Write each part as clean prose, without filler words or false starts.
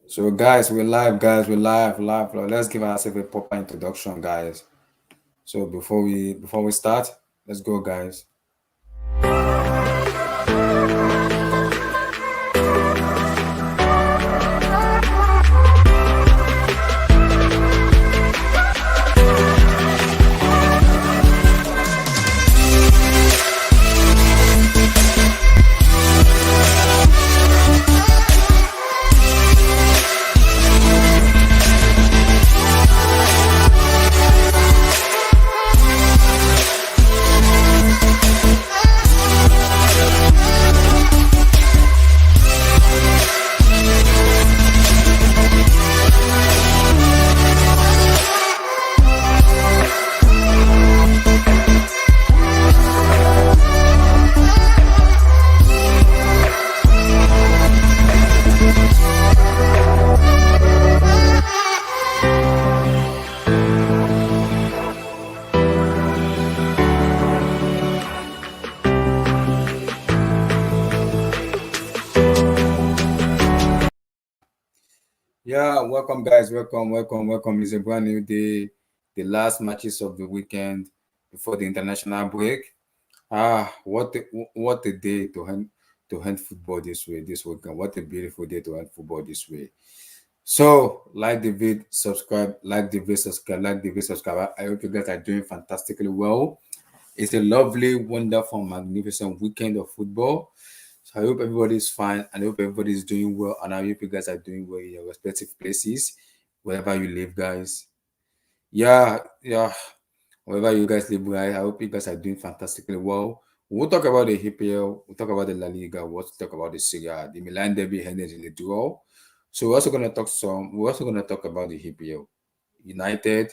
So guys, we're live, guys. We're live. Let's give ourselves a proper introduction, guys. So before we start, let's go, guys. Yeah, welcome, guys. Welcome. It's a brand new day. The last matches of the weekend before the international break. What a day to end football this way this weekend. What a beautiful day to end football this way. So, like the vid, subscribe, like the vid, subscribe, like the vid, subscribe. I hope you guys are doing fantastically well. It's a lovely, wonderful, magnificent weekend of football. So I hope everybody's fine, and I hope everybody's doing well, and I hope you guys are doing well in your respective places, wherever you live, guys. Yeah. Wherever you guys live, guys, I hope you guys are doing fantastically well. We'll talk about the EPL, we'll talk about the La Liga, we'll talk about the Serie A, the Milan Derby ended in the draw. So we're also gonna talk about the EPL. United,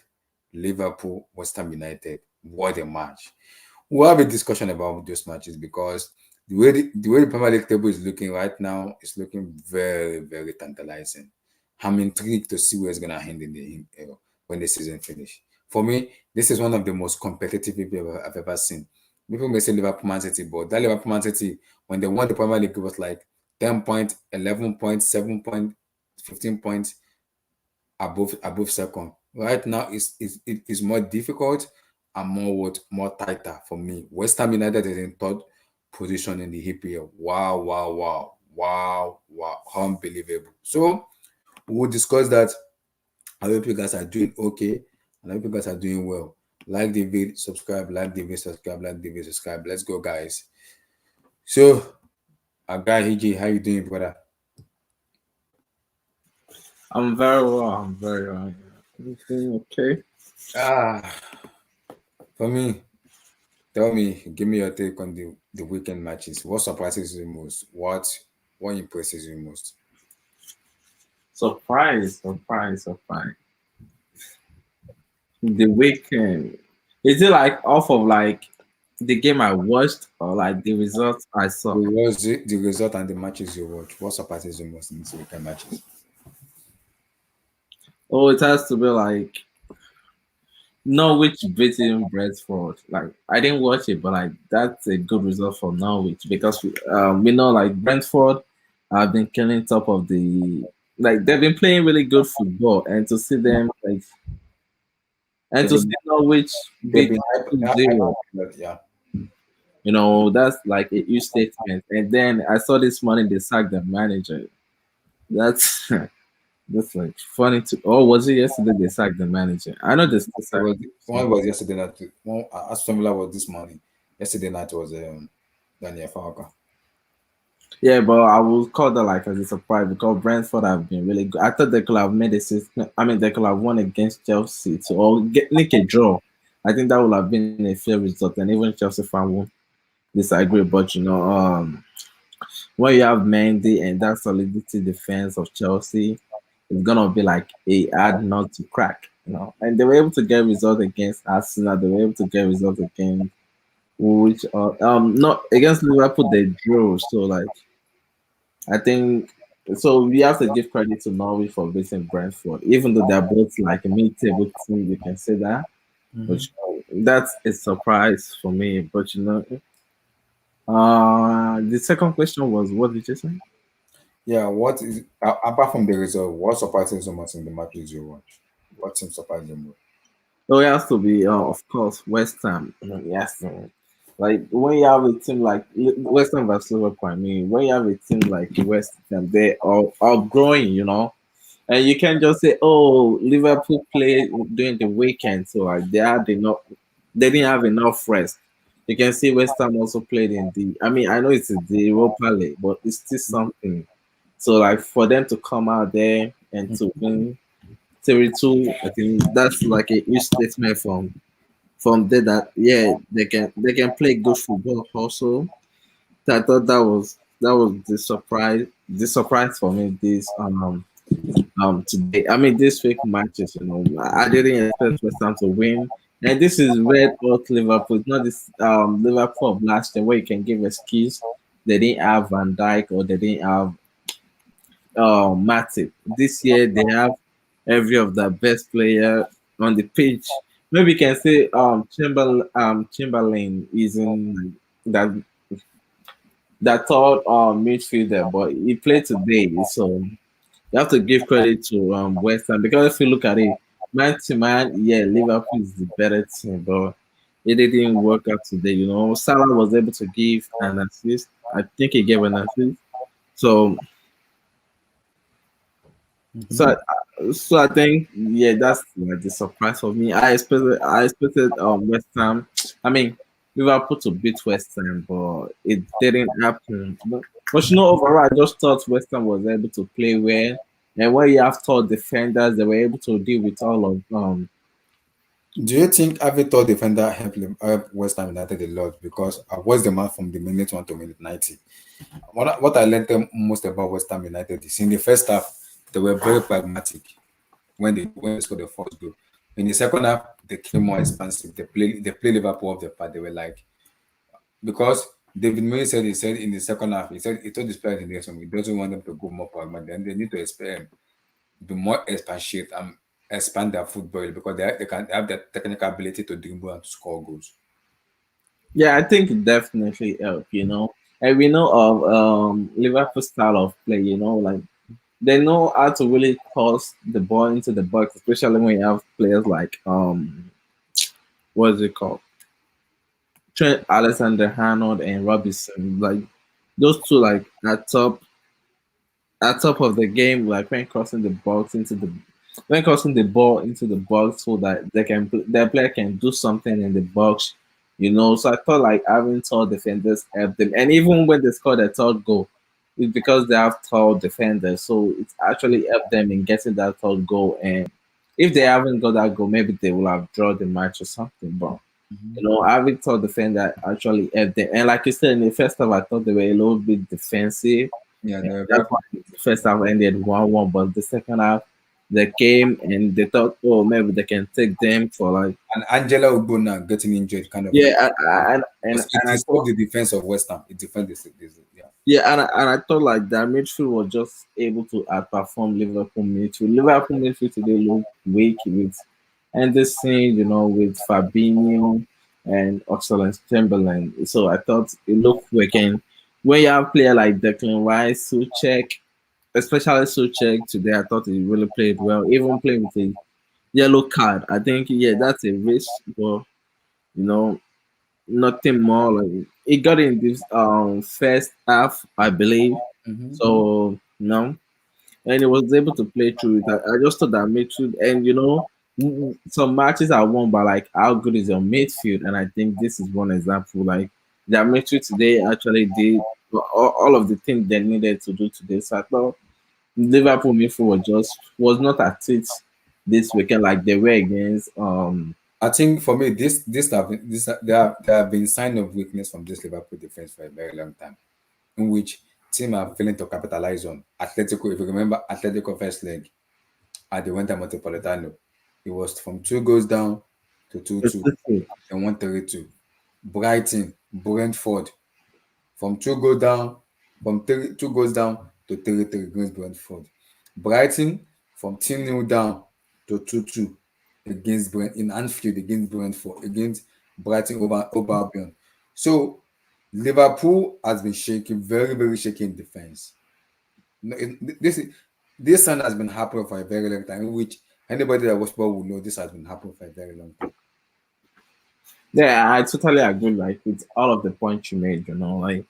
Liverpool, Westham United. What a match. We'll have a discussion about those matches because the way the Premier League table is looking right now is looking very, very tantalizing. I'm intrigued to see where it's gonna end when the season finish. For me, this is one of the most competitive people I've ever seen. People may say Liverpool Man City, but that Liverpool Man City, when they won the Premier League, it was like 10 points, 11 points, 7 points, 15 points above second. Right now is more difficult and more tighter for me. West Ham United is in third position in the EPL. Wow, unbelievable. So we'll discuss that. I hope you guys are doing okay, and I hope you guys are doing well. Like the video, subscribe, like the video, subscribe, like the video, subscribe. Let's go, guys. So, guy HJ, how you doing, brother? I'm very well. I'm very well. Everything okay? Ah, for me, tell me, give me your take on the weekend matches. What surprises you most? What impresses you most? Surprise. The weekend. Is it like off of like the game I watched or like the results I saw? The result and the matches you watch? What surprises you most in this weekend matches? Oh, it has to be like Norwich beating Brentford. Like I didn't watch it, but like that's a good result for Norwich because we know like Brentford have been killing top of the like they've been playing really good football and to see them like and They've to see been, Norwich they've beat been zero. yeah. That's like a huge statement. And then I saw this morning they sacked the manager. That's that's like funny to. Oh, was it yesterday they sacked the manager? I know they still It sacked. was one was yesterday night. One Aston Villa was this morning. Yesterday night was Daniel Falca. Yeah, but I will call that like as a surprise because Brentford have been really good. I thought they could have made a system. I mean, they could have won against Chelsea to or get nick a draw. I think that would have been a fair result, and even Chelsea fan won't disagree. But when you have Mendy and that solidity defense of Chelsea, it's gonna be like a hard nut to crack. And they were able to get results against Arsenal. They were able to get results against which not against Liverpool they drew. So like I think so we have to give credit to Norwich for beating Brentford, even though they're both like a mid-table team. You can say that, but that's a surprise for me. But the second question was, what did you say? Yeah, what is apart from the result, what surprised you so much in the matches you watch? What team surprised you most? So it has to be, of course, West Ham. Yes. Like when you have a team like West Ham versus Liverpool, I mean, when you have a team like West Ham, they are growing, and you can't just say, "Oh, Liverpool played during the weekend, so like they didn't have enough rest." You can see West Ham also played in the. I mean, I know it's the Europa League, but it's still something. So like for them to come out there and to win 3-2, I think that's like a huge statement from there that yeah they can play good football also. So I thought that was the surprise for me today. I mean this week matches, I didn't expect West Ham to win. And this is red hot Liverpool. It's not this Liverpool of last year where you can give excuse they didn't have Van Dijk or they didn't have Matip. This year they have every of the best player on the pitch. Maybe you can say Chamberlain is in that that third midfielder, but he played today, so you have to give credit to West Ham because if you look at it, man to man, yeah, Liverpool is the better team, but it didn't work out today. Salah was able to give an assist. I think he gave an assist. So Mm-hmm. so I think yeah, that's like the surprise for me. I expected West Ham. I mean Liverpool to beat West Ham, but it didn't happen. But overall, I just thought West Ham was able to play well, and when you have tall defenders, they were able to deal with all of Do you think having third defender help West Ham United a lot? Because I was the man from the minute 1 to minute 90. What I learned them most about West Ham United is in the first half they were very pragmatic when they scored the first goal. In the second half they came more expansive. They play Liverpool off the park. They were like, because David Moyes said in the second half he told his players in the next one he doesn't want them to go more pragmatic. Then they need to be more expansive and expand their football because they have the technical ability to dribble and to score goals. yeah, I think it definitely helped. And we know of Liverpool style of play. Like they know how to really toss the ball into the box, especially when you have players like what's it called? Trent Alexander-Arnold and Robinson. Like those two like at top of the game, like when crossing the ball into the box so that their player can do something in the box. So I thought like having tall defenders helped them. And even when they scored their third goal, it's because they have tall defenders. So it's actually helped them in getting that third goal. And if they haven't got that goal, maybe they will have drawn the match or something. But having tall defender actually helped them. And like you said in the first half, I thought they were a little bit defensive. Yeah, And they were very. that's why the first half ended 1-1. But the second half, they came and they thought, oh, maybe they can take them for like, And Angela Ugbona getting injured kind of yeah, it and I disturbed thought, the defense of West Ham. It defended this, yeah. yeah, and I thought like that midfield was just able to outperform Liverpool midfield. Liverpool midfield today looked weak with Anderson, with Fabinho and Oxlade Chamberlain. So I thought it looked weak. And when you have player like Declan Rice, Suchek, especially Suchek today, I thought he really played well. Even playing with a yellow card, I think yeah, that's a risk, but you know, nothing more. Like he got in this first half, I believe. Mm-hmm. So and he was able to play through it. I just thought that midfield, and some matches are won by like how good is your midfield, and I think this is one example. Like their midfield today actually did all of the things they needed to do today. So I thought Liverpool midfield was not at it this weekend like they were against I think for me, there have been sign of weakness from this Liverpool defense for a very long time, in which team are failing to capitalize on. Atletico, if you remember, Atletico first leg at the Winter Metropolitano, it was from 2 goals down to 2-2 and 1-3-2. Brighton, Brentford, from 2 goals down, from 2 goals down to 3-3 against Brentford. Brighton from 2-0 down to 2-2 in Anfield against Brentford, against Brighton over Albion. So Liverpool has been shaky, very, very shaky in defense. No, this sign has been happening for a very long time, which anybody that watch football will know this has been happening for a very long time. Yeah, I totally agree. Like with all of the points you made, and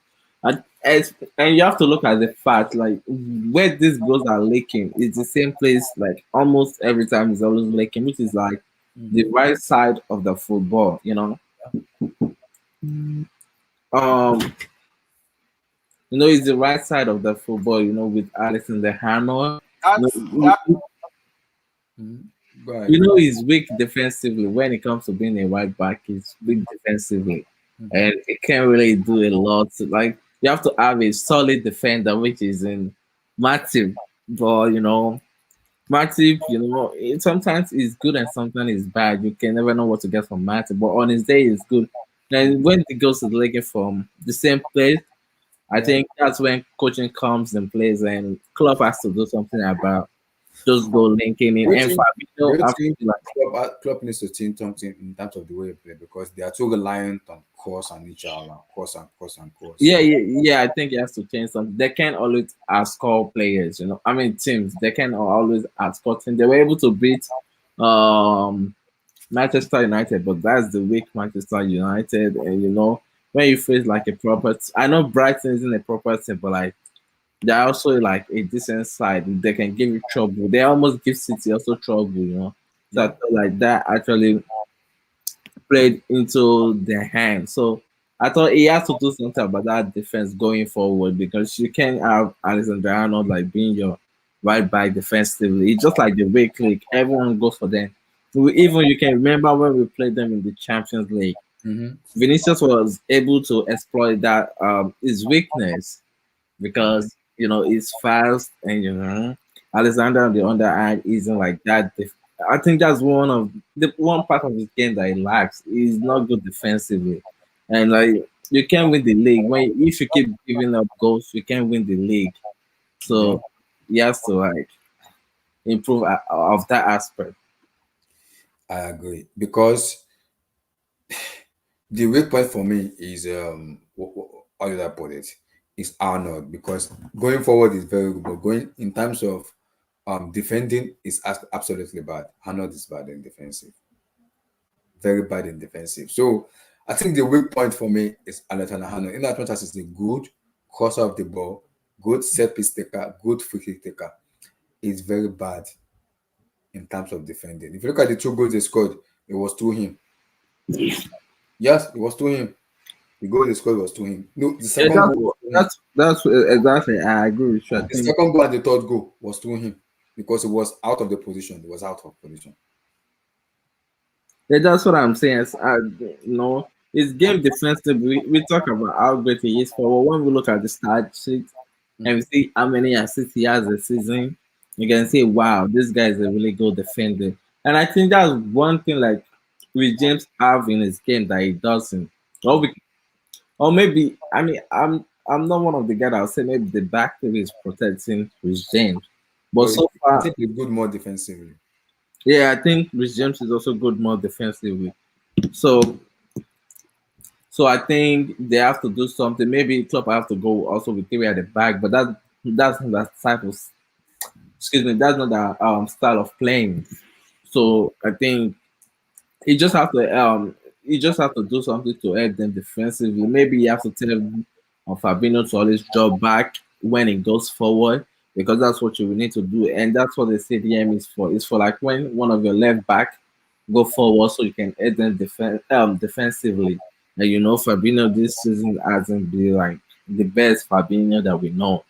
you have to look at the fact like where these goals are leaking is the same place. Like almost every time is always leaking, which is like the Mm-hmm. right side of the football. Um, it's the right side of the football. With Alisson the hammer. That right. He's weak defensively when it comes to being a right back. He's weak defensively, Mm-hmm. and it can't really do a lot. Like you have to have a solid defender, which is in Matip. But Matip, sometimes it's good and sometimes it's bad. You can never know what to get from Matip. But on his day, it's good. Then when he goes to the league from the same place, I Yeah. think that's when coaching comes in place, and club has to do something about just go linking in. Do you And think do Fabinho you have to think be like. Klopp needs to change something in terms of the way they play because they are too reliant on course and each other, course and course and course. Yeah. I think he has to change something. They can't always outscore players. I mean teams. They can always outscore teams. They were able to beat um Manchester United, but that's the weak Manchester United. And when you face like a proper, I know Brighton isn't a proper team, but like they're also like a decent side. They can give you trouble. They almost give City also trouble. So I Yeah. feel like that actually played into their hands. So I thought he has to do something about that defense going forward because you can't have Alexander Arnold like being your right back defensively. It's just like the way click. Everyone goes for them. Even you can remember when we played them in the Champions League. Mm-hmm. Vinicius was able to exploit that his weakness because he's fast and Alexander on the other hand isn't like that. I think that's one of the one part of his game that he lacks. He's not good defensively, and like you can't win the league when if you keep giving up goals, you can't win the league. Yeah. So he has to like improve of that aspect. I agree because the weak point for me is how did I put it? Is Arnold because going forward is very good, but going in terms of defending is absolutely bad. Arnold is bad in defensive, very bad in defensive. So I think the weak point for me is Alexander Arnold. In as much as he's a good crosser of the ball, good set piece taker, good free kick taker, is very bad in terms of defending. If you look at the two goals they scored, it was through him. Yes, it was through him. The goal they scored was to him. No, the Yeah, second goal was to him. that's exactly. I agree with you. I The think second goal and the third goal was to him because it was out of the position. It was out of position. yeah, that's what I'm saying. His game defensive. We talk about how great he is, but when we look at the stat sheet and we Mhm. see how many assists he has this season, you can say, wow, this guy is a really good defender. And I think that's one thing like with James have in his game that he doesn't. Or we, or maybe I mean I'm not one of the guys that will say maybe the back three is protecting Rich James. But But so I far, think he's good more defensively. yeah, I think Rich James is also good more defensively. So I think they have to do something. Maybe Klopp have to go also with three at the back, but that's not that type of that's not that style of playing. So I think he just have to do something to help them defensively. Maybe you have to tell Fabinho to always drop back when it goes forward because that's what you will need to do, and that's what the CDM is for. It's for like when one of your left back go forward so you can aid them defensively. And Fabinho this season hasn't been like the best Fabinho that we know,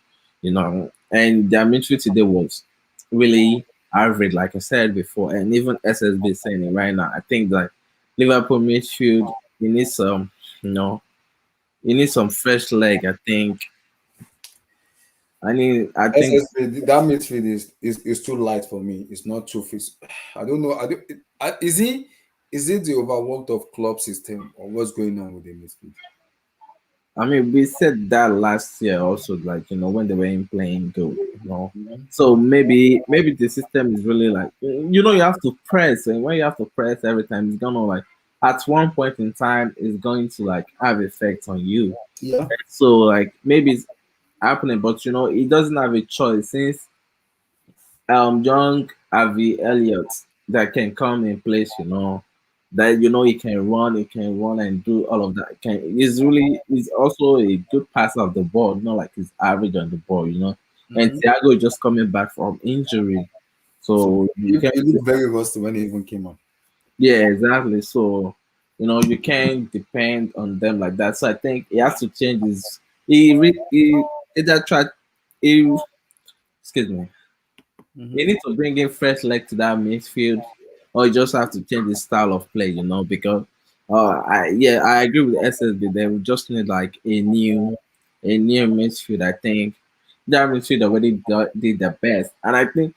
and their midfield today was really average, like I said before, and even SSB is saying it right now. I think that Liverpool midfield you need some, you know, you need some fresh leg. I think SSB, that midfield is too light for me. It's not too fit. I don't know. Is it the overworked of club system or what's going on with the midfield? we said that last year also, like when they were in playing good. Mhm. So maybe the system is really like you have to press, and when you have to press every time, it's gonna like at one point in time it's going to like have effect on you. Yeah. So like maybe. happening. But he doesn't have a choice since young Avi Elliott that can come in place. That he can run and do all of that. He's also a good passer of the ball, not like he's average on the ball. And Mm-hmm. Thiago is just coming back from injury, So so you can he looked very rusty when he even came on. yeah, exactly. So, you can't depend on them like that. So I think he has to change his. He either try. He excuse me. Mm-hmm. He needs to bring in fresh leg to that midfield, or you just have to change his style of play. Because I agree with SSB. They will just need like a new midfield. I think that midfield already did the best, and I think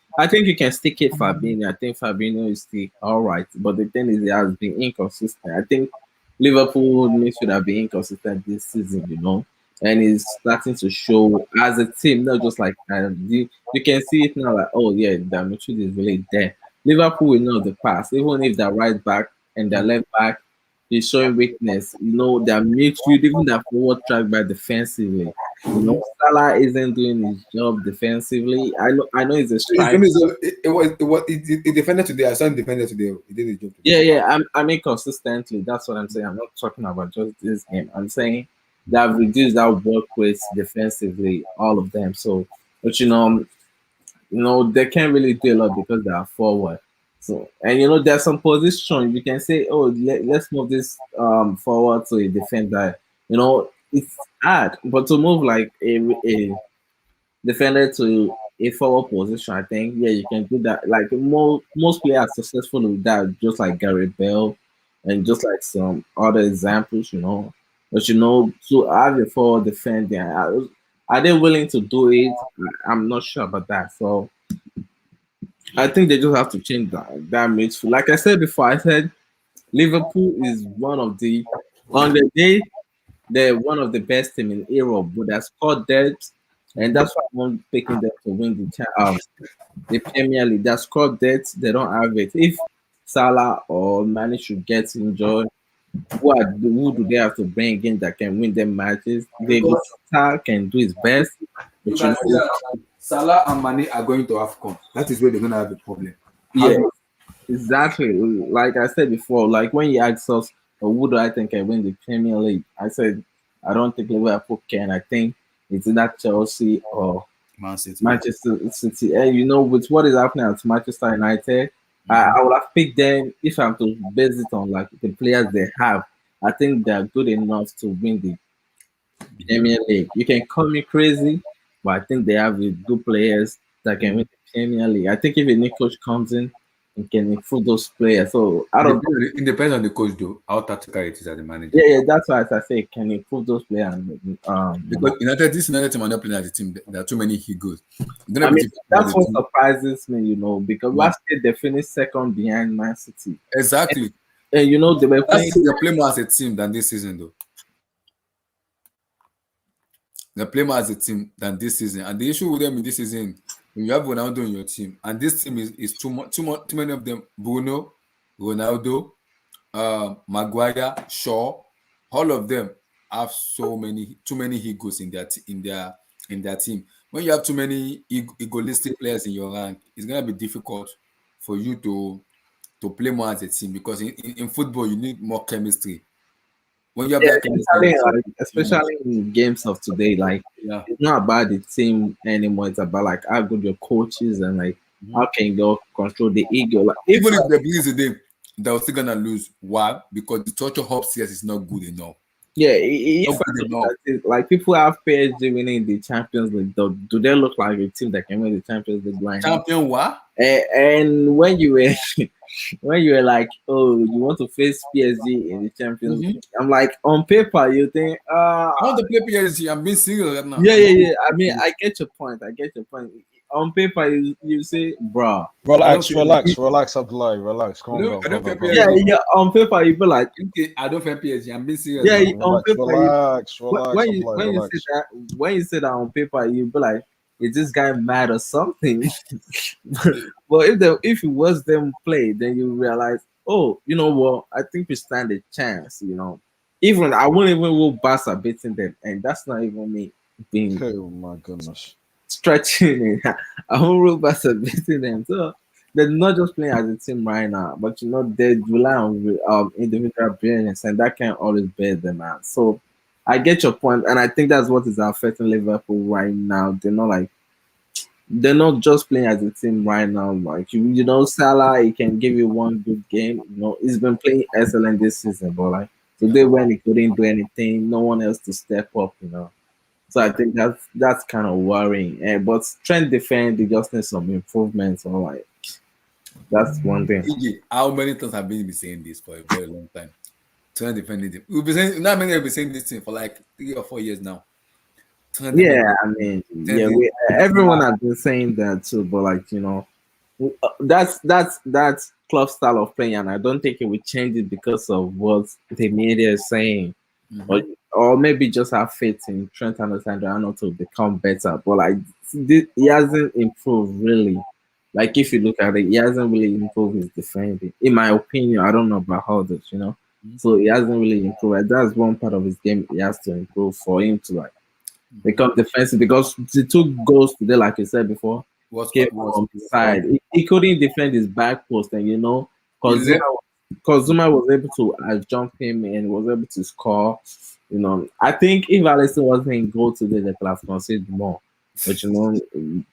you can stick it Fabinho. I think Fabinho is still all right, but the thing is, he has been inconsistent. I think Liverpool midfield have been inconsistent this season. And it's starting to show as a team, not just like you can see it now. Like, oh yeah, the midfield is really there. Liverpool will know the past, even if their right back and their left back is showing weakness. Their midfield, even their forward track by defensively. Salah isn't doing his job defensively. I know he's a His striker. game is it defended today. I saw him defended today. He did his job today. Yeah, yeah. I mean consistently. That's what I'm saying. I'm not talking about just this game. I'm saying they have reduced that work rate defensively, all of them. So, but they can't really do a lot because they are forward. So, and there's some position you can say, oh, let's move this forward to a defender. It's hard, but to move like a defender to a forward position, I think, yeah, you can do that. Like most players are successful with that, just like Gary Bell and just like some other examples. But to have a forward defender, are they willing to do it? I'm not sure about that. So I think they just have to change that midfield. Like I said before, I said Liverpool is one of the on the day they're one of the best team in Europe, but they're squad depth, and that's why I'm picking them to win the Premier League. Their squad depth, they don't have it. If Salah or Mane should get injured, who do they have to bring in that can win them matches? Diego Because Jota can do his best, you but can see that Salah and Mane are going to AFCON. That is where they're gonna have a problem. How yeah, do exactly. Like I said before, like when you asked us, who do I think can win the Premier League? I said I don't think Liverpool can. I think it's either Chelsea or Man City? Manchester City. And with what is happening at Manchester United, Mm-hmm. I would have picked them if I'm to base it on like the players they have. I think they're good enough to win the Premier League. You can call me crazy, but I think they have good players that can win the Premier League. I think if a new coach comes in and can improve those players, so out of It depends on the coach though, how tactical it is as a manager. yeah, that's why I say can improve those players. Because United team are not playing as a team. There are too many egos. It's gonna I be mean, difficult as that's a what team. surprises me, because Yeah. last year they finished second behind Man City. Exactly. And they were Last playing. season they play more as a team than this season though. They play more as a team than this season. And the issue with them in this season, when you have Ronaldo in your team, and this team is too many of them. Bruno, Ronaldo, Maguire, Shaw, all of them have too many egos in their team. When you have too many egoistic players in your rank, it's gonna be difficult for you to play more as a team because in football you need more chemistry. When you have Yeah, that chemistry in the team, you much. especially in games of today, like Yeah. it's not about the team anymore. It's about like how good your coaches and like Mhm. how can you control the ego. Like if Even if they lose today, they're still gonna lose. Why? Because the culture upstairs is not good enough. yeah, if Not I good look enough. at it, like people have PSG winning the Champions League, do they look like a team that can win the Champions League blind? Champion what? And when you were when you were like, oh, you want to face PSG in the Champions Mm-hmm. League, I'm like, on paper, you think, I want to play PSG. I'm being serious right now. yeah, I'm yeah, not yeah. playing I mean, PSG. I get your point. I get your point. On paper, you say, bruh. I don't Relax, fear relax, relax, Abdullah. Relax. Calm down, I calm don't fear down, calm Yeah, down. PSG. yeah. On paper, you be like, Okay, I don't fear PSG. I'm being serious yeah. now. On Relax, paper, you relax, relax, Abdullah. Relax. when you say that on paper, you be like, is this guy mad or something? But if it was them play, then you realize, oh, you know what? I think we stand a chance. Even I won't even go Barca beating them, and that's not even me. being Oh my goodness. stretching it. Our own robots are beating them. So they're not just playing as a team right now, but they rely on individual brilliance, and that can always bear them out. So I get your point, and I think that's what is affecting Liverpool right now. They're not just playing as a team right now. Like Salah, he can give you one good game. He's been playing excellent this season, but like Yeah. today when he couldn't do anything, no one else to step up. So I think that's kind of worrying. But strength defense, they just need some improvements. Or like that's one thing. EJ, how many times have we been saying this for a very long time? Trying to defend it. We've been saying not many have been saying this thing for like 3 or 4 years now. Trying to defend Yeah, I mean, yeah, it. everyone has been saying that too. But like that's club style of playing, and I don't think it will change it because of what the media is saying. or Mhm. or maybe just have faith in Trent Alexander-Arnold to become better. But like he hasn't improved really. Like if you look at it, he hasn't really improved his defending. In my opinion, I don't know about others. Mhm. So he hasn't really improved. Like, that's one part of his game he has to improve for him to like Mhm. become defensive because the two goals today, like you said before, came Was from the side. He couldn't defend his back post, and he because left. Zuma was able to jump him and was able to score. I think if Alisson wasn't in goal today, they could have conceded more. But when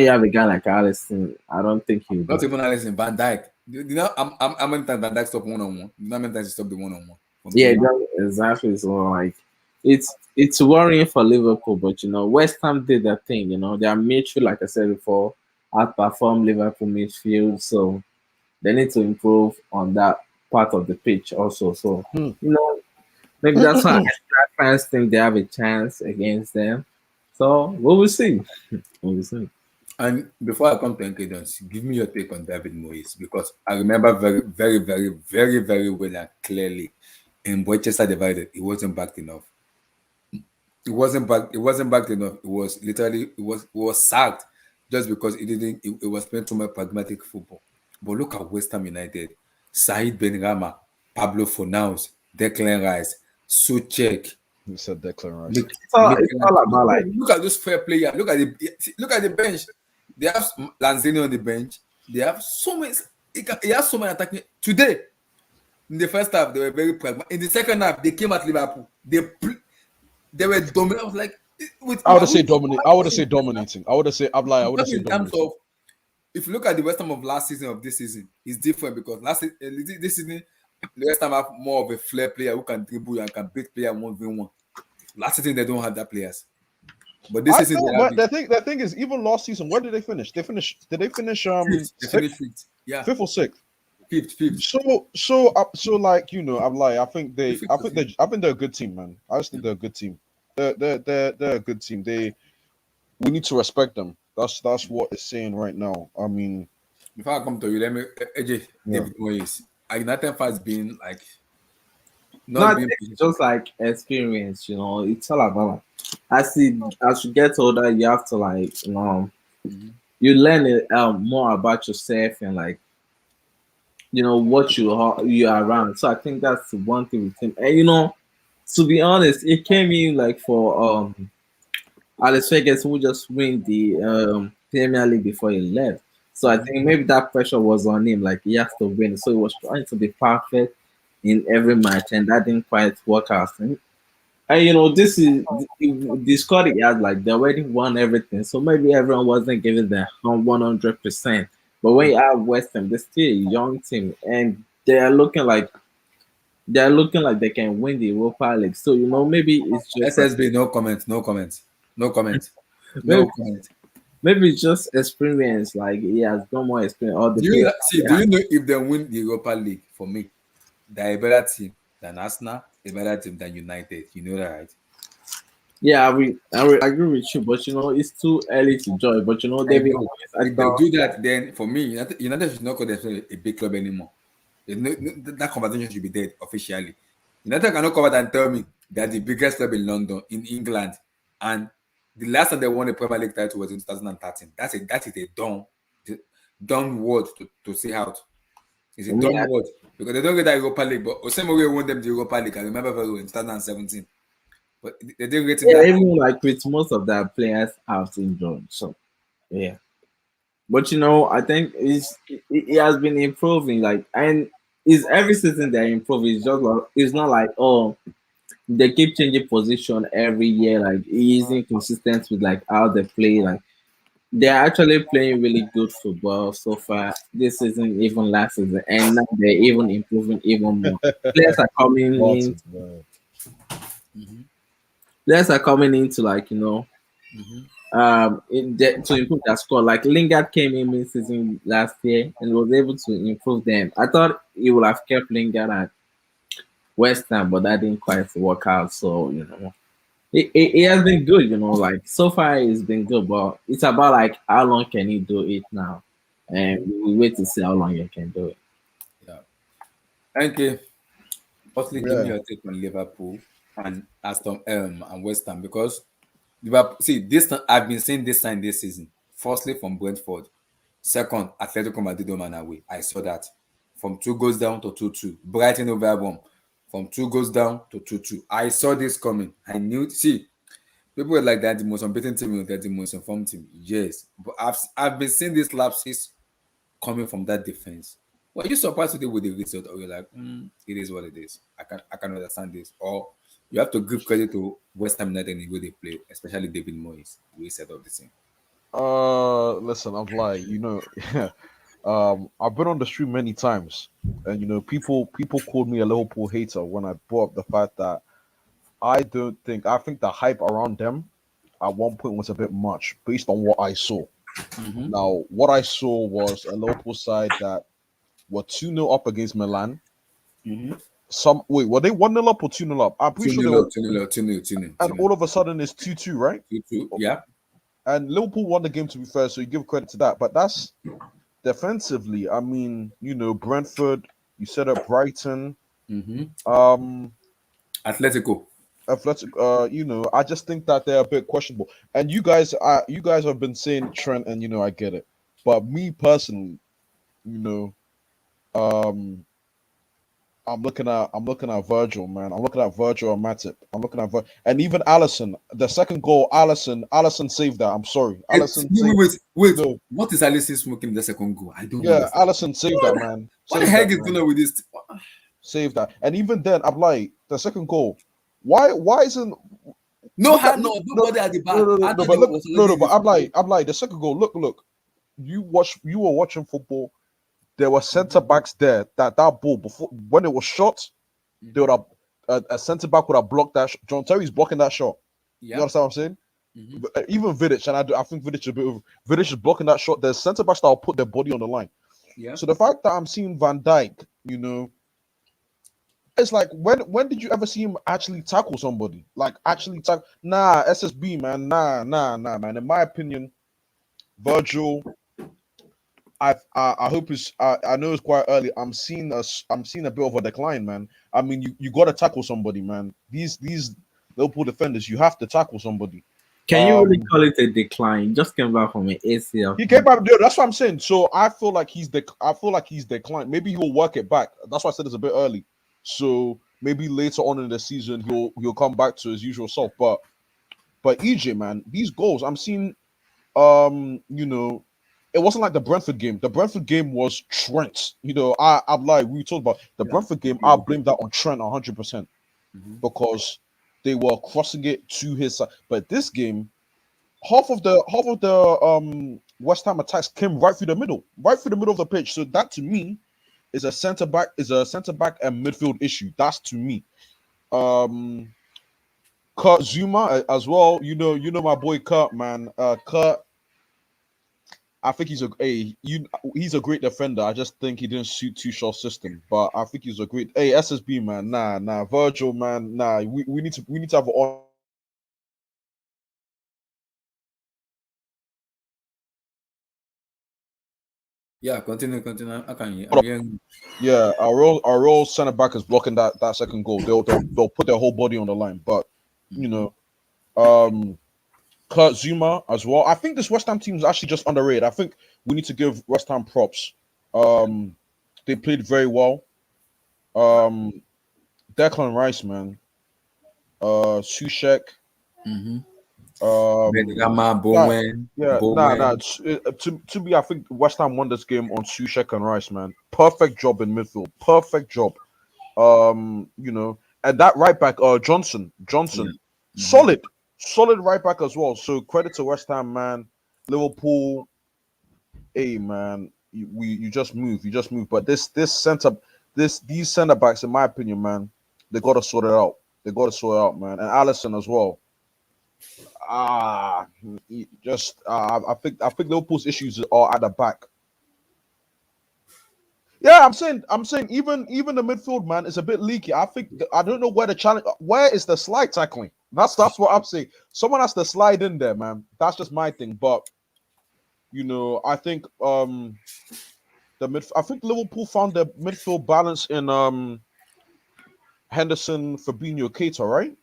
you have a guy like Alisson, I don't think he would Not do. even Alisson, Van Dijk. You know, how many times Van Dijk stopped 1-on-1? You know how many times he stopped the 1-on-1 from Yeah, going? exactly. So like, it's worrying for Liverpool, but West Ham did that thing. Their midfield, like I said before, outperformed Liverpool midfield, so they need to improve on that part of the pitch also. So Hmm. you know, maybe that's why fans think they have a chance against them. So we will see. We will see. And before I come to conclusions, give me your take on David Moyes because I remember very, very, very, very, very well and clearly in Manchester divided, it wasn't backed enough. It wasn't back. It wasn't backed enough. It was literally. It was sacked just because it didn't. It was playing too much pragmatic football. But look at West Ham United. Said Ben Rama, Pablo Fornals, Declan Rice, Suchek, He said Declan Rice. Mik- It's all about Look, like look at those fair players. Look at the bench. They have Lanzini on the bench. They have so many. He has so many attacking today. In the first half, they were very pragmatic. In the second half, they came at Liverpool. They were dominant. I was like, with I would are have we, said dominate. are I we would have talking, said dominating. I would have said. I'm lying. I I'm would have talking said in terms dominating. of if you look at the West Ham of last season of this season, it's different because this season the West Ham have more of a flair player who can dribble and can beat player 1v1. Last season they don't have that players, but this I season know, they have but it. the thing is, even last season, where did they finish? Did they finish Fifth, they sixth, finished fifth. Yeah, fifth or sixth? fifth, So like I'm like I think they fifth or fifth. I think they're a good team, man. I just think they're a good team. They're a good team. We need to respect them. That's what it's saying right now. I mean, Before I come to you, let me AJ yeah. David Moyes. Are United fans being like no, I not think being it's just like experience. It's all about like as you get older, you have to like Mhm. you learn more about yourself and like what you are around. So I think that's the one thing with him. And to be honest, it came in like for Alex Vegas who just win the Premier League before he left. So I Mhm. think maybe that pressure was on him, like he has to win. So he was trying to be perfect in every match, and that didn't quite work out. And this is the squad he had, like they already won everything. So maybe everyone wasn't giving their 100%. But when you have West Ham, they're still a young team, and they're looking like they can win the Europa League. So maybe it's just like SSB, no comment, no comment, no comment, no maybe comment. maybe it's just experience. Like he has got more experience. All the Do you players. see? Do Yeah, you know if they win the Europa League for me, they're a better team than Arsenal, a better team than United. You know that, right? yeah, I will agree with you. But it's too early to judge. But I David know. Moyes, I If they thought, do that, then for me, United should not call themselves a big club anymore. That conversation should be dead officially. United cannot come out and tell me they're the biggest club in London, in England, and the last time they won a Premier League title was in 2013. That is a dumb word to say out. It's a for me, dumb word because they don't get that Europa League. But Osemore won them the Europa League. I remember very well in 2017. But they didn't rate him Yeah, that high. even like with most of their players out injured. So yeah. But I think he has been improving. Like, and is every season they're improving. It's just like it's not like, oh, they keep changing position every year. Like, he isn't consistent with like how they play. Like, they're actually playing really good football so far this season, even last season, and now they're even improving even more. Players are coming in. Martin, man. Mm-hmm. Players are coming in to like Mm-hmm. to improve their score. Like Lingard came in mid-season last year and was able to improve them. I thought he would have kept Lingard at Westham, but that didn't quite work out. So he has been good. Like so far he's been good, but it's about like how long can he do it now, and we wait to see how long he can do it. Yeah. Thank you. Firstly, give me Yeah. your take on Liverpool and Aston and West Ham because Liverpool. See, I've been seeing this sign this season. Firstly, from Brentford. Second, Atletico Madrid home and away. I saw that from 2 goals down to 2-2. Brighton over Albion from 2 goals down to 2-2. I saw this coming. I knew. See, people were like that. The most unbeaten team, that the most informed team. Yes, but I've been seeing these lapses coming from that defense. Were you surprised today with the result, or you're like, it is what it is? I can understand this, or you have to give credit to West Ham United in the way they play, especially David Moyes, the way he set up the team. Listen, I'm like, I've been on the stream many times, and people called me a Liverpool hater when I brought up the fact that I think the hype around them at one point was a bit much based on what I saw. Mm-hmm. Now, what I saw was a Liverpool side that were 2-0 up against Milan. Mm-hmm. Were they 1-0 up or 2-0 up? I'm pretty Two sure they nil were, up, 2-0 up, 2-0, 2-0, and 2-0. all of a sudden it's 2-2, right? 2-2. Yeah. And Liverpool won the game, to be fair, so you give credit to that. But that's defensively. I mean, Brentford, you set up Brighton, Mm-hmm. um, Atletico. Athletic. I just think that they're a bit questionable. And you guys have been saying Trent, and I get it. But me personally, you know, um, I'm looking at Virgil, man. I'm looking at Virgil and Matip. I'm looking at and even Allison. The second goal, Allison saved that. I'm sorry, Allison Wait, saved. wait, wait. No, What is Alisson smoking the second goal? I don't yeah, understand. Allison saved that, man. What the Saved that, heck is going man. on with this? Save that. And even then, I'm like, the second goal. Why isn't No look at hand, look no, no nobody at the no back. no no, I no thought but they look was no already no in the but football. I'm like the second goal. Look. You were watching football. There were centre backs there that ball before when it was shot, they would Mm-hmm. have a centre back would have blocked that. John Terry's blocking that shot. You Yeah. understand what I'm saying? Mm-hmm. Even Vidic, and I think Vidic a bit of Vidic is blocking that shot. There's centre backs that will put their body on the line. Yeah. So the fact that I'm seeing Van Dijk, it's like when did you ever see him actually tackle somebody? Like actually tackle? Nah, SSB man, nah, man. In my opinion, Virgil. I hope it's. I know it's quite early. I'm seeing a bit of a decline, man. I mean, you got to tackle somebody, man. These Liverpool defenders, you have to tackle somebody. Can you really Um, call it a decline? He just came back from an ACL. he came back. Dude, that's what I'm saying. So I feel like he's declined. Maybe he'll work it back. That's why I said it's a bit early. So maybe later on in the season he'll come back to his usual self. But EJ, man, these goals I'm seeing. It wasn't like the Brentford game. The Brentford game was Trent. I'm like we talked about the Yeah. Brentford game. I Okay. blame that on Trent 100% Mm-hmm. because they were crossing it to his side. But this game, half of the West Ham attacks came right through the middle of the pitch. So that to me is a centre back and midfield issue. That's to me. Um, Kurt Zuma as well. My boy Kurt, man. Kurt, I think he's a great defender. I just think he didn't suit Tuchel's system. But I think he's a great SSB man. Nah, Virgil man. Nah, we need to have an Yeah, continue. I can hear. I'm hearing. yeah. Our role center back is blocking that second goal. They'll put their whole body on the line. But you Mm-hmm. know, um, Kurt Zuma as well. I think this West Ham team is actually just underrated. I think we need to give West Ham props. Um, they played very well. Um, Declan Rice, man. Sushek. Mm-hmm. Um, Benrahma, yeah, Bowen, yeah, nah. Bowen. To me, I think West Ham won this game on Sushek and Rice, man. Perfect job in midfield. Perfect job. And that right back, Yeah. Johnson, Mm-hmm. solid right back as well. So credit to West Ham, man. Liverpool, hey man, you just move. But these centre backs, in my opinion, man, they got to sort it out. They got to sort it out, man. And Allison as well. Ah, I think Liverpool's issues are at the back. Yeah, I'm saying even the midfield, man, is a bit leaky. I don't know where the challenge. Where is the slide tackling? That's what I'm saying. Someone has to slide in there, man. That's just my thing. But I think I think Liverpool found their midfield balance in Henderson, Fabinho, Keita, right?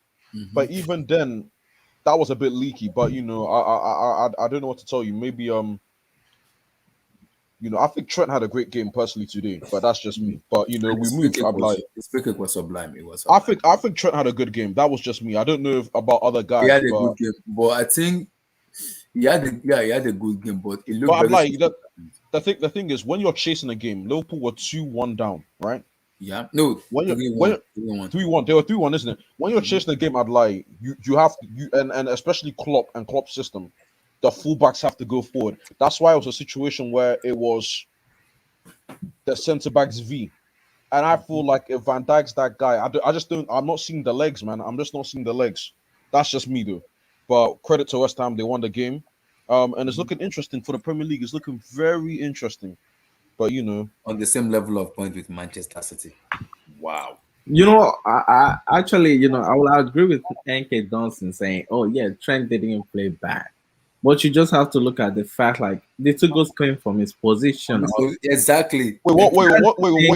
But Mm-hmm. even then, that was a bit leaky. But I don't know what to tell you. Maybe I think Trent had a great game personally today, but that's just me. But And we moved. I'm like, his free kick was sublime. It was I sublime. think I think Trent had a good game. That was just me. I don't know about other He guys, had a but good game, but I think he had a good game, but it looked I'm very like suspect. the thing is when you're chasing a game, Liverpool were 2-1 down, right? Yeah, no, When you're 3-1, when 3-1. 3-1, they were 3-1, isn't it? When you're Mm-hmm. chasing the game, I'd like you have to and especially Klopp and Klopp's system, the fullbacks have to go forward. That's why it was a situation where it was the centre backs V. And I feel like if Van Dijk's that guy, I just don't. I'm not seeing the legs, man. I'm just not seeing the legs. That's just me, though. But credit to West Ham, they won the game, and it's looking interesting for the Premier League. It's looking very interesting. But On the same level of point with Manchester City. Wow. I actually, I will agree with NK Johnson saying, "Oh yeah, Trent didn't play bad," but you just have to look at the fact like the two goals came from his On position. this, exactly. wait, The,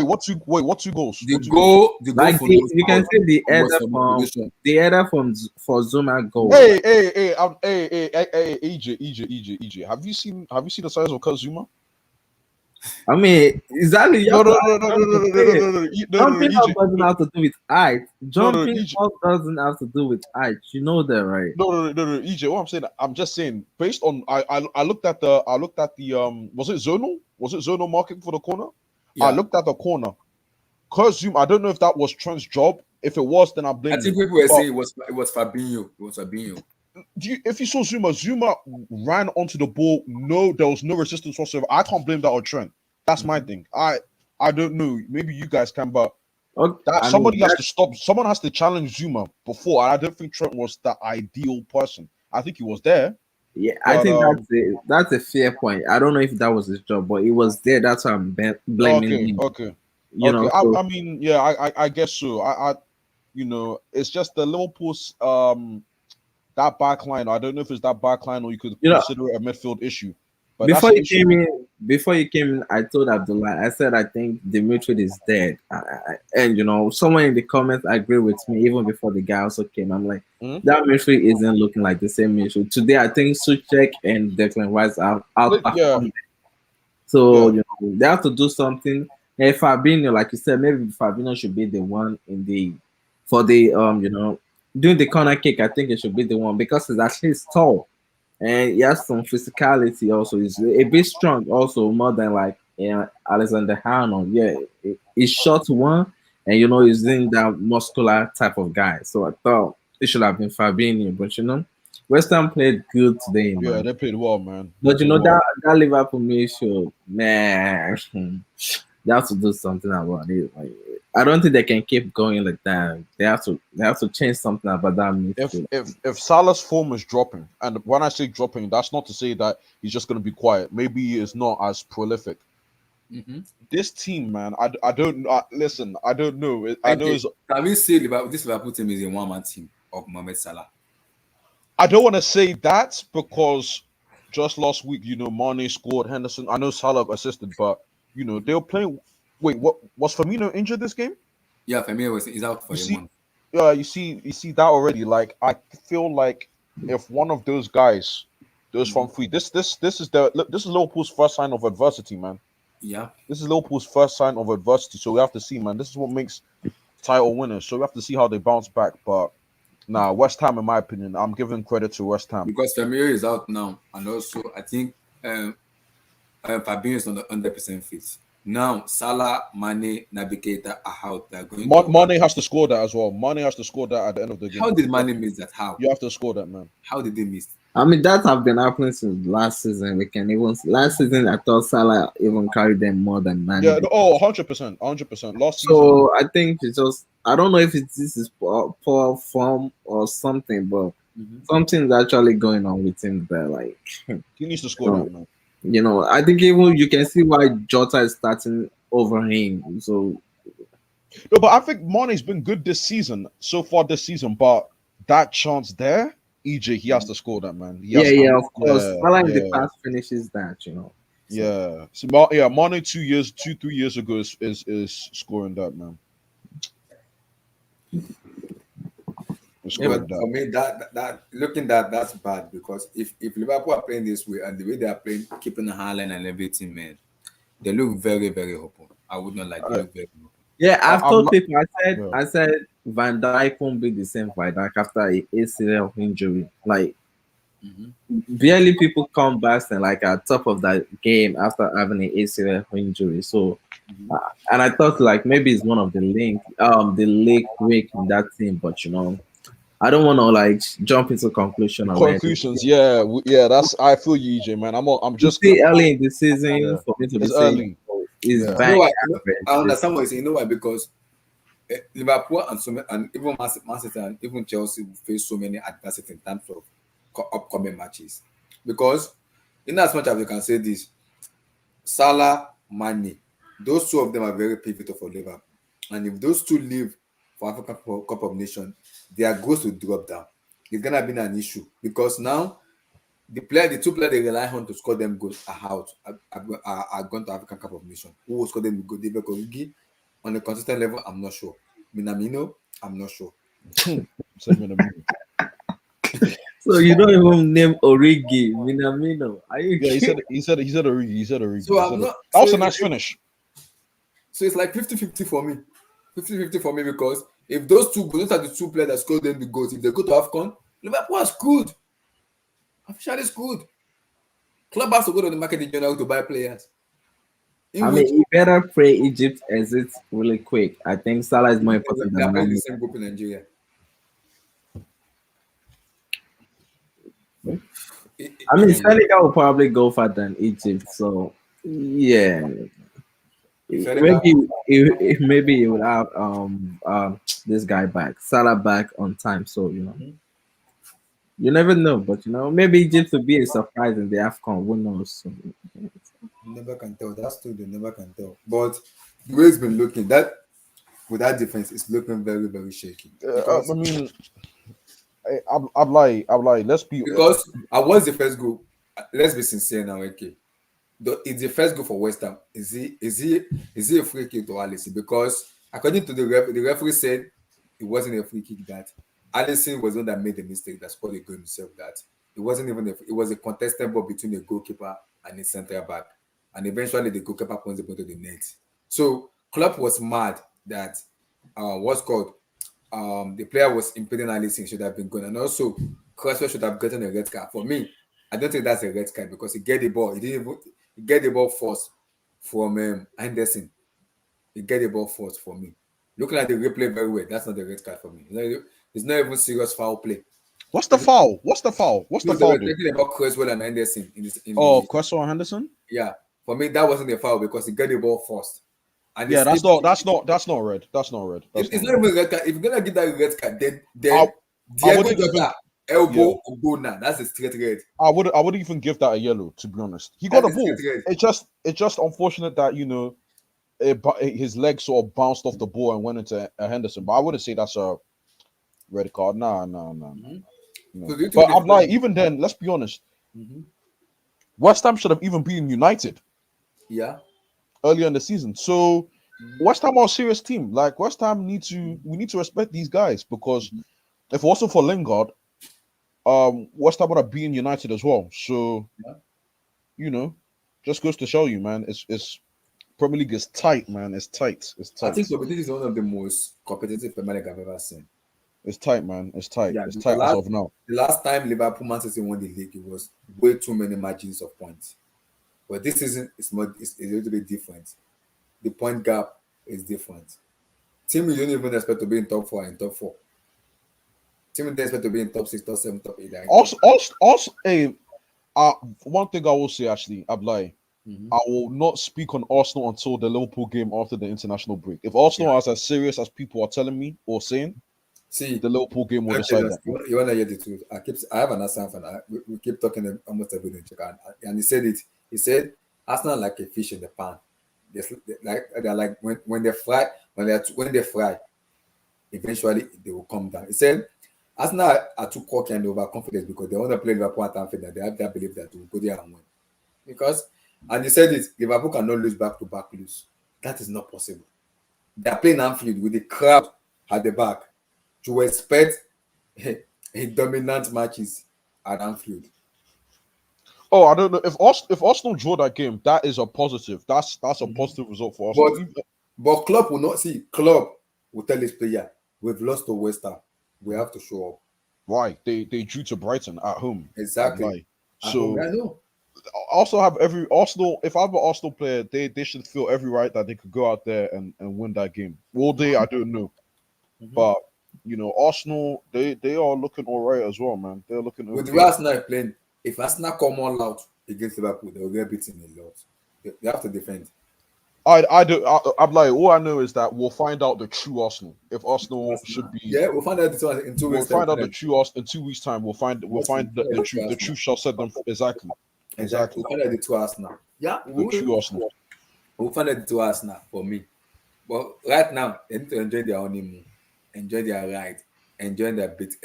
what two goals? the What two goals? goal, the goal Like for those you can goals, say it was from position. the header from for Zuma goal. Hey, EJ. Have you seen the size of Kazuma? I mean, exactly. You No, have to no, no, ask no, them no, no, to no, no, say no, it. no, no, Jumping up EJ. doesn't have to do with height. No, Jumping EJ. up doesn't have to do with height. You know that, right? No, EJ. What I'm saying, I'm just saying, based on I looked at the was it zonal? Was it zonal marking for the corner? I Yeah. looked at the corner. Cause Zoom, I don't know if that was Trent's job. If it was, then I I blame think him. people were But saying it was Fabinho. It was Fabinho. if you saw Zuma ran onto the ball. No, there was no resistance whatsoever. I can't blame that on Trent. That's my Mm-hmm. thing. I don't know. Maybe you guys can, but Okay, that I mean somebody has that. to stop. Someone has to challenge Zuma before. I don't think Trent was the ideal person. I think he was there, Yeah, I but think that's a fair point. I don't know if that was his job, but it was there. That's why I'm blaming okay, him. okay, You okay. know, I, so I mean, yeah, I guess so. It's just the Liverpool's that back line. I don't know if it's that back line or you could you know, consider it a midfield issue, but that's an issue. before you came in, I told Abdullah. I said I think the midfield is dead, and someone in the comments agree with me. Even before the guy also came, I'm like, Mhm. that midfield isn't looking like the same midfield today. I think Suchek and Declan Rice are Yeah, outperformed. So yeah, they have to do something. And Fabinho, like you said, maybe Fabinho should be the one in the for the doing the corner kick. I think it should be the one because he's actually tall and he has some physicality. Also, he's a bit strong. Also, more than like Alexander Arnold. Yeah, he's short one, and he's in that muscular type of guy. So I thought it should have been Fabinho, but West Ham played good today, yeah. man. They played well, man. They But played well. that Liverpool issue, man, they have to do something about it. Like, I don't think they can keep going like that. They have to change something about that If midfield. if if Salah's form is dropping, and when I say dropping, that's not to say that he's just going to be quiet. Maybe he is not as prolific. Mm-hmm. This team, man, I don't listen. I don't know. I know Okay. it's. Can we say this Liverpool team is a one-man team of Mohamed Salah? I don't want to say that because just last week, Mane scored, Henderson. I know Salah assisted, but they were playing. Wait, what was Firmino injured this game? Yeah, for me, is out for You a see, month. you see that already. Like I feel like if one of those guys, those Mm-hmm. from free, this is Liverpool's first sign of adversity, man. Yeah. This is Liverpool's first sign of adversity. So we have to see, man. This is what makes title winners. So we have to see how they bounce back. But Nah, West Ham, in my opinion, I'm giving credit to West Ham. because Firmino is out now, and also I think Fabinho is not 100% fit. Now Salah, Mane, Navigator are out. They're going to. Mane has to score that as well. Mane has to score that at the end of the How game. did Mane miss that? How? You have to score that, man. How did they miss? I mean, that have been happening since last season. We can even last season I thought Salah even carried them more than Man. Yeah, oh, 100%, 100%. Last season, So I think it's just I don't know if this is poor form or something, but something's actually going on with him there. Like, he needs to score that, man. I think even you can see why Jota is starting over him. So No, but I think Mane's been good this season, so far this season. But that chance there, EJ, he has to score that, man. He has to, yeah, of course. yeah, Salah in the yeah, past finishes that. So, yeah. So, yeah, Mane 3 years ago is scoring that, man. He's Yeah, scoring but that. for me, that looking that's bad because if Liverpool are playing this way and the way they are playing, keeping the high line and everything, man, they look very very open. I would not like they look very open. yeah, I've I'm told not. people. Yeah. I said Van Dijk won't be the same Van Dijk after a ACL injury. Like barely people come back and like at top of that game after having an ACL injury. So, and I thought like maybe it's one of the leg weak in that team, but I don't want to like jump into conclusion already. Conclusions, yeah, yeah. That's I feel you, EJ, man. I'm It's just, still early in the season yeah. for me to be It's saying early. is Yeah. You know bang why? I average. understand what you're saying. You know why? Because Liverpool and even Man City and even Chelsea will face so many adversity in terms of upcoming matches. Because in as much as we can say this, Salah, Mane, those two of them are very pivotal for Liverpool. And if those two leave for African Cup of Nations, their goals will drop down. It's gonna be an issue because now the two players they rely on to score them goals are out, are gone to African Cup of Nations. Who will score them the goal? David Origi on a consistent level, I'm not sure. Minamino, I'm not sure. So you don't even name Origi, Minamino. Are you Yeah, kidding? he said Origi. He said Origi. So I'm not. That So was a nice finish. So it's like 50-50 for me. 50-50 for me because if those those are the two players that scored them the goals, if they go to AFCON, Liverpool are screwed. Officially screwed. Club has to go to the market in general to buy players. I In mean, which you better pray Egypt exits really quick. I think Salah is more important they than are playing the Mane. same group in Nigeria. I mean, Hmm. Senegal will probably go further than Egypt. So, yeah, Senegal, maybe he would have this guy back, Salah back on time. So you never know, but maybe Egypt will be a surprise in the AFCON. Who knows? So, never can tell. That's true. They never can tell. But the way it's been looking, that with that defense, it's looking very, very shaky. I mean, I'm like, let's be. Because I was the first goal. Let's be sincere now, okay. It's the first goal for West Ham. Is he a free kick to Alisson? Because according to the referee said it wasn't a free kick that Alisson was the one that made the mistake that scored the goal himself. That it wasn't even it was a contested ball between the goalkeeper and the centre back, and eventually the goalkeeper points the ball to the net. So Klopp was mad that what's called the player was impeding Alisson should have been gone, and also Cresswell should have gotten a red card. For me, I don't think that's a red card because he get the ball. He didn't even he get the ball first from Henderson. He get the ball first for me. Looking at the replay very well, that's not a red card for me. It's not even serious foul play. What's the foul? What's the foul? What's the No, they foul, were dude? talking about Cresswell and Henderson in this. Oh, Cresswell and Henderson. Yeah, for me that wasn't a foul because he got the ball first. And Yeah, it's that's not red. That's not red. it's not even a red card. If you're gonna give that a red card, then I Diego wouldn't even. Jota Yeah, elbow go now. That's a straight red. I would even give that a yellow. To be honest, he got That's the a ball. straight red. It's just unfortunate that his leg sort of bounced off the ball and went into a Henderson. But I wouldn't say that's a red card. Nah. So do you think But they I'm like, even then, let's be honest. Mhm. West Ham should have even been United Yeah. earlier in the season. So West Ham are a serious team. Like West Ham we need to respect these guys because if it wasn't for Lingard, West Ham would have beaten United as well. So Yeah. just goes to show you, man. It's Premier League is tight, man. It's tight. It's I tight. think so, but this is one of the most competitive Premier League I've ever seen. It's tight, man. It's tight. Yeah, It's The tight as last, of now. the last time Liverpool Man City won the league, it was way too many margins of points. But this season is more it's a little bit different. The point gap is different. Team you don't even expect to be in top four and top four. Team you don't expect to be in top six, top seven, top eight. Also, hey, one thing I will say actually, Ablai, Mhm. I will not speak on Arsenal until the Liverpool game after the international break. If Arsenal Yeah. is as serious as people are telling me or saying, See, the Liverpool game will okay, decide that. you want to hear the truth? I have an answer for that. We keep talking almost every day, and he said it. He said Arsenal like a fish in the pan. They're like when they fry when they fry, eventually they will come down. He said Arsenal are too cocky and overconfident because they want to play Liverpool at Anfield and they have that belief that they will go there and win. Because and he said it, Liverpool cannot lose back to back lose. That is not possible. They are playing Anfield with the crowd at the back. To expect a dominant matches at Anfield. Oh, I don't know if Arsenal draw that game, that is a positive. That's a positive result for Arsenal. But but Klopp will not see. Klopp will tell his player, we've lost to Westham. We have to show up. Why they drew to Brighton at home. Exactly. Like, At home, so I know. also have every Arsenal. If I'm an Arsenal player, they should feel every right that they could go out there and win that game. Will they? I don't know, but Arsenal they are looking all right as well, man. They're looking With the okay. way Arsenal are playing, if Arsenal come all out against Liverpool, they will get beaten a lot. They have to defend. I'm like, all I know is that we'll find out the true Arsenal. If Arsenal should be, Yeah, we'll find out this one in 2 weeks. we'll find out the true Arsenal in 2 weeks' time. We'll find the truth. The truth shall set them exactly. Exactly. We'll find out the two Arsenal. Yeah, The true Arsenal. we'll find out the two Arsenal for me. But right now, they need to enjoy their honeymoon, enjoy their ride, enjoy their bit.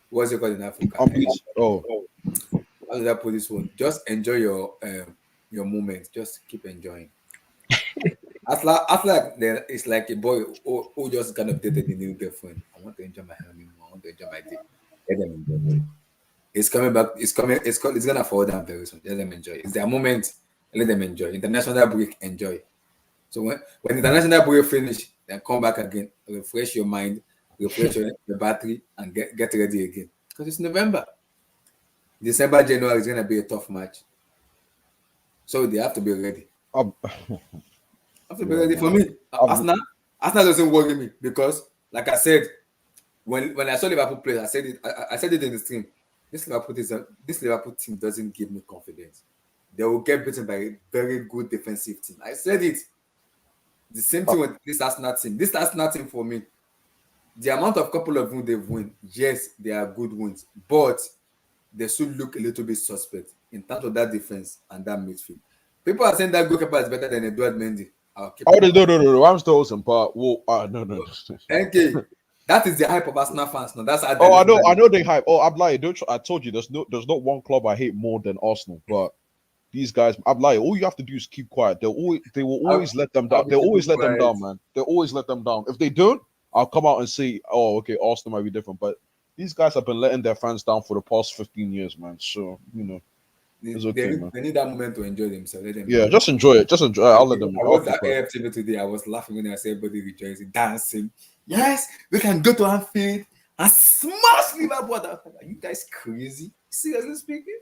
What's it called in Africa? Oh, How did I put this one? Just enjoy your moment. Just keep enjoying. After it's like a boy who just kind of dated a new girlfriend. I want to enjoy my honeymoon. I want to enjoy my day. Let them enjoy. It's coming back. It's coming. It's gonna fall down very soon. Let them enjoy. It's their moment. Let them enjoy. International break. Enjoy. So when international break finish, then come back again, refresh your mind, refresh your battery, and get ready again. Because it's November. December, January is gonna be a tough match. So they have to be ready. um, Have to be ready for me. Arsenal doesn't worry me because, like I said, when I saw Liverpool play, I said it. I said it in the stream. This Liverpool team doesn't give me confidence. They will get beaten by a very good defensive team. I said it. The same thing with this Arsenal team. This Arsenal team for me, the amount of couple of wins they've won, yes, they are good wins, but they should look a little bit suspect in terms of that defense and that midfield. People are saying that goalkeeper is better than Eduard Mendy. no. I'm still awesome, but no. Okay, that is the hype of Arsenal fans. No, that's how Oh, I know they hype. Oh, I'm lying. I told you there's not one club I hate more than Arsenal, but these guys, I'm lying. All you have to do is keep quiet. They will always let them down. They'll always let them down, man. They'll always let them down. If they don't, I'll come out and say, oh, okay, Arsenal might be different. But these guys have been letting their fans down for the past 15 years, man. So it's okay, man. They need that moment to enjoy themselves. Let them Yeah, just enjoy it. Just enjoy it. I'll let them. I was at AFTV today. I was laughing when I saw everybody rejoicing, dancing. Yes, we can go to Anfield and smash Liverpool. Are you guys crazy? Seriously speaking?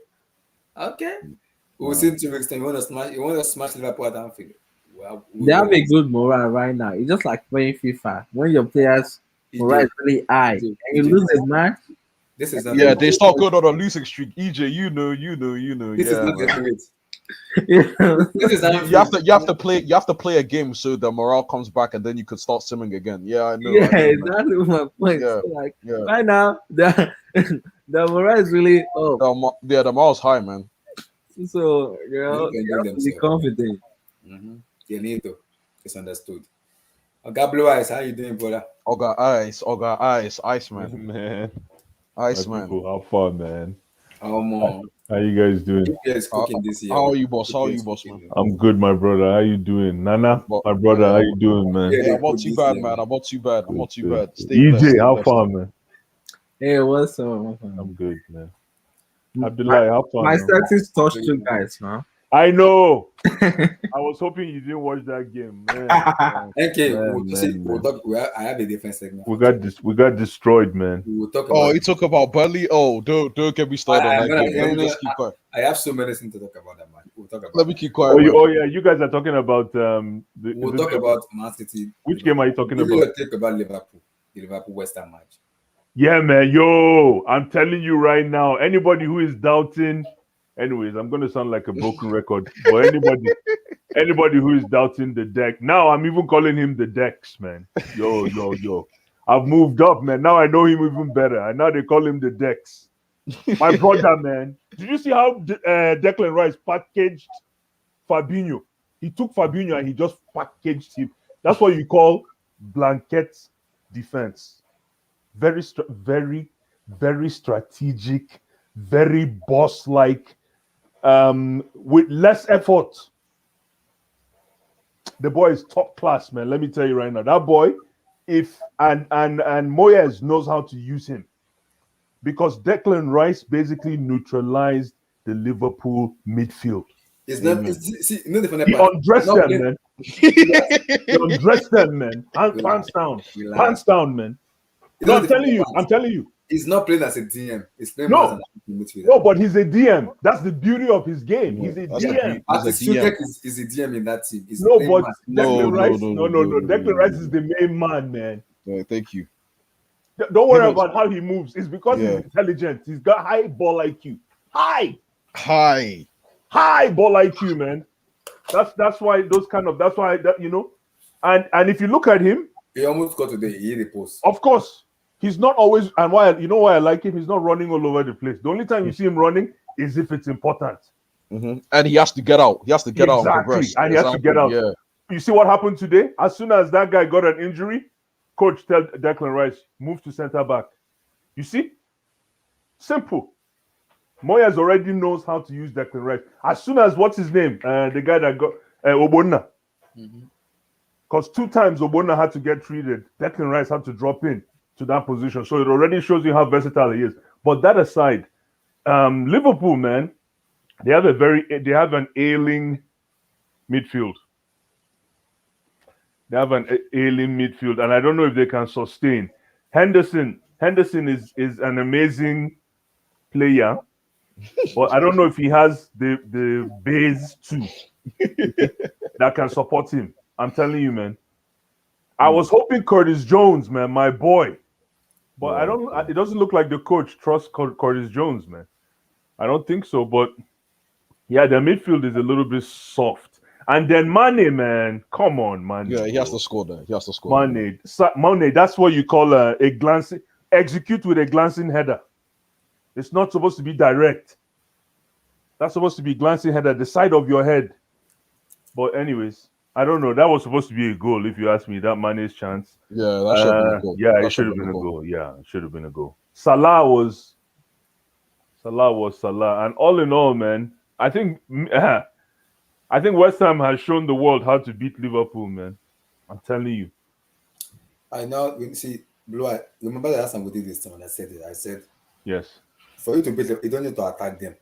Okay. We'll see in 2 weeks time. You want to smash Liverpool at Anfield? Well, They have a good morale right now. It's just like playing FIFA. When your players' morale is really high and you lose a match, this is not they start going on a losing streak. EJ, you know. This is not a great. you know, This is You have to play a game so the morale comes back and then you could start simming again. Yeah, I know. yeah, I know, man. exactly my point. Yeah, So like yeah. right now, the morale is really up. The morale's high, man. So They need to you enjoy have to be themselves. confident. They need to. It's understood. Okay, Blue Eyes, how you doing, brother? Oga Ice, man. Man, Ice, my man. people, how fun, man. More. How you guys doing? Is cooking this year. How are you, boss? How are you, boss, man? I'm good, my brother. How you doing? Nana, Well, my brother, how you doing, man? Yeah, I'm not too bad, man. I'm not too bad. Stay EJ, blessed, stay how blessed. far, man? Hey, what's up? I'm good, man. Abdullah, how far, My man? settings touched you guys, man. I know. I was hoping you didn't watch that game, man. Okay, Man. I have a different segment. We got destroyed, man. We will talk Oh, about. you talk about Burnley. Oh, don't get me started on I'm that gonna, game. Let me just keep quiet. I have so many things to talk about that match. We'll talk about Let me that. keep quiet. Man. Oh yeah, you guys are talking about We'll talk about Man City. Which game are you talking Give about? you a take about Liverpool, the Liverpool Westham match. Yeah, man. Yo, I'm telling you right now, anybody who is doubting, anyways, I'm gonna sound like a broken record, but anybody who is doubting the deck, now I'm even calling him the Dex, man. Yo. I've moved up, man. Now I know him even better. And now they call him the Dex. My brother, man. Did you see how Declan Rice packaged Fabinho? He took Fabinho and he just packaged him. That's what you call blanket defense. Very, very strategic, very boss-like, with less effort. The boy is top class, man. Let me tell you right now. That boy, and Moyes knows how to use him, because Declan Rice basically neutralized the Liverpool midfield. It's not. See, you know the funny He part. undressed Not them, playing- man. He undressed them, man. Pants down, Relax. man. You No, know I'm the telling funny you, part? I'm telling you. He's not playing as a DM. He's playing No. more as an midfielder. No, but he's a DM. That's the beauty of his game. He's a That's the DM. beauty. He's a Artis DM. Sutek is a DM in that team. He's No, playing but man. Declan Rice. no. Declan Rice is the main man, man. Thank you. Don't worry Him- about how he moves. It's because Yeah. he's intelligent. He's got high ball IQ. High Hi. ball IQ, man. That's why and if you look at him, He almost got today. He hit the post. of course, he's not always, and why I like him, he's not running all over the place. The only time you see him running is if it's important. And he has to get out. He has to get out and Exactly. progress. And he has to get out. Yeah. You see what happened today? As soon as that guy got an injury, coach tell Declan Rice, move to center back. You see? Simple. Moyes already knows how to use Declan Rice. As soon as, what's his name? The guy that got Obonna. Because 2 times Obonna had to get treated. Declan Rice had to drop in to that position. So it already shows you how versatile he is. But that aside, Liverpool, man, they have an ailing midfield. They have an ailing midfield, and I don't know if they can sustain. Henderson is an amazing player, but I don't know if he has the base too that can support him. I'm telling you, man. I was hoping Curtis Jones, man, my boy, but I don't. It doesn't look like the coach trusts Curtis Jones, man. I don't think so, but yeah, their midfield is a little bit soft. And then Mane, man, come on, man. Yeah, he has to score there. He has to score. Mane, that's what you call a glancing, execute with a glancing header. It's not supposed to be direct. That's supposed to be glancing header, the side of your head. But anyways, I don't know. That was supposed to be a goal, if you ask me. That Mane's chance. Yeah, that should have been a goal. Yeah, That it should have been a goal. Yeah, it should have been a goal. Salah was Salah, and all in all, man, I think West Ham has shown the world how to beat Liverpool, man. I'm telling you. I know. You see, Blue Eye. Remember the last time we did this thing when I said it? I said, Yes. for you to beat them, you don't need to attack them.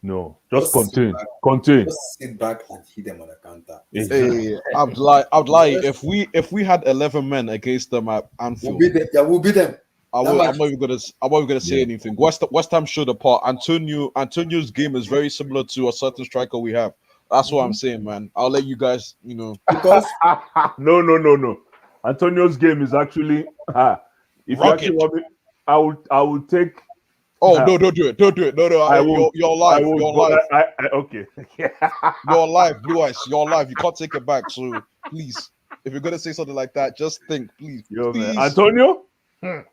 No. Just Just contain. sit Contain. Just sit back and hit them on the counter. Hey, I'd lie if we had 11 men against them at We'll Anfield. beat them. Yeah, we'll beat them. I'm not even gonna say Yeah. anything. West Ham showed apart. Antonio's game is very similar to a certain striker we have. That's what I'm saying, man. I'll let you guys, Because No. Antonio's game is actually if you Rocket. actually want me, I will take Oh no, don't do it. Don't do it. No, I will- you're live. I will You're go- live. okay. You're live, Blue Eyes. You're live. You can't take it back. So please, if you're gonna say something like that, just think, please. Yo, man. Please. Antonio? you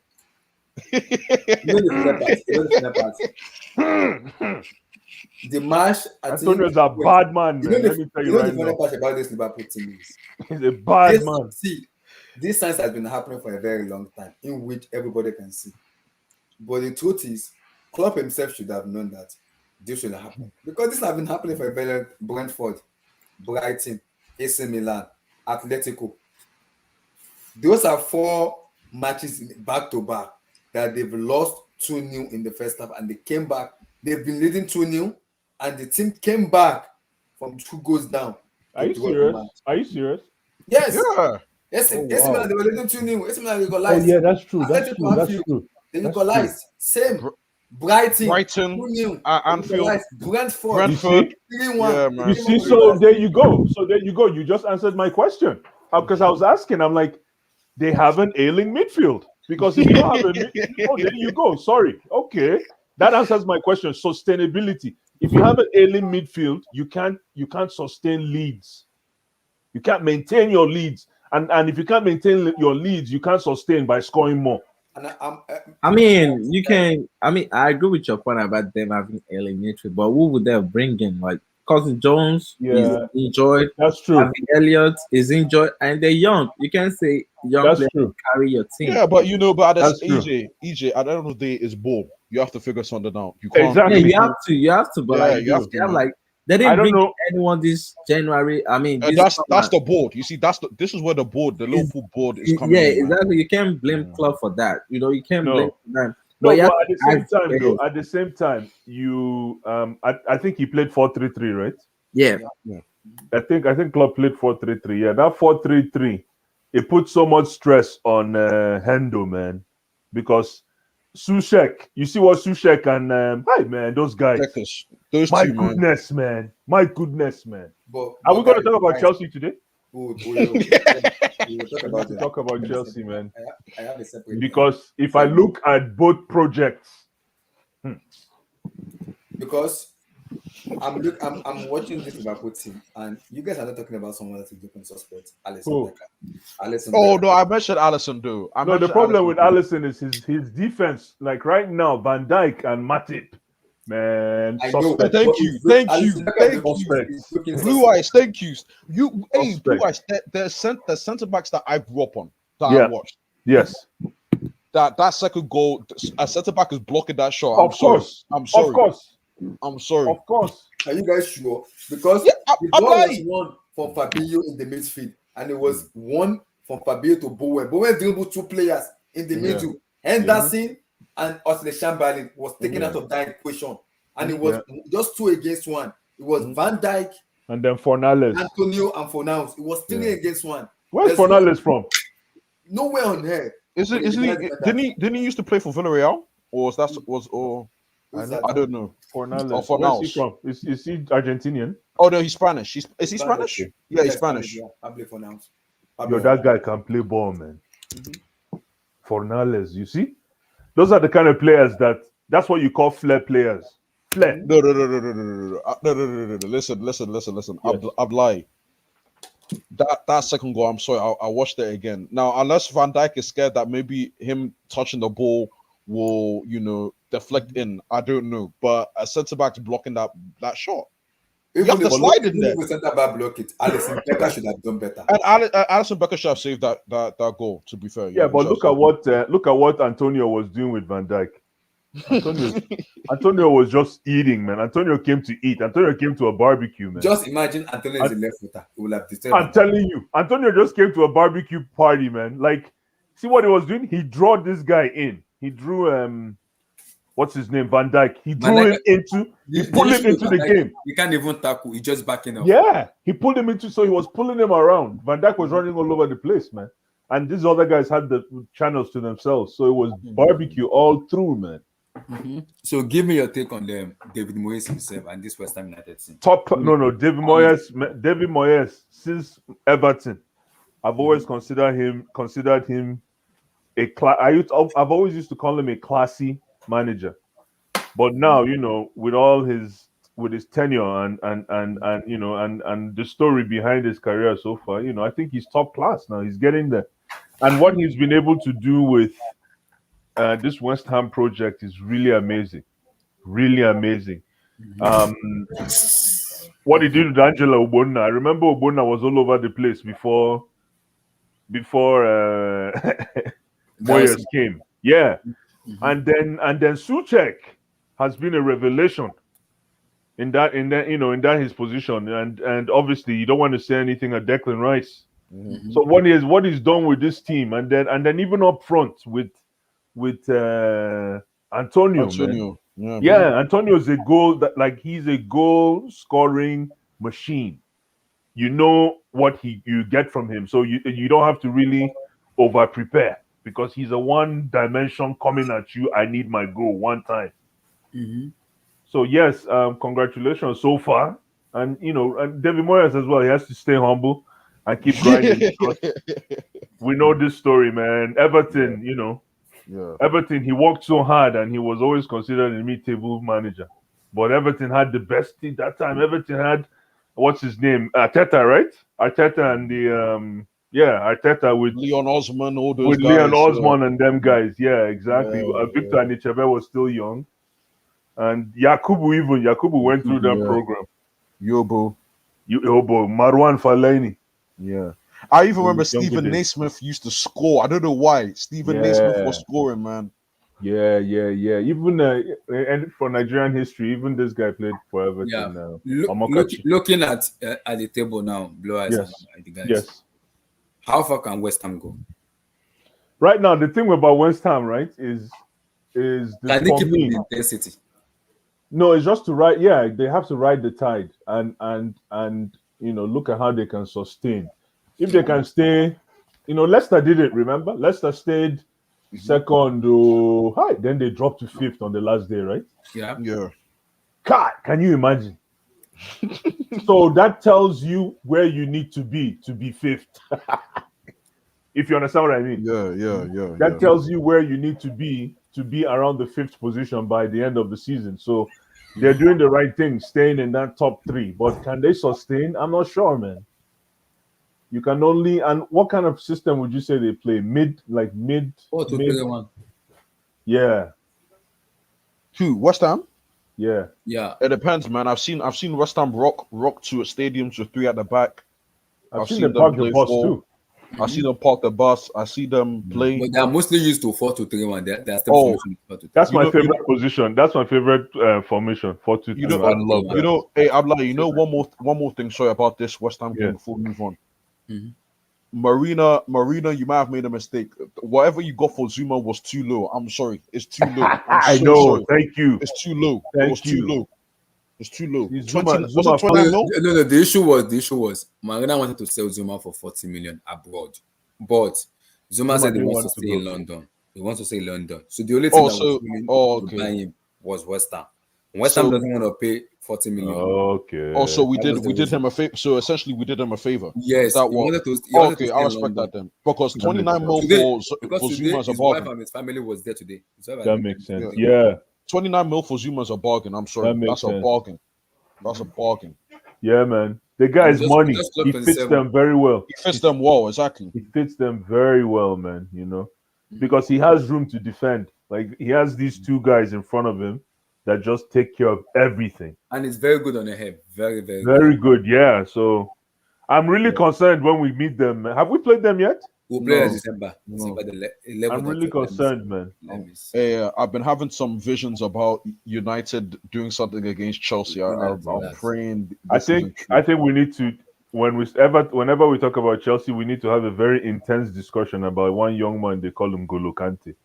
know the funny part. The match. Antonio's a bad man, You man. know Let me tell you you know the right funny now. part about this Liverpool team is He's a bad man. this science has been happening for a very long time, in which everybody can see. But the truth is, Klopp himself should have known that this should happen because this has been happening for a very Brentford, Brighton, AC Milan, Atletico. Those are 4 matches back to back that they've lost 2-0 in the first half, and they came back. They've been leading 2-0, and the team came back from 2 goals down Are to you draw the serious? match. Are you serious? Yes. Yeah. AC Oh, AC wow. Milan, they were leading 2-0. AC Milan Oh equalized. yeah, that's true. That's Atletico true. That's Anfield, true. they That's true. equalized. Same. Br- Brighton, Brighton, 2-0. Anfield, Equalized. Brentford, You see? Brentford. 3-1. Yeah, You man. see, so there you go. So there you go. You just answered my question. Because I was asking, I'm like, they have an ailing midfield. Because if you don't have a oh, there you go. Sorry. Okay. That answers my question. Sustainability. If you have an ailing midfield, you can't sustain leads. You can't maintain your leads. And if you can't maintain your leads, you can't sustain by scoring more. And I mean, you can. I mean, I agree with your point about them having elementary, but who would they bring in? Like Cousin Jones is Yeah, enjoyed. that's true. Harvey Elliott is enjoyed, and they're young. You can say young That's players true. carry your team. Yeah, but but That's that's true. EJ. At the end of the day, is ball. You have to figure something out. You Yeah, can't. Exactly. you have to, but Yeah, like you have they to, have man. like they I didn't don't bring know. anyone this January. I mean, And this that's summer. the board. You see, this is where the board, the Is- Liverpool board, is coming Yeah, in, man. exactly. You can't blame Yeah. club for that. You can't blame No. them. But No, yeah, but at the same time, though, at the same time, you I think he played 4-3-3, right? yeah, I think Klopp played 4-3-3. Yeah, that 4-3-3, it put so much stress on Hendo, man, because Sushek, you see what Sushek and hi man, those guys. Checkers. Those My two, man. goodness, man. My goodness, man. but Are we going to guys, talk about Chelsea today? we will talk We need about to them. talk about Chelsea, man. I have a separate Because if I look at both projects, because I'm watching this Liverpool team, and you guys are not talking about someone that's a different suspect, Alisson Who? Becker. Alisson Oh Becker. no, I mentioned Allison. Do I no, the mentioned problem Alisson, with too. Allison is his defense. Like right now, Van Dijk and Matip, man, I know. suspect. Thank but you, it's thank Alisson you, Becker thank is you. Suspect. looking Blue suspect. eyes, thank you. Hey, Blue Suspect. eyes. The centre backs that I grew up on, that I Yeah. watched. Yes, That second goal, a centre back is blocking that shot. of course, I'm sorry. of course, I'm sorry. of course. Are you guys sure? Because Yeah, the I'm ball was lying. won from Fabinho in the midfield, and it was one from Fabinho to Bowen. Bowen dribbled 2 players in the Yeah. middle. Henderson and Osley Chamberlain was taken Yeah. out of that equation, and it was Yeah. just 2 against 1. It was Van Dijk, And then Fornales. Antonio, and Fornals. It was 3 against 1. Where's There's Fornales from? nowhere on here. Isn't he? Didn't he used to play for Villarreal, or Who's I that? don't know. Fornales. Oh, for Where's he now. from? Is he Argentinian? Oh no, he's Spanish. Is he Spanish? Okay. Yeah, he's Spanish. Yeah, I play for now. Yo, that guy can play ball, man. Fornales, you see? Those are the kind of players that's what you call flair players. Flair. No. No. Listen. Yes. I've lied. That second goal, I'm sorry, I watched it again. Now, unless Van Dijk is scared that maybe him touching the ball will, deflect in, I don't know. But a centre back's blocking that shot. You have to slide in there. If centre back block it, Alisson Becker should have done better. And Alisson Becker should have saved that goal. To be fair, Yeah, but look at what Antonio was doing with Van Dijk. Antonio was just eating, man. Antonio came to eat. Antonio came to a barbecue, man. Just imagine Antonio is a left footer. He will have disturbed. I'm telling you, Antonio just came to a barbecue party, man. Like, see what he was doing? He drew this guy in. He drew what's his name? Van Dijk. He drew him into. He pulled him into the game. He can't even tackle. He just backing up. Yeah, he pulled him into. So he was pulling him around. Van Dijk was running all over the place, man. And these other guys had the channels to themselves, so it was barbecue all through, man. So give me your take on them, David Moyes himself and this West Ham United team. David Moyes since Everton, I've always considered him I've always used to call him a classy manager, but now with his tenure and the story behind his career so far, I think he's top class now. He's getting there, and what he's been able to do with this West Ham project is really amazing. Really amazing. What he did with Angela Ogbonna. I remember Ogbonna was all over the place before Moyes came. Yeah. And then Suchek has been a revelation in that his position. And obviously you don't want to say anything at Declan Rice. So what he's done with this team, and then even up front with Antonio. Man. Yeah, Yeah, Antonio is a goal he's a goal scoring machine. You know what you get from him, so you don't have to really over prepare because he's a one dimension coming at you. I need my goal one time. Mhm. So yes, congratulations so far, and and David Moyes as well. He has to stay humble and keep grinding because we know this story, man. Yeah, Everton, yeah. Everton. He worked so hard, and he was always considered a mid-table manager. But Everton had the best team that time. Everton had what's his name, Arteta, right? Arteta and the Arteta Leon Osman, all those with Leon guys. Yeah, Osman and them guys. Yeah, exactly. yeah, Victor Anichebe was still young. And Yakubu went through that yeah. program. Yobo. Boy, Marwan Fellaini. Yeah. I even remember Younger Stephen days. Naismith used to score. I don't know why. Stephen Naismith was Yeah, scoring, man. yeah. Even and for Nigerian history, even this guy played for Yeah. Everton now. Amokachi. Looking at the table now, Blue Eyes and Yes, the guys. yes. How far can West Ham go? Right now, the thing about West Ham, right, is this Can they for keep up me. the intensity? No, it's just to ride. Yeah, they have to ride the tide, and look at how they can sustain. If they can stay, Leicester didn't. Remember, Leicester stayed second. Oh, hi. Then they dropped to fifth on the last day, right? Yeah. Yeah. God, can you imagine? So that tells you where you need to be fifth. If you understand what I mean. Yeah. That tells you where you need to be around the fifth position by the end of the season. So they're doing the right thing, staying in that top three. But can they sustain? I'm not sure, man. You can only and what kind of system would you say they play? Mid, like mid, 4-2-3-1. yeah, Who? West Ham? yeah. Yeah. It depends, man. I've seen West Ham rock to a stadiums with three at the back. I've seen them park the play bus four. too. I see them park the bus. I see them play. But they are mostly used to 4-2-3-1. They are still Oh, formation 4-2-3-1. That's You my know- favorite position. That's my favorite formation. 4-2-3. You know- I love you that. You know, hey, I'm like, one more thing. Sorry about this West Ham Yeah. game before we move on. Mhm. Marina, you might have made a mistake. Whatever you got for Zuma was too low. I'm sorry, it's too low. I'm I so know. sorry. Thank you. It's too low. Thank It was too you. low. It's too low. See, 20, was Zuma it 29 No, mil? no. The issue was Marina wanted to sell Zuma for 40 million abroad, but Zuma said he didn't wants to want to stay go. in London. He wants to stay in London. So the only thing that was willing to okay. buy him was West Ham. West Ham So- doesn't want to pay 40 million. Okay. Also, we That was the did reason. him a favor. So essentially, we did him a favor. Yes, Is that he what? wanted to. He wanted Okay, to I stay in respect London. that then. Because That 29 makes mil Today, for because Zuma today is a his wife bargain. and his family was there today. His wife That and makes sense. his- Yeah. 29 mil for Zuma is a bargain. I'm sorry, That makes that's a sense. bargain. That's a bargain. Yeah, man. The guy's just- money. just He clocked fits 27. them very well. He fits them well, exactly. He fits them very well, man. Because he has room to defend. Like he has these two guys in front of him that just take care of everything. And it's very good on the head. Very, very good. Very good, yeah. So I'm really concerned when we meet them. Have we played them yet? We'll play No. in December. No. December the 11th. I'm really concerned, man. Let me see. I've been having some visions about United doing something against Chelsea. I'm Relax. praying. I this isn't think true. we need to whenever we talk about Chelsea, we need to have a very intense discussion about one young man they call him Golo Kante.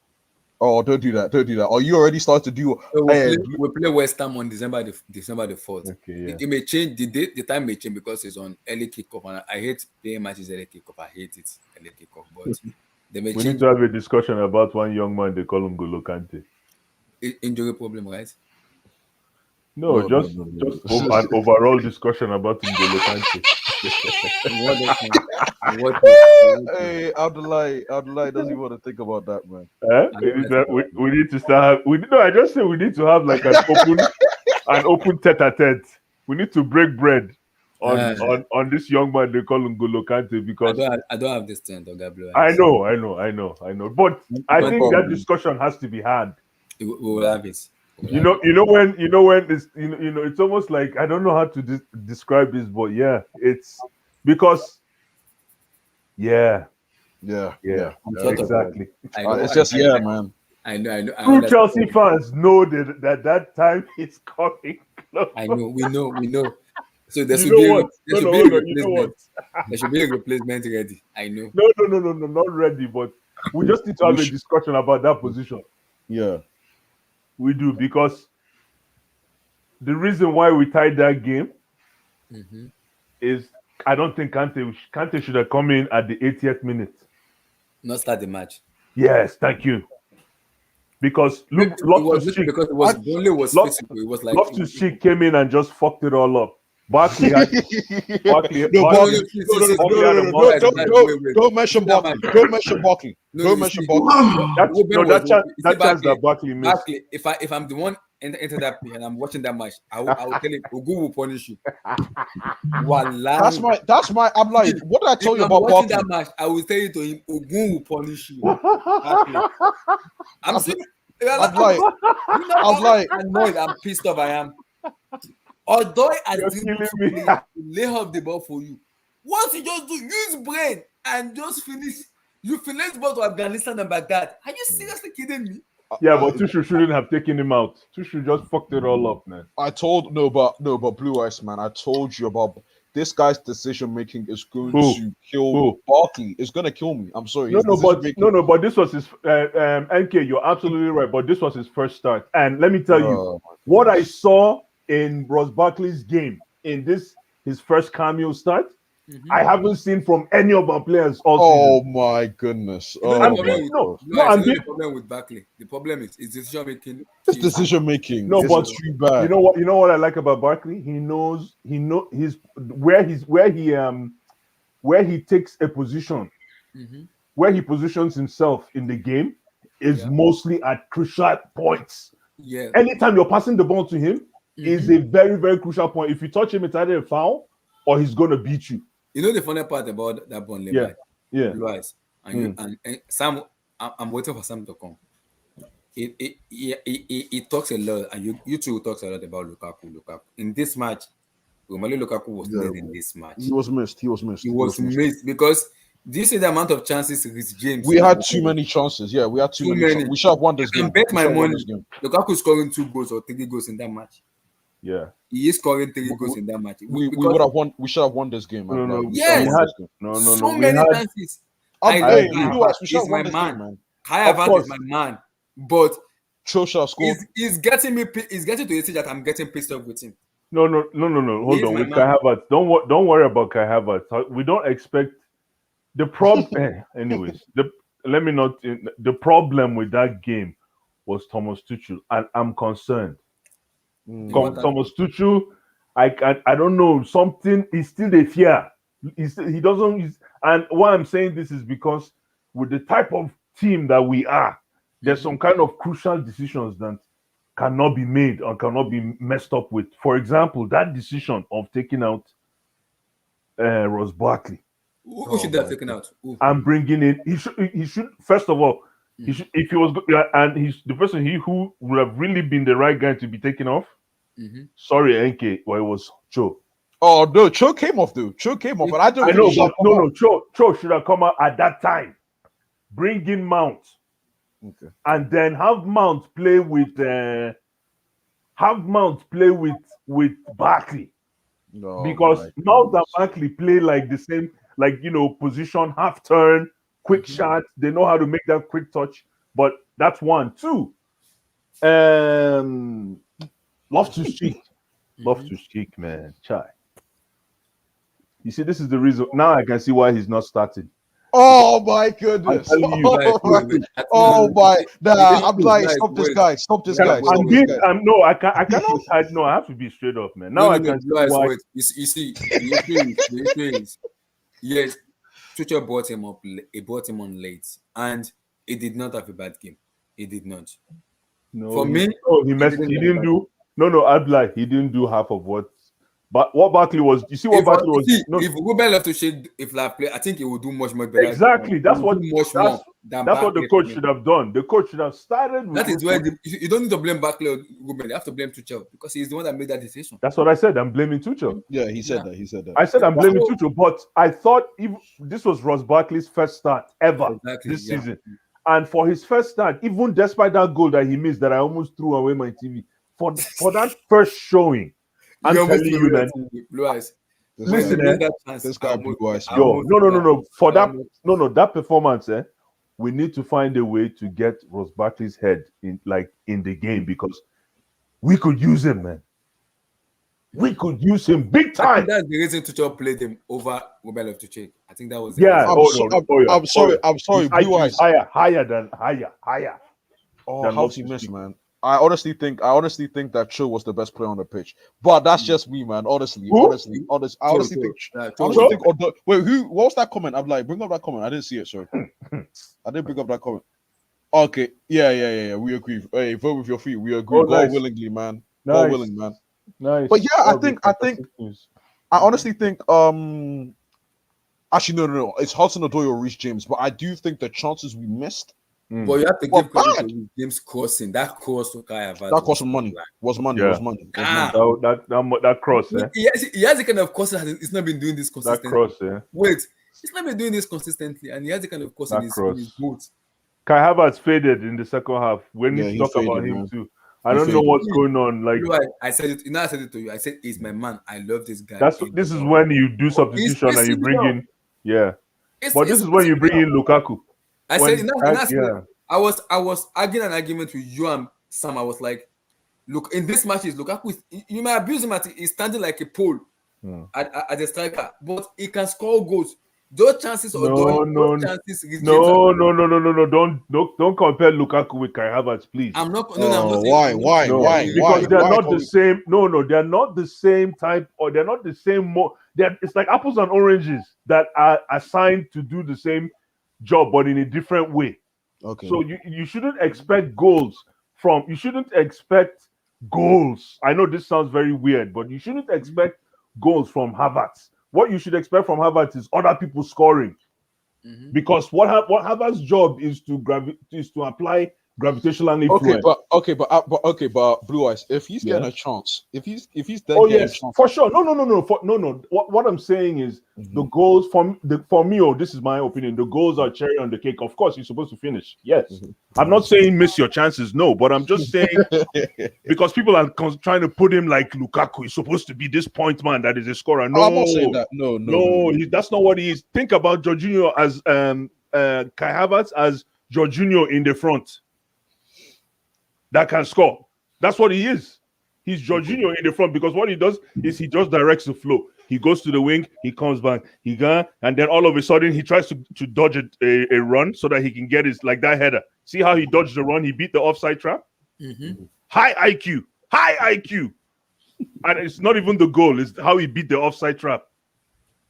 Oh, don't do that. Don't do that. Oh, you already started to do. So Hey, we'll play West Ham on December the 4th. Okay, yeah. It may change the date, the time may change because it's on early kickoff, and I hate playing matches early kickoff. I hate it early kickoff, but they may We change need to have a discussion about one young man they call him Golo Kante. injury problem, right? No, No, just no, no, no. just an overall discussion about N'Golo Kante. What Hey, Abdullahi doesn't even want to think about that, man. We need to start. I just say we need to have like an open tete-a-tete. We need to break bread on this young man they call N'Golo Kante because I don't have this trend, Ogablo. I know. But I think that discussion has to be had. We will have it. You know when it's it's almost like I don't know how to describe this, but yeah, it's because Yeah. exactly. I know, It's just man. I know. True Chelsea fans know that time is coming. I know. We know. So there You should know be what? there should No, be a hold on, you know replacement. There should be a replacement ready. I know. No, not ready. But we just need to have a discussion about that position. Yeah. We do because the reason why we tied that game is I don't think Kante should have come in at the 80th minute. Not start the match. Yes, thank you. Because look, It was because it was Burnley was Loft physical. It was like Loftus Cheek came in and just fucked it all up. Barkley had Barkley. No, Barkley- don't mention Barkley. Don't mention Barkley. Don't mention Barkley. That chance that Barkley missed. Barkley, if I'm the one enter that pitch and I'm watching that match, I will tell him Ugu will punish you. Wallahi. That's my. I'm like, what did I tell you If I'm about watching Barkley? that match, I will tell you to him, Ugu will punish you. Barkley. I'm saying, I'm like, you know I'm how like- annoyed and pissed off I am. Although I You're didn't killing me. lay off the ball for you, what you just do, use brain and just finish. You finish the ball to Afghanistan and Baghdad. Are you seriously kidding me? Yeah, but Tuchel shouldn't have taken him out. Tuchel just fucked it all up, man. I told but Blue Ice man, I told you about this guy's decision making is going to kill Barkley. It's gonna kill me. I'm sorry. But this was his NK. You're absolutely right. But this was his first start, and let me tell you what I saw in Ross Barkley's game in his first cameo start. I haven't seen from any of our players all Oh season. my goodness! You know Oh, the problem with Barkley. The problem is decision making. this decision making. No, is but too bad. You know what I like about Barkley? He knows his where he takes a position, where he positions himself in the game is mostly at crucial points. Yeah. Anytime you're passing the ball to him is a very, very crucial point. If you touch him, it's either a foul or he's gonna beat you. You know the funny part about that Burnley Yeah. Blue Eyes, and Sam, I'm waiting for Sam to come. It talks a lot, and you two talks a lot about Lukaku. In this match, Romelu Lukaku was dead in this match. He was missed. He was missed because do you see the amount of chances Rhys James? We had too many chances. Yeah, we had too many. We should have won this game. I bet my money Lukaku scoring 2 goals or 3 goals in that match. Yeah, he is scoring 3 goals in that match. We would have won. We should have won this game. Man. No. So many chances. We should have won this game, man. Kai Havertz is my man, but Cho should have scored. He's getting me. He's getting to the stage that I'm getting pissed off with him. No. Hold on. With Kai Havertz, don't worry about Kai Havertz. We don't expect the problem. Anyways, the problem with that game was Thomas Tuchel, and I'm concerned. Thomas Tuchel, I don't know, something is still the fear. He doesn't. And why I'm saying this is because with the type of team that we are, there's some kind of crucial decisions that cannot be made or cannot be messed up with. For example, that decision of taking out Ross Barkley. Who should have taken out? And bringing in. He should first of all. He should, if he was, and he's the person who would have really been the right guy to be taken off. Sorry, NK, well, it was Cho. Oh no, Cho came off though. Cho came off, and I don't. I know, but no. Cho should have come out at that time. Bring in Mount, and then have Mount play with Barkley. No, because Mount and Barkley play like the same, position, half turn, quick shot. They know how to make that quick touch. But that's 1. 2. Loftus Cheek, man. Chai. You see, this is the reason. Now I can see why he's not starting. Oh my goodness! I'm like, stop this guy! No, I cannot. No, I have to be straight up, man. Now I can see why. You see, the issue is, yes, Tuchel brought him up. He brought him on late, and he did not have a bad game. He did not. No, for me, he didn't do. No, I'd like he didn't do half of what. But what Barkley was, you see what Barkley was. If Ruben left to shake, if like play, I think he would do much better. Exactly, that's what the coach should have done. The coach should have started. That is where you don't need to blame Barkley or Ruben. You have to blame Tuchel because he's the one that made that decision. That's what I said. I'm blaming Tuchel. Yeah, he said that. I said I'm blaming Tuchel, but I thought this was Ross Barkley's first start ever this season, and for his first start, even despite that goal that he missed, that I almost threw away my TV for that first showing. I'm telling you that. Blue eyes. Listen, this guy blue eyes. No. For that performance, we need to find a way to get Ross Barkley's head in the game because we could use him, man. We could use him big I think time. that's the reason Tuchel played him over Robert Loftus-Cheek. I think that was the Yeah. reason. I'm sorry. I'm sorry. His Blue IQ eyes. is higher than Oh, than how's he Loftus-Cheek. miss, man? I honestly think that Cho was the best player on the pitch, but that's just me, man. Honestly, Who? I honestly think. Cho was Honestly Cho? think. Wait, who? What was that comment? I'm like, bring up that comment. I didn't see it, sorry. I didn't bring up that comment. Okay, yeah. We agree. Hey, vote with your feet. We agree. Oh, God nice. willingly, man. Nice. God willing, man. Nice. But yeah, I That'll be think. fantastic news. I honestly think. Actually, no. It's Hudson-Odoi or Reece James, but I do think the chances we missed. But you have to Well, give credit bad. to James crossing. That cross to Kai Havertz That cost some money. Was money. Yeah. Was money. Was Ah. money. That cross, eh? He has the kind of cross that he's not been doing this That consistently. cross, eh? Wait, he's not been doing this consistently, and he has the kind of cross That in his cross. boots. Kai Havertz faded in the second half. When Yeah, you he talk about faded, him man. too, I He don't know faded. what's going on. Like I said it. I said it to you. I said he's my man. I love this guy. this is when you do substitution and you bring in, But this is when you bring in Lukaku. I When- said, I was arguing an argument with you and Sam. I was like, look, in this matches, Lukaku, you may abuse him he's standing like a pole at the striker, but he can score goals. Those chances or those chances. No. Don't compare Lukaku with Kai Havertz, please. I'm not. Why? Because they're not the same. No, they're not the same type, or they're not the same. It's like apples and oranges that are assigned to do the same job, but in a different way. Okay. So you shouldn't expect goals from. You shouldn't expect goals. I know this sounds very weird, but you shouldn't expect goals from Havertz. What you should expect from Havertz is other people scoring, because what Havertz's job is to apply gravitational influence. But Blue Eyes, if he's getting a chance, if he's there, getting a chance, for sure. No. What I'm saying is the goals for me. This is my opinion. The goals are cherry on the cake. Of course, you're supposed to finish. Yes, I'm not saying miss your chances. No, but I'm just saying because people are trying to put him like Lukaku. He's supposed to be this point man that is a scorer. No, I'm not saying that. No. That's not what he is. Think about Jorginho as Kai Havertz as Jorginho in the front that can score. That's what he is. He's Jorginho in the front, because what he does is he just directs the flow. He goes to the wing, he comes back, and then all of a sudden he tries to dodge a run so that he can get his, like that header. See how he dodged the run? He beat the offside trap. High IQ. And it's not even the goal, it's how he beat the offside trap.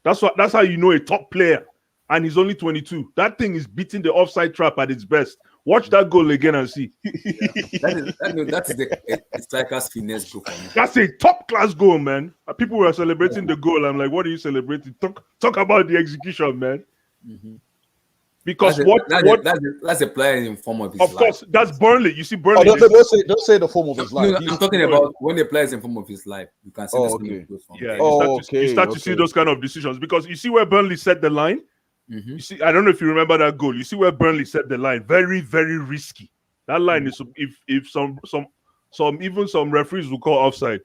That's how you know a top player. And he's only 22. That thing is beating the offside trap at its best. Watch that goal again and see. That is the striker's finesse goal for me. That's a top class goal, man. People were celebrating the goal. I'm like, what are you celebrating? Talk about the execution, man. Because that's a player in form of his life. Of course, that's Burnley. You see, Burnley. Don't say the form of his life. No, I'm talking about when the player is in form of his life. You can see you start to see those kind of decisions, because you see where Burnley set the line. You see, I don't know if you remember that goal. You see where Burnley set the line. Very, very risky. That line is if some referees will call offside.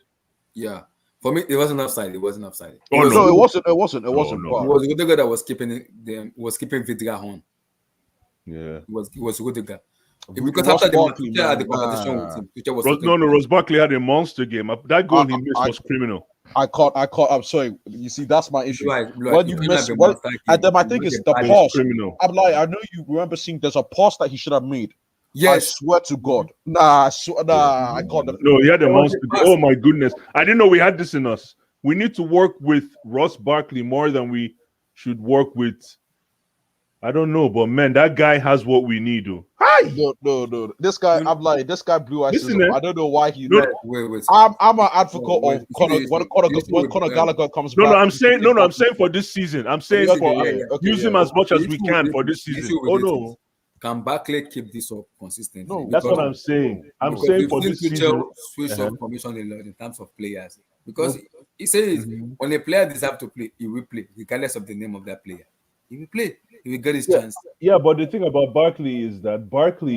Yeah, for me, it wasn't offside. It wasn't offside. It wasn't. It wasn't. No. It was Rudiger that was keeping Vidra on. Yeah, it was Rudiger. Because after the match, had the competition with him. Ross Barkley had a monster game. That goal he missed was criminal. I caught. I'm sorry. You see, that's my issue. When you miss, I think it's the pass. I'm like, I know you remember seeing there's a pass that he should have made. Yes, I swear to God. I can't. No, he had a monster. Oh my goodness, I didn't know we had this in us. We need to work with Ross Barkley more than we should work with. I don't know, but man, that guy has what we need, though. Hi! No. This guy, I'm like, this guy Blue Eyes. I don't know why he. Wait. I'm an advocate of when Conor Gallagher comes back. I'm saying for this season. I'm saying use him as much as we can for this season. Oh no. Can Barkley keep this up consistently? No, that's what I'm saying. I'm saying for this season. Switch up commission a lot in terms of players, because he says when a player deserves to play, he will play regardless of the name of that player. He will play. He will get his chance. Yeah, but the thing about Barkley is that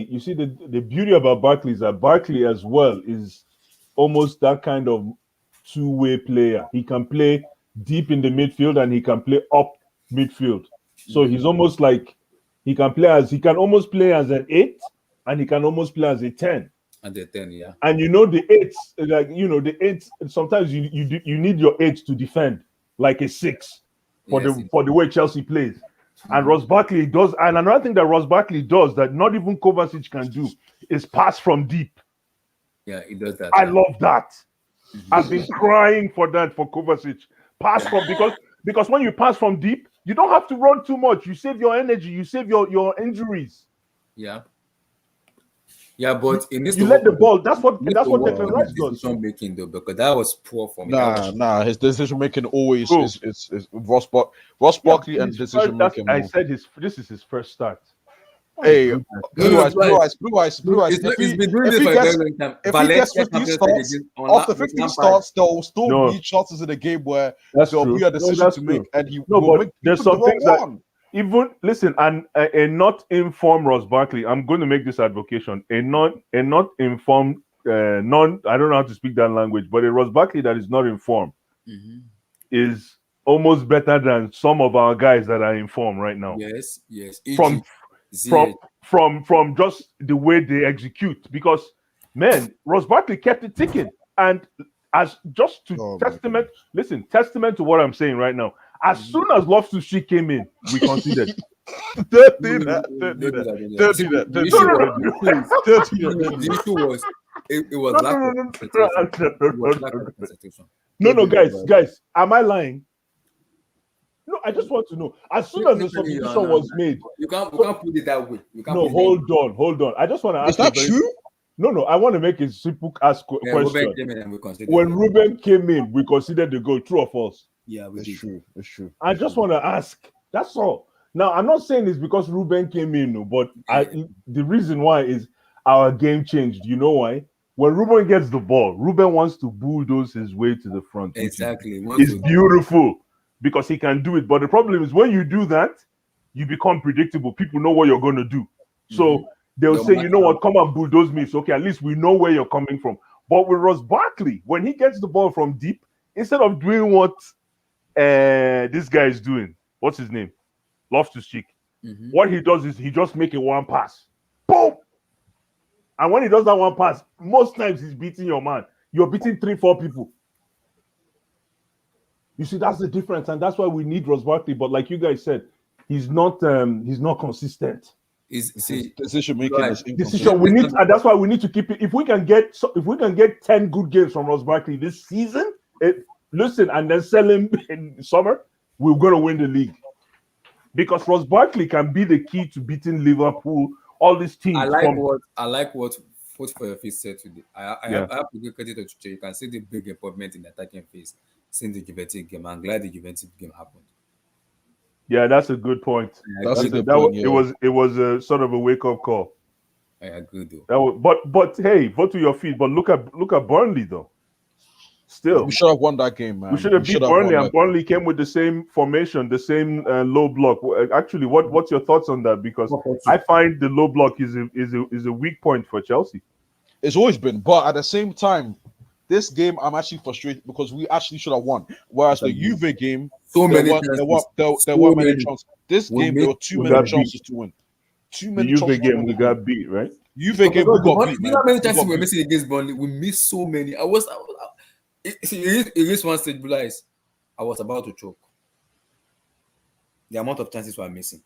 you see, the beauty about Barkley is that Barkley as well is almost that kind of two-way player. He can play deep in the midfield and he can play up midfield. So he's almost like he can almost play as an 8 and he can almost play as a 10. Under 10, yeah. And you know the eights, like the eights. Sometimes you need your eight to defend like a six Yes. for the way Chelsea plays. And Mhm. Ross Barkley does. And another thing that Ross Barkley does that not even Kovacic can do is pass from deep. Yeah, he does that. I Yeah. love that. I've Mhm. been crying for that for Kovacic. Pass from because when you pass from deep, you don't have to run too much. You save your energy. You save your injuries. Yeah. Yeah, but it needs You to let work the on ball. That's what he needs that's to what work Declan on Rice his does. decision making though, because that was poor for me. That was Nah. His decision making always Bro. is Ross Yeah, Barkley and his first. decision That's making, I man. said this is his first start. Why is Hey, Ruben no, blue no, eyes, blue twice. eyes, blue eyes, blue eyes. It's not, it's been doing If this he for a very gets long time. if he gets Valencia 50 started second starts, again on after with 50 Lampard. starts, there will still No, be chances in the game where that's there'll be true. a No, decision that's to true. make, and he No, will but make he there's put the some wrong things that one. even listen, and a not informed Ross Barkley. I'm going to make this advocation. A not informed non. I don't know how to speak that language, but a Ross Barkley that is not informed Mhm. is almost better than some of our guys that are informed right now. Yes, yes. From E.g. from Ziyech. from just the way they execute, because man, Ross Barkley kept it ticking, and as just to Oh my testament, goodness. listen, testament to what I'm saying right now. As Mhm. soon as Loftus-Cheek came in, we conceded. Don't No, do no, no, that. no, Don't do don't do that. that. Don't do that. Don't See, do that. the Don't No, do issue that. no, was, Don't do no, that. please, Don't do no, that. no, Don't do the that. issue was it was no, no, lack no, of no, concentration. It was no, lack no, of concentration. no, Don't no, do that, guys, man. guys, am I lying? No, I just want to know. As soon as the Technically, you are substitution not. was made, You so, can't put it that way. You can't no, put it that way. hold on. I just want to Is ask a that very true? no. I want to make a simple Yeah, Ruben question. came in and we considered When it. Ruben came in, we considered the goal, true or false? Yeah, we It's did. true. It's true. I It's just true. want to ask. That's all. Now, I'm not saying it's because Ruben came in, no, but Yeah, the reason why is our game changed. You know why? When Ruben gets the ball, Ruben wants to bulldoze his way to the front, which exactly. Want is to beautiful because he can do it. But the problem is when you do that, you become predictable. People know what you're going to do. mhm. So they'll Your say, you match know out. what, come and bulldoze me. So, okay, at least we know where you're coming from. But with Ross Barkley, when he gets the ball from deep, instead of doing what this guy is doing, what's his name? Loftus-Cheek. Mhm. What he does is he just make a one pass. Boom! And when he does that one pass, most times he's beating your man. You're beating 3, 4 people. You see, that's the difference, and that's why we need Ross Barkley. But like you guys said, he's not consistent. Is His see, decision making right. is Decision inconsistent. we need, and that's why we need to keep it. If we can get 10 good games from Ross Barkley this season, listen, and then sell him in summer, we're gonna win the league because Ross Barkley can be the key to beating Liverpool, all these teams from I like what Foot for your Feet said today. yeah. I have to give credit to Chuche. You can see the big improvement in the attacking phase since the Juventus game. I'm glad the Juventus game happened. Yeah, that's a good point. I That's agree a though. good point. It Yeah. was a sort of a wake up call. I agree though. But hey, vote to your feet. But look at Burnley though. We Still, should have won that game, we man. should We have should beat have won Burnley, and that game. Burnley came with the same formation, the same low block. Actually, what's your thoughts on that? Because I find the low block is a weak point for Chelsea. It's always been, but at the same time, this game I'm actually frustrated because we actually should have won. Whereas the Juve game, So there many weren't there weren't chances. there So weren't many many. chances. This We game there made were too so We many got many. beat. chances to win. Too The many Juve chances to game win we the game. got beat, right? Juve game we Because got beat, you know how man. many We chances got we were beat. missing against Burnley? We missed so many. It reached one stage, realize I was about to choke. The amount of chances we are missing.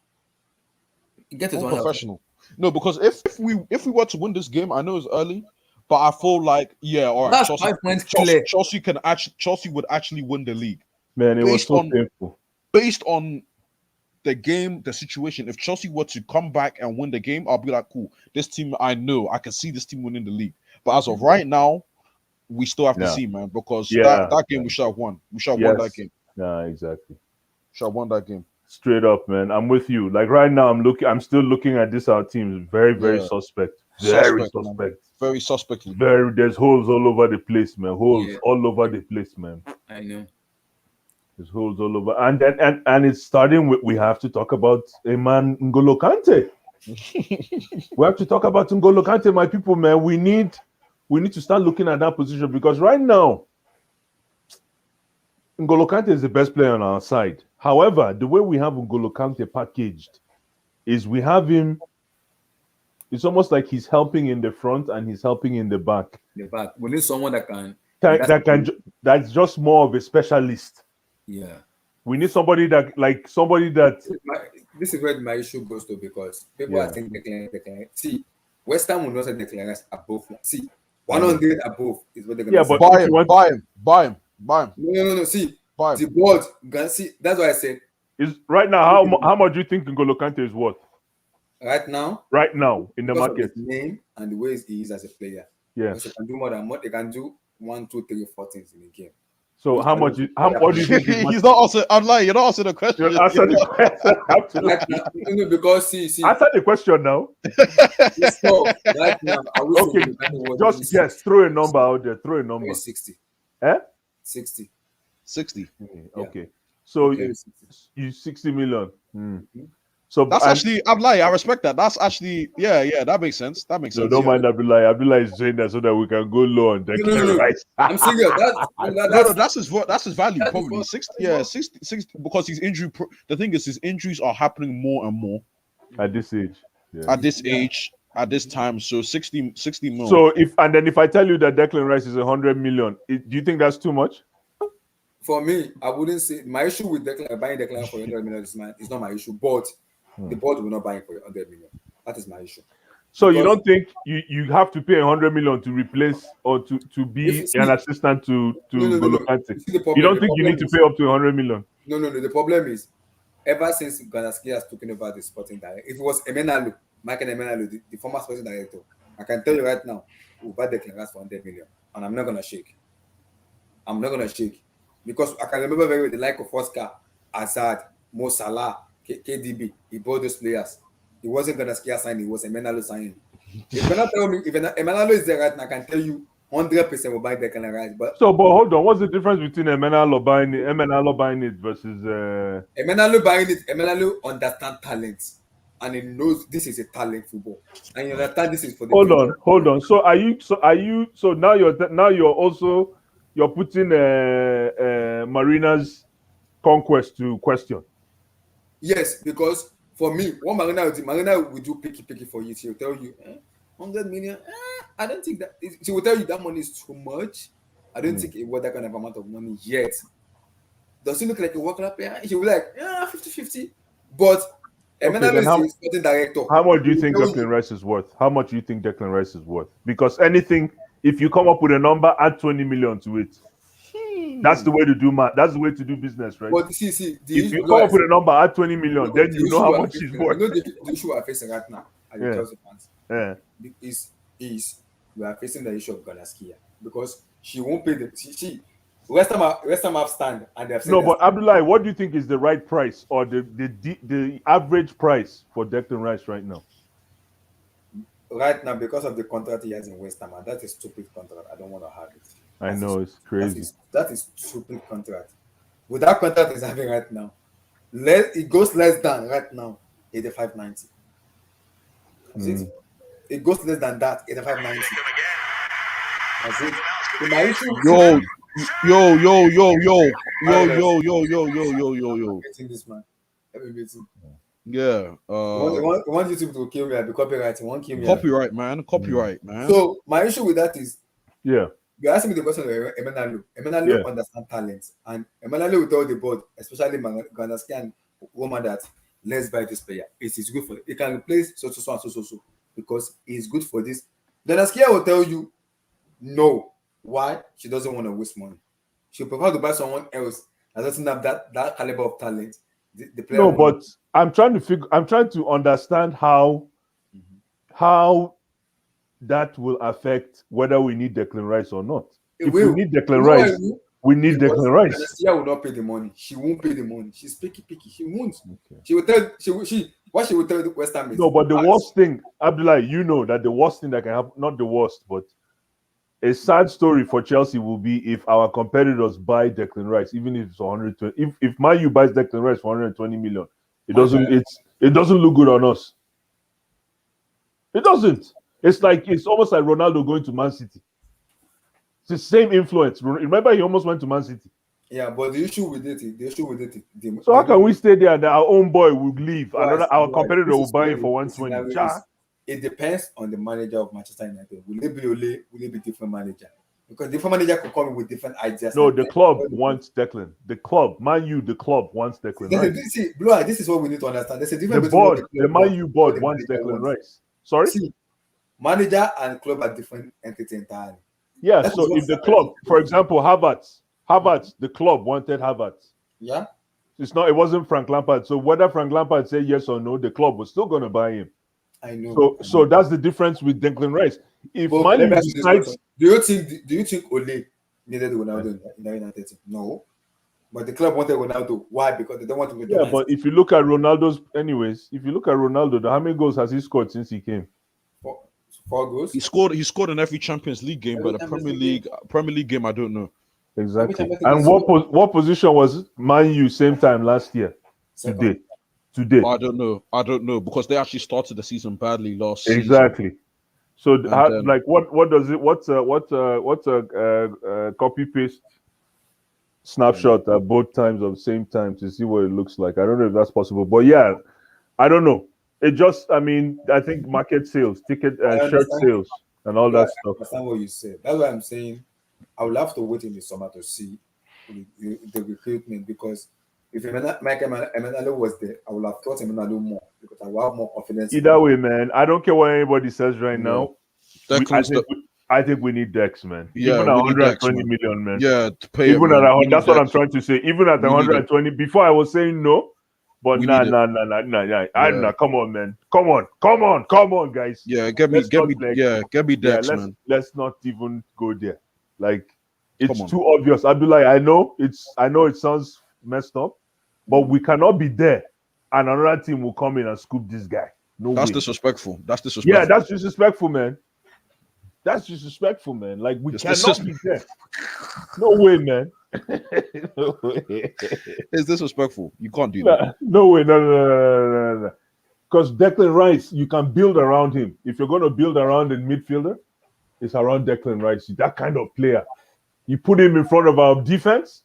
It gets to one half. Unprofessional. No, because if we were to win this game, I know it's early, but I feel like yeah, all right, That's 5 points Chelsea, clear. Chelsea can actually Chelsea would actually win the league Man, it was based so on painful. based on the game, the situation. If Chelsea were to come back and win the game, I'll be like, cool. This team, I know, I can see this team winning the league. But as of right now, we still have to Yeah, see, man, because yeah, that game yeah. we should have won. We should have won that Yes, game. yeah, exactly. Should have won that game. Straight up, man. I'm with you. Like right now, I'm still looking at this. Our team very, very Yeah, suspect. Very suspect, man. suspect. Very suspectly. There's holes all over the place, man. Holes Yeah, all over the place, man. I know. There's holes all over. And it's starting with we have to talk about a man N'Golo Kante. We have to talk about N'Golo Kante, my people, man. We need to start looking at that position because right now, N'Golo Kante is the best player on our side. However, the way we have N'Golo Kante packaged is we have him it's almost like he's helping in the front and he's helping in the back. The back. We need someone that can. That's just more of a specialist. Yeah. We need somebody that. This is where my issue goes to, because people are saying Declan. See, West Ham will not say Declan Rice above. See, 100 above is what they're gonna say. Buy him. No. See, Buy him. the board. Gonna see. That's why I said. Is right now how much do you think N'Golo Kante is worth? Right now in the market, of his name and the way he is as a player. Yeah, they can do more than what they can do. 1, 2, 3, 4 things in a game. So what do you think? He's not answering. I'm lying. You're not answering the question. You're answering the question. Right now, because see, answer the question now. So, right now, okay, just guess. Throw a number out there. Throw a number. 60. 60. 60. Okay. So you 60 million. So that's actually, I'm lying. I respect that. That's actually, yeah, that makes sense. That makes sense. Don't mind Abdullah. Abdullah is saying that so that we can go low on Declan Rice. I'm serious. That's his value, probably 60. Yeah, 60 because his injury. The thing is, his injuries are happening more and more at this age. Yeah. At this age, at this time. So 60 million. So if I tell you that Declan Rice is 100 million, do you think that's too much? For me, I wouldn't say my issue with buying Declan for 100 million is not my issue, but the board will not buy it for 100 million. That is my issue. So because you don't think you have to pay 100 million to replace or to be an assistant to N'Golo Kante? You don't think you need to pay up to 100 million? No. The problem is, ever since Ganaski has taken over the sporting director, if it was Michael Emenalo, the former sporting director, I can tell you right now, we'll buy Declan Rice for 100 million, and I'm not gonna shake. Because I can remember very well the like of Oscar, Hazard, Mo Salah, KDB. He bought those players. He wasn't gonna scare sign. It was Emenalo signing. If Emenalo is there right now, I can tell you 100% will buy Declan Rice. But hold on, what's the difference between Emenalo buying it versus Emenalo buying it? Emenalo understands talent, and he knows this is a talent football, and you understand this is for the. Hold on. So now you're putting Marina's conquest to question. Yes, because for me, what Marina will do picky for you. She will tell you 100 million. I don't think that she will tell you that money is too much. I don't think it was that kind of amount of money yet. Does it look like a work club player? She will be like 50-50. But Emenalo is sporting director. How much do you think Declan Rice is worth? How much do you think Declan Rice is worth? Because anything, if you come up with a number, add 20 million to it. That's the way to do That's the way to do business, right? But see, if you come up with a number, add 20 million, then you know how much it's worth. You know the issue we are facing right now as the Chelsea fans is we are facing the issue of Galaskia, because she won't pay the West Ham have stand and they have said but Abdullah, what do you think is the right price or the average price for Declan Rice right now? Right now, because of the contract he has in West Ham, and that is stupid contract. I don't want to have it. I know, it's crazy. That is stupid contract. With that contract he's having right now, it goes less than right now 85-90. It goes less than that 85-90. That's it. My issue. Yo. Getting this man. Yeah. Want YouTube to kill me. I'll be copyrighting. Won't kill me. Copyright, man. So my issue with that is, you're asking me the question of Emenalo. Emenalo understands talent, and Emenalo will tell the board, especially Ganaski and Roma, that let's buy this player. It is good for it. Can replace so because it's good for this. Ganaski will tell you no. Why? She doesn't want to waste money. She prefer to buy someone else that doesn't have that caliber of talent. The player. No, but I'm trying to understand how that will affect whether we need Declan Rice or not. If we need Declan Rice, we need Declan Rice. Anastasia will not pay the money. She won't pay the money. She's picky. She won't. Okay. She will tell. What she will tell the West Ham is no. But the worst thing, Abdullah, you know that the worst thing that can happen, not the worst, but a sad story for Chelsea will be if our competitors buy Declan Rice, even if it's 120. If Man U buys Declan Rice for 120 million, it doesn't look good on us. It doesn't. It's almost like Ronaldo going to Man City. It's the same influence. Remember, he almost went to Man City. Yeah, but the issue with it. So how can we stay there and our own boy will leave? Our competitor will buy him for 120? it depends on the manager of Manchester United. Will it be Ole? Will it be different manager? Because different manager could come in with different ideas. No, the club wants Declan. The club, Man U, the club wants Declan Rice. See, Blue, this is what we need to understand. There's a The difference between what board, the Man U board wants Declan Rice. Sorry? See, manager and club are different entities entirely. Yeah, so if the club, for example, Havertz, the club wanted Havertz. Yeah. It wasn't Frank Lampard. So whether Frank Lampard said yes or no, the club was still going to buy him. I know. So that's the difference with Declan Rice. If Man U decides, do you think Ole needed Ronaldo in the United team? No. But the club wanted Ronaldo. Why? Because they don't want to be. Yeah, but if you look at Ronaldo's, how many goals has he scored since he came? 4 goals. He scored in every Champions League game, but the Premier League game, I don't know. Exactly. And what position was Man U same time last year? Today. I don't know because they actually started the season badly last season. Exactly. So what's a copy paste snapshot at both times of the same time to see what it looks like? I don't know if that's possible, but yeah, I don't know. It just, I think market sales, ticket, shirt sales, and all that stuff. I understand what you said. That's why I'm saying I will have to wait in the summer to see the recruitment, because if Emenalo was there, I would have thought Emenalo more because I will have more confidence. Either way, man, I don't care what anybody says right now. I think we need Dex, man. Yeah, even at 120 million, man. Yeah, to pay even it, at that's what I'm trying to say. Even at 120, before I was saying no, but nah. Come on, man. Come on, guys. Yeah, get me Dex, man. Let's not even go there. Like, it's too obvious. Abdullah, I know it sounds messed up, but we cannot be there and another team will come in and scoop this guy. That's way. disrespectful. Yeah, that's disrespectful, man. Like, we cannot be there. No way, man. No way. It's disrespectful. You can't do that. No way. No. Because Declan Rice, you can build around him. If you're going to build around a midfielder, it's around Declan Rice. That kind of player. You put him in front of our defense.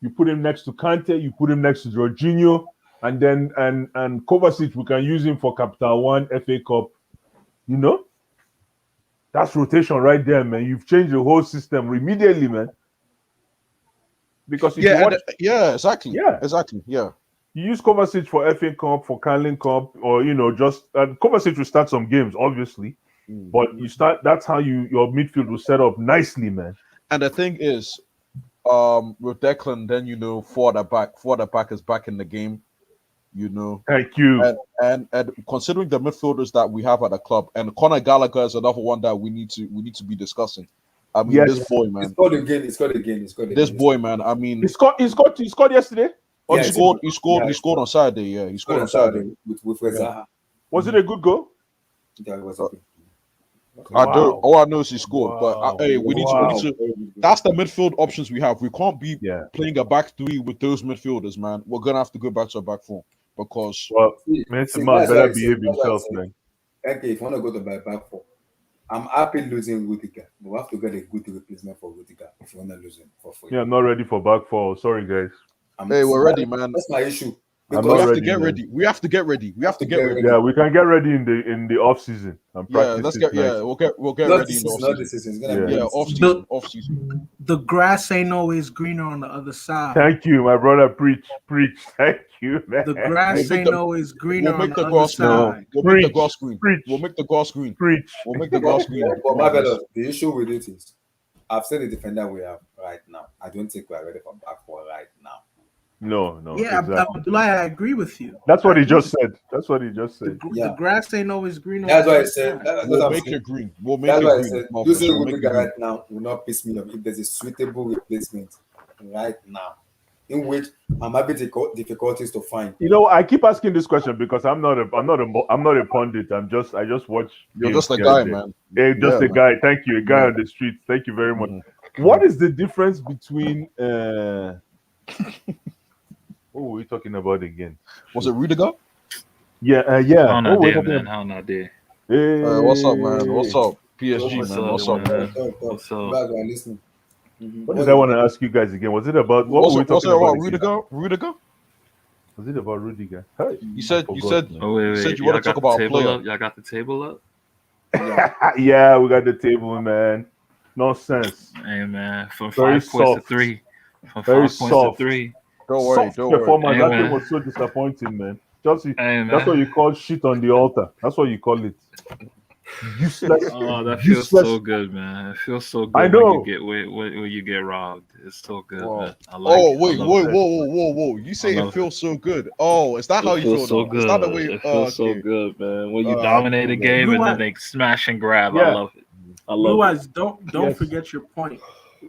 You put him next to Kante. You put him next to Jorginho. And then and Kovacic, we can use him for Capital One, FA Cup. You know? That's rotation right there, man. You've changed the whole system immediately, man. Because exactly. You use Kovacic for FA Cup, for Carling Cup, or just Kovacic will start some games, obviously. But that's how your midfield will set up nicely, man. And the thing is, with Declan, then for the back is back in the game. Thank you. And considering the midfielders that we have at the club, and Conor Gallagher is another one that we need to be discussing. I mean, yes. This boy, man. He scored again. This boy, man. I mean, he scored yesterday. Oh, yeah, he scored on Saturday. Yeah, he scored on Saturday with Zaha. Was it a good goal? Yeah, it was okay. All I know is he scored, but we need to. That's the midfield options we have. We can't be playing a back three with those midfielders, man. We're gonna have to go back to a back four because Mason Mount better behave himself, man. Okay, if you want to go to back four, I'm happy losing Rudiger. We have to get a good replacement for Rudiger if you want to lose him for free. Yeah, I'm not ready for back four. Sorry, guys. We're ready, man. That's my issue. We have to get ready. We have to get ready. Yeah, we can get ready in the off season. Let's get. Yeah, we'll get ready in the off season. Off season. The grass ain't always greener on the other side. Thank you, my brother. Preach. Thank you, man. The grass ain't always greener on the other side. We'll make the grass green. We'll make the grass green. Preach. We'll make the grass green. The issue with it is, I've said the defender we have right now. I don't think we're ready for back four right now. No. Yeah, exactly. Abdullah, I agree with you. That's what he just said. The grass ain't always green. That's why I said. We'll make it green. We'll make it green. Losing Rudiger right now will not piss me off if there's a suitable replacement right now, in which I'm having difficulties to find. I keep asking this question because I'm not a pundit. I just watch. You're just a guy, man. Yeah, just a guy. Thank you, a guy on the street. Thank you very much. What is the difference between? What were we talking about again? Was it Rudiger? Yeah. How not there, man? How not there? Hey. What's up, man? What's up? PSG, man. What's up, man? What's up? What did I want to ask you guys again? Was it about what were we talking about? Rudiger? Was it about Rudiger? Hey, You said I you forgot, said man. Oh wait, you wait. said you Y'all want to got talk the about a table player. up. Y'all got the table up. Yeah, we got the table, man. Nonsense. Hey man, from Very 5 points to soft. 3. From Very 5 points to soft. 3. Don't worry, Soft don't worry. performance. Hey, That game man. was so disappointing, man. Chelsea. Hey That's what man. you call shit on the altar. That's what you call it. Useless. Oh, that feels Useless. so good, man. It feels so I good when you know. get when you get robbed. It's so good, Wow. man. I like Oh it. wait, I love wait, it. whoa! You say it love feels so good. Oh, is that how It you feel feels so now? Is that the good. way? It feels so Okay. good, man. When you Alright, dominate cool, a man. game Blue and then Eye. they smash and grab. I Yeah. love it. I Blue love it. Eyes, don't Yes. forget your point.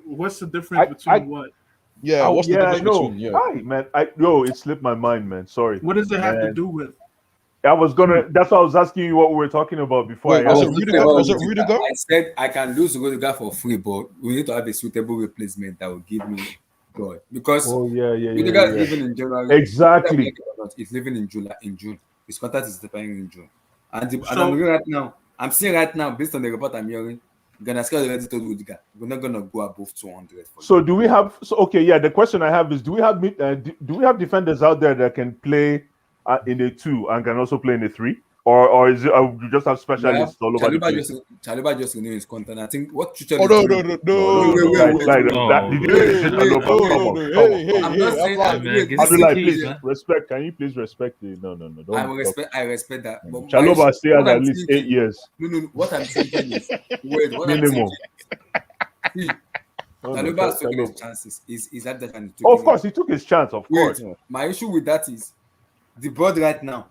What's the difference I between what? Yeah, oh, what's the yeah, I difference know. between Hi, man. It slipped my mind, man. Sorry. What does it have to Man. do with? I was gonna. That's why I was asking you what we were talking about before. Wait, I was I it was asked. talking Rudiger? about Was it Rudiger. Rudiger? I said I can lose Rudiger for free, but we need to have a suitable replacement that will give me God. Because Oh yeah. Rudiger is living in January. Exactly. He's living in July. In June, his contract is expiring in June. And I'm So looking right now. I'm seeing right now, based on the report I'm hearing, Ganasca already told Rudiger we're not gonna go above 200 for So you. do we have? So okay, yeah. The question I have is, do we have do we have defenders out there that can play in a 2 and can also play in a 3, or is it you just have We have specialists all over the place? Chaluba just renewed his contract. I think what Tuchel Oh is no doing. Like, did you hear the shit? Hey, Aloba? Come on, come on, come on. I'm not that's saying like, that. man, get Listen, the Abdullah, keys, please man. respect. Can you please respect the no? Don't talk. I respect that. But Chaloba stay what at I'm least 8 thinking, years no. What I'm thinking is, wait. What I'm minimum. thinking, see, Oh, no, Chaluba has taken his Chaloba. chances. Is that that and Oh, of taking it? course, he took his chance. Of Wait, course. my issue with that is the board right now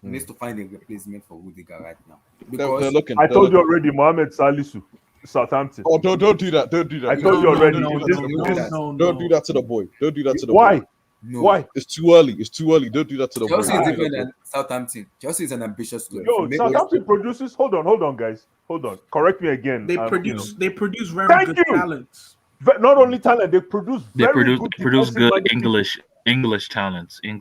Hmm. needs to find a replacement for Rudiger right now they're because looking. I They're told you looking. already, Mohamed Salisu, Southampton. Oh, don't do that. Don't do that. I told No, you no, already. no, In no, this, no, in no, this, no. Don't do that to the boy. Don't do that to the boy. why? No. Why? It's too early. It's too early. Don't do that to the boy. Chelsea is Don't do different that to than Southampton. Chelsea is an ambitious club. If you Yo, make Southampton produces. Hold on, guys. Hold on. Correct me again. they produce very Thank good you. talents. Not only talent, they produce They very produce good they produce defensive good minded people English talents, and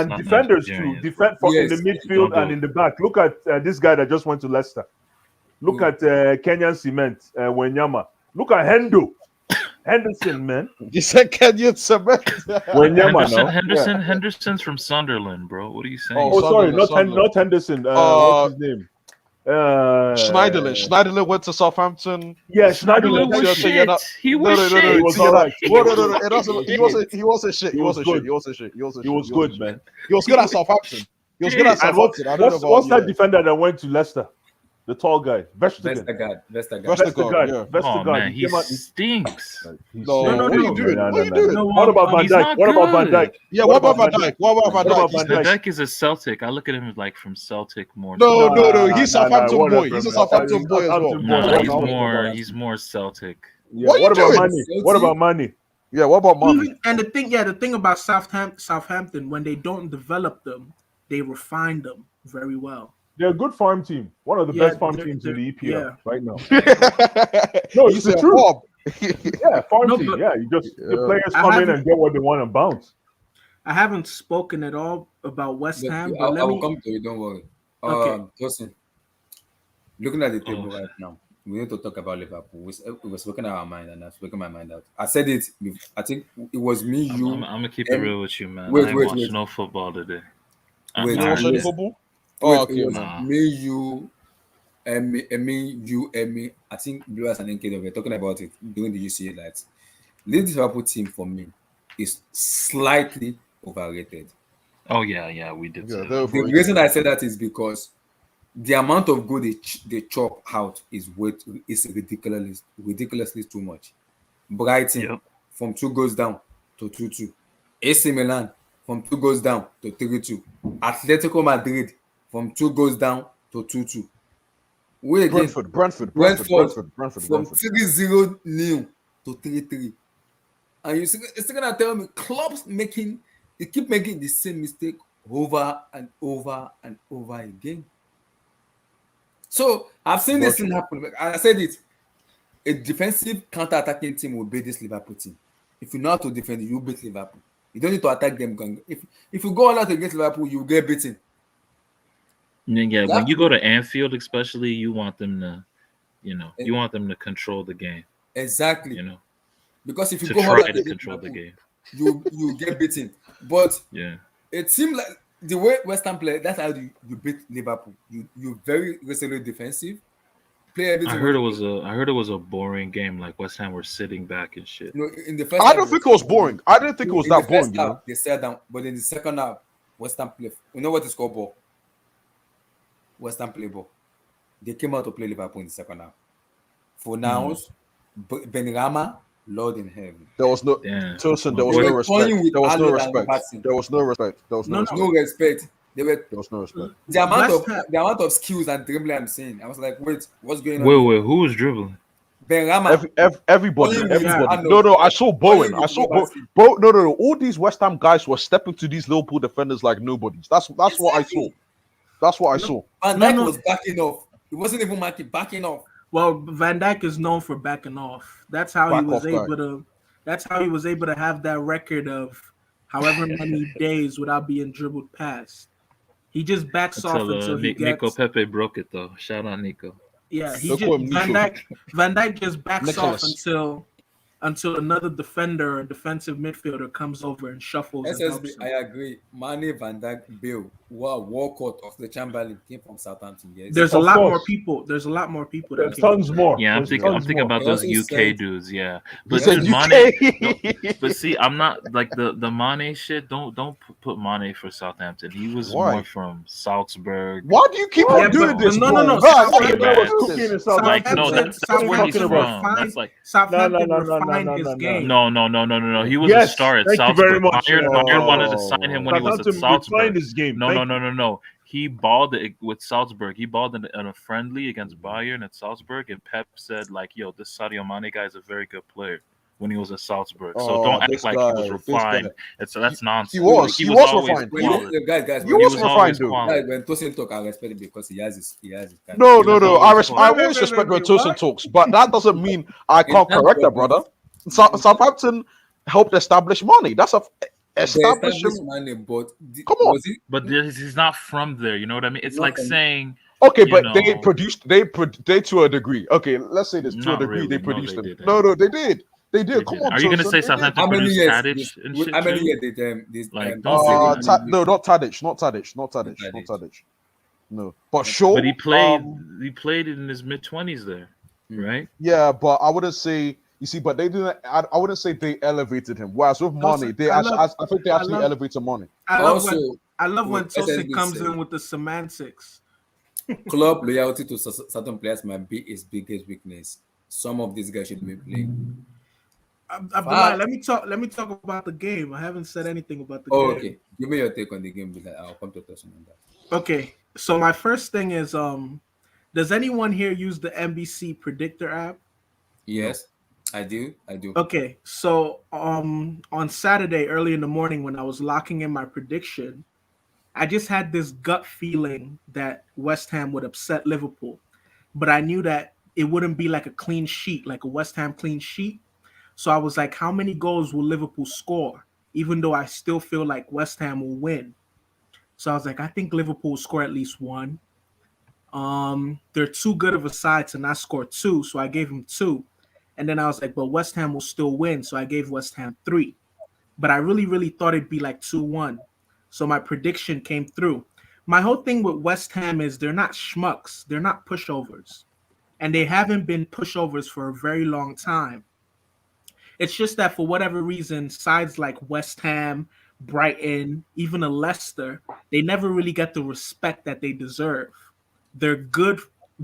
not defenders too. Nigerians. Defend for in the Yes, midfield Don't do and it. in the back. Look at this guy that just went to Leicester. Look Who? at Kenyan Cement, Wenyama. Look at Henderson, man. You said Kenyan cement. Wenyama now. Yeah. Henderson's from Sunderland, bro. What are you saying? Oh, Oh, sorry, Sunderland. not Henderson. What's his name? Schneiderlin went to Southampton. Yeah, Schneiderlin Schneiderlin. was So you're shit. not- He No, was no, no, no. shit. He was See, you're alright. not- No, no, no, no. It doesn't. He wasn't. He wasn't shit. He He was wasn't good. shit. He wasn't shit. He wasn't He shit. was good, man. He was good at Southampton. He was good at And Southampton. I don't know about what's that yeah. defender that went to Leicester? The tall guy, Vestergaard. Vestergaard. Vestergaard, yeah. Oh man, He he came out. stinks. He's No, shit. what are you doing? What are you doing? No, What about Van He's Dijk? not What about Van good. Dijk? Yeah, What what about about Van Van Dijk? What about Van What about Dijk? Van Van Dijk? Dijk is a Celtic. I look at him like from Celtic more. No, so. no, no. He's Southampton boy. whatever, He's a man. Southampton boy as well. Southampton No, boy. What he's more Celtic. Yeah. What are you What about doing? Mane? What about Mane? Yeah, what about Mane? And the thing about Southampton, when they don't develop them, they refine them very well. They're a good farm team. One of the Yeah, best farm they're- teams in the EPL yeah. right now. No, You it's the said truth. Bob. Yeah, farm No, team. but- Yeah, the Yeah. players I come in haven't- and get what they want and bounce. I haven't spoken at all about West Ham, but I let will me. come to you. Don't worry. Okay. Justin, looking at the table Oh. right now, we need to talk about Liverpool. We were speaking our mind, and I've spoken my mind out. I said it. I think it was me, I'm you. gonna keep it Em- real with you, man. wait, I ain't wait, watched wait. no football today. Wait, You don't watch any listen. football? Wait, Oh, okay, it was man. me, you, Emmy. I think Blue and NK, we were talking about it during the UCA nights. This Liverpool team for me is slightly overrated. Oh yeah, we did. Yeah, say they're that. The overrated. reason I say that is because the amount of goal they chop out is ridiculously too much. Brighton Yep. from 2 goals down to 2-2. AC Milan from 2 goals down to 3-2. Atletico Madrid from 2 goals down to 2-2. We again Brentford from Brentford. 3-0 nil to 3-3. And you're still gonna tell me clubs keep making the same mistake over and over and over again. So I've seen this thing happen. I said it. A defensive counter-attacking team will beat this Liverpool team. If you know how to defend, you beat Liverpool. You don't need to attack them. If you go all out against Liverpool, you get beaten. Yeah, when you go to Anfield, especially, you want them to control the game. Exactly. To Because if you go all try out to against control the Liverpool, game. you get beaten. But Yeah. it seemed like the way West Ham play, that's how you beat Liverpool. You very recently defensive, play I everything. heard it was a boring game. Like West Ham were sitting back and shit. In the first I half, don't think it was boring. I didn't think it was in the that first boring. half they sat down, but in the second half, West Ham play. You know what is called ball? West Ham play ball. They came out to play Liverpool in the second half. For now, Benrahma, Lord in heaven. There was no Damn. Tosin. There was They no were respect. toying with There was no Allen and respect. Robertson. There was no respect. There was no No, respect. No respect. They were There was no respect. the West Ham- amount of skills and dribbling I'm seeing. I was like, wait, what's going on? here? Wait, who was dribbling? Benrahma. Everybody. Only with Everybody. Arnold. No, I saw Bowen. Only I with saw Robertson. No. All these West Ham guys were stepping to these Liverpool defenders like nobodies. That's what I saw. That's what I saw. Van No, Dijk no. was backing off. He wasn't even backing off. Well, Van Dijk is known for backing off. That's how he Back was off guy. able to. That's how he was able to have that record of however many days without being dribbled past. He just backs off until he Nico gets. Pepe broke it though. Shout out Nico. Yeah, he Look just what Nico- Van Dijk just backs Nicholas. off until another defender or defensive midfielder comes over and shuffles and helps SSB, him. I agree. Mane, Van Dijk, Bill, Walcott of the Chamberlain came from Southampton. Yes. There's a Of lot more course. people. There's a lot more people There's that came tons more. Yeah, I'm There's thinking tons about more. They those also UK said- dudes. Yeah, You but said Mane, UK. but see, I'm not like the Mane shit. Don't put Mane for Southampton. He was Why? more from Salzburg. Why do you keep Yeah, on doing but this? no, bro? no, no. Right, Southampton- right, was right. cooking in Like no, Southampton. that's What are you where he's talking about? from. That's like Southampton No. refined his game. no. He was a Yes, star at thank you Salzburg. very much. Bayern wanted to sign him when he was at Southampton refined Salzburg. his game. No. He balled it with Salzburg. He balled in a friendly against Bayern at Salzburg, and Pep said like, "Yo, this Sadio Mane guy is a very good player." When he was at Salzburg, so Oh, don't act this like guy, he was this guy. refined. That's nonsense. He was always refined. quality. Guys, He when was was refined, always dude. quality. when Tosin talk, I respect it because he has his kind. No. was always I quality. always respect when Wait, Tosin what? talks, but that doesn't mean I can't terms correct of- that, brother. Southampton helped establish money. That's a They establish established him. Mane, but Come on. was it? But he's not from there. You know what I mean? It's Not like from- saying Okay, you but know. they to a degree. Okay, let's say this to a Not degree. They really. No, produced they him. didn't. No, they did. They did. They Come didn't. on. Are you gonna Tosin, say they did. Southampton How many produced years? Tadic and shit How many too? years did this? Like, don't say that. No, not Tadic. Not Tadic. Tadic. No, but sure. But he played in his mid-20s there, right? Yeah, but I wouldn't say. You see, but they didn't. I wouldn't say they elevated him. Whereas with Also, Mane, I love- I think they I actually love- elevated Mane. I love Also, when what Tosin SSB comes said. in with the semantics. Club loyalty to certain players might be his biggest weakness. Some of these guys should be playing. Abdullah, let me talk about the game. I haven't said anything about the Oh, game. okay. Give me your take on the game. Because I'll come to Tosin on that. Okay, so my first thing is, does anyone here use the NBC Predictor app? Yes, I do. Okay, so on Saturday early in the morning when I was locking in my prediction, I just had this gut feeling that West Ham would upset Liverpool, but I knew that it wouldn't be like a clean sheet, like a West Ham clean sheet. So I was like, how many goals will Liverpool score? Even though I still feel like West Ham will win. So I was like, I think Liverpool will score at least one. They're too good of a side to not score two, so I gave them two. And then I was like, but West Ham will still win, so I gave West Ham 3. But I really thought it'd be like 2-1. So my prediction came through. My whole thing with West Ham is they're not schmucks. They're not pushovers. And they haven't been pushovers for a very long time. It's just that for whatever reason, sides like West Ham, Brighton, even a Leicester, they never really get the respect that they deserve. They're good,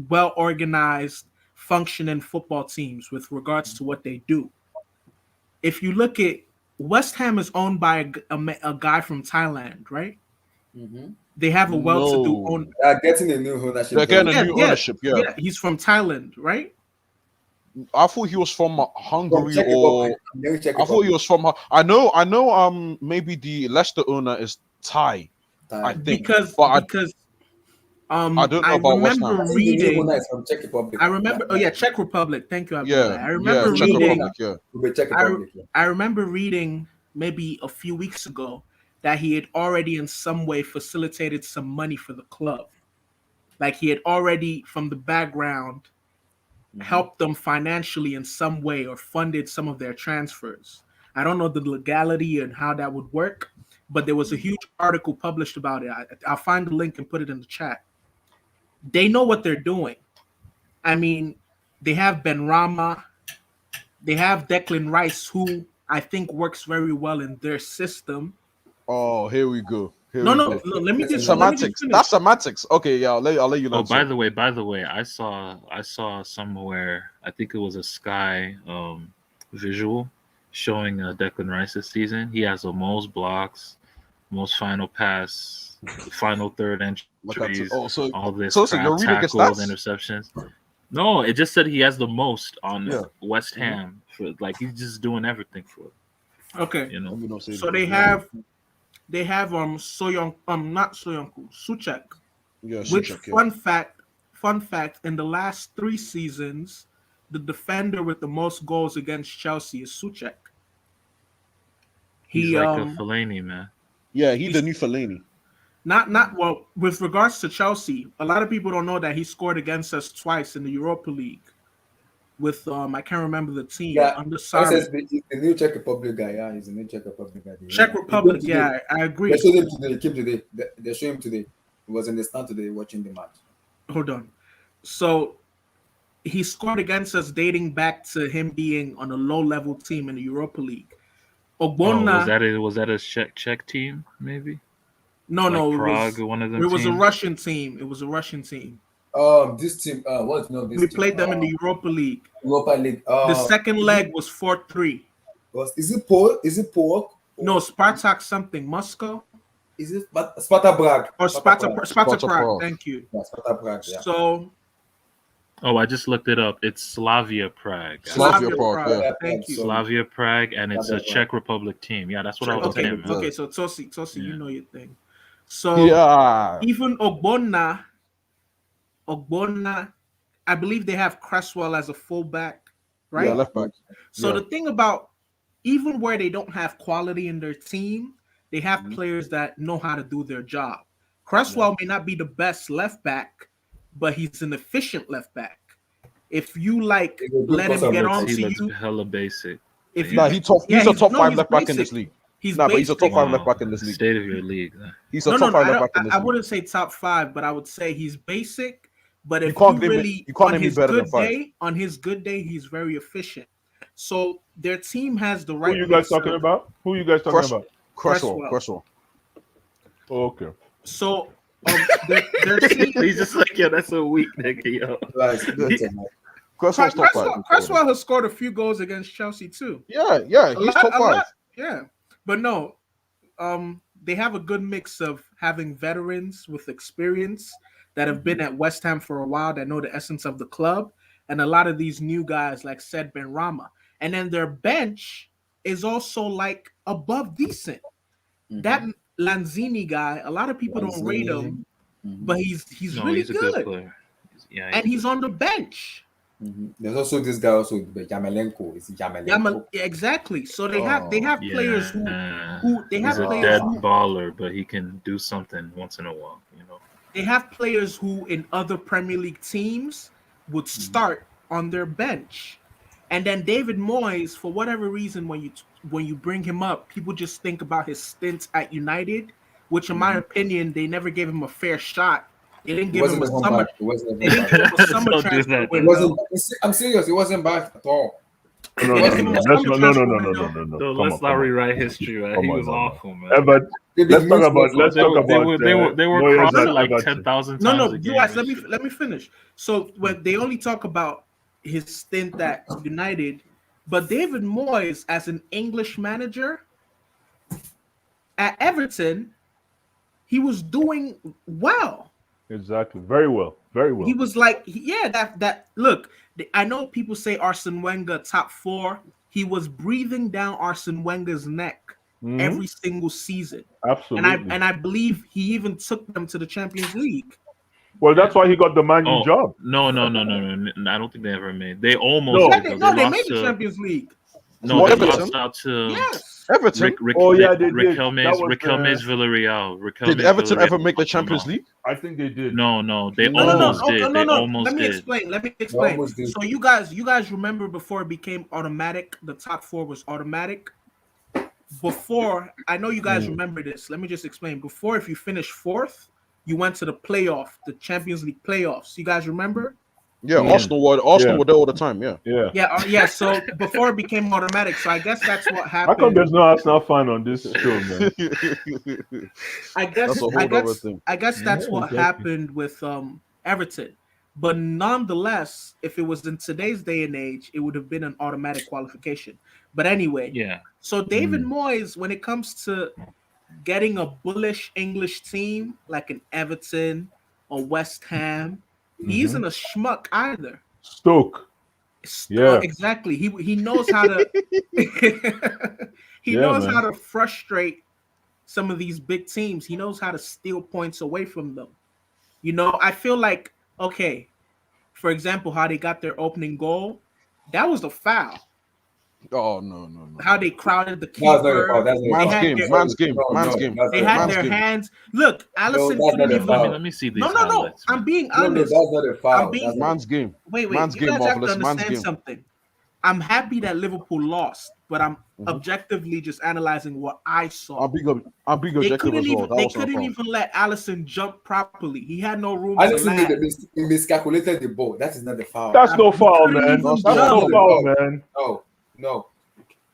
well-organized, functioning football teams with regards to what they do. If you look at West Ham is owned by a guy from Thailand, right? Mm-hmm. They have a well-to-do No. owner. They are getting a new ownership. They're getting Yeah, a new yeah, ownership. Yeah. He's from Thailand, right? I thought he was from Hungary Czech or Republic. I'm very Czech I thought he Republic. was from. I know. Maybe the Leicester owner is Thai. I think, Because but I I don't know about West remember Ham. I think the new reading. owner is from Czech Republic. I remember. Oh yeah, Czech Republic. Thank you, Abdullah. Yeah, I remember Czech reading. Republic. Yeah, Will be Czech Republic. Yeah. I remember reading maybe a few weeks ago that he had already in some way facilitated some money for the club. Like he had already from the background helped them financially in some way or funded some of their transfers. I don't know the legality and how that would work, but there was a huge article published about it. I'll find the link and put it in the chat. They know what they're doing. I mean, they have Ben Rama, they have Declan Rice, who I think works very well in their system. Oh, here we go. No, let me just semantics. finish. That's semantics. Okay, yeah, I'll let you know. Oh, by the way, I saw somewhere. I think it was a Sky visual showing Declan Rice this season. He has the most blocks, most final pass, final third entries, all this so crap, you're reading his tackles, stats? interceptions. No, it just said he has the most on West Ham. For, like he's just doing everything for it. Okay, you know. So they have Suchek. Yeah, Which Suchek, fun fact, in the last 3 seasons, the defender with the most goals against Chelsea is Suchek. He's like a Fellaini, man. Yeah, he's the new Fellaini. Not well, with regards to Chelsea, a lot of people don't know that he scored against us twice in the Europa League with I can't remember the team. Yeah, under Sarri. He's the new Czech Republic guy. Yeah, he's the new Czech Republic guy. Czech Republic, yeah, I agree. They showed him today. He came today. They showed him today. He was in the stand today watching the match. Hold on. So he scored against us dating back to him being on a low-level team in the Europa League. Ogbonna, was that a Czech team, maybe? No, Prague, one of them. It was a Russian team. It was a Russian team. This team. What? No, this. We played them in the Europa League. Europa League. The second leg was 4-3. Is it Paul? Is it Paul? No, Spartak something. Moscow. Is it Sparta Prague? Or Sparta Prague. Thank you. Yeah, Sparta Prague. Yeah. So. Oh, I just looked it up. It's Slavia Prague. Slavia Prague. Yeah. Thank you. Slavia Prague, and it's a Czech Republic team. Yeah, that's what I was saying. Okay, so Tosi, Yeah. you know your thing. So even Ogbonna, I believe they have Cresswell as a fullback, right? Yeah, left back. So the thing about even where they don't have quality in their team, they have players that know how to do their job. Cresswell may not be the best left back, but he's an efficient left back. If you let him get on to you, he looks hella basic. If he's a top 5 left back in this league. But he's a top 5 left back in this league. State of your league. He's a top 5 left back in this league. I wouldn't say top 5, but I would say he's basic. But if you can't name him better than 5. On his good day, he's very efficient. So their team has the right. Who you guys talking about? Cresswell. Oh, okay. So their team. He's just like, yeah, that's a weak nigga, yo. Cresswell has scored a few goals against Chelsea too. Yeah, he's top 5. Yeah, but no, they have a good mix of having veterans with experience that have been at West Ham for a while, that know the essence of the club, and a lot of these new guys, like said Ben Rama. And then their bench is also like above decent. That Lanzini guy, a lot of people don't rate him, but he's really he's a good player. And he's on the bench. There's also this guy also Yamelenko. Is Yamelenko? Exactly. So they have players who they have he's a players dead who, baller, but he can do something once in a while, you know. They have players who in other Premier League teams would start on their bench. And then David Moyes, for whatever reason, when you bring him up, people just think about his stint at United, which in my opinion, they never gave him a fair shot. They didn't give him a summer. They didn't give him a summer transfer window. I'm serious. It wasn't bad at all. No. Let's not rewrite history, man. He was awful, man. But let's talk about. They were crossing like 10,000 times. No. You guys, let me finish. So when they only talk about his stint at United, but David Moyes as an English manager at Everton, he was doing well. Exactly. Very well. He was like, that look, I know people say Arsene Wenger top 4. He was breathing down Arsene Wenger's neck every single season. Absolutely. And I believe he even took them to the Champions League. Well, that's why he got the Man U job. No. I don't think they ever made. They almost. They made the Champions League. No, they lost out to Everton. Rick Helmes Villarreal. Did Everton ever make the Champions League? I think they did. No, they almost did. They almost Let me did. explain. So you guys remember before it became automatic, the top 4 was automatic? before, I know you guys remember this. Let me just explain. Before, if you finished fourth, you went to the Champions League playoffs. You guys remember? Yeah, Yeah. Arsenal were there all the time. Yeah. Yeah. Yeah. So before it became automatic. So I guess that's what How come happened. there's no Arsenal fan on this show, man? I guess That's a whole other thing. I guess that's Yeah, what exactly. happened with Everton. But nonetheless, if it was in today's day and age, it would have been an automatic qualification. But anyway, Yeah. so David Moyes, when it comes to getting a bullish English team like an Everton or West Ham, he isn't a schmuck either. Stoke. Yeah. Exactly. He knows how to he Yeah, knows man. how to frustrate some of these big teams. He knows how to steal points away from them. You know, I feel like, okay, for example, how they got their opening goal, that was a foul. Oh no. How they crowded the That's not a keeper. foul. That's not a Man's foul. game. their- Man's game. No, Man's no, game. that's They not a had foul. their game. hands. Look, Allison that's couldn't not a even. foul. Let me see these No. highlights. I'm man. being No, honest. that's not a foul. I'm being- That's not- Man's game. Wait. Man's You game, guys have to Marvelous. Man's understand game. something. I'm happy that Liverpool lost, but I'm objectively just analyzing what I saw. I'm being They objective couldn't as well. even. That They was not couldn't foul. even let Allison jump properly. He had no room to Allison made land. he miscalculated the ball. That is not the foul. That's no He foul, couldn't man. even That's no jump. foul, man. No.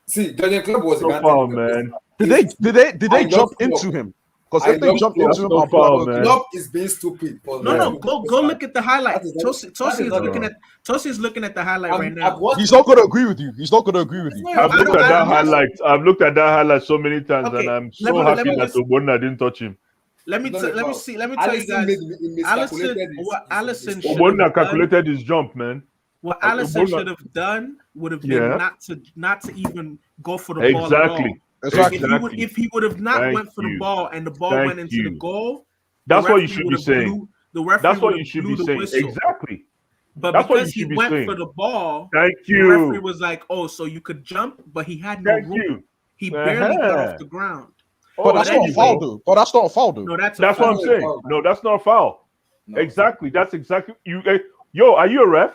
See, Jurgen Klopp was No granted foul, the man. best. Did they I jump love into Klopp. him? Because I if they love jumped Klopp. into him, No I'm foul, blocked. man. Klopp is being stupid. No. Go look at the highlight. That is not- Tosi that is is not- looking at Tosi is looking at the highlight right now. He's not going to agree with you. He's not going to agree with you. Yeah, I've I looked don't- at I that don't- highlight. I've looked at that highlight so many times, Okay, and I'm let so me- happy let me that just- Obona didn't touch him. Let me It's not a tell foul. you guys. Allison miscalculated Allison should Obona have done- calculated his jump, man. What Allison Obona- should have done would have been Yeah. not to even go for the ball at all. Exactly. Exactly. If he would have not Thank went for the you. ball and the ball Thank went into you. the goal, That's the what you referee should would be have saying. The referee That's what would you have should blew be the saying. whistle. Exactly. But That's what because you he should be went saying. for the ball, Thank the referee you. was like, "Oh, so you could jump," but he had no Thank room. you. He barely got Uh-huh. off the ground. But that's But not a anyway- foul, though. But that's not a foul, though. No, that's That's what I'm That's not a saying. foul. No, that's not a foul. No. Exactly. That's exactly you. Yo, are you a ref?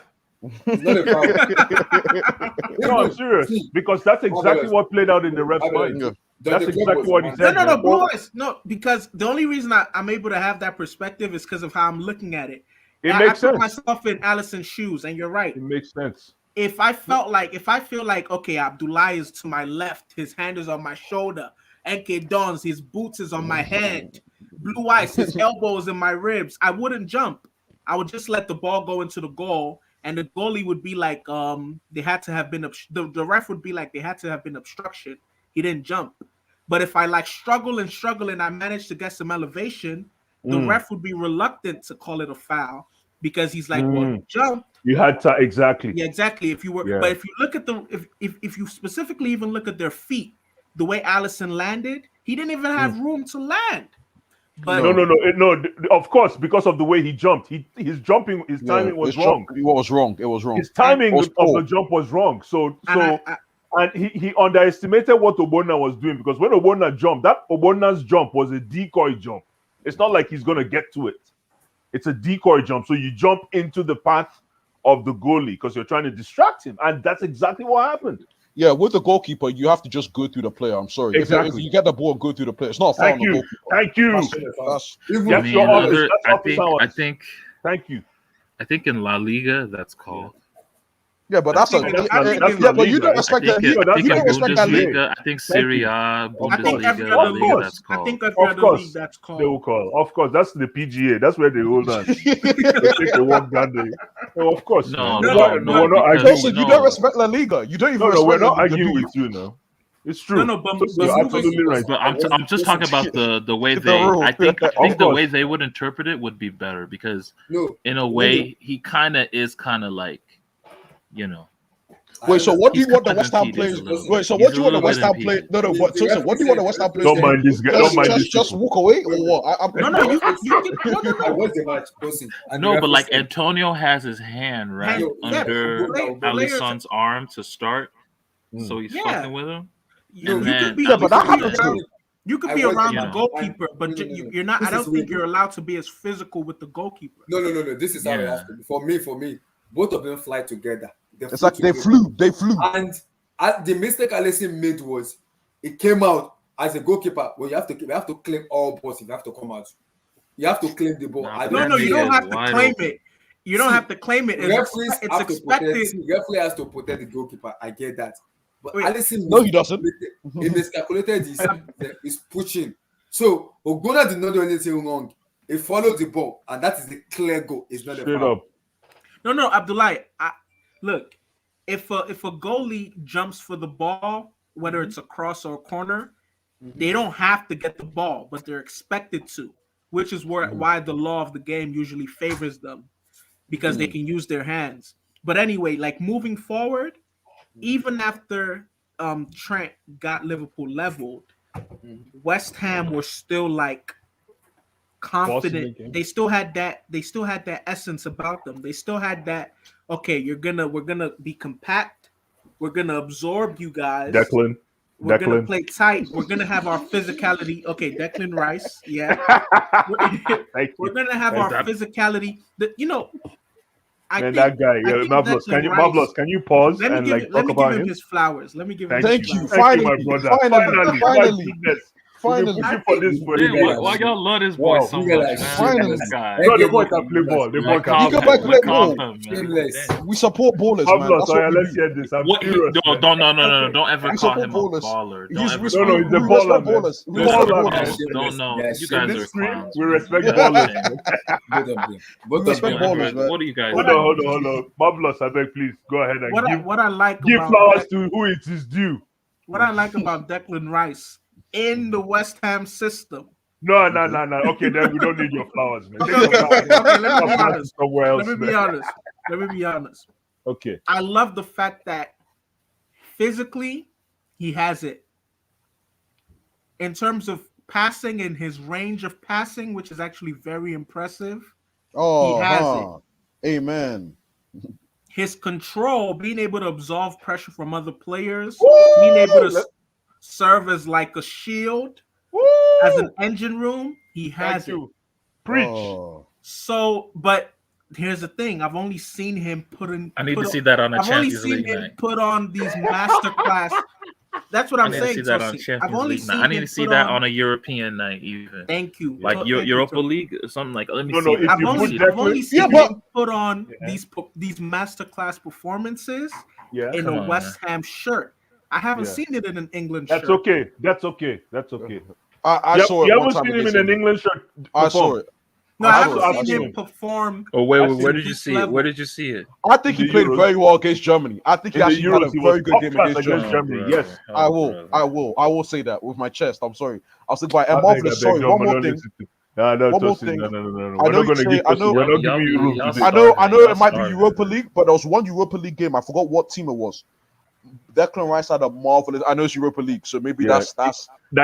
It's not a foul. No, I'm serious. See, Because that's exactly Marvelous. what played out in the ref's Marvelous. mind. Yeah. That's Jurgen Klopp exactly was what he a said. No, man. Blue Eyes. No, because the only reason I'm able to have that perspective is because of how I'm looking at it. It I makes put sense. myself in Allison's shoes, and you're right. It makes sense. If I feel like okay, Abdullah is to my left, his hand is on my shoulder, NK Dons, his boots is on my head, Blue Eyes, his elbow is in my ribs, I wouldn't jump. I would just let the ball go into the goal, and the goalie would be like, they had to have been the ref would be like they had to have been obstruction. He didn't jump. But if I like struggle and I manage to get some elevation, the ref would be reluctant to call it a foul because he's like, well, you jumped. You had to exactly. Yeah, exactly. If you were, Yeah. but if you look at if you specifically even look at their feet, the way Allison landed, he didn't even have room to land. But No. Of course, because of the way he jumped, his timing was wrong. It was wrong. It was wrong. His timing was of poor. the jump was wrong. and And he underestimated what Obona was doing because when Obona jumped, that Obona's jump was a decoy jump. It's not like he's gonna get to it. It's a decoy jump. So you jump into the path of the goalie because you're trying to distract him, and that's exactly what happened. Yeah, with the goalkeeper, you have to just go through the player. I'm sorry. Exactly. If you get the ball, go through the player. It's not a foul on Thank the you. goalkeeper. Thank you. That's Even Yes, I mean, you're honest. That's I officer hours. think Thank you. in La Liga that's called. yeah, but that's a think yeah, it- I think yeah, it- yeah, but you don't I expect I that. think, You I think in don't expect that. Bundesliga, I think Serie A, I think Bundesliga, every La other Liga course. that's I called. think every Of other course. league that's They will called. call. Of course, that's the PGA. That's where they hold on. They take the one down there. No, of course. No, man. no, We're no, not because- arguing. Also, you No. don't respect La Liga. You don't even No, respect we're not La Liga, arguing do you? with you now. It's true. No, but You're moving- absolutely right. But I'm just talking about the way The they. rule. I think Of the course. way they would interpret it would be better because no. in a way he kind of is like, you know. Wait, so what do you He's want the kinda West Ham impeded players? a little Wait, bit. so He's what do a you want the little West bit Ham play? impeded. No, but The Tosin, what do you want the West Ham players? Don't to mind do? this guy. Don't mind this. Just walk away or what? I'm No, you can I watched the match, Tosin, and the No, ref but like said- Antonio has his hand right Yeah, under players- Alisson's arm to start, so he's Yeah. fucking with him. You And could then- be, Yeah, but that you could be happens around- too. You could I be was- around Yeah. the goalkeeper, but No. you're not. This I don't is think weird. you're allowed to be as physical with the goalkeeper. No. This is how it Yeah. has to be. For me, both of them fly together. It's like they flew. They flew. And the mistake Alisson made was It came out as a goalkeeper. Well, you have to claim all balls if you have to come out. You have to claim the ball. Nah, I but No, don't that no, you see nigga don't is have to wide claim open. it. You don't See, have to claim it. referees It's have to protect. expected. See, referee has to protect the goalkeeper. I get that, but Wait, Alisson No, he doesn't. he miscalculated his pushing. So Ogona did not do anything wrong. He followed the ball, and that is the clear goal. It's not a Straight foul. up. no, Abdullahi. Look, if a goalie jumps for the ball, whether it's a cross or a corner, they don't have to get the ball, but they're expected to, which is why the law of the game usually favors them because they can use their hands. But anyway, like moving forward, even after Trent got Liverpool leveled, West Ham were still like Boss in the confident. game. They still had that. They still had that essence about them. They still had that. Okay, we're gonna be compact. We're gonna absorb you guys. Declan. We're gonna Declan. play tight. We're gonna have our physicality. Okay, Declan Rice. Yeah, Thank we're you. gonna have Thank our you. physicality. I Man, think that guy. I Yeah, think Marvelous. Declan Rice. Can you pause Let me and give like let talk me give about him him? his flowers. Let me give him Thank his you. flowers. Thank you, my brother. Finally, my finally. goodness. We've been pushing for this for Damn, Yeah, why man. y'all love this boy Wow. so You much, guys man? finally. This guy. No, the boy can play ball. The boy Look can off He play can back him. ball. play Look off ball. him, man. Shameless. Damn. We support ballers, man. Marvelous. That's Oh, what yeah, we let's do. hear this. I'm What? curious. No, man. no. Don't ever We call support him a ballers. baller. Don't He's ever we, No, call we, he's him a a we baller. respect baller, man. ballers. We Listen, respect Baller, ballers. man. don't know. Yeah, You guys In are this stream, clowns. we Man. respect You guys are ballers. shame. Both of them. Both We of respect them. ballers, man. What do you guys? Hold on, hold on. Marvelous, I beg, please go ahead and What I like give about flowers to who it is due. what I like about Declan Rice in the West Ham system. No. Okay, then we don't need your flowers, man. Okay, Take your flowers. okay. Let me be Plant it honest. somewhere Let else, me be man. honest. Let me be honest. Okay. I love the fact that physically he has it. In terms of passing and his range of passing, which is actually very impressive, he has it. Amen. His control, being able to absorb pressure from other players, being able to serve as like a shield, as an engine room, he has Thank it. you. Preach. Oh. So, but here's the thing: I've only seen him I need to see that on a I've only Champions seen League him night. put on these masterclass. That's what I I'm need to saying. see that on Tosi. I've Champions only League night. seen I need him to see put that on a European night, even Thank you. like Thank you, Europa Tosi. League or something. Like, let me No, see. if that. I've you Let me put see only, that. I've only Declan, seen but- him put on these masterclass performances yeah, in Come a on, West Ham shirt. I haven't Yeah. seen it in an England that's shirt. okay. That's okay. That's okay. I saw it You one haven't time seen him against in an England. England shirt I saw perform. it. No, I I saw haven't it. I seen saw him it. perform. Oh wait, I've where seen did you this see it? level. Where did you see it? I think In he the played Euros. very well against Germany. I think he In the actually had a Euros, he very was good top game class against against Germany. Germany. brother. Yes. I Oh, will. brother. I will say that with my chest. I'm sorry. I'll say by I and beg, marvelous. Sorry, John, one man, more don't thing. listen to. No, One more Tosin, thing. no. I We're know not you going to say- give I Tosin. know- We're not Y'all giving you be- room y'all today. I know Y'all it might be starving. Europa League, but there was one Europa League game. I forgot what team it was. Declan Rice had a marvelous. I know it's Europa League, so maybe Yeah. that's That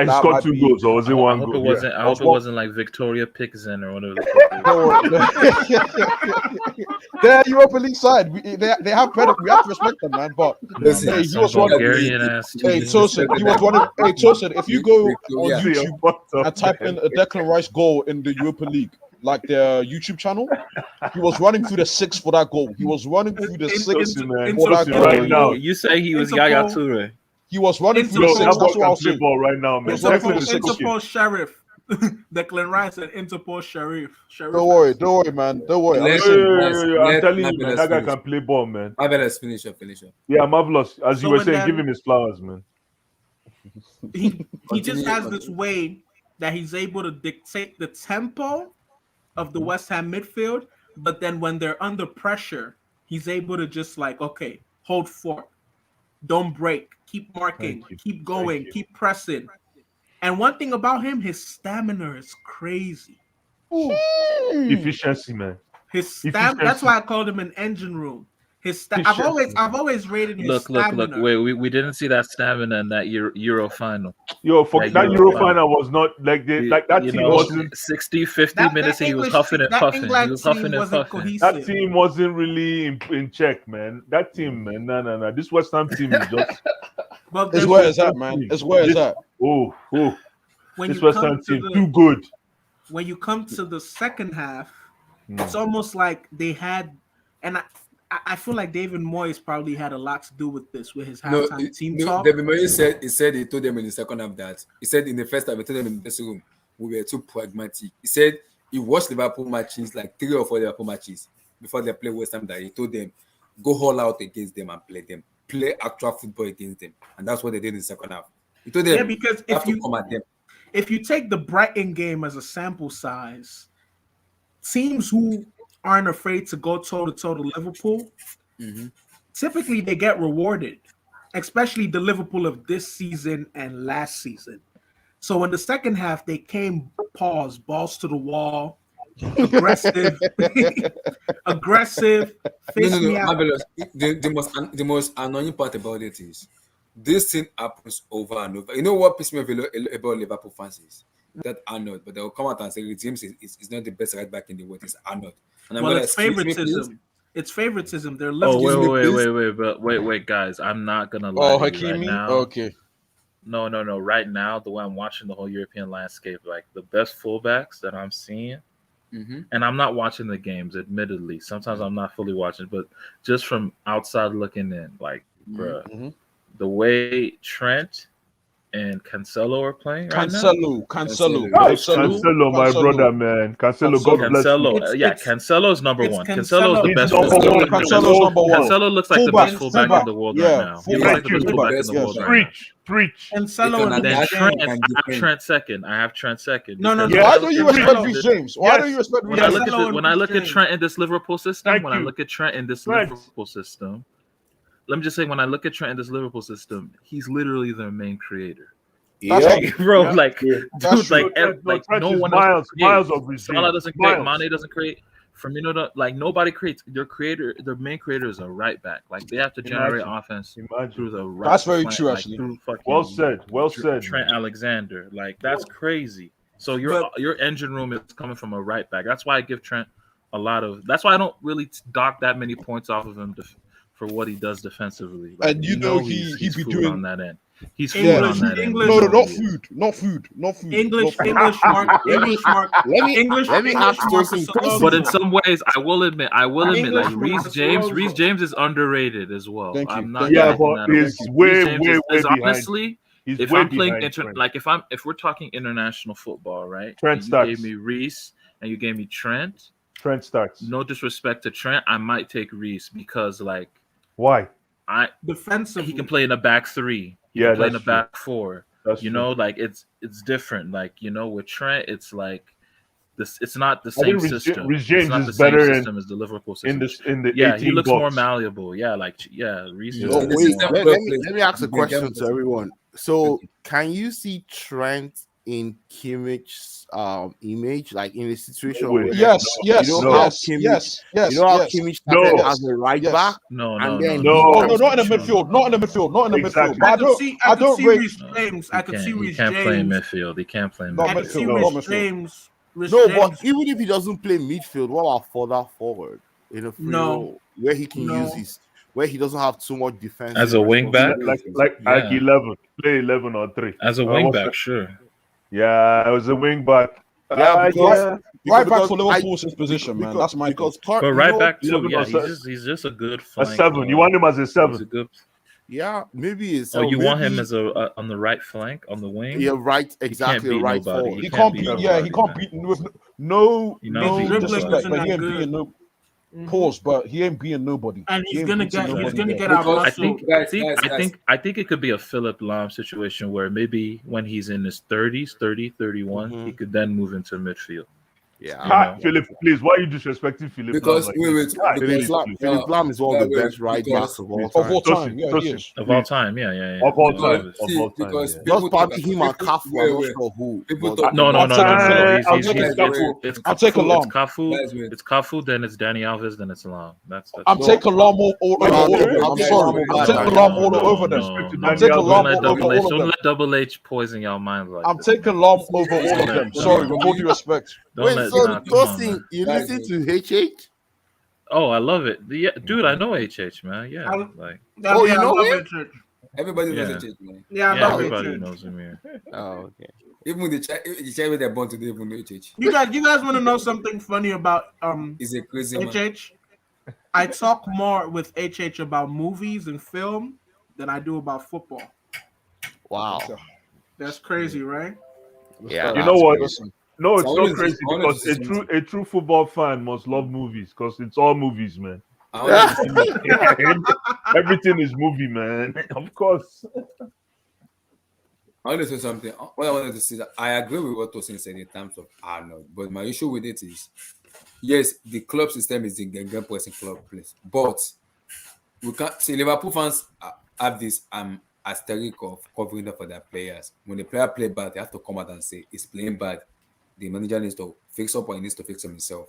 he that scored might 2 be- goals, or was it I 1 hope goal? it wasn't. I That was hope it one- wasn't like Victoria Pickzen or whatever. The fuck it was. They're Europa League side. They have better. We have to respect them, man. But Come on, Listen, man. hey, he Some was one. Bulgarian ass Hey, team. Tosin, he was one. Hey, Tosin, if you go on Victoria. See, I'm YouTube fucked up, and type man. in a Declan Rice goal in the Europa League, like their YouTube channel, he was running through the six for that goal. He was running through the six. Tosin, man. for that Tosin, goal. right now. You say he was Interpol. Yaya Toure. He was running through the Yo, Interpol. six. that boy That's what can I'll play say. ball right now, man. It's running Declan through is the six. cooking. Interpol Sheriff. Declan Rice and Interpol Sheriff. Don't worry, man. Don't worry. Let- Listen, I'm Let telling you, Marvelous man, that guy finish. can play ball, man. Marvelous finisher. Yeah, marvelous. As you So were and saying, then- give him his flowers, man. He just Continue, has this continue. way that he's able to dictate the tempo of the West Ham midfield, but then when they're under pressure, he's able to just like, okay, hold fort, don't break, keep marking, Thank you. keep going, Thank you. keep pressing. And one thing about him, his stamina is crazy. Efficiency, man. His Efficiency. that's why I called him an engine room. I've always rated his Look. stamina. Wait, we didn't see that stamina in that Euro final. Yo, for That that Euro Euro final. final was not like that You team know, wasn't 60, 50 That minutes and he was English huffing team- and that puffing. He England was team huffing and wasn't puffing. that cohesive. team wasn't really in check, man. That team, man. No. This West Ham team is just But it's then where it's at, man. It's where it's at. oh. when This you West come Ham to team the too good. when you come to the second half, Hmm. it's almost like they had, and I feel like David Moyes probably had a lot to do with this, with his No, halftime team no. talk. David Moyes said he told them in the second half that he said in the first half he told them in the dressing room we were too pragmatic. He said he watched Liverpool matches like 3 or 4 Liverpool matches before they play West Ham. That he told them go all out against them and play actual football against them, and that's what they did in the second half. He told them Because you have to come at them. if you take the Brighton game as a sample size, teams who aren't afraid to go toe to toe to Liverpool, typically they get rewarded, especially the Liverpool of this season and last season. So in the second half, they came balls to the wall, aggressive, face me out. Marvelous. The most annoying part about it is this thing happens over and over. You know what pisses me off about Liverpool fans is that Arnold, but they'll come out and say James is not the best right back in the world. It's Arnold. And I'm Well, gonna it's excuse me, please. favoritism. It's favoritism. They're Oh left. wait, guys! I'm not gonna lie to you right Hakimi. now. Okay. No. Right now, the way I'm watching the whole European landscape, like the best fullbacks that I'm seeing, and I'm not watching the games. Admittedly, sometimes I'm not fully watching, but just from outside looking in, like, bruh, the way Trent and Cancelo are playing right now. Cancelo, My brother, man. Cancelo, God bless you. Cancelo's number one. Cancelo's the He's best number fullback. one. Cancelo's number one. Cancelo looks like the best fullback in the world right now. He looks like the best fullback in the world right now. Preach. Cancelo and Then James. I have Trent second. No. Why don't you respect Reece James? Why don't you respect Reece James? When I look at Trent in this Liverpool system, let me just say, when I look at Trent in this Liverpool system, he's literally their main creator. Bro, like, dude, like no one else. Miles of Salah doesn't create. Mane doesn't create. Firmino, like, nobody creates. Their main creator is a right back. Like, they have to generate offense through the right. That's very flank, true, like, actually. Well said. Trent Alexander, like, that's crazy. So your engine room is coming from a right back. That's why I give Trent a lot of. That's why I don't really dock that many points off of him for what he does defensively. Like, And he's be food doing on that end. He's food on that end. No, not food. English mark. Let me ask Tosin. But in some ways, I will admit, like, Reece James is underrated as well. Thank you. I'm not. Yeah, but he's way behind. Honestly, He's if way I'm playing behind like if we're talking international football, right? Trent you starts. gave me Reece and you gave me Trent. Trent starts. No disrespect to Trent, I might take Reece because, like, Why? Defensively, he can play in a back three. He Yeah, can play in a that's true. back four. That's You true. know, like, it's different. Like, you know, with Trent, it's like this. It's not the I same think system. Reece It's James not is the same better system as the Liverpool system. in the Yeah, 18 he looks box. more malleable. Yeah, like, Reece. Oh, is wait, more- let me ask a question to everyone. So, can you see Trent in Kimmich's image, like in a situation Wait. where Yes. you know how Kimmich started No. as a right Yes. back, No, and no, then no. Oh no, not in the midfield. Not in the midfield. But I could see rate. Reece James. I could see He Reece can't play in James. midfield. He can't play in Not I midfield. could see midfield. Reece James. Reece No, James. but even if he doesn't play midfield, what about further forward in a free No. role where he can use his, where he doesn't have too much defense As a wing back? Like Yeah. 11, play 11 or 3. As a wing back, sure. Yeah, I was a wing back. Yeah, because Right back because for Liverpool's position, man. That's my because But right back too. 11 Yeah, or seven. he's just a good A flank. 7. You want him as a He's a 7? good. yeah, maybe it's Oh, you want him maybe- as a on the right flank on the wing? yeah, right, exactly, beat right nobody. forward. He can't can't beat beat. nobody, Yeah, he can't man. beat with no You're not beating disrespect, nobody. but he ain't Good. beating no pause. But he ain't beating nobody. And He he's ain't gonna beating get. He's nobody gonna yet. get out Because- I Russell. think Guys. I think it could be a Philip Lahm situation where maybe when he's in his 30s, 30, 31, he could then move into midfield. Yeah, Philip, please. Why are you disrespecting Philip? Because Lahm like wait, this? Philip Lahm is one of the best right backs of all Of all time. time, yeah, he is. Of all time, yeah. Of all Because- time. see, Of all time. because Yeah. people Just probably talk- him and people- Kafu. I'm not wait. sure who. People but- talk- No. I'll take I'll He's take Cafu. it's I'll take a Cafu. Lahm. It's Cafu. Guys, wait. It's Cafu. Then it's Danny Alves. Then it's Lahm. That's I'm taking Lahm all over Yeah, them. I'm I'm taking sorry. Lahm I'm taking over Lahm them. all over them. No. I'm taking Don't Lahm Don't let all over Double H. all of Don't them. let Double H poison your mind like I'm that. taking Lahm over all of them. Sorry, with all due respect. Don't Wait, let. so Nah, come on, Tosin, man. you Guys, listen to HH? Oh, I love it. Yeah, dude, I know HH, man. Yeah, I- like Oh, you I know love him? it, Church. Everybody knows Yeah. the change, man. Yeah, I yeah, love everybody it. knows him here. Oh, okay. Even the child with their born today, even know HH. You guys want to know something funny about He's a crazy man. HH? I talk more with HH about movies and film than I do about football. Wow. That's crazy, right? Yeah, You know that's what? crazy. No, So it's I not wanted to- crazy I wanted to because say something. a true football fan must love movies because it's all movies, man. I wanted to say, Everything is movie, man. Of course. I wanted to say something. What I wanted to say is that I agree with what Tosin said in terms of Arnold, but my issue with it is, yes, the club system is the game pressing club place, but we can't see Liverpool fans have this asterisk of covering up for their players. When the player play bad, they have to come out and say he's playing bad. The manager needs to fix up or he needs to fix himself.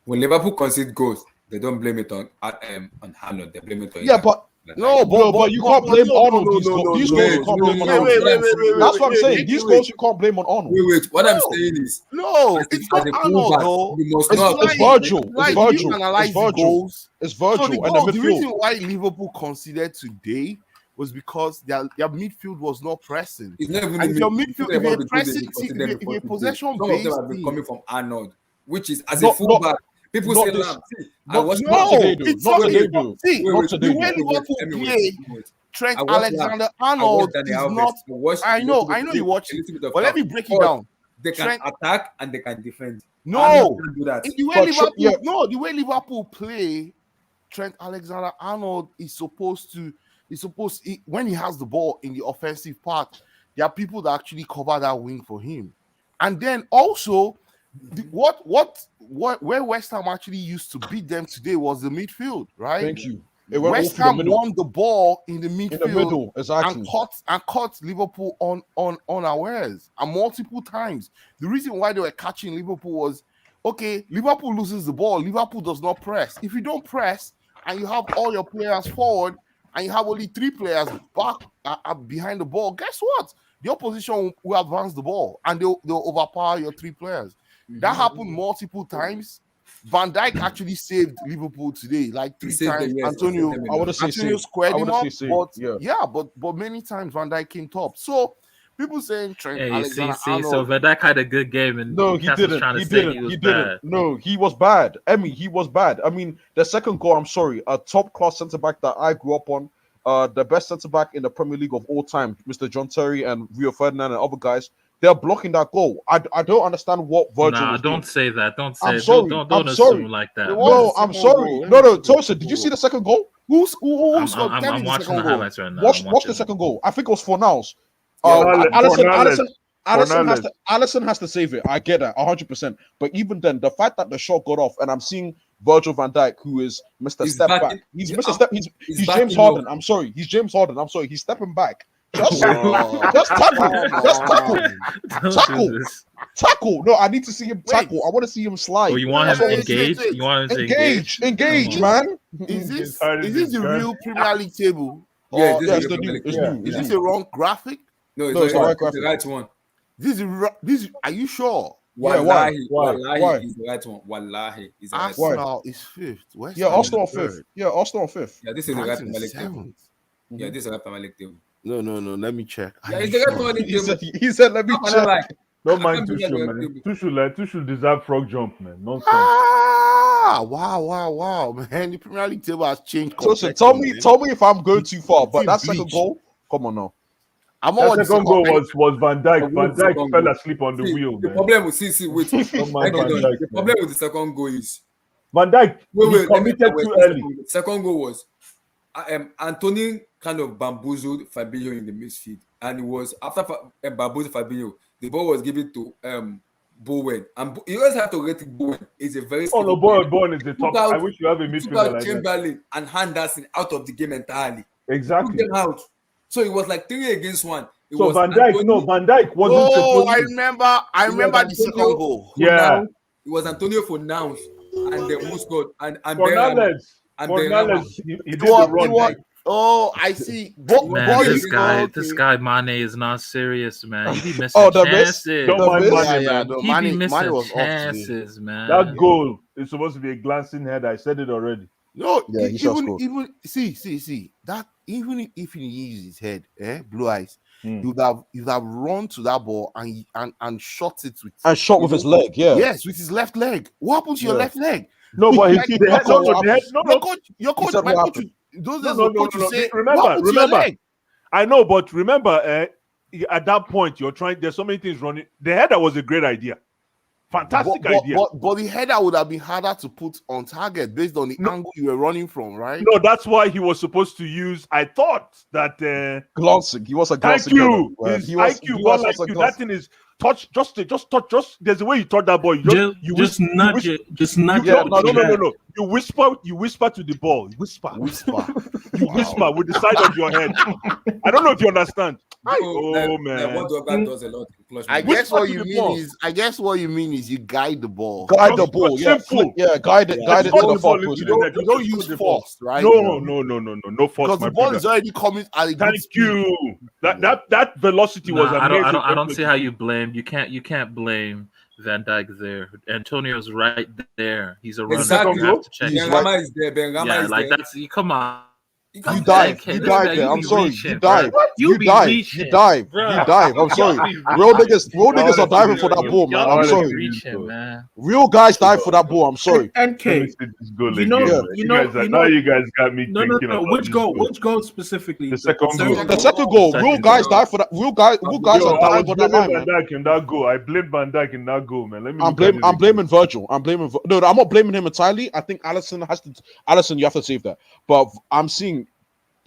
When Liverpool concede goals, they don't blame it on Arnold. They blame it on Yeah, but No, but you can't blame Arnold. These goals you wait, can't blame on wait, Arnold. wait, That's what I'm wait, saying. wait, These wait. goals you can't blame on Arnold. Wait. What I'm No. saying is, No, as it's a not Arnold fullback, though. you must It's, know how it's to Virgil. Like, It's if Virgil. you analyze It's the Virgil. goals. It's So Virgil the and goal, the the midfield. reason why Liverpool considered today was because their midfield was not pressing. It's not even And if your the midfield, if you're pressing, if you're possession some of them based have been team, coming from Arnold, which is as a Not- fullback. People not say this- Lamb. See, I not- watched not today, dude. it's Not not today, it's dude. not- See, Not today, the way dude. Liverpool Let me play, wait. Trent I watched Alexander Lamb. Arnold Dani is Alves. not. I know you watch it, but let me break it But down. They can Trent- attack and they can defend. No, Arnold can do that. in the way But Liverpool, yeah. no, the way Liverpool play, Trent Alexander Arnold is supposed to. When he has the ball in the offensive part, there are people that actually cover that wing for him, and then also. Where West Ham actually used to beat them today was the midfield, right? Thank you. It went all West through the Ham middle. won the ball in the In the midfield middle, exactly. and caught Liverpool on unawares and multiple times. The reason why they were catching Liverpool was okay. Liverpool loses the ball. Liverpool does not press. If you don't press and you have all your players forward and you have only 3 players back behind the ball, guess what? The opposition will advance the ball and they'll overpower your 3 players. That happened multiple times. Van Dijk actually saved Liverpool today, like 3 saved times. them, yes. Antonio, I would have said Antonio save. squared I him would up, have said but save. Yeah. but many times Van Dijk came top. So people saying Trent Hey, Alexander see, Arnold. so Van Dijk had a good game, and No, he Castle's didn't. trying to He say didn't. he was He bad. didn't. No, he was bad. He was bad. I mean, the second goal, I'm sorry, a top class centre back that I grew up on, the best centre back in the Premier League of all time, Mr. John Terry and Rio Ferdinand and other guys, they're blocking that goal. I don't understand what Virgil Nah, was don't doing. say that. Don't say I'm it. sorry. Don't I'm assume sorry. like that. There man. was No, a I'm second sorry. goal. No, Let me see the Tosin, second did you goal. see the second goal? Who I'm scored? Tell me I'm the watching second the goal. highlights right now. Watch I'm the watching second goal. I think it was Fornals. Fornals. Allison has to save it. I get that 100%. But even then, the fact that the shot got off, and I'm seeing Virgil van Dijk, who is Mr. He's Step backing- Back. He's he's Mr. up- Step. he's He's backing James Harden. up. I'm sorry. He's James Harden. I'm sorry. He's stepping back. Just Oh, just tackle. come Just tackle. on. Don't Tackle. do this. Tackle. No, I need to see him Wait. tackle. I want to see him slide. Oh, you want That's him what I wanna see. engaged? You want him to engage? Engage, Come on. man. Is this It's hard is to this the discuss. real Premier League table? Yeah, Or this Yeah, is it's the the new. It's Yeah. new. is It's this new. a wrong graphic? No, No, it's the right it's the graphic. right one. This is, are you sure? Yeah, why? Wallahi Why? is the right one. Wallahi is the right one. Arsenal is 5th. West Yeah, Ham Arsenal is fifth. 3rd. Yeah, Arsenal fifth. Yeah, this is the right Brighton Premier is League table. 7th. Yeah, this is the right Premier League table. No. Let me check. Are Yeah, you it's the right sure? Premier League He table. said, let me How can I check. lie? Don't I mind can't do that Tuchel, to a man. table. Tuchel deserve frog jump, man. Nonsense. Wow, man. The Premier League table has changed. Tosin, completely, tell me if I'm going too far. But It's that second bleached. goal, come on now. I'm That already second goal was Van Dijk. Van What's the Dijk second fell goal? asleep on the See, wheel, the man. problem with see, wait. Don't mind Like, Van the Dijk, man. problem with the second goal is Van Dijk, he let me committed tell you too what early. the second goal was. Anthony kind of bamboozled Fabinho in the midfield, and it was after bamboozled Fabinho, the ball was given to Bowen, and you always have to rate Bowen. He's a very Oh no, skillful player. Bowen is the top. Took out- I wish you have a He took midfielder out like that. Chamberlain and Henderson out of the game entirely. Took Exactly. them out. So it was like 3 against 1. It So was Van Dijk, Anthony Van Dijk wasn't Oh, supposed I to. remember the second Antonio goal. Yeah. It was Antonio Fornals and then who scored and Benrahma. Fornales, And he did It was- the run. it was- Oh, I see. But Man, Boy, this you guy, okay. this guy Mane is not serious, man. He be missing Oh, the miss? chances. Don't The mind miss? Mane, Yeah, man. no, He be Mane missing was off today. chances, man. That goal is supposed to be a glancing head. I said it already. No, Yeah, he shall score. even see that even if he used his head, blue eyes, Hmm. he would have run to that ball and shot it with And shot with his leg, yeah. yes, with his left leg. What happened to your Yeah. left leg? No, but Like, they had, no, no, they had, no, no, your coach, said my what coach, those no, days, no, your no, coach no, would no. say, Remember, what happened to your remember. leg? I know, but remember, at that point, you're trying. There's so many things running. The header was a great idea, fantastic idea. But the header would have been harder to put on target based on the angle you were running from, right? No, that's why he was supposed to use. I thought that. Glancing. He was a Thank glancing. you. header, His He was. IQ, He ball was a IQ. That glancing. thing is touch. Just touch. Just there's a way you touch that ball. Just nudge it. Just nudge Yeah, it. no, with no, your no, head. You whisper to the ball. Whisper. Whisper. You whisper with the side of your head. I don't know if you understand. Oh man. What Doga does a lot in clutch I moments. guess what to you the mean ball. is, you guide the ball. Guide the Just ball. Yeah, simple. yeah. Guide it. Yeah. Guide it Just to put the the ball far into post. the You net. don't Just use put the ball. force, right? No force, Because my the ball brother. is already coming at a good Thank speed. you. That velocity was Nah, amazing. I don't see how you blame. You can't blame Van Dijk there. Antonio's right there. He's a runner. Exactly. You have to check. He's him. right. Benrahma is there. Benrahma Yeah, is like there. that's come on. You You can't dive. Okay, You this dive guy, there. you I'm be sorry. reaching, You bro. dive. You You be dive. reaching, You dive. bro. You dive. I'm sorry. Y'all be Real niggas Honestly, are diving for that ball, man. Y'all I'm be sorry. reaching, man. Real guys dive for that ball. I'm sorry. Let me NK. see this goal You know- again. Yeah. man. you know- guys are, you know- now you guys got me No, thinking no. about Which this goal? Which goal specifically? The second third goal. The second goal. Real Second guys goal. dive for that. Real guys Yo, are I dying was for that blaming line, Van man. Dijk in that goal. I blamed Van Dijk in that goal, man. Let me I'm look at it again. blaming Virgil. No, I'm not blaming him entirely. I think Allison, you have to save that. But I'm seeing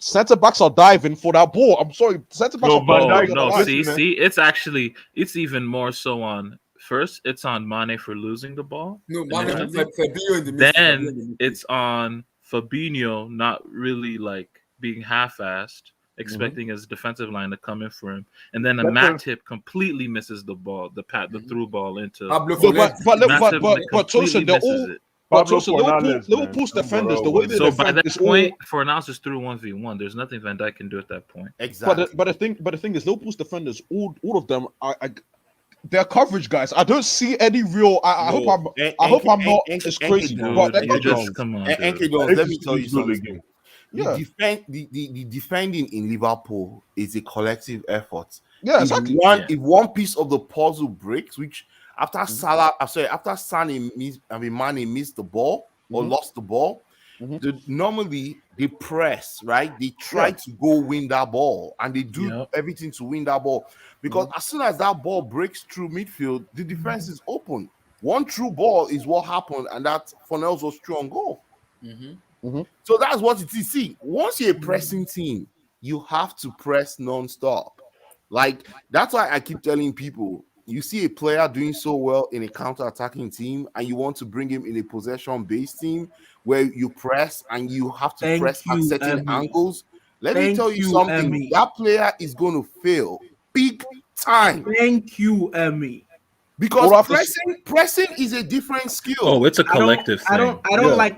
centre backs are diving for that ball. I'm sorry, centre backs No, are Van diving Dijk- for No, the line. see, man. it's even more so on. First, it's on Mane for losing the ball. No, initially. Fabinho in the midfield. Then it's on Fabinho not really like being half-assed, expecting his defensive line to come in for him, and then a That's Matip completely misses the ball, the through ball into. Pablo No, Fornals. but completely Tosin, they're misses all. it. But Pablo Tosin, Fornals, Liverpool's man. defenders, the way they So by defend that is all. point, Fornals is through 1v1. There's nothing Van Dijk can do at that point. Exactly. But the thing is, Liverpool's defenders, all of them, they're coverage guys. I don't see any real. I hope I'm not as crazy, Dude, but they're you coverage. just come on. dude. NK Dons, let me tell you This goal something. again. Yeah. The defending in Liverpool is a collective effort. Yeah, exactly. If one piece of the puzzle breaks, which after Mane missed the ball or lost the ball, normally they press, right? They try to go win that ball, and they do everything to win that ball. Because as soon as that ball breaks through midfield, the defense is open. One true ball is what happened, and that Fornals was true on goal. So that's what it is. See, once you're a pressing team, you have to press non-stop. Like, that's why I keep telling people, you see a player doing so well in a counter-attacking team, and you want to bring him in a possession-based team where you press and you have to press at certain angles. Let me tell you something. Emmy. That player is going to fail big time. Thank you, Emmy. Because pressing is a different skill. Oh, it's a collective thing. I don't like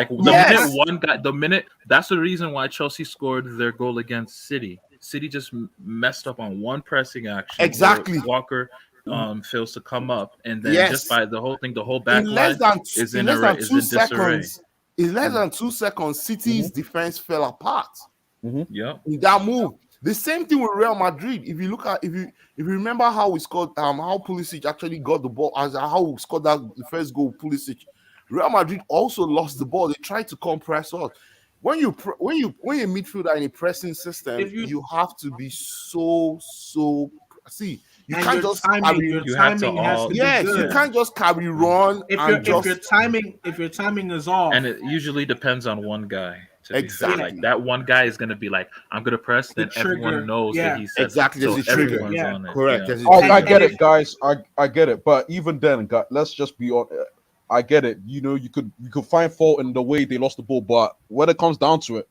the minute that's the reason why Chelsea scored their goal against City. City just messed up on one pressing action. Exactly. Walker fails to come up, and then just by the whole thing, the whole back in line less than 2 seconds. In less than 2 seconds, City's defense fell apart. Yeah. In that move. The same thing with Real Madrid. If you remember how we scored, how Pulisic actually got the ball, as how we scored the first goal, Pulisic. Real Madrid also lost the ball. They tried to compress us. When you're a midfielder in a pressing system, you have to be so. See, you can't just carry. Your timing has to be good. You can't just carry run. If your timing is off, and it usually depends on one guy. Exactly. Like that one guy is going to be like, I'm going to press, then everyone knows that he says exactly. so There's a trigger. everyone's on it. Correct. Yeah. I get it, guys. I get it. But even then, let's just be on. I get it. You know, you could find fault in the way they lost the ball, but when it comes down to it,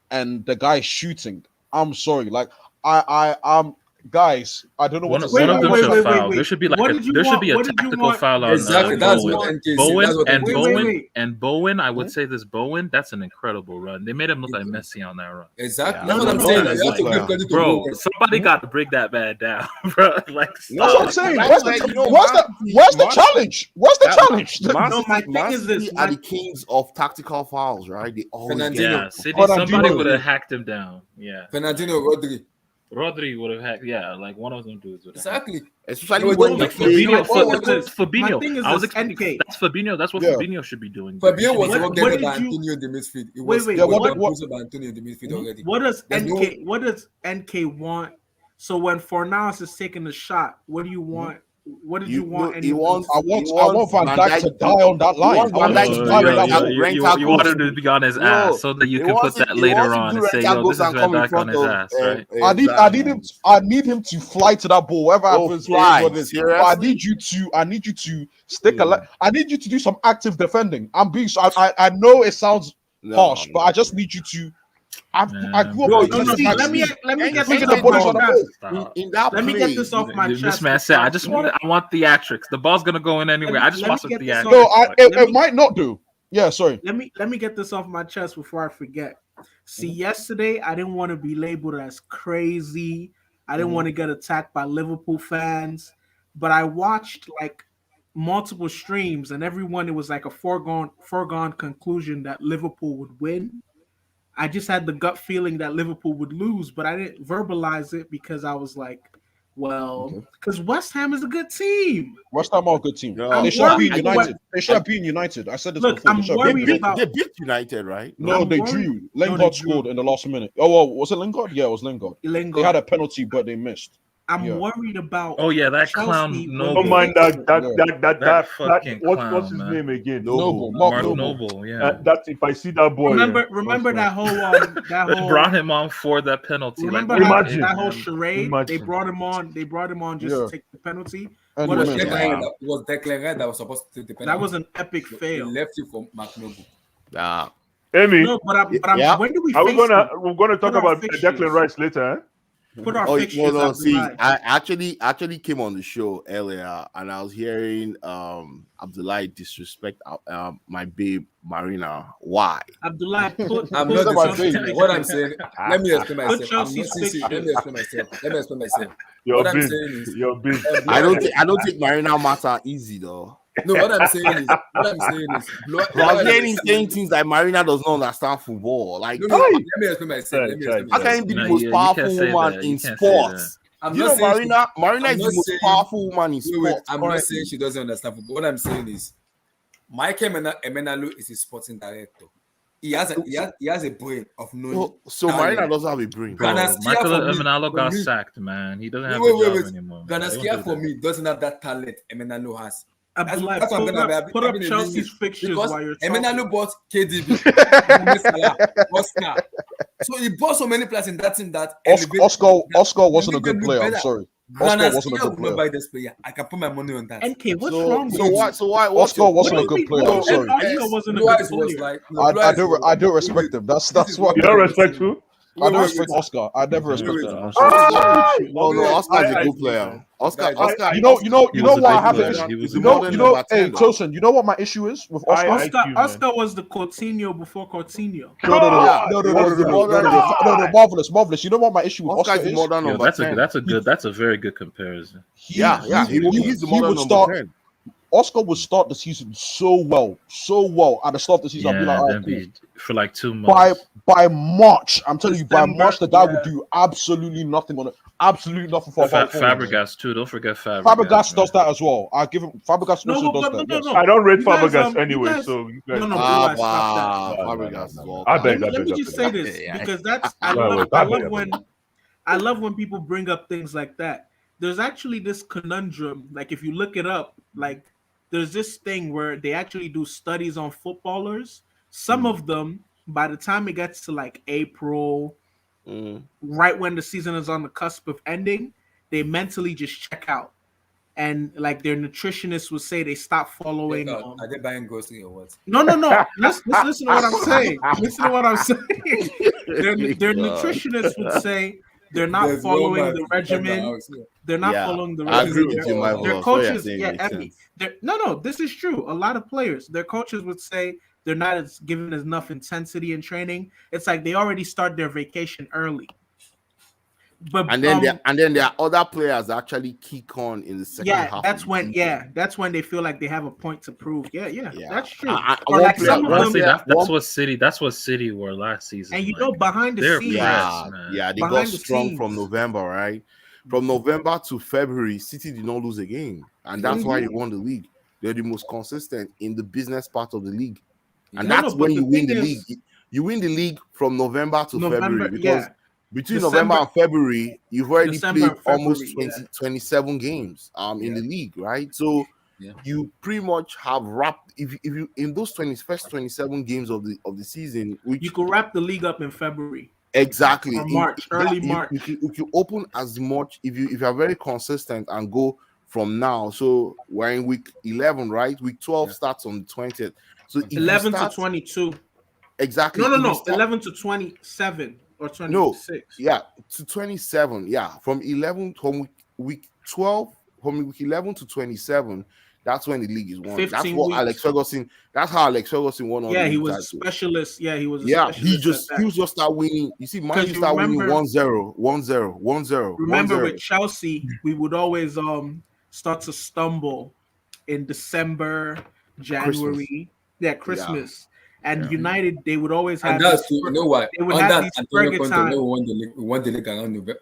and the guy shooting, I'm sorry. Like I'm. Guys, I don't know what to say. One of them should foul. There should be like a tactical foul on exactly. That's what Bowen and Bowen. I would say this Bowen. That's an incredible run. They made him look like Messi on that run. Exactly. That's what I'm saying. Bro, somebody got to break that man down, bro. Like, that's what I'm saying. What's the challenge? What's the challenge? No, my thing is this: are the kings of tactical fouls, right? They always City. Somebody would have hacked him down. Yeah. Fernandinho, Rodri. Rodri would have had, yeah, like one of them dudes would have had. Exactly. Especially No, when no, they Like no, play. no, Fabinho, no, no, no. My Fabinho. thing is I was this, expecting NK. that's Fabinho. That's what Yeah. Fabinho should be doing. Fabio was What- forgetting what about did you- Antonio in the midfield. It Wait, was wait, it was what- abused about Antonio in the midfield already. What does There's no- NK? What does NK want? So when Fornals is taking the shot, what do you want? What did you want? He wants. I want Van Dijk to die on that He line. wants I Van want Dijk him to to do die on right that tackle. line. Right you tackles. want him to be on his No, ass so that you he can wants put that him- he later wants him on to and do right say, "Yo, tackles this is and Van come in Dijk on front his of, ass," right? I need him to fly to that ball. Whatever Oh, happens, fly. what it is. But Seriously? I need you to stick a line. I need you to do some active defending. I'm being so I know it sounds harsh, but I just need you to. I grew up Bro, with you No, see, let me and get thinking this the off bodies my on the chest. ball. in that Let me play, get this off my chest. This man said, "I just before- want theatrics. The ball's gonna go in anyway. I just let me want some get this theatrics." off- No, Like, it might not do. Yeah, sorry. Let me get this off my chest before I forget. See, yesterday I didn't want to be labeled as crazy. I didn't want to get attacked by Liverpool fans, but I watched like multiple streams, and everyone it was like a foregone conclusion that Liverpool would win. I just had the gut feeling that Liverpool would lose, but I didn't verbalize it because I was like, well, because West Ham is a good team. West Ham are a good team. No, They should have worried beaten what- United. They should have beaten United. I said this Look, before. I'm They should have they worried beaten beat, about- they beat United, right? No, I'm they worried. drew. No, Lingard they scored drew. in the last minute. Oh, well, was it Lingard? Yeah, it was Lingard. Lingard. They had a penalty, but they missed. I'm Yeah. worried about. oh yeah, that Chelsea clown. when No, Don't mind that. Yeah. That fucking what's clown, his man. name again? Noble. Mark Mark Noble. Yeah. That if I see that boy, Remember that whole They brought him on for that penalty. Remember like, how Imagine. that whole charade? Imagine. They brought him on. They brought him on just Yeah. to take the penalty. And What he a missed. charade. It was Declan Rice that was supposed to take the penalty. That was an epic He fail. left you for Mark Noble. Nah. Amy, No, but I'm Yeah. when do we are we face them? we're gonna talk Put our about fixtures. Declan Rice later? Eh? Put our Oh fixtures no! up See, live. I actually came on the show earlier, and I was hearing Abdullah disrespect my babe Marina. Why? Abdullah, put I'm put not my Chelsea's baby. What I'm pictures. saying. Let me explain myself. I'm Chelsea's not, see, let me explain myself. Let me explain myself. Your What I'm big, saying is, your big. I don't think Marina matter easy though. no. What I'm saying is, I was hearing him saying things like Marina does not understand football. Like, No, let me explain myself. Let me Sorry, explain how can myself. you be the No, most you powerful can't say woman that. You in can't say sports? I'm You not know, saying Marina I'm is the not most saying- powerful woman in Wait, sports. I'm not currently. saying she doesn't understand football. What I'm saying is, Michael Emenalo is a sporting director. He has a brain of knowing. So talent. Marina doesn't have a brain. Bro, Ganaskia Michael for me- Emenalo for got me- sacked, man. He doesn't have Wait, a job wait. anymore. man. Don't Ganaskia do for that. me doesn't have that talent Emenalo has. Abdullah, That's what I'm put gonna up, be put up having a Chelsea's limit. fixtures Because while you're talking. Emenalo bought KDB, Mohamed Salah, Oscar. So he bought so many players in that team that Oscar wasn't a good elevated player. I'm better. sorry. Oscar wasn't a Ganaskia good will not player. buy this player. I can put my money on that. NK, what's wrong So with why? you? So why? What's Oscar your- wasn't a What do you good mean? player. I'm No, sorry. Oscar wasn't a Luis good was player. like, I do respect him. That's why. You don't respect who? I do respect Oscar. I never respect wait, him. I'm wait. sorry. No, Oscar is a I- good player. Oscar. You know He what was a I big have an player. issue. He was You a know- big you player. know- Hey, Tosin, you know what my issue is with Oscar? Oscar was the Coutinho before Coutinho. No, marvelous. You know what my issue with Oscar Oscar is the is? modern Yo, number that's 10. that's a very good comparison. Yeah. He's the modern would number start. 10. Oscar would start the season so well at the start of the season. I'd be Yeah, like, all then right, cool. be for like 2 months. By March, I'm telling you, by December, March, the guy yeah. would do absolutely nothing on it. Absolutely nothing for about 4 months. Fabregas too. Don't forget Fabregas. Fabregas does man. that as well. I give him Fabregas No, also but- does but- that. no, Yes. no. I don't rate You guys, Fabregas you anyway, guys- so you guys. No, Ah, stop that. Fabregas as well. I beg. Let me just say this Yeah. because that's I Wait, love wait, I love when people bring up things like that. There's actually this conundrum, like if you look it up, like there's this thing where they actually do studies on footballers. Some of them, by the time it gets to like April, right when the season is on the cusp of ending, they mentally just check out. And like their nutritionists would say they stop following. Are they buying grocery or what? No. Listen to what I'm saying. Listen to what I'm saying. Their nutritionists would say they're not There's following Walmart the in the regimen. house, yeah. They're not Yeah, following the I regimen. agree with you, my Their boss. coaches, What you're yeah, saying makes Effie. sense. No, this is true. A lot of players, their coaches would say they're not as given enough intensity in training. It's like they already start their vacation early. but And then there are other players that actually kick on in the second half. that's of the when season. that's when they feel like they have a point to prove. Yeah, that's true. Or One like player- some of one them, player- That's what City were last season. and like, behind the they're scenes, pressed, man. they got Behind the strong from scenes. November, right? From November to February, City did not lose a game, and that's why they won the league. They're the most consistent in the business part of the league, and No, that's but when the you win thing the is- league. You win the league from November to February, because yeah. between December- November and February, you've already December played and February, almost 27 games in the league, right? So Yeah. you pretty much have wrapped if you in those first 27 games of the season, which You could wrap the league up in February. exactly Or March, early March. You can open as much if you are very consistent and go from now. So we're in week 11, right? Week 12 starts on the 20th. So if you 11 start, to 22. exactly. No, if you start- 11 to 27 or 26. No, yeah, to 27. Yeah, from week 12, from week 11 to 27. That's when the league is won. 15 That's what weeks. Alex Ferguson. That's how Alex Ferguson won all the Yeah, he league was a titles. specialist. Yeah, he was a Yeah, specialist. he was just start winning. You see, Man 'Cause U you start winning remember- 1-0, 1-0, 1-0. Remember 1-0. with Chelsea, we would always start to stumble in December, January. Christmas. And United, they would always have And that's these- you know why. they would On have that, these Antonio Fergie Conte times. never won the league. We won the league around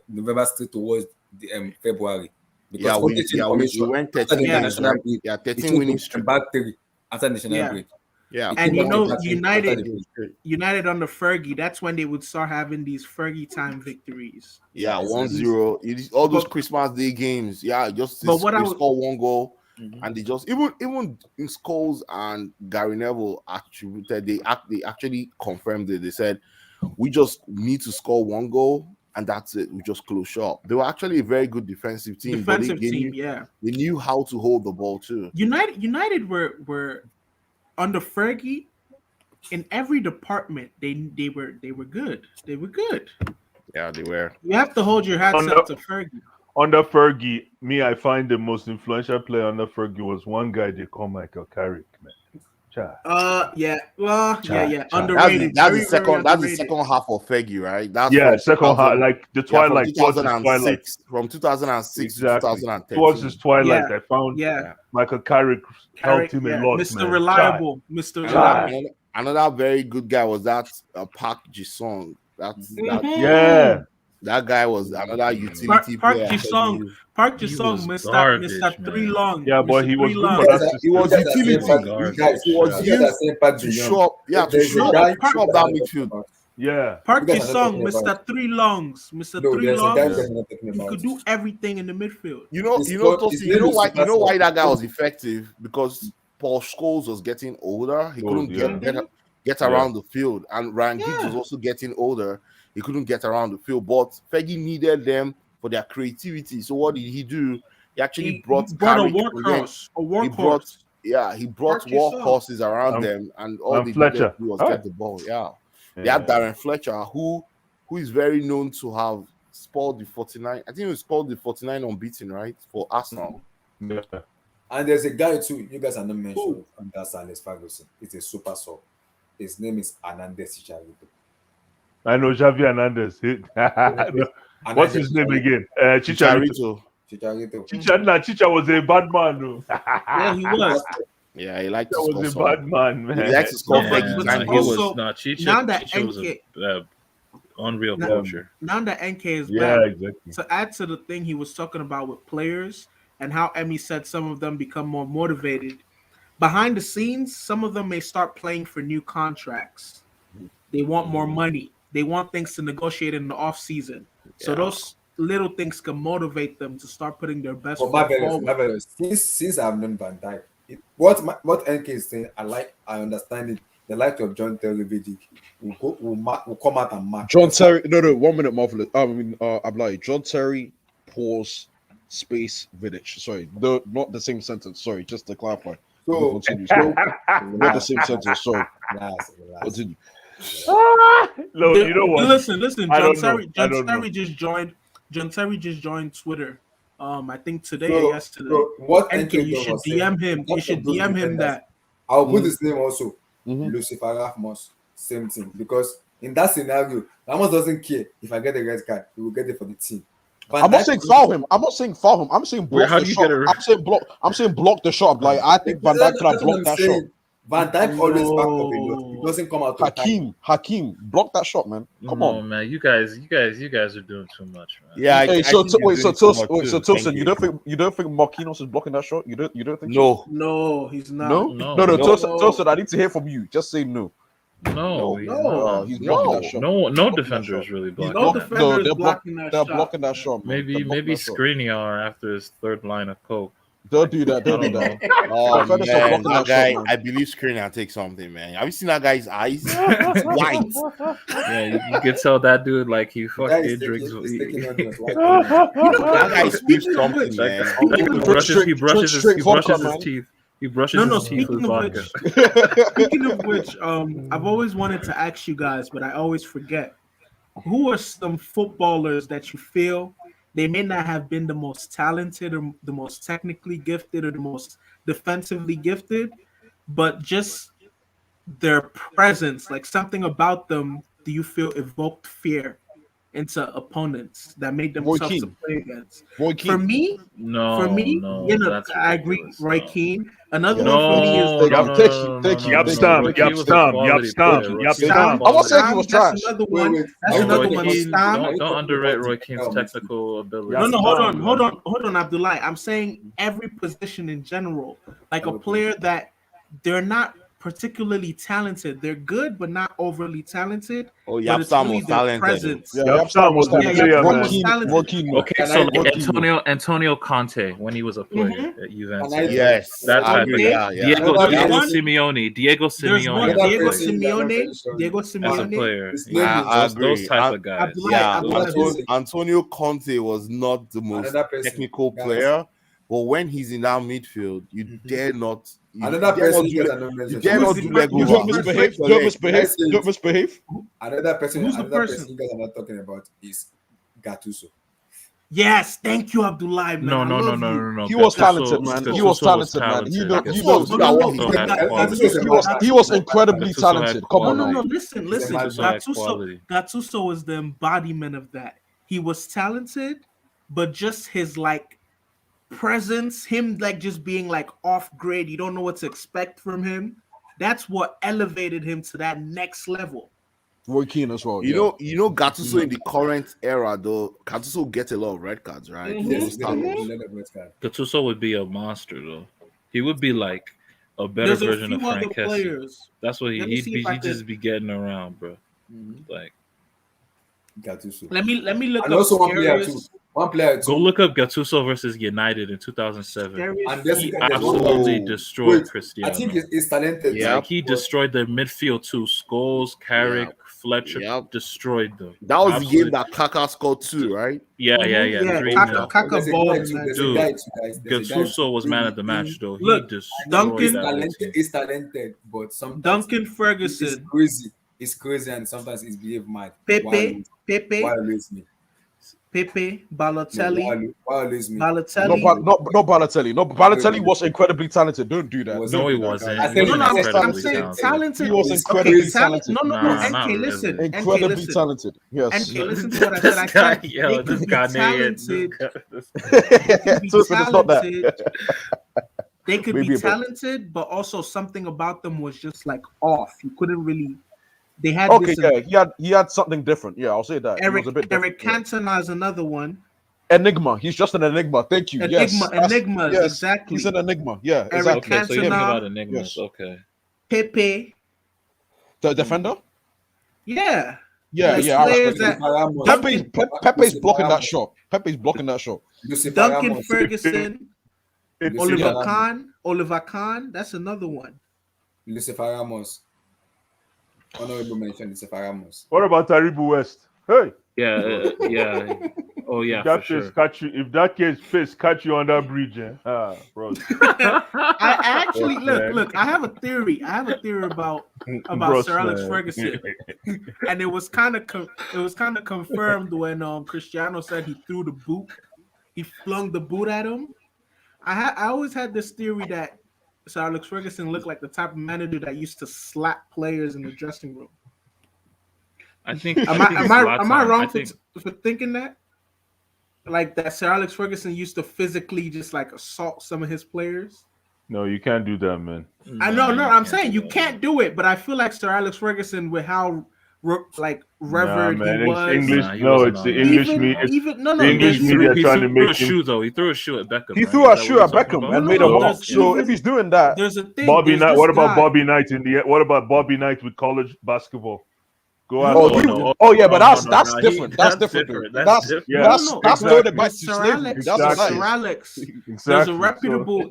November still towards the February. Yeah, Conte we changed formation went after 13 the Yeah. wins, international right? break. Yeah, He 13 changed winning to streak. back three after the national Yeah. break. Yeah, He And came you back know, to back three United- after the break. United under Fergie, that's when they would start having these Fergie time victories. yeah, Yeah, 1-0. It is all those But- Christmas Day games. Yeah, just But what they I would- score one goal, Mhm. and they just even in Scholes and Gary Neville attributed. They actually confirmed it. They said we just need to score one goal, and that's it. We just close shop. They were actually a very good defensive team. but Defensive they team, knew, yeah. they knew how to hold the ball too. United were under Fergie in every department. They were good. They were good. Yeah, they were. You have to hold your hats Under- up to Fergie. Under Fergie, I find the most influential player under Fergie was one guy they call Michael Carrick, man. Cha. Yeah. Well, yeah. Cha. Underrated. That's Very, the second. very That's the underrated. second half of Fergie, right? That's Yeah, from second 2000 half, like the from twilight, towards his twilight. 2006, from 2006 to Exactly. 2013. Towards his twilight, Yeah. I found Yeah. Michael Carrick helped him yeah. a lot, Mr. man. Reliable. Mr. Cha. Reliable. Another very good guy was that Park Ji-sung. That Yeah. that guy was another utility Park player. Ji-sung. Park He Ji-sung, was Mr. garbage, Mr. man. Three Long. Yeah, boy, Mr. he was Three good Long. for that system. He was You guys are utility. saying Garbage. He was You guys are used saying Park to Ji-young. shop, to There's a shop guy- that midfield. Yeah. Park You guys are Ji-sung, not talking Mr. Three Longs. Mr. No, Three there's a guy Longs. we're not talking He about. could do everything in the midfield. You know, His Tosi, name is why Superstar. that guy was effective? Because Paul Scholes was getting older. He couldn't get around the field, and Ryan Giggs was also getting older. He couldn't get around the field, but Fergie needed them for their creativity. So what did he do? He actually brought a Carrick, and then workhorse. A he brought workhorse. he brought Park Ji-sung. horses around them, and all and they Fletcher. needed to do was Huh. get the ball. Yeah. They had Darren Fletcher, who is very known to have spoiled the 49. I think he spoiled the 49 unbeaten, right, for Arsenal. Yeah. And there's a guy too, you guys are not mentioned under Alex Ferguson. It's a super sub. His name is Hernandez Chicharito. I know Xavi Hernandez. What's his name again? Chicharito. Chicharito. Chicha was a bad man. No. Yeah, he was. Yeah, he liked to That score was a some. bad man, man. He likes to score Yeah, Fergie but time he goals. also- was not Chicha. now that Chicha was NK a unreal Now- culture. Now that NK is Yeah, back, exactly. to add to the thing he was talking about with players and how Emmy said some of them become more motivated. Behind the scenes, some of them may start playing for new contracts. They want more money. They want things to negotiate in the off season. So Yeah. those little things can motivate them to start putting their best But foot forward. marvelous. Since I've known Van Dijk, what NK is saying, I understand it. The likes of John Terry Vidic will come out and match. John Terry. No, 1 minute, marvelous. Ablai. John Terry. Pause. Space. Vidic. Sorry, not the same sentence. Sorry, just to clarify. So, Continue. Not the same sentence. Sorry, relax. continue. No, you know what? Listen. I John don't know. Terry. I John don't Terry just joined. John Terry just joined Twitter. I think today So- or yesterday. so what NK, you should was DM saying, him. You should those DM him defenders, that. I'll put his name also. Mhm. Lucifer Rafmos, same thing. Because in that scenario, Ramos doesn't care if I get the red card. He will get it for the team. I'm not saying foul him. I'm not saying foul him. I'm saying block how the do you shot. get a- I'm saying block. I'm saying block the shot. Like I think Van Dijk could have blocked that shot. Van Dijk always back up a lot. He doesn't come out to time. Hakim, block that shot, man. Come No, on. man. You guys are doing too much, man. Yeah. Hey, I so think wait, he's so doing too much too. Tilson, Thank you don't think Marquinhos is blocking that shot? You don't think so? No. No, he's not. No, No. Tilson, I need to hear from you. Just say no. No, he's No, not. he's blocking that shot. No defender is really blocking No that. defender is they're blocking that They're shot. blocking that shot. Man. Maybe Skriniar after his third line of coke. Don't do that. Don't I do don't that. Oh Defenders are man, blocking that that shot, guy. man. I believe Skriniar take something, man. Have you seen that guy's eyes? It's white. Yeah, you could tell that dude like he That fucking is drinks. taking on us. That guy speaks Speaking of something, which- man. He brushes his vodka, teeth. He brushes No, his teeth with speaking of vodka. Speaking of which, I've always wanted to ask you guys, but I always forget. Who are some footballers that you feel they may not have been the most talented or the most technically gifted or the most defensively gifted, but just their presence, like something about them, do you feel evoked fear into opponents that made them Roy tough Keane. to play against? Roy For Keane. me, No, that's I agree. ridiculous. Roy No. Keane. Another No, one for me is thank you. Yup, Roy stomp, Keane yup, was a stomp, quality yup, stomp, player. Roy yup, Keane was a stomp. I'm not saying quality he was That's trash. another one. Wait. That's Are another you one. talking Stam. about- Don't underrate Roy Keane's Yeah, technical ability. Yeah, No, Stam, hold on, Abdullah. I'm saying every position in general, like a player that they're not particularly talented. They're good, but not overly talented. Oh, But it's Yapstam really was their talented. presence. Yeah, Yup, Stam was the Yeah, player, Yup, man. Stam. Roy Keane. Okay, Can so I- like Antonio Conte when he was a player at Juventus. Can I- Yes, That I type agree. of Yeah, yeah. Diego Another person- Simeone. There's one, Another Diego person that I'm Simeone. very sure Diego as a Simeone. player. His Yeah, name is- I those agree. type of guys. Abdullah, Yeah, Abdullah. Antonio Conte was not the most Another person, technical guys. player, but when he's in that midfield, you dare not. You Another dare person not you do guys leg- are not you mentioning. dare Who's not the do per- leg you You over. don't misbehave. Don't misbehave. Don't misbehave. Another person Who's the person? you guys are not talking about is Gattuso. Yes, thank you, Abdullah. Man. No. I love you. No. He was Gattuso- talented, man. Gattuso He was talented, man. You know, Gattuso you know, was you know what Gattuso he had did. quality. He was incredibly Gattuso had talented. Come on quality. now. Listen. He's a madman. Gattuso was the embodiment of that. He was talented, but just his like presence, him like just being like off grid. You don't know what to expect from him. That's what elevated him to that next level. Roy Keane as well. You know, Gattuso in the current era, though, Gattuso gets a lot of red cards, right? Mhm. Those tackles. Gattuso would be a monster though. He would be like a better There's a version of few other Frank Kessie. players. That's what Let me see if I he'd could- just be getting around, bro. Like Gattuso. Let me look And up also one player too. scariest- One player go too. look up Gattuso versus United in 2007. scariest And there's- He there's absolutely one- destroyed Wait, Cristiano. I think he's talented. Yeah. Like he destroyed their midfield too. Scholes, Carrick, Fletcher Yep. destroyed them. That was the Absolutely. game that Kaka scored too, right? Yeah. Yeah, 3-0. Kaka There's a balled guy in too, that. there's a Dude, guy too, guys. There's a guy Gattuso was too. man of the match though. He Look, destroyed Duncan- He's that whole talented, team. he's talented, but sometimes Duncan it's Ferguson, crazy. It's crazy, and sometimes he's behave mad. Pepe, Why lose me? Balotelli, Why lose me? Balotelli. Not Balotelli. No, Balotelli was incredibly talented. Don't do that. Was No, he it? wasn't. I He said- was No, I'm incredibly saying talented. talented. He was Okay, incredibly talent. talented. No, Nah, NK, not listen. really. Incredibly listen. talented. Yes. NK, listen to what I said. I This guy, said yo, they could this be Ghanaian. talented. This They could be So it's not that. talented. They could Maybe be a bit. talented, but also something about them was just like off. You couldn't really. They had Okay, this. yeah, he had something different. Yeah, I'll say that. He Eric was a bit Eric different. Cantona is another one. Enigma. He's just an enigma. Thank you. Yes. Enigma, Yes. exactly. He's an enigma. Yeah, Eric exactly. Okay, so you're thinking Cantona. about enigmas. Yes. Okay. Pepe. The defender. Yeah. Yeah, Like yeah. I players respect that- it. Pepe's blocking that shot. Pepe's blocking that shot. Duncan Ferguson, Lucifer Oliver Kahn. That's another one. Ramos. Honorable mention, Lucifer Ramos. What about Taribu West? Hey, Yeah. Oh yeah, that for face sure. catch you. If that case face catch you on that bridge, bro. I actually man. look. I have a theory. about Bros, Sir Alex man. Ferguson, and it was kind of confirmed when Cristiano said he threw the boot. He flung the boot at him. I always had this theory that Sir Alex Ferguson looked like the type of manager that used to slap players in the dressing room. I think. Am I think it's am I Zlatan. wrong I think for thinking that? Like that Sir Alex Ferguson used to physically just like assault some of his players? No, you can't do that, man. I know, no, you I'm can't saying do you that, can't man. do it, but I feel like Sir Alex Ferguson, with how like Nah, revered he man. It's was, English. Nah, he No, wasn't it's on the that. English even media. even no The no English there's media He trying to threw make a him. shoe though. He threw a shoe at Beckham. He Right? threw Is a that shoe what at you're talking Beckham about? and no made a no mark. there's So if even he's doing that, there's a thing. Bobby There's Knight. this What about guy. Bobby Knight in the? What about Bobby Knight with college basketball? Go No ask oh, no Oh he, him. no no! oh yeah, but No! that's Nah, different. That's that's different, though. different. That's different. no Yeah, no no That's but throwing it exactly, back but to Sir slavery. Alex That's what but that Sir exactly, is. Alex exactly. So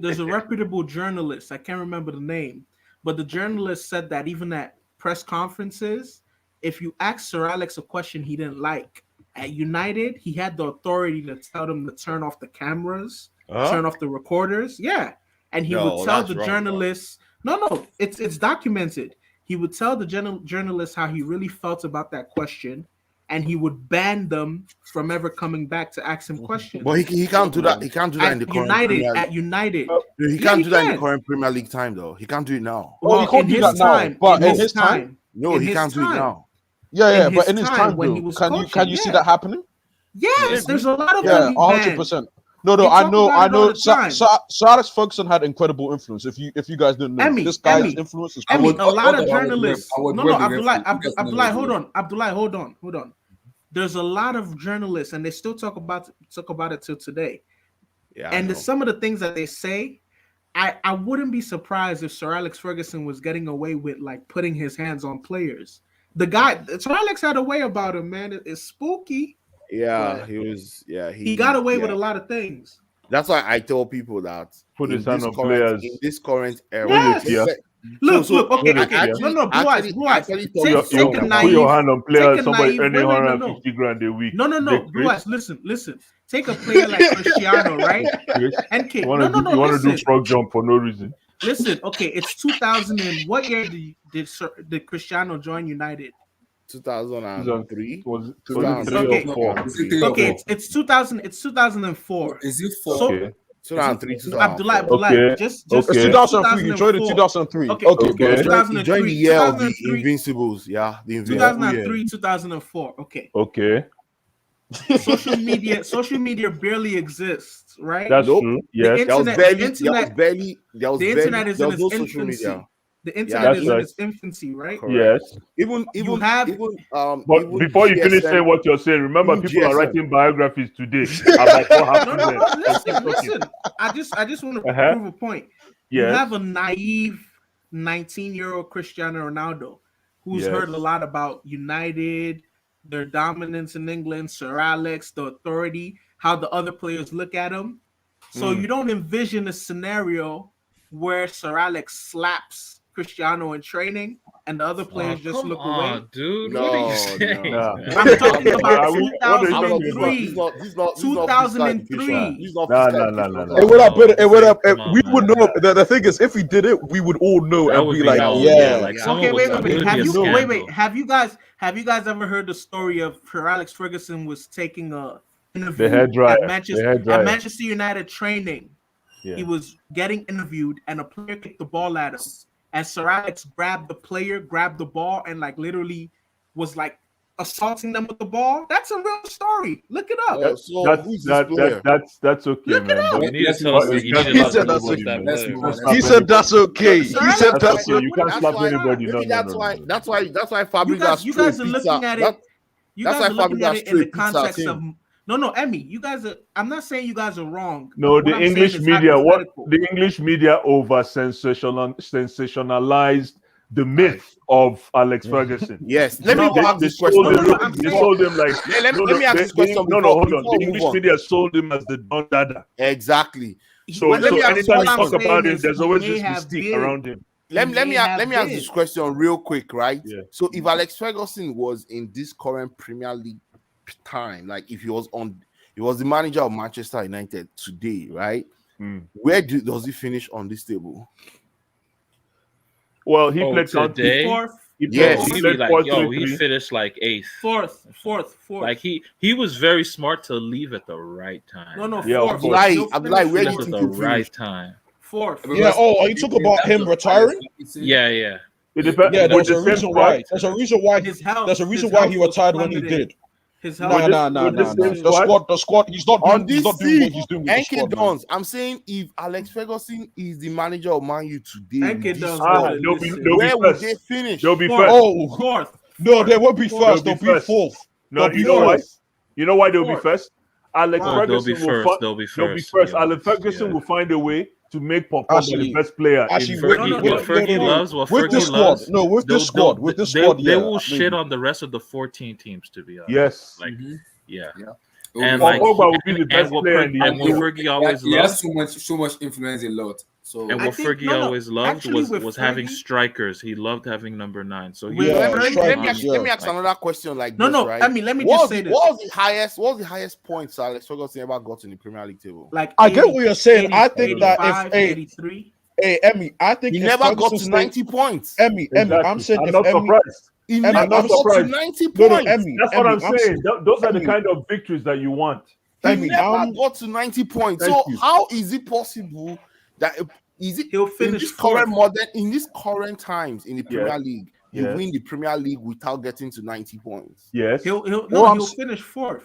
there's a reputable journalist. I can't remember the name, but the journalist said that even at press conferences, if you ask Sir Alex a question he didn't like at United, he had the authority to tell them to turn off the cameras, Huh? turn off the recorders. Yeah. And he would No, tell that's the wrong, bro. journalists, no, it's documented. He would tell the journalists how he really felt about that question, and he would ban them from ever coming back to ask him But questions. he can't do that. He can't do that in At the current United, Premier. at United. No, he Yeah, can't he do that in the can. current Premier League time, though. He can't do it now. Oh, he Well, can't in do his that now. time, But in in his his time, time, No, in he his can't do it time, now. yeah. in But his in his time time, when he though, was can coaching, you see yeah. that happening? Yes, there's a lot of them Yeah, he banned. 100%. No, They I talk know, about it all the time. Sir Alex Ferguson had incredible influence. If you guys didn't know, this guy's Emmy, influence is I Emmy. crazy. would, A lot of I would wear, journalists. I would No, wear no, the Abdullah, referee. You guys know Abdullah, as hold well. on, Abdullah, hold on. There's a lot of journalists, and they still talk about it till today. Yeah, I And know. some of the things that they say, I wouldn't be surprised if Sir Alex Ferguson was getting away with like putting his hands on players. The guy, Sir Alex had a way about him, man. It's spooky. Yeah, But he was. Yeah, he got away with yeah. a lot of things. That's why I tell people that put his hand on players. in this current era, With it, yeah. Yes. Look, okay, With it, yeah. no, no, blue eyes, Put your, Take a put your hand on take players. a Somebody naive. earning Wait, no, 150 grand a week. no, They blue eyes. Chris, Listen. Take a player like Cristiano, right? Chris, NK, you no, want to do listen. frog jump for no reason. Listen, okay, it's 2000 and what year did Cristiano join United? 2003. Was it 2000. 3 Okay. or 4? Is it 3 or Okay, 4? it's 2000. It's 2004. Is it 4? So Okay. 2003, Abdullah, 2004. Okay. just It's Okay. 2003. He joined in 2003. Okay, Okay, okay, but He joined the 2003, year of the 2003, Invincibles. Yeah, the Invincibles. 2003, 2004. Okay. Okay. Social media barely exists, right? That's Nope. true. The Yes. There was internet, barely, the internet, the internet is there in was its no social infancy. media. The internet That's is in right. its infancy, right? Correct. Yes. Even But even before you finish GSM saying what you're saying, remember even people are GSM. writing biographies today about what happened No, then. listen, Keep talking. listen. I just want to Uh-huh. prove a point. You Yes. have a naive 19-year-old Cristiano Ronaldo who's Yes. heard a lot about United, their dominance in England, Sir Alex, the authority, how the other players look at him. So you don't envision a scenario where SirAlex slaps Cristiano in training and the other players just Come look away. on, dude. No, What are you no. saying? Nah. man? I'm talking about What are you talking about? 2003. This is not physical 2003. education. This is not Nah, physical nah, education. nah, nah, it would have been. It would have. Come on, We would man. know. The thing is, if we did it, we would all know That and would be be like, known. yeah. Like someone Okay, would- wait. it would be a Have you scandal. Have you guys ever heard the story of Sir Alex Ferguson was taking a interview The hair dryer. at Manchester United training? Yeah. He was getting interviewed, and a player kicked the ball at him, and Sir Alex grabbed the ball, and like literally was like assaulting them with the ball. That's a real story. Look it up. So who's this player? That's okay, Look it man. up. But You need to Let's tell move us. on. You need to He let said us that's know okay. that Let's player. move on. He said that's okay. He Sir said Alex- that's okay. okay. You can't slap anybody. No, Maybe no, that's no, why. no. That's why You Fabregas guys are straight looking pizza. at it. You That's guys why are looking at Fabregas it in the straight pizza context at of him. no, Emmy. You guys are. I'm not saying you guys are wrong. No, What the I'm saying English is media. What hypothetical. the English media over sensationalized the myth of Alex Ferguson. Yes. Let me No, ask They this question. sold him. I'm They saying- sold him like Let me ask this question No, before hold on. we The move English on. media sold him as the Don Dada. Exactly. So, Well, let so me ask anytime what you I'm talk about saying him, is there's he always may this have mystique been. around him. Let may me have ask been. this question real quick, right? Yeah. So if Alex Ferguson was in this current Premier League time, like if he was the manager of Manchester United today, right? Where does he finish on this table? Well, he Oh, played today? Fourth, Yes. He'd be played like, 4-3-3. he finished like 8th. fourth. Like he was very smart to leave at the right time. No, Yeah, of fourth. course. He'll Abdullah, finish where do He you left think at the he right finished? time. Fourth. Yeah. Oh, are you talking about him retiring? Yeah. It depends. Yeah, With there's the a same reason squad, why. There's a reason why. His health. There's a reason his why health he was retired when he plummeting. did. His Nah, health. nah, nah, with the nah, same nah. squad, The squad. He's not On doing. He's this not doing what season, he's doing with the NK squad, man. Dons, I'm saying if Alex Ferguson is the manager of Man U today, NK with this Dons squad, better they'll be listen. where would first. they finish? They'll be Fourth. first. Oh Fourth. no, they won't be Fourth. first. They'll They'll be be first. fourth. No, They'll be you know why? fourth. You know why they'll be Fourth. first? Alex Why? They'll be Ferguson will first. They'll be they'll be first. first. to be Alex honest. Ferguson Yeah. will find a way to make Pogba the Actually, best player. actually, in with, Fergie, no, what Fergie no. loves, what With Fergie this squad, loves, no, with this squad, with this squad, they yeah, will shit maybe. on the rest of the 14 teams. To be honest, Yes. like yeah, Yeah. and Paul like Pogba will be the and best what player in the and what UK. Fergie always He has loved, so much influence a lot. So and I what think- Fergie no, no. always loved Actually, was with having Fergie- strikers. He loved having number 9. So he With Yeah, loved Fergie- Let me strikers, ask like- another question like No, this, no. right? I mean, let me What just was say the- this. What was the highest points Alex Ferguson ever got in the Premier League table? Like I get what you're saying. I think that if 85, 83. hey Emmy, I think He if never got Ferguson to stayed- 90 points. Emmy, I'm saying I'm if not Emmy, surprised. He Emmy, never I'm got to surprised. 90 no, points. Emmy, That's what Emmy, I'm saying. Those are the Emmy. kind of victories that you want. He Emmy, never got to 90 points. Thank So you. how is it possible that is it He'll in finish this current fourth. in this current times in the Premier League, you Yes. win the Premier League without getting to 90 points? Yes. He'll finish fourth.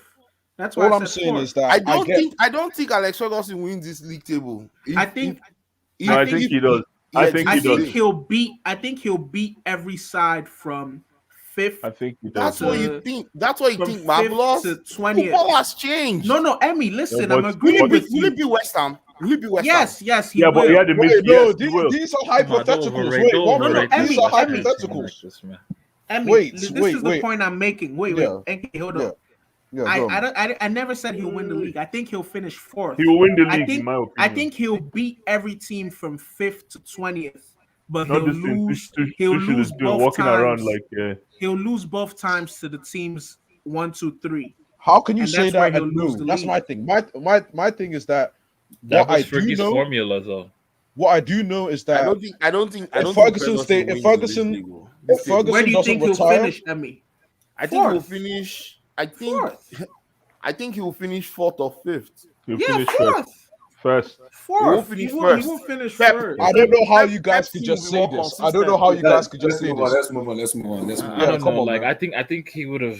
That's why All I I'm said saying fourth. is that I don't think Alex Ferguson wins this league table. I think No, I think he does. I think I he think does. he'll beat every side from fifth. I think he That's does. what you think. That's what you From think, fifth Marvelous. to 20th. Football has changed. No, Emmy, listen, No, I'm but- agreeing with Will you. it be West Ham? Will it be West Ham? Yes, he Yeah, will. but he had the Wait, midfield. no, Yes, he will. these are Come on, don't hypotheticals. overrate- Wait, don't one overrate minute. These Emmy, are West Ham team hypotheticals. like this, man. Emmy, Wait, this wait, is the wait. point I'm making. Wait, Yeah. Enki, hold Yeah. on. Yeah, go on. I never said he'll win the league. I think he'll finish fourth. He will win the I league, think in my opinion. I think he'll beat every team from 5th to 20th, but Not he'll this thing lose. Tuchel He'll is lose doing, both walking around times. like He'll lose both times to the teams 1, 2, 3. How can you And say that's where that? he'll And lose no, the that's league. my thing. My thing is that That what I was do Fergie's know, formula, though. what I do know is I that don't think Ferguson stay- if wins Ferguson- this league, though. if This Ferguson table. Where do you doesn't think he'll retire, finish, Emmy? I think he'll Fourth. finish. Fourth. I think he will finish 4th or 5th. he'll Yeah, finish fourth. first. Fourth. finish He first. won't finish Pep- first. I don't know how you guys Pepsi could just will say be more this. I don't know how you guys could just Let's say move on. this. Let's move on. Let's move on. Let's move on. I don't come know. on, Like man. I think he would have.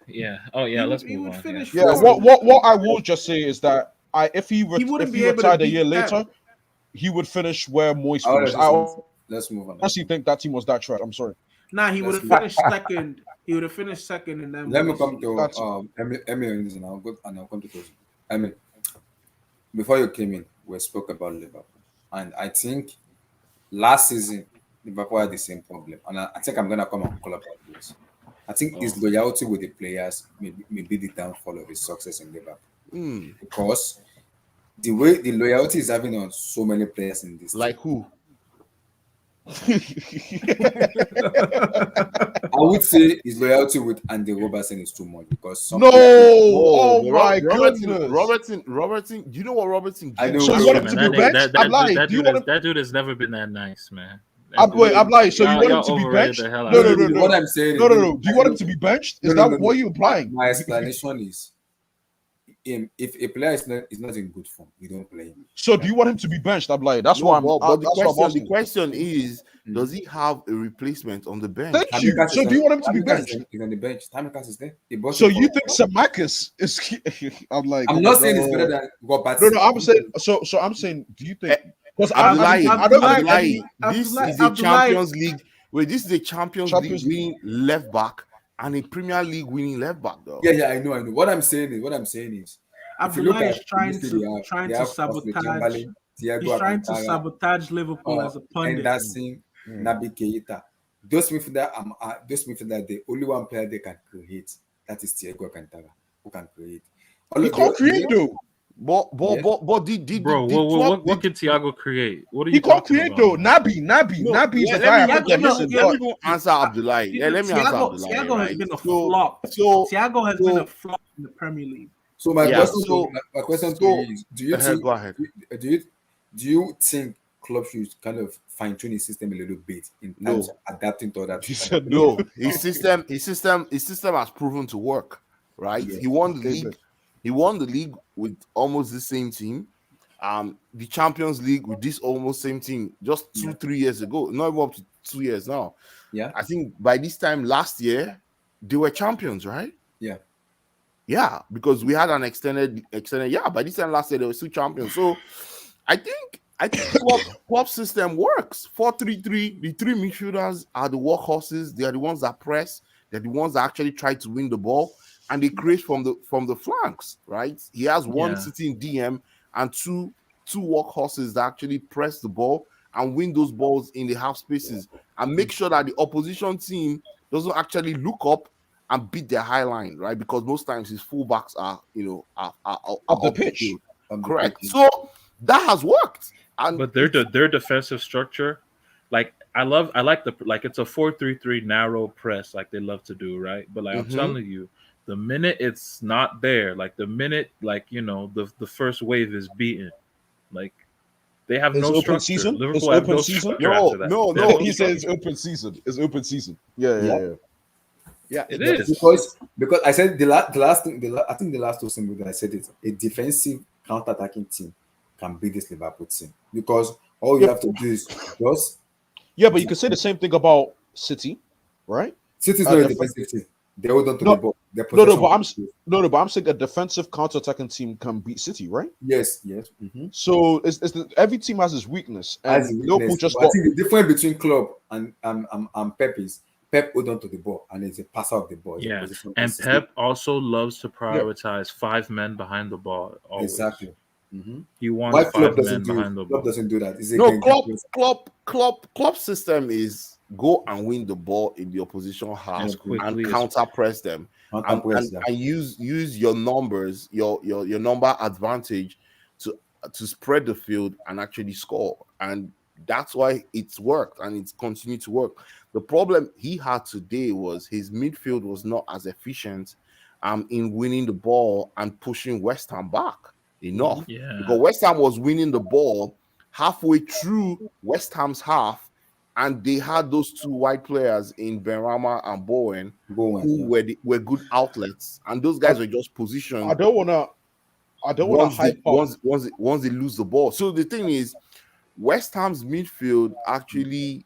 Yeah. Oh yeah. Let's He move would on. finish Yeah, fourth. what I will just say is that if he wouldn't be able to retired a beat year Pep. later, he would finish where Moyes All right, finished. I let's move on. honestly think that team was that trash. I'm sorry. Nah, he would have Let's finished second. He would have finished second, and then Let me Moyes. come to That's- Emmy and I'll go and I'll come to those. Emmy, before you came in, we spoke about Liverpool, and I think last season Liverpool had the same problem, and I think I'm gonna come and call about this. I think his loyalty with the players may be the downfall of his success in Liverpool because the way the loyalty is having on so many players in this Like who? I would say his loyalty with Andy Robertson is too much because some No, oh but my Robertson, goodness. Robertson. Do you know what Robertson? I know. gives So you us? want him Man, to be benched? I'm lying. Do you want him? that dude has never been that nice, man. Wait, I'm lying. So you want him Y'all to be overrated benched? the hell out No, of no, him. no, What I'm saying No, is, no, no. Do you want him to be benched? Is that what you're implying? My explanation is, if a player is not in good form, we don't play him. So do you want him to be benched? I'm lying. That's No, why I'm. but that's what I'm the asking. question is, does he have a replacement on the bench? Thank you. So do you want him to be benched? He's on the bench. Tamikas is there. He bought So him you for- think Samakis is? I'm like. I'm not saying it's better than Robert. No, I'm saying. So I'm saying. Do you think? Because Abdullahi, I don't like. Abdullahi, this is a Abdullahi- Champions League. Wait, this is a Champions League Champions winning left back and a Premier League winning left back, though. Yeah, I know. What I'm saying is, if you look Abdullahi at is trying obviously to they have sabotage. Chamberlain, Thiago He's trying to Alcantara, sabotage Liverpool as a pundit. Henderson, Naby Keita. Those midfielders, the only one player they can create, that is Thiago Alcantara, who can create. He can't create though. But Bro, what can Thiago create? What are you He can't talking create about? though. Naby's yeah, the guy. let I think they're me- missing. let me answer Abdullahi. Yeah, let me answer Thiago Abdullahi. has Right? been a flop. So Thiago has been a flop in the Premier League. So my Yeah, question to so- you is: Do you go ahead. do you think club should kind of fine tune his system a little bit in terms of adapting to other? He said No, his system has proven to work. Right? Yeah. He won the Okay, league. but- He won the league with almost the same team. The Champions League with this almost same team just 2-3 years ago. Not even up to 2 years now. Yeah. I think by this time last year, they were champions, right? Yeah. Yeah, because we had an extended. Yeah, by this time last year, they were still champions. So I think club system works. 4-3-3. The three midfielders are the workhorses. They are the ones that press. They're the ones that actually try to win the ball, and they create from the flanks. Right? He has one Yeah. sitting DM and two workhorses that actually press the ball and win those balls in the half spaces and make sure that the opposition team doesn't actually look up and beat their high line, right? Because most times his fullbacks are Up the up the pitch. field. On the Correct. pitch. So that has worked. And But their defensive structure, like I like it's a 4-3-3 narrow press like they love to do, right? But like I'm Mhm. telling you, the minute it's not there, like the minute the first wave is beaten, like they have It's no open structure. season? Liverpool It's have open no season? structure after that. No, They have He said it's structure. open season. It's open season. Yeah. Yeah, It that's is. because I said the last thing, I think the last two things that I said it, a defensive counter-attacking team can beat this Liverpool team because all you Yep. have to do is just Yeah, but you can say the same thing about City, right? City's Uh, not a def- defensive team. They hold on to No, the ball. Their No, possession but was good. but I'm saying a defensive counter-attacking team can beat City, right? Yes. So every team has its weakness, and As a Liverpool weakness. just But I got. think the difference between Club and Pep is Pep hold on to the ball and is a passer of the ball. He's a Yeah, position and consistent. Pep also loves to Yeah. prioritize 5 men behind the ball. Always, Exactly. Mhm. he Why wants Club 5 men doesn't do behind the Club ball. doesn't do that? It's no, again club system is go and win the ball in the opposition half As quickly and as- counter press them and use your numbers, your number advantage to spread the field and actually score. And that's why it's worked and it's continued to work. The problem he had today was his midfield was not as efficient in winning the ball and pushing West Ham back enough. Yeah, Because West Ham was winning the ball halfway through West Ham's half, and they had those two wide players in Benrahma and Bowen who were good outlets, and those guys were just positioned I don't wanna hype up. once they lose the ball. So the thing is, West Ham's midfield actually,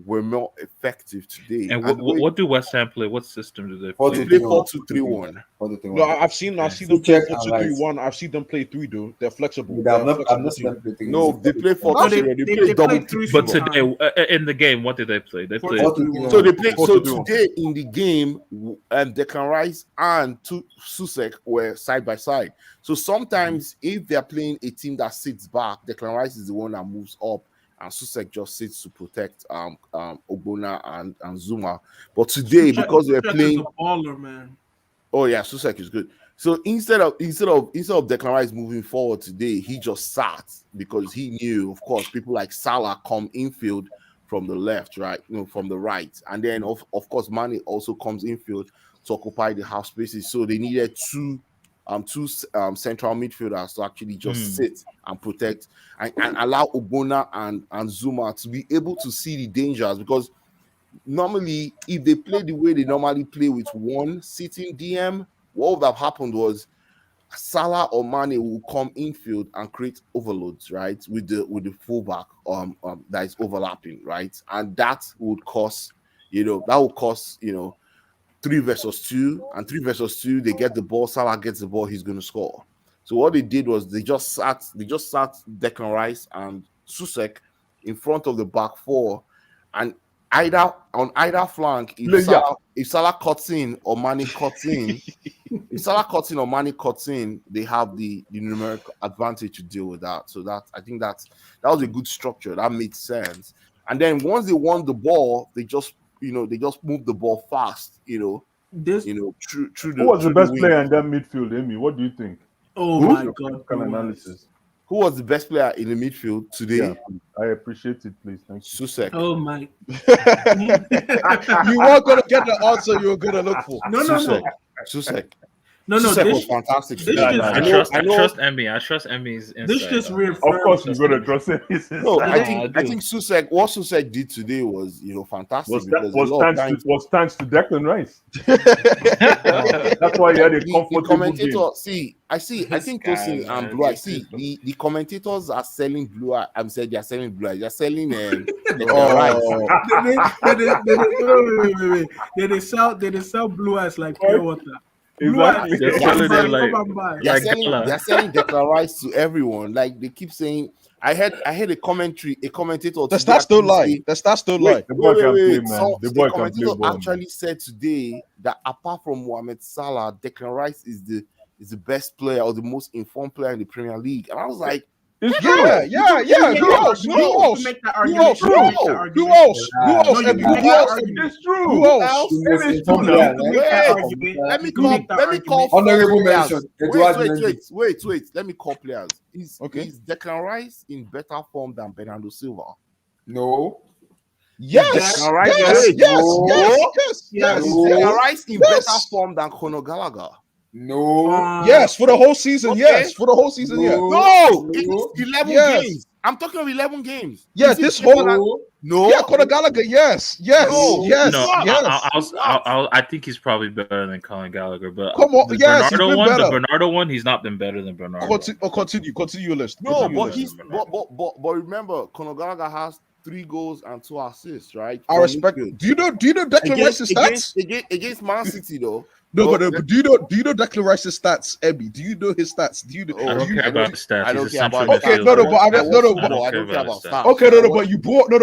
were more effective today. and And the way what do West Ham play? What system do they Four play? they to play three 4-2-3-1. No, I've seen them play Check and 4-2-3-1. I've seen them play 3 though. They're flexible. I've They're not flexible seen team. them play three. No, they play 4 No, 2 they They play double played 3 But times. today, in the game, what did they play? They played. 4-2-3-1. So they play. So 4-2-3-1. today in the game, Declan Rice and Susek were side by side. So sometimes if they're playing a team that sits back, Declan Rice is the one that moves up, and Susek just sits to protect Ogbonna and Zuma. But today, because they're Suchek is playing, a baller, man. oh yeah, Susek is good. So instead of Declan Rice moving forward today, he just sat because he knew, of course, people like Salah come infield from the left, right, from the right, and then of course Mane also comes infield to occupy the half spaces. So they needed two central midfielders to actually just sit and protect and allow Ogbonna and Zuma to be able to see the dangers, because normally if they play the way they normally play with one sitting DM, what would have happened was Salah or Mane will come infield and create overloads, right, with the fullback that is overlapping, right, and that would cause 3 versus 2, and 3 versus 2, they get the ball, Salah gets the ball, he's going to score. So what they did was they just sat Declan Rice and Susek in front of the back four, and on either flank, if Salah cuts in or Mane cuts in, they have the numeric advantage to deal with that. So I think that was a good structure. That made sense. And then once they won the ball, they just move the ball fast, through the. Who was the through best wing. player in that midfield, Amy? What do you think? Oh Who? my Your god, critical Gomez. analysis. Who was the best player in the midfield today? Yeah, please. I appreciate it, please. Thank you. Susek. Oh my. You weren't gonna get the answer you were gonna look for. No. Susek. No, Susek was this fantastic. this today. just- I know- trust I know- Emmy. I trust Emmy's insight. this just on reaffirms. Of course, you're gonna Emmy. trust him. No, I I do. think what Susek did today was fantastic because a lot of times was thanks to Declan Rice. That's why he had a the comfortable commentator game. I think guy, Tosin and man, Blue Eye. these See, people. the commentators are selling Blue Eye. I'm saying they're selling Blue Eye. They're selling rice. Oh, Wait. They sell blue eyes like pure water. Blue eyes. Exactly. They're Come selling and buy, it like- come and buy. They're Like selling Gala. they're selling Declan Rice to everyone. Like they keep saying. I heard a commentator. the today stats don't actually lie. say- The stats don't Wait, lie. The boy can play, wait. man. So The boy the can play commentator ball. actually said today that apart from Mohamed Salah, Declan Rice is the best player or the most informed player in the Premier League. And I was like, It's true. Yeah. Who else? You Who can else? make that Who argument. else? You can make that Who argument. else? Who else? No, you Emmy? can make Who that else? argument. It's true. Who else? The It's most true informed now. player, You can right? make that Wait, argument. let me You can call make that let me call argument. four Honorable players. mention, Edouard Mendy. Wait. Let me call players. Okay. Is Declan Rice in better form than Bernardo Silva? No. Yes. Declan Rice, Yes. wait, Yes. no. Yes. Yes. Is No. Declan Rice in Yes. better form than Conor Gallagher? No. Yes. For the whole season. Okay. Yes. For the whole season. Yeah. No. No, No. it's 11 Yes. games. I'm talking of 11 games. Yeah. Is it This better whole. than- No. Yeah. Conor Gallagher. Yes. Yes. No. Yes. No, Yes. I think he's probably better than Colin Gallagher, but Come on, the yes, he's Bernardo been one, better. the Bernardo one, he's not been better than Bernardo. Continue your list. No, Continue your but list. but remember, Conor Gallagher has 3 goals and 2 assists, right? I From respect. midfield. Do you know Declan Rice's stats? Against Man City though. No, No, but do you know Declan Rice's stats, Emmy? Do you know his stats? Do you know? Oh, I don't do you- care about his stats. I don't He's a care central about Okay, midfielder. no, but I mean, no, watch but- football, I I don't don't care care about about stats. Okay, I no, watch-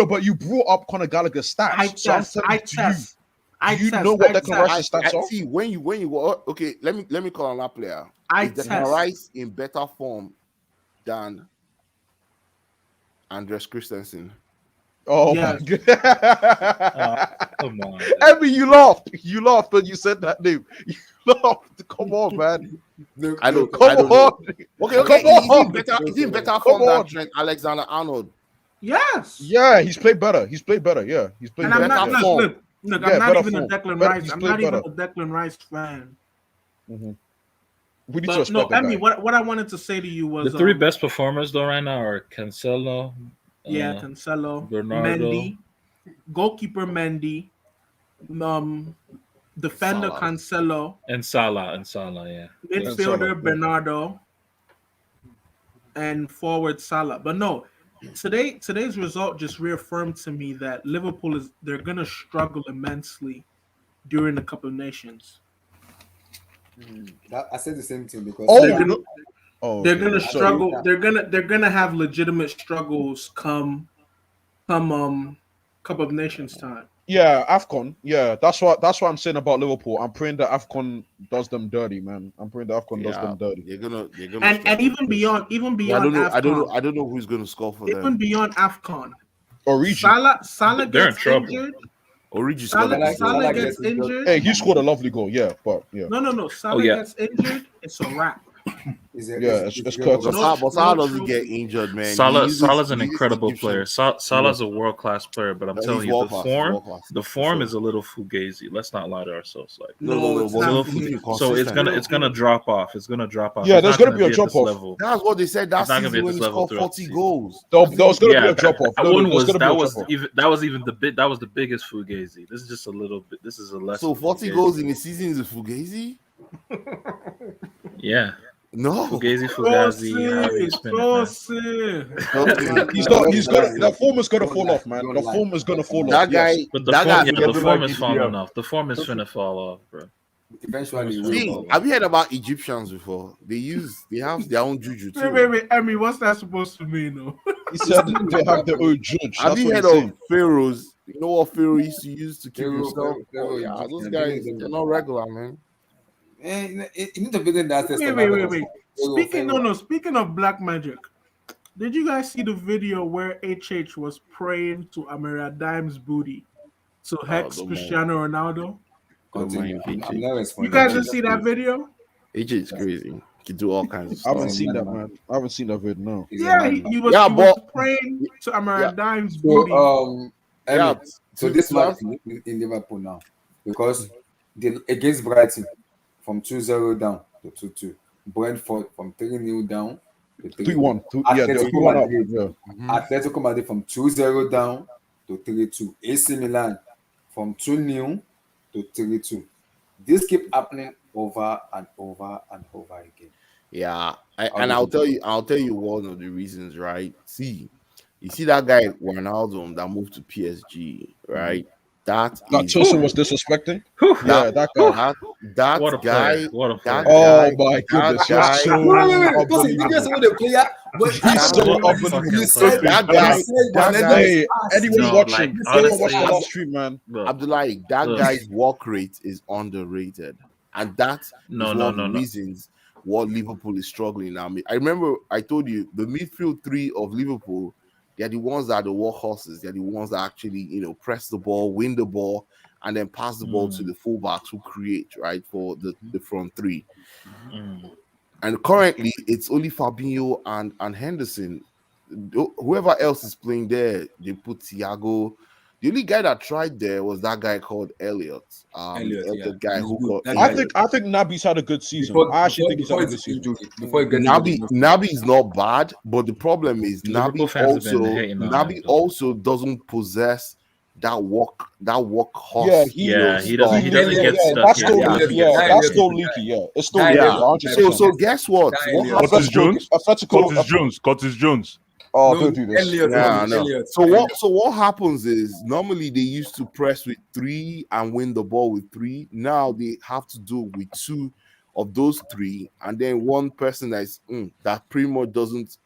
but you brought up Conor Gallagher's stats. I So I'm test. telling I you, test. I do you test. know what I Declan test. Rice's stats are? see when you go. Okay, let me call another player. I Is Declan test. Rice in better form than Andres Christensen? Oh Yeah. my god, Come on. Emmy, you laughed when you said that name. You laughed. Come on, man. No. I don't. Come I don't know. on. Okay. Come on. Is he in better Come form than on. Trent Alexander-Arnold? Yes. Yeah, he's played better. Yeah, he's played And better. I'm not better form. look. Yeah, I'm not better even a form. Declan Better- Rice. he's I'm played not even better. a Declan Rice fan. We need to But respect no, that Emmy, guy. what I wanted to say to you was The three best performers though right now are Cancelo, Cancelo, Bernardo. Mendy, goalkeeper Mendy, defender Salah. Cancelo, and Salah, yeah. midfielder Salah, yeah. Bernardo, and forward Salah. But no, today's result just reaffirmed to me that Liverpool they're gonna struggle immensely during the Cup of Nations. I said the same thing because Oh, They're gonna, they're okay. gonna Sorry. struggle. They're gonna have legitimate struggles come Cup of Nations time. Yeah, AFCON. Yeah, that's what I'm saying about Liverpool. I'm praying that AFCON does them dirty, man. I'm praying that AFCON does them dirty. They're gonna. And struggle. even beyond Yeah, AFCON, I don't know who's gonna score for even them. beyond AFCON, Origi. Salah They're in gets trouble. injured. Origi scored. Salah, that goal. Salah Salah gets gets injured. injured. Hey, he scored a lovely goal. Yeah, but yeah. No. Salah yeah. gets injured. It's a wrap. It's good. Curtis. But Salah no doesn't trophy. get injured, man. Salah's an He uses incredible Egyptian- player. Salah's a world class player, but I'm He's telling you, the world-class, form, world-class. the form Sure. is a little fugazi. Let's not lie to ourselves. Like, No, it's but not. he's been so it's consistent. gonna drop off. It's gonna drop off. Yeah, It's there's not gonna be a at this drop-off. level. That's what they said that It's not gonna be season at when this he level scored throughout 40 the season. goals. There was gonna be Yeah, a drop off. that one there's was gonna be a that was drop-off. even that was even the bit that was the biggest fugazi. This is just a little bit. This is a less. So 40 fugazi. goals in a season is a fugazi? Yeah, No. fugazi, however you spin it, man. He's gonna. The form is gonna fall off, man. The form is gonna fall off. That guy, yes. But the that form, guy. yeah, the form is Yeah. falling off. The form is finna fall off, bro. Eventually, he will See, fall. have you heard about Egyptians before? They have their own juju too. Wait, Emmy, what's that supposed to mean, though? He said they have their own judge. Have That's you what heard he's of saying. pharaohs? You know what pharaoh used to use to keep Pharaoh, himself? Pharaoh, Yeah, those Egyptian, guys, Pharaoh. they're not regular, man. You need to build in that system. Wait. Speaking of black magic, did you guys see the video where HH was praying to Amira Dime's booty to hex don't Cristiano Ronaldo? Continue. Don't mind I'm not You responding. guys didn't see that video? AJ is crazy. He can do all kinds of I stuff. haven't seen that, man. I haven't seen that video. No. He's a Yeah, madman. he was but- praying to Amira Yeah. Dime's booty. So, Yeah. Emmy, so this match in Liverpool now, because they against Brighton from 2-0 down, to 2-2. Brentford from 3-0 down to 3-1. 3-2. Yeah, they were Atletico 3-1 up. Madrid. Yeah. Atletico Madrid from 2-0 down to 3-2. AC Milan from 2-0 to 3-2. This keep happening over and over and over again. Yeah, How and do you think? I'll tell you one of the reasons, right? See, you see that guy Ronaldo that moved to PSG, right? That That is Tilson was disrespecting. Whew. Yeah, that guy. that What a guy, player. What a that player. Oh guy, my that goodness, you're guy, so Wait. Because he didn't unbelievable. say the player, but He's so What a unbelievable. fucking you player. said that you guy, said that Ronaldo guy, is Hey, ass. anyone No, watching? like, Anyone watch the honestly, last stream, man? look, Abdullah, that look. guy's work rate is underrated, and that is one of the No. reasons why Liverpool is struggling now. I remember I told you the midfield three of Liverpool, they're the ones that are the workhorses. They're the ones that actually, press the ball, win the ball, and then pass the ball to the fullbacks who create, right, for the front three. Mm. And currently, it's only Fabinho and Henderson. Whoever else is playing there, they put Thiago. The only guy that tried there was that guy called Elliot. Elliot, The yeah. Elliot guy He's who good. got That I guy- injured. think Naby's had a good season. before, I actually think he's had before a good his season. injury, before he gets injured, Naby is not bad, but the problem is Liverpool fans have been hating on Naby him, though. also doesn't possess that work horse. Yeah, he doesn't get stuck. That's Yeah, still he Yeah. doesn't yeah, get stuck. that's Yeah. still leaky. Yeah, it's still Yeah. leaky. Yeah. 100%. So guess what? That What Elliot. happens? Curtis Jones. Oh, No, don't do this. Elliot, Yeah, I Elliot, know. Elliot. So what happens is normally they used to press with 3 and win the ball with 3. Now they have to do with 2 of those 3, and then one person that pretty much doesn't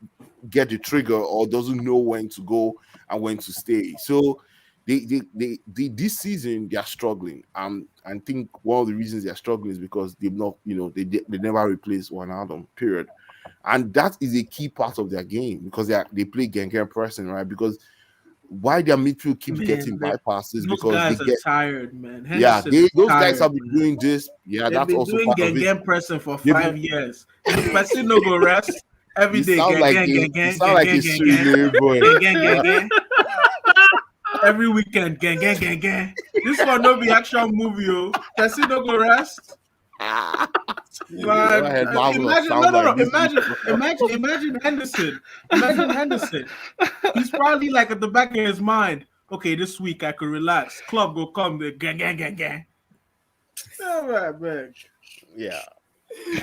get the trigger or doesn't know when to go and when to stay. So they this season they are struggling. I think one of the reasons they are struggling is because they've not, they never replaced Wijnaldum, period. And that is a key part of their game because they play Gengen pressing, right? Because why their midfield keeps Man, getting that- bypasses Those because guys they are get tired, man. yeah, Henderson is those tired, guys have been man. doing this. Yeah, They've that's been also doing part of it. gang pressing for They've 5 years. If person no go rest every You day, sound like a Suriname boy. gang. Every weekend, gang. This one no be action movie, oh. Person no go rest. Go ahead, Marvelous. Imagine, Sounds like this. imagine Henderson. Imagine Henderson. He's probably like at the back of his mind. Okay, this week I could relax. Club go come, the gang. All right, man. Yeah.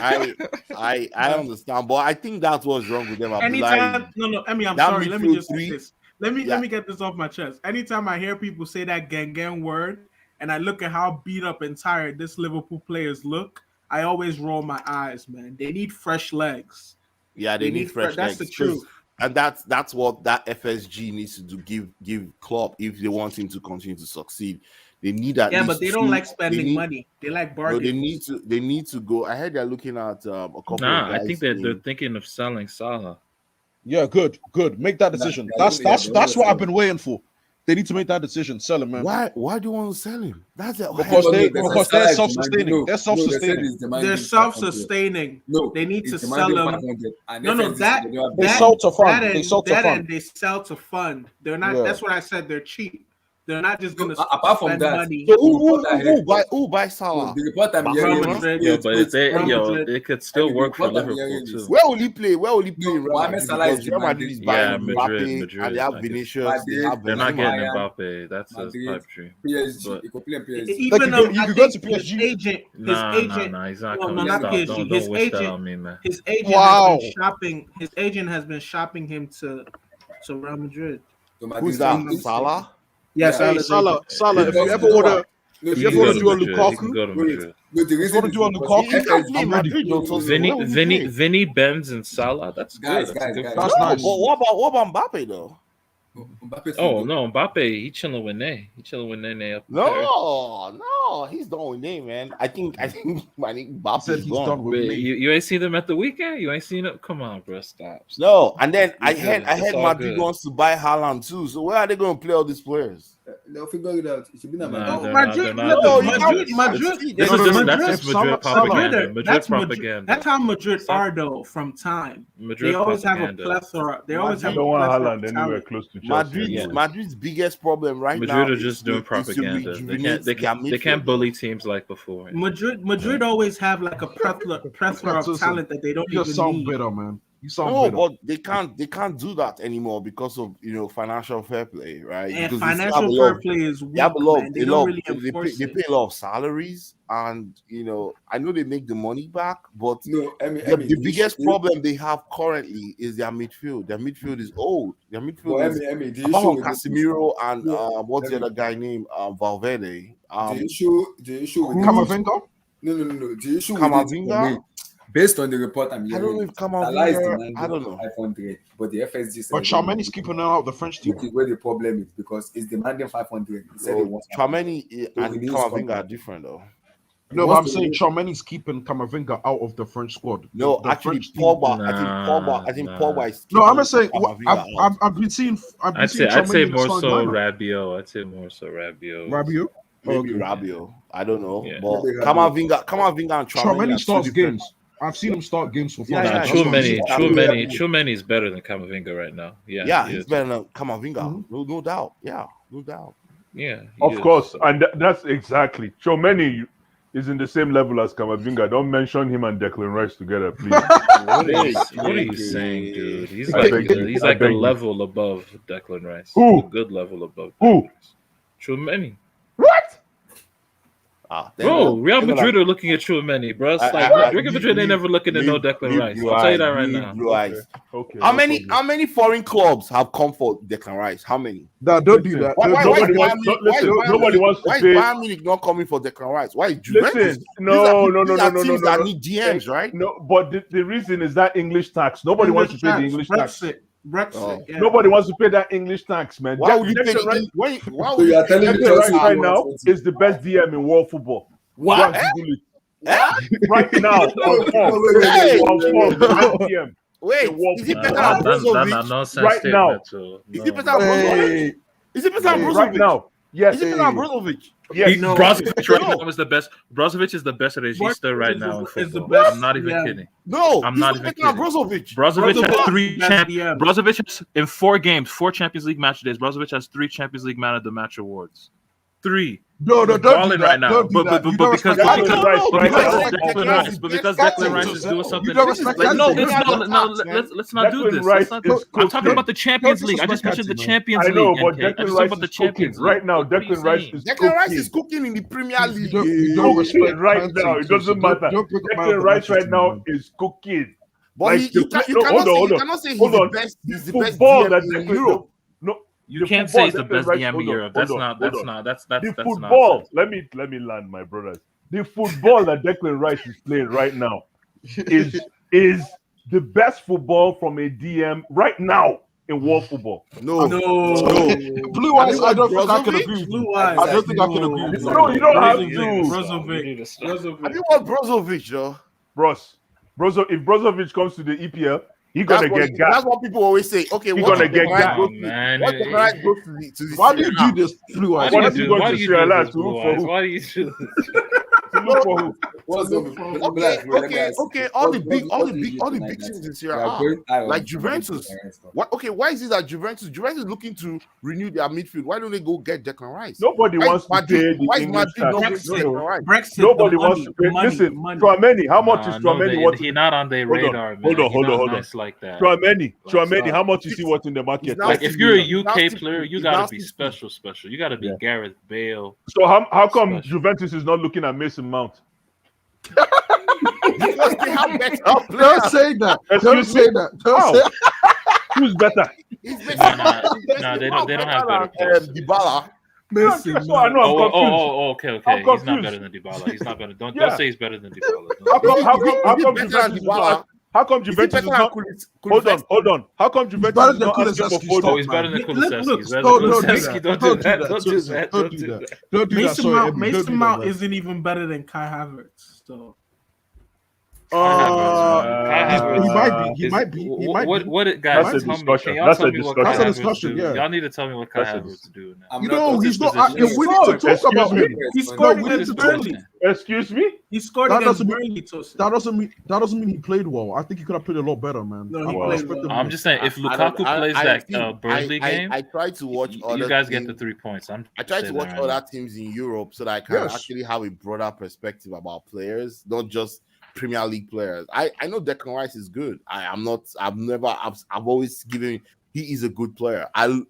I understand, but I think that's what's wrong with them. Anytime, no, Emmy, I'm that sorry. Let me midfield just say three- this. Let me get this off my chest. Anytime I hear people say that gang word, and I look at how beat up and tired this Liverpool players look, I always roll my eyes, man. They need fresh legs. Yeah, they need fresh That's legs. the truth. And that's what that FSG needs to do. Give Klopp if they want him to continue to succeed. They need at Yeah, least but they don't like spending money. They like No, bargains. they need to go. I heard they're looking at a couple of Nah, guys I think they're in- thinking of selling Salah. Yeah, good. Make that decision. That's what I've been waiting for. They need to make that decision. Sell him, man. Why do you want to sell him? That's it. Because Salah they're is self-sustaining. demanding- They're self-sustaining. They're self-sustaining. No, They need to it's sell demanding them. 500, and No, FSG that they don't have They that. sell to fund. That They sell to and fund. they sell to fund. They're not. Yeah. That's what I said. They're cheap. They're not just gonna Apart from spend that, money. So who buy So Salah? the report I'm Real hearing Madrid. is Yo, but if they, Real yo, Madrid. they could still And the work for report I'm Liverpool hearing is- too. Where will he play? Where will he play? No, in Real Mohamed Madrid? Salah is Because Real Madrid is demanding- buying Yeah, Mbappe Madrid, and they have like Vinicius. Madrid, They have They're not Benzema. getting Bayern, Mbappe. That's a Madrid, pipe dream. PSG, But- he could play in PSG. Even Like, you I could go think to his PSG. agent, Nah, he's not No, coming. not Stop. PSG. Don't His wish that agent- on me, man. his agent Wow. has been shopping. His agent has been shopping him to Real Madrid. So Madrid Who's that? is- Salah? Yeah, Yeah. Hey, Salah's Salah. If you Yeah. ever order, No, if the you He ever can want go to do a Madrid. He Lukaku, can go to Wait, Madrid. no, the reason wanna is do a because Lukaku? He can't FSG play I'm ready. Madrid, though, so Vinny, where will he Vinny, play? Vinny, Benz, and Salah. That's Guys, good. That's a good guys. That's No, nice. but what about Mbappe though? Mbappe's Oh good. no, Mbappe, he chilling with Ney. He chilling with Ney up there. No, he's done with name, man. I think Mbappe said is he's gone. done with Wait, me. you ain't seen them at the weekend? You ain't seen it? Come on, bro, stop. No, and then I It's heard all Madrid good. wants to buy Haaland too. So where are they going to play all these players? They'll figure it out. It should be not Nah, Madrid. they're Madrid, not. No, you Madrid, can't- Madrid. This No, is no, just no, that's if just Madrid Salah- propaganda. Madrid That's propaganda. That's how Madrid Stop. are though. From time, Madrid they always have a propaganda. plethora. They always I have a don't want plethora Haaland of anywhere talent. close to Chelsea. Madrid's biggest problem right Madrid now are just doing propaganda. They can't can't bully teams like before. Madrid always have like a plethora of talent that they don't You just even sound need. bitter, man. You sound No, bitter. but they can't do that anymore because of financial fair play, right? And Because they still have financial a lot fair of- play is they weak, have a lot, man. They a don't lot. really They enforce pay it. a lot of salaries, and I know they make the money back, but No, the biggest problem they have currently is their midfield. Their midfield is old. Their midfield is the apart issue from with this, Casemiro and what's the Emmy, other guy named Valverde. the issue with Camavinga? no. The issue with it for Camavinga. me, based on the report I'm I don't hearing, know if Salah is Camavinga. demanding I don't know. 500, but the FSG said But Chalmany's keeping out of the French team. which is where the problem is because it's demanding 500. He said he wants Chouameni So and he needs Camavinga are contract. different though. No, but wants I'm to saying win. Chalmany's keeping Camavinga out of the French squad. No, The actually, French team- Pogba. Nah, I think nah. Pogba is. No, I'm keeping just saying. Camavinga out. I've been seeing. I'd say more so Rabiot. Rabiot. I'd say more so Rabiot. Rabiot. Maybe Okay. Rabiot. I don't know, Yeah. but Maybe Camavinga and Chouameni Chalmany are starts two different. games. I've seen him start games for Yeah, France. yeah, Chouameni is better than Camavinga right now. Yeah, he he's is. better than Camavinga. Mhm. No doubt. Yeah, no doubt. Yeah, he Of is. course, and that's exactly. Chouameni is in the same level as Camavinga. Don't mention him and Declan Rice together, please. What are you Hey. saying, dude? He's I like beg you. he's I like a beg you. level above Declan Rice. Who? A good level above. Who? Declan Rice. Chouameni. What? Bro, Real Madrid are looking at Chouameni, bro. It's like Real Madrid ain't never looking at no Declan Rice. I'll tell you that right now. Blue eyes. Okay. How no many? problem. How many foreign clubs have come for Declan Rice? How many? Nah, don't do that. Why Nobody is wants- Bayern Munich- why is listen, Bayern nobody Munich- wants to why is pay- Bayern Munich not coming for Declan Rice? Why is Juventus? Listen, These are no, teams that need GMs, right? No, but the reason is that English tax. Nobody wants to pay the English tax. Brexit. Oh. Yeah. Nobody wants to pay that English tax, man. Why would you pay? Declan Rice- Why So would you you are telling me Declan Rice Chelsea right will now want is the best DM in world football. What? Go and Google it. Right now, on form. Hey! On form, best DM. wait? Wolf- Is it better Nah, than that's Brozovic? not nonsense Right statement, now. too. Is No. it better than Brozovic? Is it better than Brozovic? Right now, yes. Is it better than Brozovic? Yes. No. Brozovic right No. now is the best. Brozovic is the best regista right now in is the football. best, I'm not even yeah. kidding. No, I'm he's not not even better than kidding. Brozovic. Brozovic Brozovic has three. is the best DM. Brozovic has in 4 games, 4 Champions League match days. Brozovic has 3 Champions League Man of the Match awards. 3. No, don't do Balling that. right now, Don't do but that. You don't because respect Declan Declan Rice, Rice. right because now. Declan Rice, but because Declan Rice is doing something. You don't respect Like, no, Declan let's Rice. let's not do Declan this. Rice Let's not- is I'm talking cooking. about the Champions Don't League. I just disrespect mentioned the Kati, man. Champions I League. know, but NK. I Declan just talking Rice about the is cooking. Champions League. Right now, What are you Declan Rice saying? is Declan Rice is cooking. cooking in the Premier You League. don't Cooking respect right Kati, now. It so doesn't don't- matter. don't pick up Declan my Rice right Manchester, now man. is cooking. But Like, you cannot say he's hold the on. best. The He's the best football DM that in Declan- Europe. No, You the can't football say he's the Declan best Rice- DM in hold on, Europe. hold That's on, not. hold That's on. not. That's The that's football. nonsense. Let me land, my brothers. The football that Declan Rice is playing right now is the best football from a DM right now in world football. No, Blue eyes, I don't think I can Brozovic? agree with you. Blue eyes. I don't think I can agree with you. No, you don't have to. Brozovic. I think what Brozovic though. If Brozovic comes to the EPL, he's gonna get That's gas. what people always say. Okay, He what gonna if get Declan Rice gas. goes to- Man, what if Declan Rice goes to the Why do Serie you A? do this, Blue eyes? Why Why do you do do? you Why go do to you Sierra do Leone this, to look Blue for Eyes? who? Why do you do this? To look for who? Okay. All the big teams in Serie A, like Juventus. What? Okay, why is it that Juventus is looking to renew their midfield? Why don't they go get Declan Rice? Nobody Why wants is to pay Madrid- the why is English Madrid not tax. getting Declan Rice? Brexit. Nobody the wants money, to pay. money, Listen, money. Chouameni, how much is No, Chouameni worth? he not on their Hold on, radar, man. hold on, He hold on, not hold on. nice like that. Chouameni, stop. how much is he worth in the market? now Like if you're a He's now UK 60. player, you He's gotta now be 60. special. You gotta be Yeah. Gareth Bale. So how come Special. Juventus is not looking at Mason Mount? Because they have better Don't players. say that. Excuse Don't me? say that. Don't How? say Who's better? He's Nah, they don't have better players. Dybala. Mason That's why I Mount. know I'm confused. Okay. I'm He's not confused. better than Dybala. He's not better. Don't Yeah. say he's better than Dybala. How come Is he better Juventus than is Dybala? not? How come Is he Juventus better is than not? Kulusevski? Hold on. How come Juventus better is than not asking for Kulusevski, Foden? Oh, he's better than Look, Kulusevski. look, He's better don't than do that. Kulusevski. Don't do that. Don't do that. Don't do that. Don't do that. Mason Sorry, Mount. Emmy, don't Mason do Mount that, isn't even better than Kai Havertz. So He might be. He Is- might be. He wh- might what be. what it- guys That's a tell me? discussion. Can y'all That's tell a me what discussion. Kai That's a Havertz discussion, do? yeah. Y'all need to tell me what Kai That's a Havertz to do now. I'm You not know, going he's to not. position. We need to talk Excuse about me? him. He scored we need against to talk. Burnley. Excuse me? He scored That against doesn't mean- Burnley, Tosin. That doesn't mean he played well. I think he could have played a lot better, man. No, he I played respect well. him. I'm just saying, if I don't- Lukaku plays I that think- Burnley game, I try to watch you other guys get the teams. 3 points. I try to saying watch that right now. other teams in Europe so that I can Yes. actually have a broader perspective about players, not just Premier League players. I know Declan Rice is good. I've always given. He is a good player.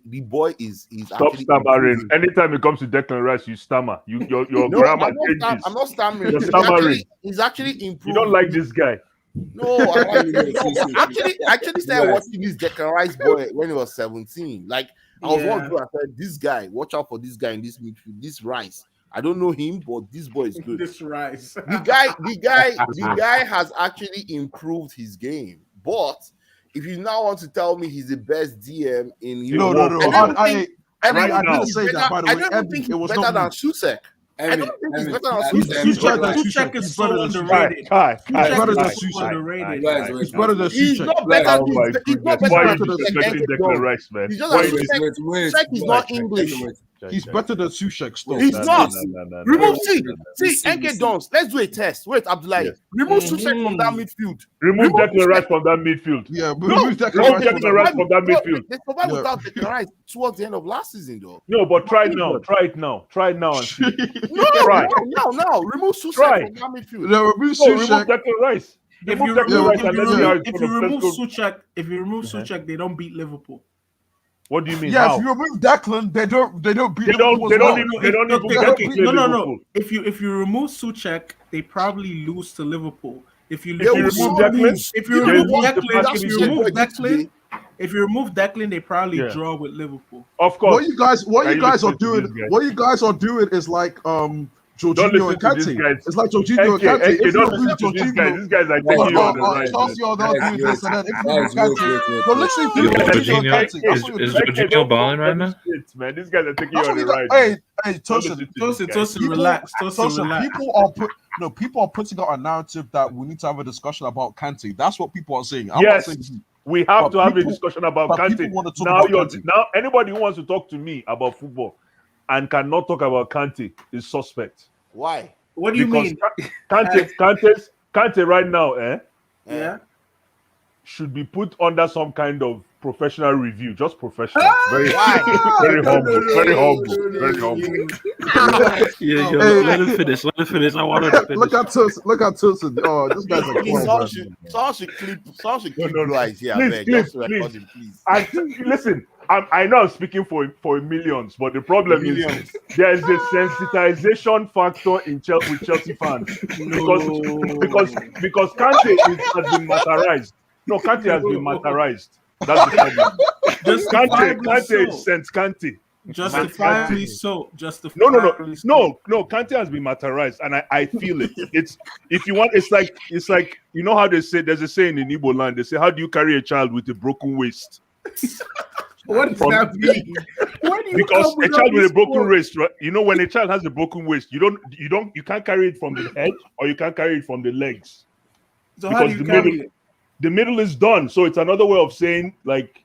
The boy is. Stop stammering. Anytime it comes to Declan Rice, you stammer. Your No, grammar changes. I'm not stammering. You're stammering. He's actually improved. You don't like this guy. No, I actually started watching this Declan Rice boy when he was 17. Like I was one who I said, this guy, watch out for this guy in this midfield, this Rice. I don't know him, but this boy is good. This Rice. The guy has actually improved his game. But if you now want to tell me he's the best DM in No. Europe, I Right now. didn't say that. By the way, I don't think it he's was better not than me. Susek. I don't think he's better than He's Susek. better than Suchek Suchek. is He's so better than underrated. Kai, He's better than Suchek is Suchek. underrated. Guys, He's better than He's Suchek. not better. Oh my He's not goodness. Why are better you than disrespecting Declan Rice, man? He's just Why a are you Susek. Susek is not English. He's better than Suchek still. He's not. No. Remove Enke Dons. Let's do a test. Wait, Abdullahi. Yes. Remove Susek from that midfield. Remove Declan Rice from that midfield. Yeah, but No, who's that no, guy Declan from Rice that? from that midfield. They survived Yeah. without Declan Rice towards the end of last season, though. No, but try it now. Try it now and see. No, Try. no. Remove Susek Try. from that midfield. No, remove No, remove Suchek. Declan Rice. If Remove you Declan remove, Rice and let's see how it's if gonna you remove let's go. Suchek, they don't beat Liverpool. What do you mean? Yeah, How? if you remove Declan, they don't beat They don't. Liverpool They as don't well. even. They don't even Okay, get okay. to play No. Liverpool. If you remove Suchek, they probably lose to Liverpool. If you They If you will remove remove so Declan, lose. if you they remove lose the Declan, past if two you games. remove Declan, Declan, if you remove Declan, they probably Yeah. draw with Liverpool. of course. What you guys listen are to doing? this guy. What you guys are doing is like Jorginho listen and to this Kante. guy. It's like Jorginho and Enke, Kante. If you don't remove listen to these guys. Jorginho, These guys are taking you on the right. Chelsea are now doing this and then. If you remove Guys, Kante, wait. no, listen to Yo, Jorginho and Jorginho- Kante. That's what is you're doing. Jorginho balling right now? Man, these guys are taking you That's on what the you right. got. Hey, Don't Tosin. listen to these guys. Tosin, relax. Tosin, relax. People are putting out a narrative that we need to have a discussion about Kante. That's what people are saying. I'm Yes. not saying We have But to have a people- discussion about but Kante. people want to talk Now, about Kante. now anybody who wants to talk to me about football and cannot talk about Kante is suspect. Why? What do you Because mean? Kante right now, Yeah. should be put under some kind of professional review. Just professional. Very, Why? very humble. Very humble. Very humble. Yeah, yo, Hey, let him finish. Let him finish. I want to finish. Look at Tosin. Oh, this guy's a Please, clown, someone should clip No. Rice here. Please, man. please, Just record him, please. I think. Listen, I know I'm speaking for millions, but the problem is there is a sensitization factor in with Chelsea fans because Kante has been martyrized. No, Kante has been martyrized. That's the problem. Kante is Saint Kante. Justifiably so. No. Justifiably so. Kante has been martyrized, and I feel it. It's if you want, it's like you know how they say there's a saying in Igbo land. They say, "How do you carry a child with a broken waist?" What does that mean? Where do you Because come a with child all with a these broken quotes? wrist, right? You know, when a child has a broken waist, you can't carry it from the head or you can't carry it from the legs. So how do because you the carry middle- it? The middle is done. So it's another way of saying, like,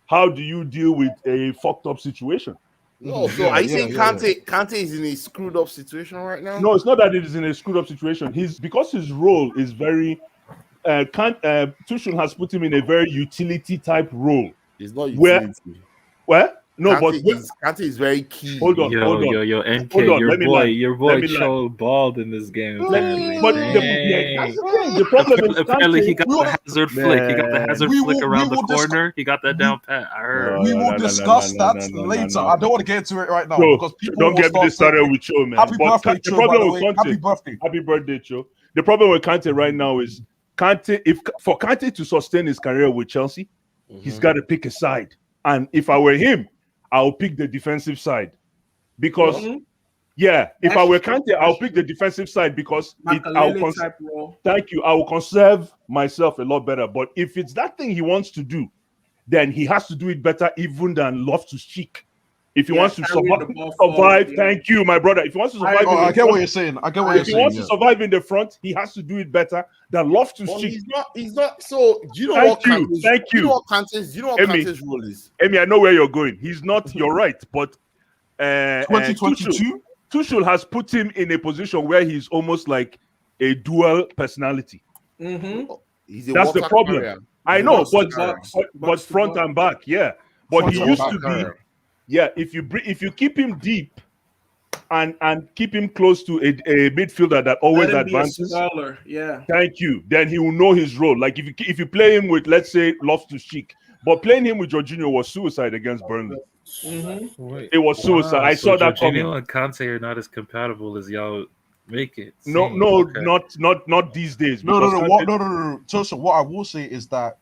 how do you deal with a fucked up situation? No, so are you saying Kante is in a screwed up situation right now? No, it's not that it is in a screwed up situation. Because his role is very Tuchel has put him in a very utility type role. It's not Where- utility. Well, no, Kante is very key. hold on. Yo, NK, Hold on, your let me boy, land. your boy Let me land. Cho balled in this game. But Apparently, the problem is apparently he got Kante- the hazard flick. He got the hazard We flick will- around we the will discuss- corner. He got that down pat. I heard. We will No, discuss no, that no, later. no. I don't want to get into it right now Bro, because people don't will get me start started saying, with Cho, man. Happy But birthday, the Cho, by problem the with way. Kante, Happy birthday. happy birthday, Cho. The problem with Kante right now is for Kante to sustain his career with Chelsea, he's got to pick a side. And if I were him, I'll pick the defensive side. Because, if I were Kante, I'll pick the defensive side because Makalele type role. thank you. I will conserve myself a lot better. But if it's that thing he wants to do, then he has to do it better even than Loftus-Cheek. If he Yeah, wants to carrying survive, the ball forward, yeah. thank you, my brother. If he wants to survive, Oh, in I the get what front, you're saying. I get what you're if he saying. wants Yeah. to survive in the front, he has to do it better than Loftus Well, Cheek. he's not. So do you know Thank what you, Kante's? thank Do you know you. what Kante's? Do you know what Emi. Kante's role is? Emi, I know where you're going. He's not. You're right, but 2022. Tuchel has put him in a position where he's almost like a dual personality. Mm-hmm. He's a That's the water problem. carrier. I He's a know, water but carrier. but front and back, yeah. But Front he and used back to be, carrier. yeah. If you keep him deep and keep him close to a midfielder that always Let him be a advances. scholar. Yeah. Thank you. Then he will know his role. Like if you play him with, let's say, Loftus Cheek, but playing him with Jorginho was suicide against Burnley. Mm-hmm. It was suicide. Wow, I saw that coming. Jorginho and Kante are not as compatible as y'all make it. No, seem. no, Okay. not these days. No. Kante- No. Tosin, what I will say is that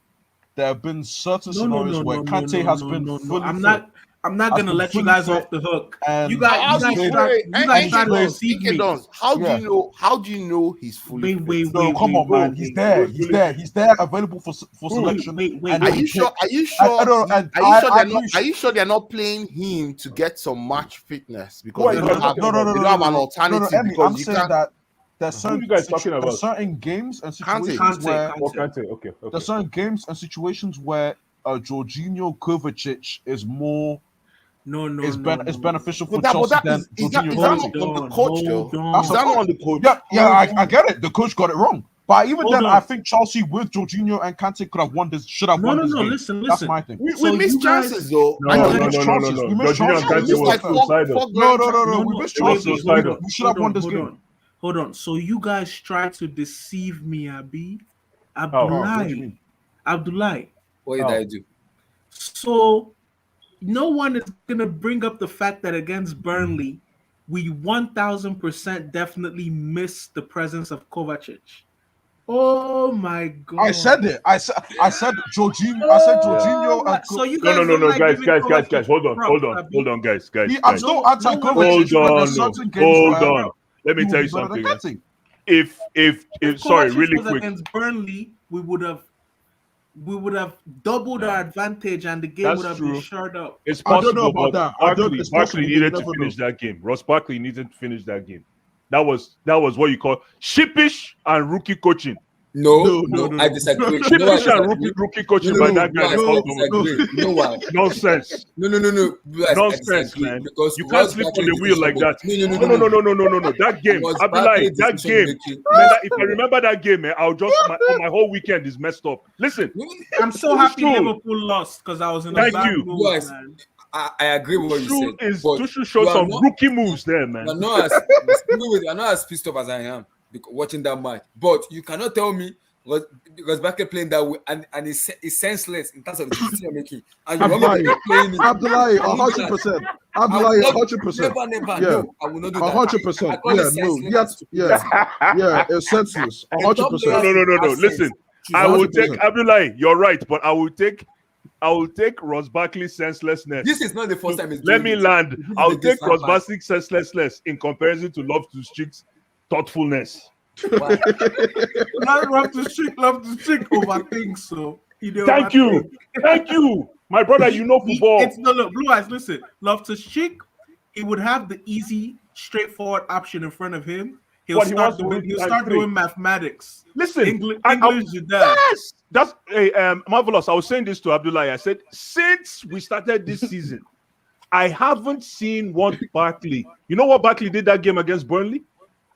there have been certain scenarios where Kante has been fully fit. I'm not Has gonna been let you fully guys fit, off the hook. and You guys try to deceive me. How do you know? How do you know he's fully fit? No, come on, man. He's there. He's there. He's there, available for selection. And Are he you sure? picked- Are you sure? I don't know, and Are you sure I they're not? appreciate- Are you sure they're not playing him to get some match fitness because Wait, they don't have, they don't have an alternative? Emmy, Because I'm you saying can't. that there's Who are certain, you guys talking about? there's certain games and Kante. situations where Kante. Okay. there's certain games and situations where Jorginho Kovacic is more is beneficial for But Chelsea that than is that Jorginho not Kovacic. on the coach though? That's Is a that not fact. on the coach? I get it. The coach got it wrong. But even Hold then, on. I think Chelsea with Jorginho and Kante could have won this. Should have won this game. Listen. That's my thing. We So missed you guys- chances though. No. We missed chances. We missed Jorginho and chances. Kante was suicidal. No. We missed It was chances. suicidal. We should have won this game. Hold on. So you guys try to deceive me, Abi. What do you Abdullahi. mean? Abdullahi. What did I do? So no one is gonna bring up the fact that against Burnley, we 1000% definitely missed the presence of Kovacic. Oh my god! I said it. I said Jorginho. I said Jorginho. And So you guys No, don't like guys, giving Kovacic hold on, props, Abi. guys. I'm still anti-Kovacic. Hold but on, there's certain games hold where on. Let me he tell will you be better than something. Kante. If sorry, Kovacic really was quick. against Burnley, we would have doubled our advantage, and the game That's would have true. been shut up. It's I don't know possible, about that. but It's Barkley possible, needed but to you never finish know. that game. Ross Barkley needed to finish that game. That was what you call sheepish and rookie coaching. No. I disagree. Sheepish and rookie coaching by that guy. I disagree. You know why? Nonsense. No. Nonsense, man. Because You can't Ross sleep on Barkley the wheel like that. No. That game, Was Abdullahi, Barkley that game. decision-making? Man, if I remember that game, man, I'll just my whole weekend is messed up. Listen, I'm so happy Tuchel. Liverpool lost because I was in a Thank bad you. mood, Yes. man. I agree with what you said. Tuchel showed you are some not- rookie moves there, man. You're not as pissed off as I am watching that match. But you cannot tell me because Barkley playing that way and it's senseless in terms of the decision making. And you want me to keep playing it. Abdullahi, I won't do that. 100%. I will Abdullahi, not- 100%. Never. Yeah. No, I will not do that. 100%. I call it Yeah, no. senseless. Yeah, it's senseless. 100%. No. Listen, I will 100%. take Abdullahi. You're right, but I will take Ross Barkley's senselessness. This is not the first time it's Let doing me it. land. This is I'll the take first Ross time. Barkley's senselessness in comparison to Loftus Cheek's thoughtfulness. Why? Not love to streak over things. So Thank you, my brother. You know football. It's no look, Blue Eyes. Listen, love to streak. He would have the easy, straightforward option in front of him. He'll What he start wants to do, start play. doing mathematics. Listen, English, I- you done. Yes, that's marvelous. I was saying this to Abdullahi. I said, since we started this season, I haven't seen what Barkley. You know what Barkley did that game against Burnley?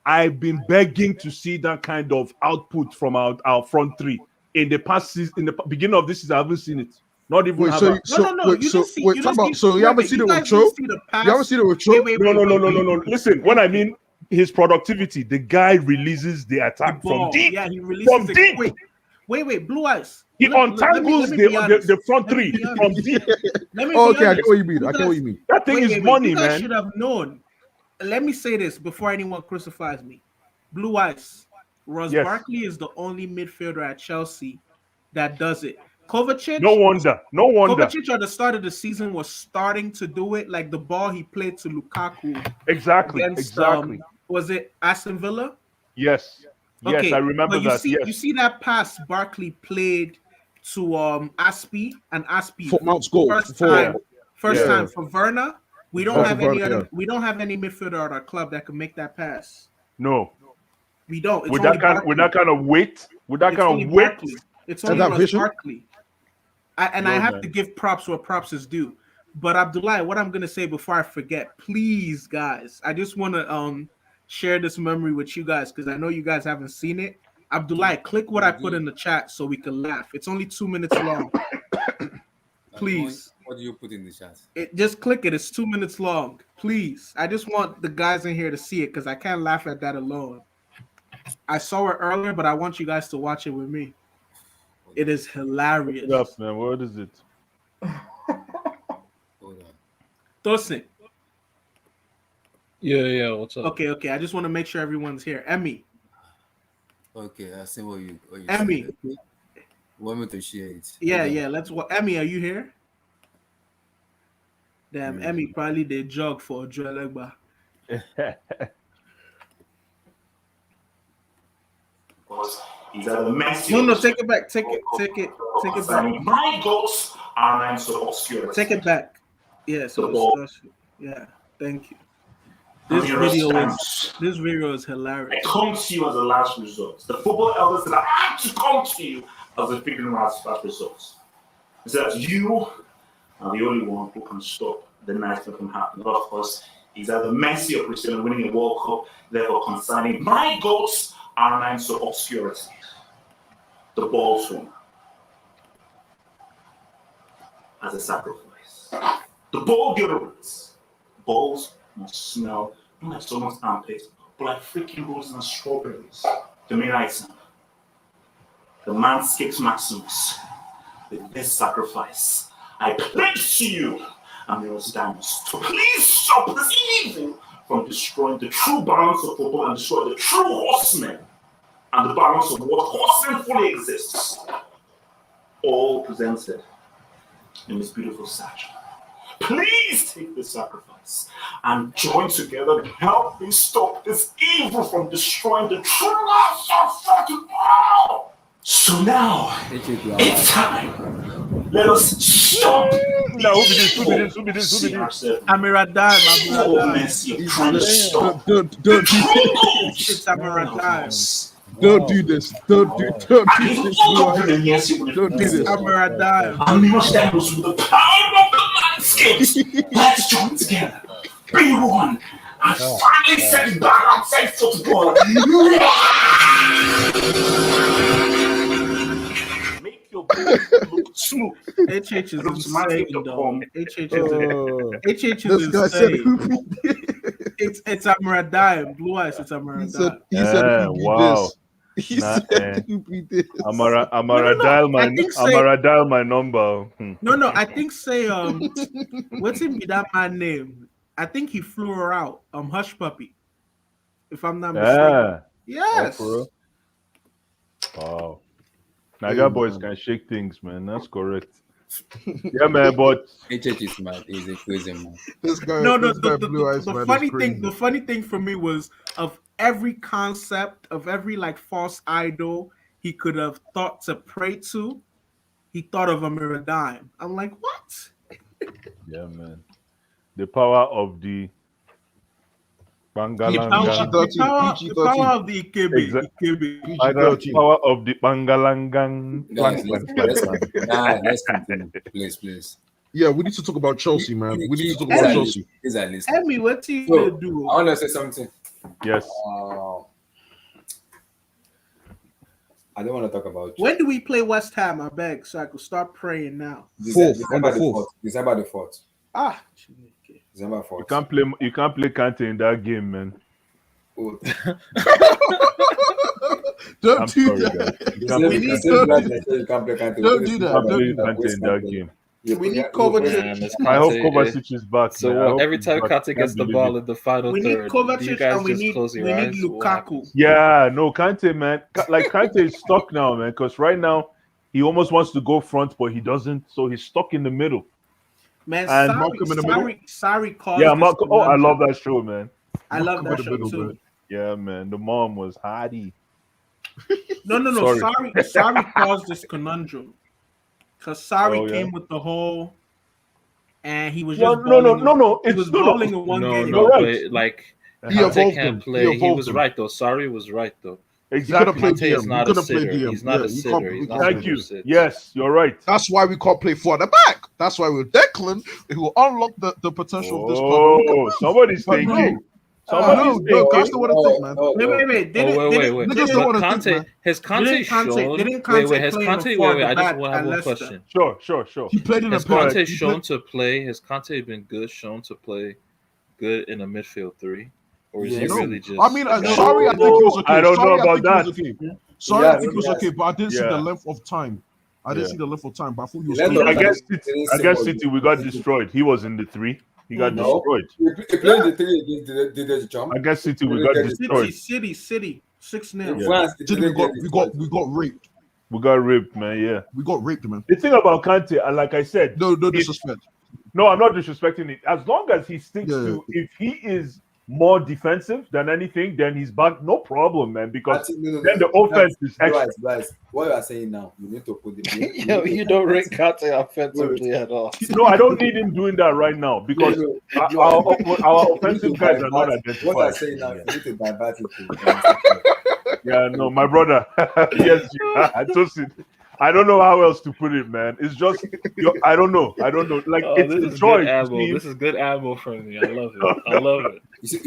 I've been begging to see that kind of output from our front three in the past season. In the beginning of this season, I haven't seen it. Not even. Wait, Havertz. you haven't seen it with Cho? You haven't seen it with Cho? No. Listen, when I mean his productivity, the guy releases the attack from deep. Yeah, he releases from it deep. quick. Wait, Blue Eyes. He let untangles me be honest. the front Let me three be honest. from deep. Let me Oh, be okay, I honest. get what you mean. You I get guys- what you mean. That thing is Wait, money, you guys man. should have known. Let me say this before anyone crucifies me. Blue Eyes. Ross Yes. Barkley is the only midfielder at Chelsea that does it. Kovacic. No wonder. Kovacic at the start of the season was starting to do it, like the ball he played to Lukaku Exactly. against was it Aston Villa? Yes. Yes, I remember but you that. See, yes. you see that pass Barkley played to Aspie and Aspie For Mount's goal. first For- time Yeah. for Werner. We don't Okay, have any okay. other. We don't have any midfielder at our club that can make that pass. No. We don't. It's With only that kind of weight, It's only Barkley. It's only that Russ vision? Barkley. I No, have man. to give props where props is due. But Abdullah, what I'm gonna say before I forget, please, guys, I just want to share this memory with you guys because I know you guys haven't seen it. Abdullah, click what I put in the chat so we can laugh. It's only 2 minutes long. Please. What do you put in the chat? Just click it. It's 2 minutes long. Please. I just want the guys in here to see it because I can't laugh at that alone. I saw it earlier, but I want you guys to watch it with me. It is hilarious. What's up, man? What is it? Hold on. Tosin. Yeah. What's up? Okay. I just want to make sure everyone's here. Emmy. Okay, I see what you Emmy. said. Okay. Want me to share it? Yeah. Let's. Emmy, are you here? Damn, Yeah. Emmy probably did jog for Joel Egba. He's at the mercy. No, take it back. Take it back. My goals are meant to obscure. Take it back. Yeah. So The ball. yeah. Thank you. And This here video stands. is I hilarious. come to you as a last resort. The football elders that I have to come to you as a figuring out last resort. Is that you are the only one who can stop the nightmare from happening. Of course, he's at the mercy of Cristiano winning a World Cup, therefore concerning my goals are meant to obscurity. The ball's one as a sacrifice. The ball deodorants. Balls must smell not like someone's armpit, but like freaking roses and strawberries. The main item. The Manscaped Maximus. With this sacrifice, I pledge to you, Amiros Diamonds, to please stop this evil from destroying the true balance of football and destroy the true horsemen and the balance of what horsemen fully exists. All presented in this beautiful statue. Please take this sacrifice and join together to help me stop this evil from destroying the true life of football. So now, it's time. Let us stop. Now, who be this? Amiradai, my Oh, brother. mercy, I'm trying to stop. Don't do It's Amiradai. don't do this. Don't do this. Don't do this. Amiradai. And we must diagnose with the power of the landscapes. Let's join together. Be one. And finally set balance and football. Make your ball look smooth. HH is Looks magic insane, to though. come. HH is This guy said insane. who beat this? It's Amiradai. Blue eyes, it's He Amiradai. said who beat wow. this? He Nah, said who beat this? Amara No, dial my I think say- Amara dial my number. No, I think say what's it be that man name? I think he flew her out. Hush Puppy. If I'm not mistaken. Yeah. Yes. Oh, for real? Wow. Niger boys can shake things, man. That's correct. Yeah, man, but HH is mad. He's a crazy man. This guy, No, this guy blue eyes the man funny is crazy. the funny thing for me was of every concept of every like false idol he could have thought to pray to, he thought of Amiradai. I'm like, what? yeah, man. The power of the Bangalang. The power of the Ikebe. Exact- Ikebe. Power of the Bangalangang. Guys, let's continue. Please. Yeah, we need to talk about Chelsea, man. We need to talk about Chelsea. These are listening. Emmy, what do you So, do? I want to say something. Yes. I don't want to talk about When do we play West Ham? I beg, so I could start praying now. Fourth, on the December the fourth. 4th. December the 4th. Ah, December 4th. You can't play Kante in that game, man. Oh. Don't I'm do sorry, that. guys. You You can't say- play you Kante. say Bradley said you can't play Kante. Don't do that. You can't Don't play do that. Kante in that game. We need Kovacic. Man, it's I hope Kante, Kovacic is back. So man. I hope every he's time back. Kante gets the Can't ball believe in the final We need third, do you Kovacic guys and we just need close your eyes? What Lukaku. happens? Yeah, no, Kante, man. Like Kante is stuck now, man. Because right now he almost wants to go front, but he doesn't. So he's stuck in the middle. Man, And Malcolm in the middle? sorry, caused Yeah, this Marco. Oh, I conundrum. love that show, man. I love that Malcolm in the show middle, too. man. Yeah, man. The mom was hardy. No. Sorry caused this conundrum. Because Sorry Oh, yeah. came with the whole and he was No, just no, no, balling. no, no. He It's was no, no. balling in one No, game. You're no, right. but like He Kante evolved can't him. play. He He evolved was him. right though. Sorry was right though. He couldn't Exactly. play Kante is DM. He not a couldn't play sitter. DM. He's not Yeah, a you sitter. can't. He's You not can't Thank play someone you. who sits. Yes, you're right. That's why we can't play four at the back. That's why with Declan, who will unlock the potential of this club. And we can Oh, move. somebody's But thinking. no, Somebody's guys thinking. don't want to think, man. Wait. Oh wait. Niggas But don't wanna think, Kante man. has Kante shown. Didn't Kante Has play in a Kante? four at Wait. the I just back want to have at one Leicester? question. Sure. He played in a Has pair. Kante shown to play? Has Kante been good? Shown to play good in a midfield three, or is he Yes. really just? I mean, a guy sorry, I who- think he was okay. I don't know Sorry, about I think that. he was okay. Sorry, Yeah, I think he was yes. okay, but I didn't see the Yeah. length of time. I didn't Yeah. see the length of time, but I thought he was Length okay. of time. Against City, we got destroyed. He was in the 3. He got No. destroyed. He played the 3 against the jump. Against City, we We got didn't get destroyed. City, 6-0. In Yeah. France, he Didn't didn't get destroyed. we got raped. We got ripped, man. Yeah. We got raped, man. The thing about Kante, and like I said, No if- disrespect. no, I'm not disrespecting it. As long as he sticks Yeah. to, if he is more defensive than anything, then he's back. No problem, man. Because No. then the offense is extra. Guys, what you are saying now, you need to put the Yo, you don't rate Kante offensively at all. No, I don't need him doing that right now because our offensive guys are not identified. What I'm saying now, you need to divert it. Yeah, no, my brother. Yes, I just I don't know how else to put it, man. It's just I don't know. Like it's this a is choice. good ammo. This is good ammo from me. I love it. You see,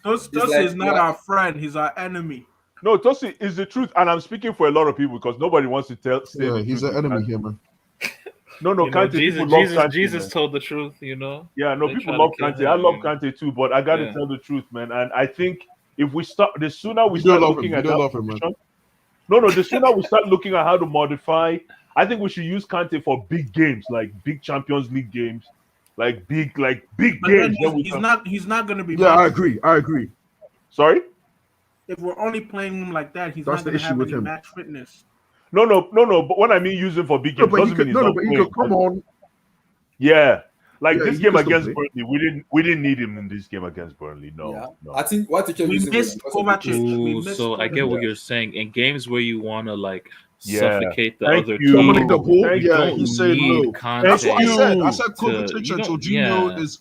Tosi is not our friend. He's our enemy. No, Tosi is the truth, and I'm speaking for a lot of people because nobody wants to say Yeah, the he's truth. an enemy here, man. No, You know, Kante. People love Kante, Jesus man. told the truth. You know. Yeah, no, They people try to love kill Kante. him, I love you know. Kante too, but I got to Yeah. tell the truth, man. And I think if we start, the sooner we You don't start love him. looking You at don't that love him, man. position, no, the sooner we start looking at how to modify, I think we should use Kante for big games, like big Champions League games, like big But games. then Then we he's can- not going to be. Yeah, I match- agree. Sorry. If we're only playing him like that, he's That's not the going to issue have with any him. match fitness. No. But when I mean using for big No, games, but he doesn't mean could. he's No, not but he playing. could. Come on. Yeah, like Yeah, this he game could still against play. Burnley, we didn't need him in this game against Burnley. No, Yeah. no. I think what teacher We using missed was because of the- Kovacic. We Ooh, missed so I get what you're saying. In games where you want to like Yeah. suffocate the Thank other you. team, Dominate the ball. Thank Yeah, you. he said need no. Kante. That's what I said. I said to- Kovacic you and don't- Jorginho yeah. is.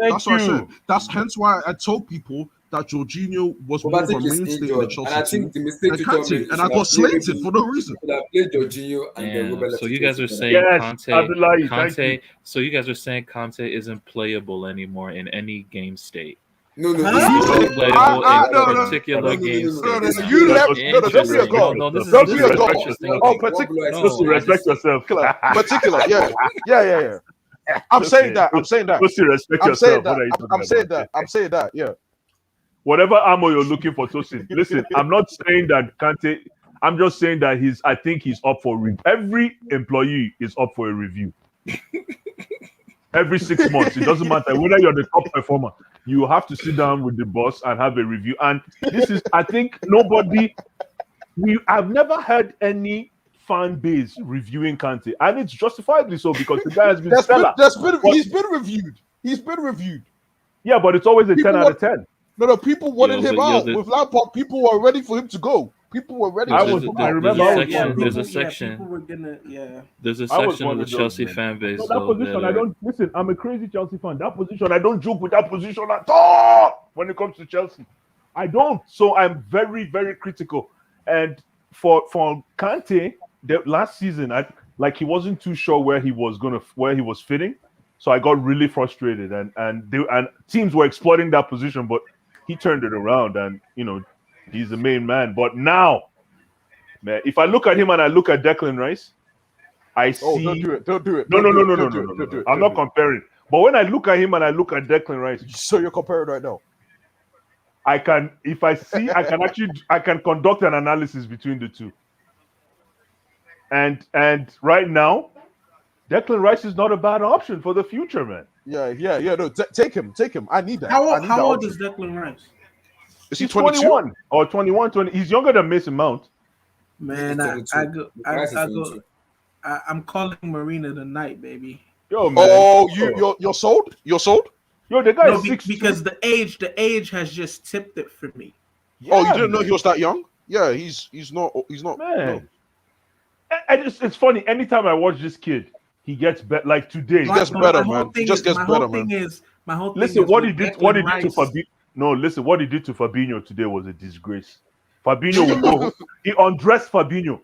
Thank That's what I you. said. That's hence why I told people that Jorginho was more of a Kovacic is mainstay in the injured, and Chelsea I team. think the mistake And you told me Kante, is and I you got should have played slated for no reason. you should have played Jorginho and then Damn. Ruben So you guys are Loftus-Cheek. saying Yes, Kante, Abdullahi, thank you. So you guys are saying Kante isn't playable anymore in any game state. No. Huh? He's only playable in no, particular game states. No, you left. No, don't be a Interesting. god. No, this is Don't be a god. interesting. Oh, Okay. particular. No, Just to I respect just- yourself. Particular. Yeah. I'm saying that. Just to respect I'm saying yourself. What that. are you talking I'm saying about? that. I'm saying that. Yeah. Whatever ammo you're looking for, Tosin. Listen, I'm not saying that Kante. I'm just saying that I think he's up for every employee is up for a review. Every 6 months, it doesn't matter whether you're the top performer. You have to sit down with the boss and have a review. And this is, I think, I've never heard any fan base reviewing Kante, and it's justifiably so because the guy has been stellar. He's been reviewed. He's been reviewed. Yeah, but it's always a 10 out of 10. No, people wanted Yo, him but yo, out. the- With Lampard, people were ready for him to go. People were ready. I for was- him to I go. remember I was one of There's a people- section. people were gonna, There's a I was section one of the of those, Chelsea man. fan base. No, that though, position, that I are- don't listen. I'm a crazy Chelsea fan. That position, I don't joke with that position at all when it comes to Chelsea. I don't. So I'm very, very critical. And for Kante, the last season, he wasn't too sure where he was fitting. So I got really frustrated, and teams were exploiting that position, but he turned it around, and he's the main man. But now, man, if I look at him and I look at Declan Rice, I see. Oh, don't do it. Don't do it. No. Don't do it. I'm not comparing. But when I look at him and I look at Declan Rice, So you're comparing right now. I can conduct an analysis between the two. And right now, Declan Rice is not a bad option for the future, man. Yeah. No, take him. I need that. How I need that old option. is Declan Rice? Is he He's 22? 21 or 21, 20. He's younger than Mason Mount. Man, It's I 22. go. The price is I go. 22. I'm calling Marina tonight, baby. Yo, man. Oh, you're sold? You're sold? Yo, the guy No, is 6'2". because the age has just tipped it for me. Oh, Yeah, you didn't know man. he was that young? Yeah, he's not. Man. And it's funny. Anytime I watch this kid, he gets better. Like today, He gets But better, my whole man. He thing just is- gets my better, whole man. thing is my whole thing listen, is what with he did, Declan what he did to Rice. Fabinho. No, listen, what he did to Fabinho today was a disgrace. Fabinho will go. He undressed Fabinho.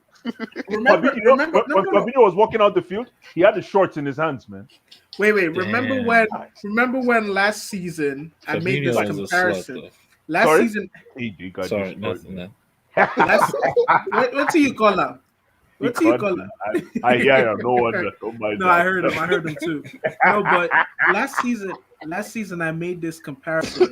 Remember, Fabinho, you know, remember, when Fabinho was walking out the field, he had the shorts in his hands, man. Wait. Remember Damn. when last season I made this Fabinho was a slut, comparison? though. Last Sorry? season, He got Sorry, destroyed, nothing. man. last what do you call him? He What do you can't- call him? I hear him. No wonder. Don't mind No, that. I heard him too. No, but last season I made this comparison,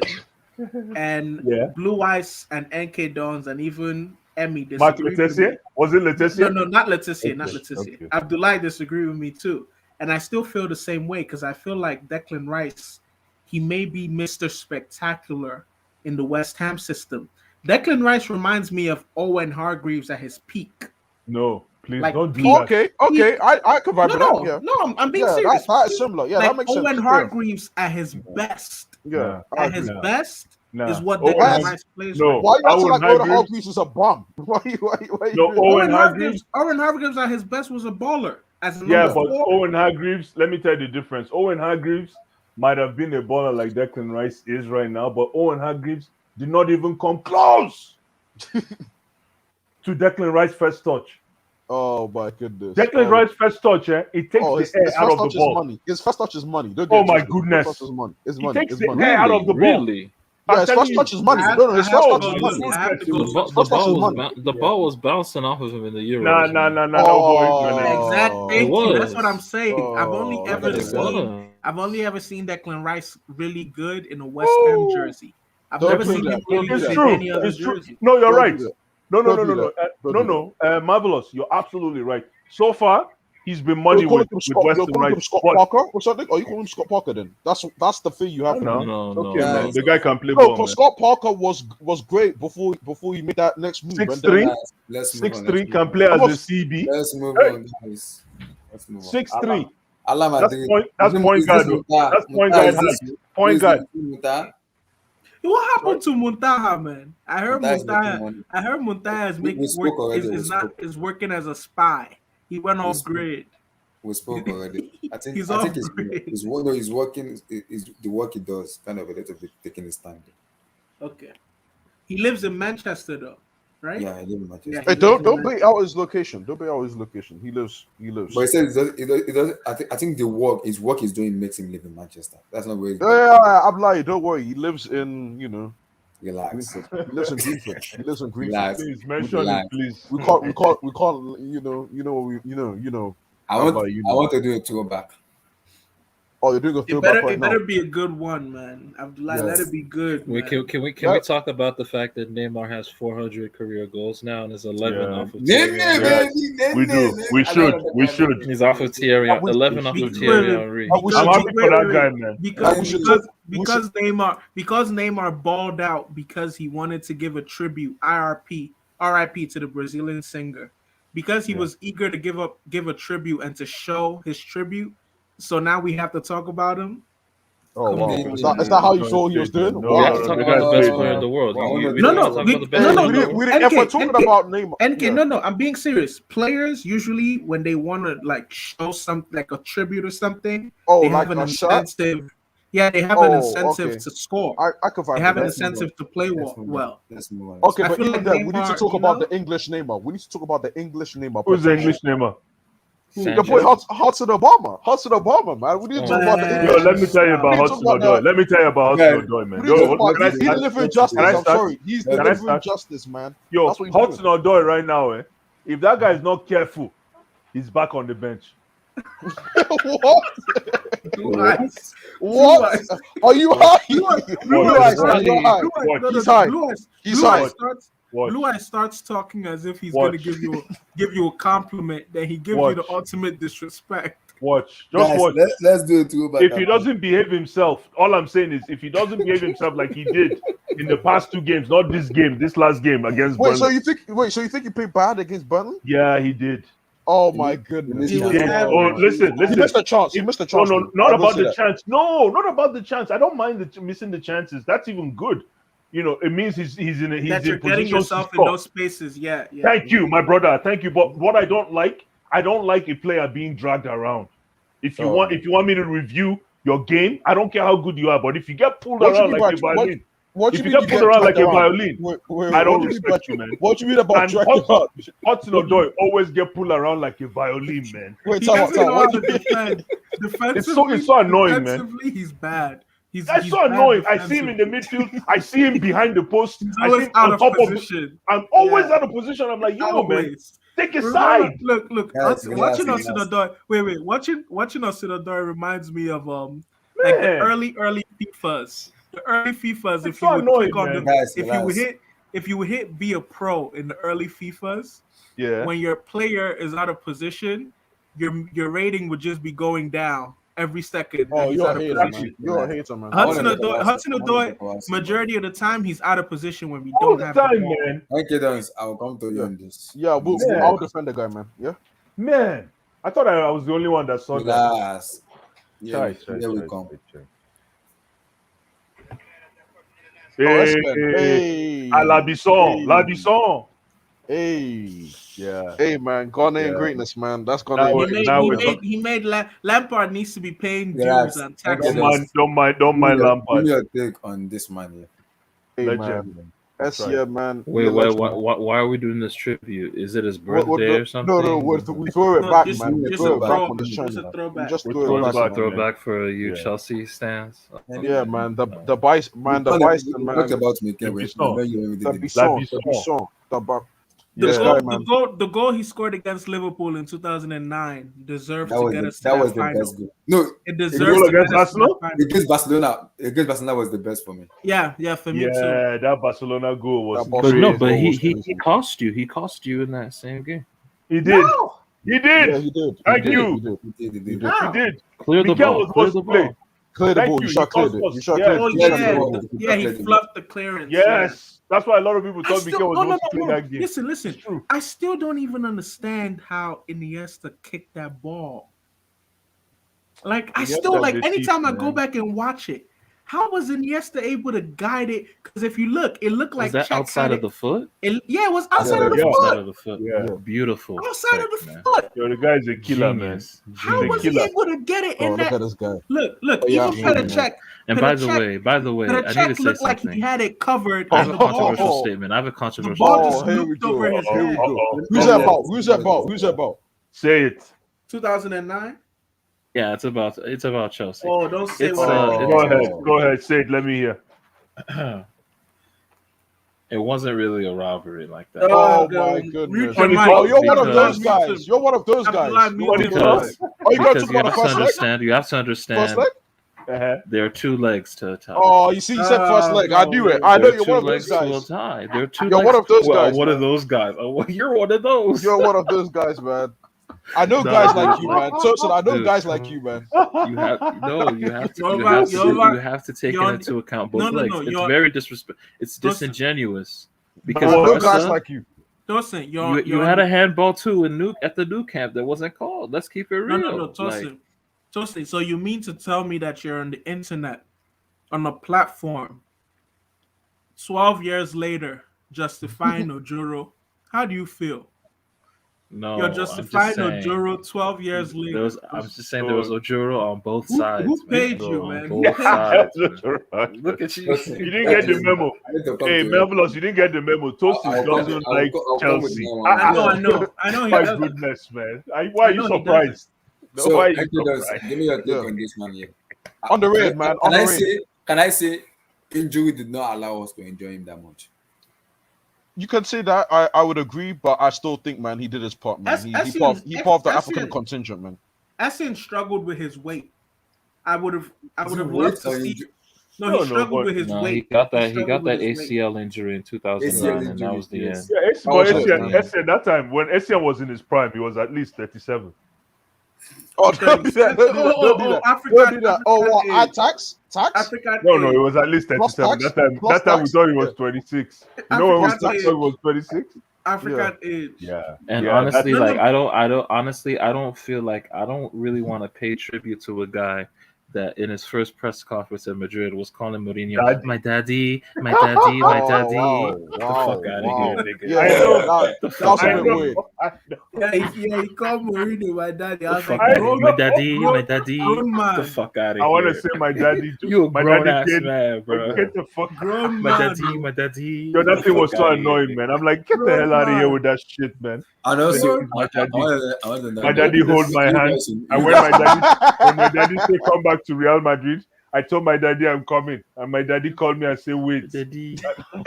and Yeah. Blue Eyes and NK Dons and even Emmy Mark disagreed with Letessier? me. Was it Letessier? No, not Letizia, not Okay, Letizia. okay. Abdullah disagreed with me too, and I still feel the same way because I feel like Declan Rice, he may be Mr. Spectacular in the West Ham system. Declan Rice reminds me of Owen Hargreaves at his peak. No, please Like, don't do that. Okay. I can vibe with that. Yeah. I'm being Yeah, serious. that's similar. Yeah, Like that makes Owen sense. Hargreaves at his best. Yeah, I At his agree. best Nah. is what Owen Declan Has- Rice plays. no. with. Why you acting Owen like Owen Hargreaves- Hargreaves is a bomb? Why you No, doing that? Owen Hargreaves. Owen Hargreaves at his best was a baller. As a Yeah, number but four. Owen Hargreaves, let me tell you the difference. Owen Hargreaves might have been a baller like Declan Rice is right now, but Owen Hargreaves did not even come close to Declan Rice's first touch. Oh my goodness. Declan Rice's first touch, it takes his the air first out of touch the is ball. money. His first touch is money. Don't Oh get it my twisted. His goodness. first touch is money. It's He money. takes It's the money. air out of the ball. Really? Yeah, I'm his telling first you. touch is money. I have- No, his I first have touch to is go- money. I have to go The, look. ball, First touch is money. the ball was bouncing off of him in the Euros. Nah. man. Oh. Exactly. Thank you. That's what I'm saying. Oh, I've It only was. ever seen Declan Rice really good in a West Ham jersey. I've Don't never do seen that. him Don't really do good It's that. in true. any other It's true. jersey. No, you're Don't right. do that. No. Don't do that. Don't do Marvelous. You're absolutely right. So far, he's been muddy You're calling with him Scott, you're Westham calling him Rice. Scott But Parker or something? Or you calling him Scott Parker then? That's the thing you have. no. No, Okay, no. man, the guy can play No, ball, man. but Scott Parker was great before he made that next move. 6'3", Let's move on. 6'3", can play as a CB. Let's move Hey. on, guys. Let's move on. 6'3". Allah That's Madrid. point guard. That's point guard height. Point guard. What happened to Muntaha, man? I heard Muntaha is making money. Muntaha is We making spoke already, we is spoke. working as a spy. He went off spoke. grid. We spoke already. I think He's I think off grid. he's working. Is the work he does kind of a little bit taking his time. Okay. He lives in Manchester though, right? Yeah, I live in Manchester. Yeah, Hey, don't bait out his location. Don't bait out his location. He lives. But he said it does. I think the work he's doing makes him live in Manchester. That's not where he's Yeah, I'm lying. Don't worry. He lives in relax. He lives in Greenfield. He lives in Greenfield. Relax. Please mention Relax. it, please. We can't. You know. I I'm want like, you know. I want to do a throwback. Oh, you're doing a It throwback better, right it now. better be a good one, man. Abdullah, Yes. let it be good. We Man. can we Yeah. talk about the fact that Neymar has 400 career goals now and is 11 Yeah. off of Thierry Nene, Henry. baby, We do. We should. He's off of Thierry, 11 off of Thierry Henry. We I'm should happy for that guy, man. Because Neymar balled out because he wanted to give a tribute, RIP to the Brazilian singer, because he was eager to give a tribute and to show his tribute. So now we have to talk about him. Oh wow! Come Is on. that how you thought he was doing? No, We Wow. have to talk the about the guy's best great, player in man. the world. Wow. We No, don't no, talk about the we- best no, player no, in the we world. didn't. If we're talking about Neymar, NK, I'm being serious. Players usually when they want to like show something like a tribute or something, Oh, they like have an a shot. incentive. Yeah, they have an Oh, incentive okay. to score. I can find They have an that. incentive to play well. Let's move on. Okay, I but feel even like then, we need to Neymar, talk you about know? the English Neymar. We need to talk about the English Neymar. Who's the English Neymar? Your boy Hudson Obama, man. We need to talk about the Man. Yo, English. let me tell you We about need to Hudson talk about Odoi. that. Let me tell you about Yeah. Hudson Odoi, man. We need to Yo, talk about can I he's start? delivering justice. Can I I'm start? sorry. He's Can I delivering start? justice, man. Yo, That's what he's Hudson Odoi right now, if that guy is not careful, he's back on the bench. What? Blue eyes. What? Are you high? Blue eyes, man, you're high. Watch. He's high. Blue eyes. He's Blue high. eyes starts. Watch. Blue eyes starts talking as if he's Watch. gonna give you a compliment. Then he gives you the ultimate disrespect. Watch. Just Guys, watch. let's do a throwback. If he doesn't behave himself, all I'm saying is if he doesn't behave himself like he did in the past two games, not this game, this last game against Wait, Burnley. so you think he played bad against Burnley? Yeah, he did. Oh my goodness. He was He did. bad. Oh, listen. He missed a chance. He missed a chance. No, though. not I will about say the that. chance. No, not about the chance. I don't mind missing the chances. That's even good. You know, it means he's in That you're in getting position yourself to in score. those spaces. Yeah. Thank you, my brother. Thank you. But what I don't like a player being dragged around. If you want me to review your game, I don't care how good you are, but if you get pulled What you around mean like by a violin, what if you you mean get pulled around like dragged a violin, I don't respect you, man. What you mean about And dragged around? Hudson Odoi always get pulled around like a violin, man. Wait, He time out, doesn't know how What to do you mean? defend. It's so annoying, man. Defensively, he's bad. That's He's so bad annoying. I see him in the defensively. midfield. I see him behind the post. He's I see always him out on of top of. position. I'm always Yeah. out of position. I'm like, yo, man, Always. take a Remember, side. look. Guys, Watching relax, us relax. Wait. Watching us reminds me of like the Man. early FIFAs. The early FIFAs. It's If so you would annoying, click on man. the, Guys, if you would hit be a pro in the early FIFAs, Yeah. when your player is out of position, your rating would just be going down every second. Oh, that he's you're out a of hater, position. man. You're a hater, man. Hudson One of the Odoi, worst- one of the worst, majority of the time, he's out of position when we All don't the have time, the ball. man. Okay, Dons, I'll come to you on this. Yeah, Yeah. I'll defend the guy, man. Yeah. Man, I thought I was the only one that saw that. Relax. Chai. Here we come. that's Hey, good. Hey. Labisson, Hey. Labisson. Hey. Yeah. Hey, man. Ghanaian Yeah. greatness, man. That's Now Ghanaian we're- greatness. He made Lampard needs to be paying Relax. dues and Okay, taxes. Don't mind Give me Lampard. your take on this man here. Hey, Legend, man. man. That's right. yeah, man. Wait, Yeah, wait, legend. why are we doing this tribute? Is it his What- birthday what- or something? No, we throw it No, back, just- man. We just throw a it back throw- on the just channel. a throwback. We just We throw throw it it back. back. man. Throwback for you Yeah. Chelsea stands. Yeah, man. The bison, man. The We bison, talked man. about me when Bisson. you The did this. Bisson. The This Yeah. guy, goal, man. the goal he scored against Liverpool in 2009 deserves That to was get the, us to that that was the final. best goal. No, It The deserves goal to get against us to that Arsenal? final. against Barcelona was the best for me. Yeah, for me too. Yeah, that Barcelona goal was That But no, crazy. but he crazy. cost you. He cost you in that same game. He did. He did. Yeah, he did. Thank He did. you. He did. He did. He did. He did. Clear the Mikel ball. was Clear supposed the to play. ball. Clear the Thank ball. you. You shot He cleared cost it. us. You shot Yeah. cleared Oh it. You shot yeah, cleared it. yeah. He Cleared the fluffed the clearance. Yes. That's why a lot of people I thought still, Mikel was supposed to play no. that game. Listen. It's true. I still don't even understand how Iniesta kicked that ball. Like I Iniesta still like was a anytime thief, I go man. back and watch it, how was Iniesta able to guide it? Because if you look, it looked like Was that Czech outside had of the foot? Yeah, it was outside of the Yeah. foot. Outside of the foot. Yeah. Beautiful. Outside check, of the man. foot. Yo, the guy is a killer, Genius. How He's a was he killer. able to get it Oh, in look that? at this guy. Look, Oh, yeah, even for the man. check. And For by the the way, The I need to check say looked like he something. had it covered. I have and a the ball controversial just- statement. I have a The controversial ball statement. just here we looped go. over his Here we head. go. Who's that about? Who's that about? Who's that about? Say it. 2009. Yeah, it's about Chelsea. Oh, don't say It's, what I think. Go ahead. Go ahead. Say it. Let me hear. It wasn't really a rivalry like that. Oh God. my Mute goodness. your mic. Oh, you're one of those Because- guys. You're one of those Abdullah, guys. mute You're one of your those Because, guys. Oh, you got because to you go on the have to first leg? understand. You have to First understand. leg? There are two legs to a tie. Oh, you see, you said first leg. I knew it. I know There are you're two one of those legs to a guys. tie. There are two. You're legs. one of those Well, guys, One man. of those guys. Oh, well, you're one of those. You're one of those guys, man. I know No, guys dude, like you, man. Tosin, I know dude. guys like you, man. You have no. You have to. You're You about- have to. you're about- You have to take you're- into account No, both no, legs. no, It's you're- very disrespectful. It's Listen. disingenuous I because know Barca, guys like you. Tosin, you had a handball too at the new camp that wasn't called. Let's keep it real. No, Tosin. Tosin, so you mean to tell me that you're on the internet, on a platform, 12 years later, justifying Ojuro? How do you feel? No, You're I'm just justifying saying. Ojuro 12 years later. I'm just saying there was Ojuro on both sides. Who paid man. you, On man? both Who sides. That's man. right. Look at you. You didn't get the memo. I need to come Hey, to you. Marvelous, you didn't get the memo. Toasty I'll come- doesn't I'll like co- I'll come with Chelsea. that one. I know. He My doesn't. goodness, man. Why are I you know he surprised? No, So, why are you actually, surprised? give me your take Yeah. on this man here. Underrated, man. Underrated. Can I say injury did not allow us to enjoy him that much? You can say that. I would agree, but I still think, man, he did his part, man. He part of the African contingent, man. Essien struggled with his weight. I would have Weight loved to or see. injury? No, No, he struggled but- with his No, weight. he got that struggled with his weight. ACL injury in 2009, and that was the injury, end. yes. Yeah, Oh, but shit, Essien, that time when Essien was in his prime, he was at least 37. Oh, don't do that. Don't do that. Don't do that. Don't do that. Oh, what? African Tax? African No, age. it was at least Plus 37. tax? That time Plus we tax? thought he was 26. You know when we African thought age. he was 26? African age. Yeah. And Yeah, honestly, that's- like I don't feel like I don't really want to pay tribute to a guy that in his first press conference in Madrid was calling Mourinho Daddy. my daddy, my daddy, my daddy. Wow, Get the wow, fuck out of wow. here, nigga. Yeah, I know. that The was fuck a I out bit of know. weird. I know. Yeah, he called Mourinho my daddy. I The was like, fuck out of here. grown, My daddy, grown, my daddy. grown Get the man, fuck out I of want to here. say my daddy. You a My grown daddy ass kid. man, bro. Get the fuck. grown My man. daddy, bro. my daddy. Yo, Get that the thing was fuck so out of here, annoying, nigga. man. I'm like, get the Grown hell out of here man. with that shit, man. And also, Grown My daddy. I want to know. My daddy hold my hand. And when my daddy say come back to Real Madrid, I told my daddy I'm coming, and my daddy called me and say wait. Daddy. Oh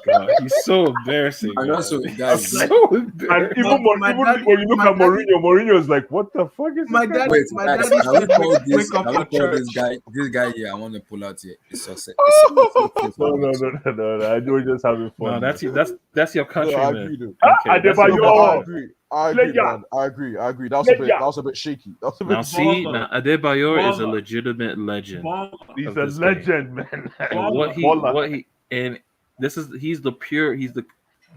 god, he's so embarrassing. And man. also, guys, So And embarrassing. even My even daddy- when you look my at Mourinho is like, what the fuck is My this guy? daddy, wait, my guys, daddy can we said call this? wake up Can we for call church. this guy here? I want to pull out here. It's success. No. I do just having fun. No, that's your Yeah, country, I man. agree, dude. Ah, Okay, that's Adebayo. your No, but I country. agree. I agree, Player. man. I agree. That was a bit shaky. That was a bit. Now see, Baller. now Adebayor is a Baller. legitimate legend. Baller. He's of a this game. legend, man. And Baller. he's the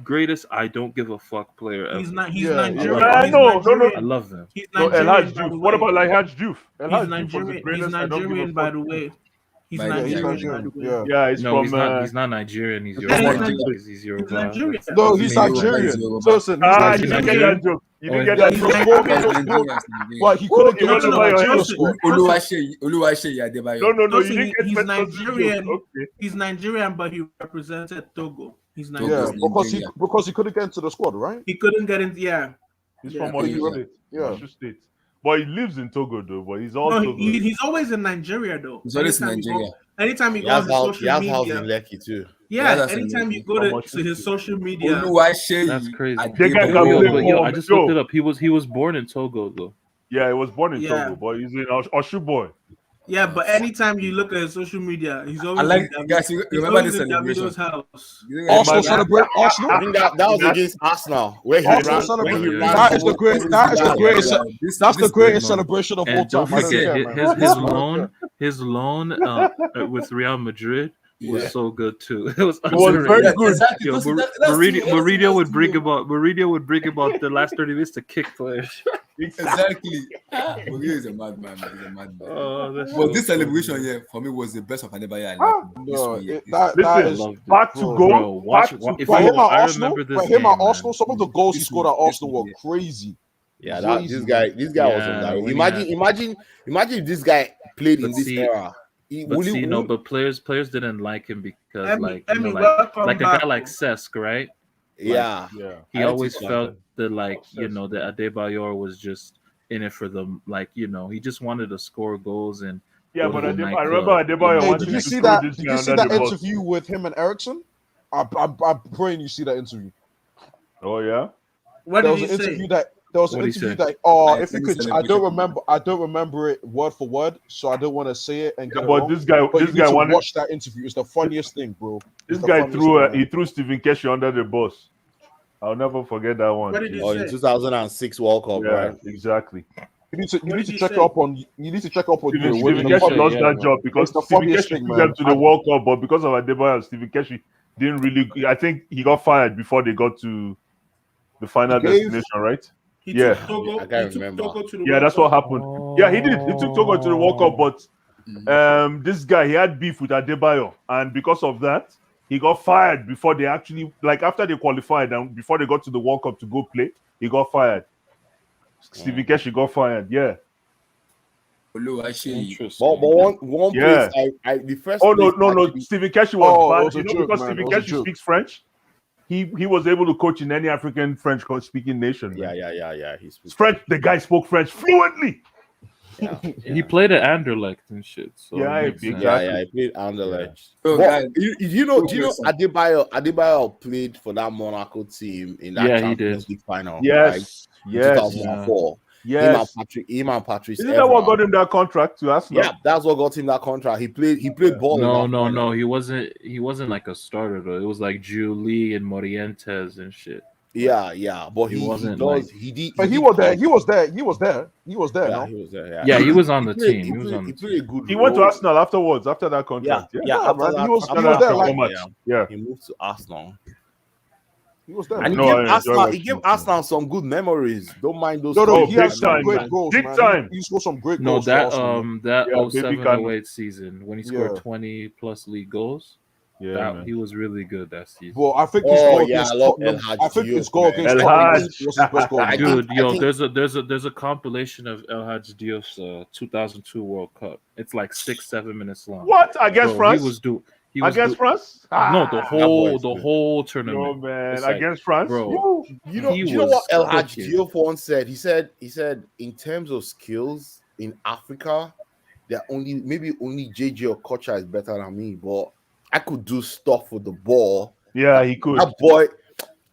greatest I don't give a fuck player ever. He's Yeah, Nigerian. yeah. He's No. I Nigerian. love him. He's No, El Nigerian. Hadj by the Diouf. way. What about El Hadj Diouf? El He's Hadj Diouf was the Nigerian. He's greatest. I don't give a Nigerian, by fuck. the way. He's Yeah, he's Nigerian, by the way. Yeah. Yeah, he's No, from. he's not Nigerian. He's Yeah, Yoruba. he's He's He's Yoruba. Nigerian. No, He's he's Yoruba, Nigerian. he's Yoruba. So listen, he's You He's didn't get Nigerian. that joke. You Oh, didn't he's get that He's joke. Nigerian. But he Oh, couldn't you get into wanna the buy your Nigeria house? squad. Oluwaseyi Adebayo. No. Listen, You didn't get he's Festus' joke. Nigerian. Okay. He's Nigerian, but he represented Togo. He's Togo. Yeah, Nigerian. because he couldn't get into the squad, right? He couldn't get in. Yeah. He's Yeah. from Oshu Yeah. State. Yeah. Oshu State. But he lives in Togo, though. But he's all No, Togo. he's always in Nigeria though. He's always in Anytime he He goes has on house, social media, in Lekki too. yeah. that's Anytime you go How to much his is it? social media, Oluwaseyi That's crazy. That guy can Adebayo. play Yo, ball. I just Yo. looked it up. He was born in Togo though. Yeah, he was born in Yeah. Togo, but he's in Oshu boy. yeah. But anytime you look at his social media, he's always I like in guys. You he's remember always this in celebration? Davido's house. Arsenal man. celebrate Arsenal. I think that was against Arsenal where he Arsenal ran. When he celebrate. ran That is the the great. That is the greatest. That's the greatest celebration of all And don't time. I don't forget care, man. his loan with Real Madrid was Yeah. so good too. It was It was underrated. very Yeah, good. exactly. Yo, Mourinho would bring about the last 30 minutes to kick players. Exactly. Mourinho is a madman. He's a madman. Oh, that's But so this funny. celebration here for me was the best of Adebayo. I like No, this year. that Listen, is. loved it. Part to Bro, go. Bro, watch Part if to For you, him at I Arsenal, remember this for him game, at man. Arsenal, some of the goals he This scored at was- Arsenal were crazy. Yeah, Crazy, this guy was Yeah, unbelievable. when he Imagine if this guy played in But this see- era. But players didn't like him because Emmy, welcome like a back. guy like Cesc, right? Yeah, Yeah. He I always think felt that Success. that Adebayor was just in it for them, he just wanted to score goals and Yeah, go but to the I remember nightclub. Adebayo Hey, wanted did you to see throw that? this Did guy you see under that the bus. interview with him and Ericsson? I'm praying you see that interview. Oh yeah. What There did was he an say? interview that there was an What'd he interview say? that I if you think could it's I don't celebration. remember it word for word, so I don't want to say it and get it But wrong. this guy But you need to wanted watch that interview. It's the funniest thing, bro. this It's the guy funniest threw thing, man. he threw Stephen Keshi under the bus. I'll never forget that one. What did he or in say? 2006 World Cup, Yeah, right? exactly. You need to What did he check say? up on Stephen the winning Keshi Keshi, lost yeah, that man. job because It's the Stephen funniest Keshi thing, took man. them to the World Cup, but because of Adebayo, Stephen Keshi didn't really. I think he got fired before they got to the final He gave- destination, right? He Yeah. took Togo. I can't He took remember. Togo to the Yeah, World that's what Cup. happened. Yeah, he did. He took Togo to the World Cup, but this guy he had beef with Adebayo, and because of that, he got fired before they actually after they qualified and before they got to the World Cup to go play, he got fired. Stephen Keshi got fired. Yeah. Oluwaseyi. But one Yeah. place I the first. Oh no, place no, no. actually- Stephen Keshi was Oh, it bad. was a joke, Because man. Stephen It was a Keshi joke. speaks French. He was able to coach in any African French speaking nation. Yeah, man. He's French. The guy spoke French fluently. Yeah, He played at Anderlecht and shit. So Yeah, it makes sense. exactly. he played Anderlecht. So, But guys, do you know question. Adebayo played for that Monaco team in that Yeah, he Champions did. League final. Yes. In Yes. 2004. Yes. Him and Patrice. Isn't that what Evra. got him that contract to Arsenal? Yeah, that's what got him that contract. He played ball. in No, that no, final. no. He wasn't like a starter though. It was like Julie and Morientes and shit. Yeah, but He he wasn't, does. like- He did. But he did was there. come- He was there. Yeah, No? he was there. Yeah, he was on the played- team. He was on He the played team. a good. He went to role. Arsenal afterwards, after that Yeah, contract. yeah. man. He was after there, that like- performance, Yeah. he moved to Arsenal. He was there. And he No, gave I enjoy Arsenal, he watching gave him. Arsenal some good memories. Don't mind those. No, Oh, he big has some time, great man. goals, Big man. time. He scored some great No, goals for that Arsenal, man. that Yeah, baby 07 Kanu. 08 season when he scored Yeah. 20 plus league goals, Yeah, that man. he was really good that season. But I think his Oh goal yeah, I against love Tottenham. El Hadji I think his Diop, goal man. against El Tottenham Hadji. was his best goal. I man. Dude, I yo, think- there's a compilation of El Hadji Diop's 2002 World Cup. It's like 6-7 minutes long. What against Bro, France? he was Against France? no, the whole boy is good. tournament. No, man. It's like, Against France? bro, Woo. You know, He do you know what was El Hadji cooking. Diop once said? He said in terms of skills in Africa, maybe only JJ or Kocha is better than me, but I could do stuff with the ball. Yeah, he could. That boy,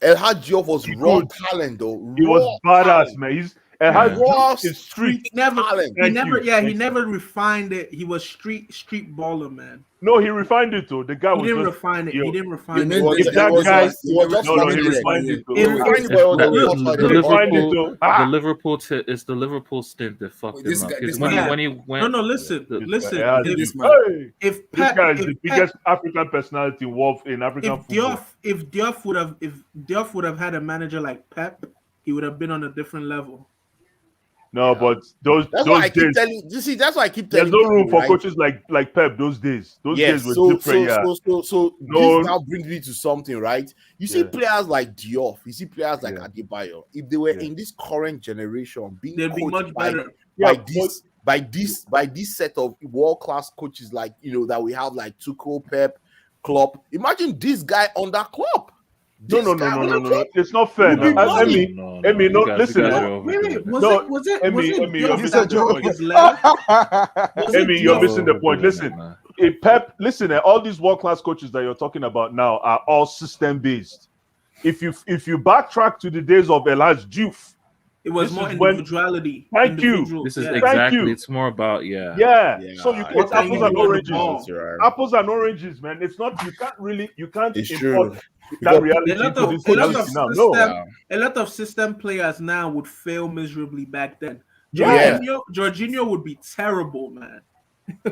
El Hadji Diop was He raw could. talent though. He was Raw badass, talent. man. He's Raw his street. He never, talent. he Thank never, you. yeah, he Thanks, never refined it. He was street baller, man. No, he refined it though. The guy He was didn't just refine it. yo, He didn't You refine mean it. If that was guy- just no, he limited. refined it though. He refined it, but The, it was the, just the like, refined it Liverpool, though. Ah. the Liverpool, it's the Liverpool stint that fucked This him guy- up. this Because man- when he went, No, listen, This listen. guy, If, this man. Hey, if this Pep, guy is if the Pep, biggest African personality involved in African football. if Diop would have had a manager like Pep, he would have been on a different level. No, but those that's why I keep days, telling you. See, that's why I keep there's telling no room people, for right? coaches like Pep. Those days were Yes, different. Yeah, so No. this now brings me to something, right? You see Yeah. players like Diop, you see players like Yeah. Adebayo. If they were Yeah. in this current generation, being They'd be coached much by, better. Yeah, by this set of world class coaches, like that we have, like Tuchel, Pep, Klopp. Imagine this guy under Klopp. No. It's not fair. Would be No, money. Emi, no, you guys listen. are overdoing Wait, it. was No, it was it Emi, was it Emi, Diop you're that missing broke the his leg? Was it Emi, you're Diop? missing the point. Overdoing Listen, it, man. if Pep, listen, all these world class coaches that you're talking about now are all system based. If you backtrack to the days of El Hadji Diouf, It was This more is when- individuality. Thank you. individual, This is yeah. exactly. you. It's more about yeah. Yeah, So you I- it's What are apples you and doing oranges. with the ball? Apples and oranges, man. It's not. You can't It's import true. that reality A lot into of this a lot reality of now. system, No. a lot of system players now would fail miserably back then. Yeah. Jorginho would be terrible, man.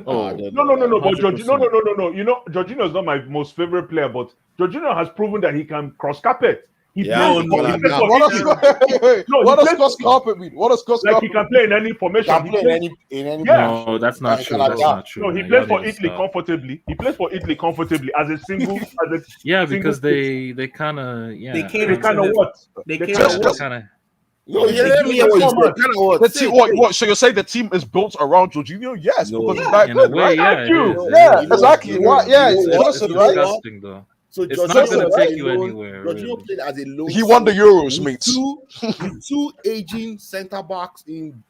Oh, No. But 100%. No. You know, Jorginho is not my most favorite player, but Jorginho has proven that he can cross carpet. He Yeah, plays he for- can he plays adapt. for What Italy. does No, what he does plays cross for- carpet mean? What does cross Like carpet he can play in any formation. Can He play plays- in any Yeah. No, that's not Can true. adapt. That's not true. No, he man. plays Y'all for need to Italy stop. comfortably. He plays for Italy comfortably as a single. as a Yeah, single because player. they kind of They cater They kind to of him. what? They They cater kinda to what? him. kind of. No, yeah, let me hear what you Come on. said. Kind of what? The Say team, it. what? So you're saying the team is built around Jorginho? Yes, No. because he's Yeah, that In good, a way, right? yeah, Thank it you. is. It Yeah, is. exactly. You Why? know- Yeah, you know it's what? It's Johnson, right? disgusting, though. So It's Jorginho not going to was take you alone. anywhere. Jorginho Really. played as a low. He won the Euros, with mate. two aging centre backs in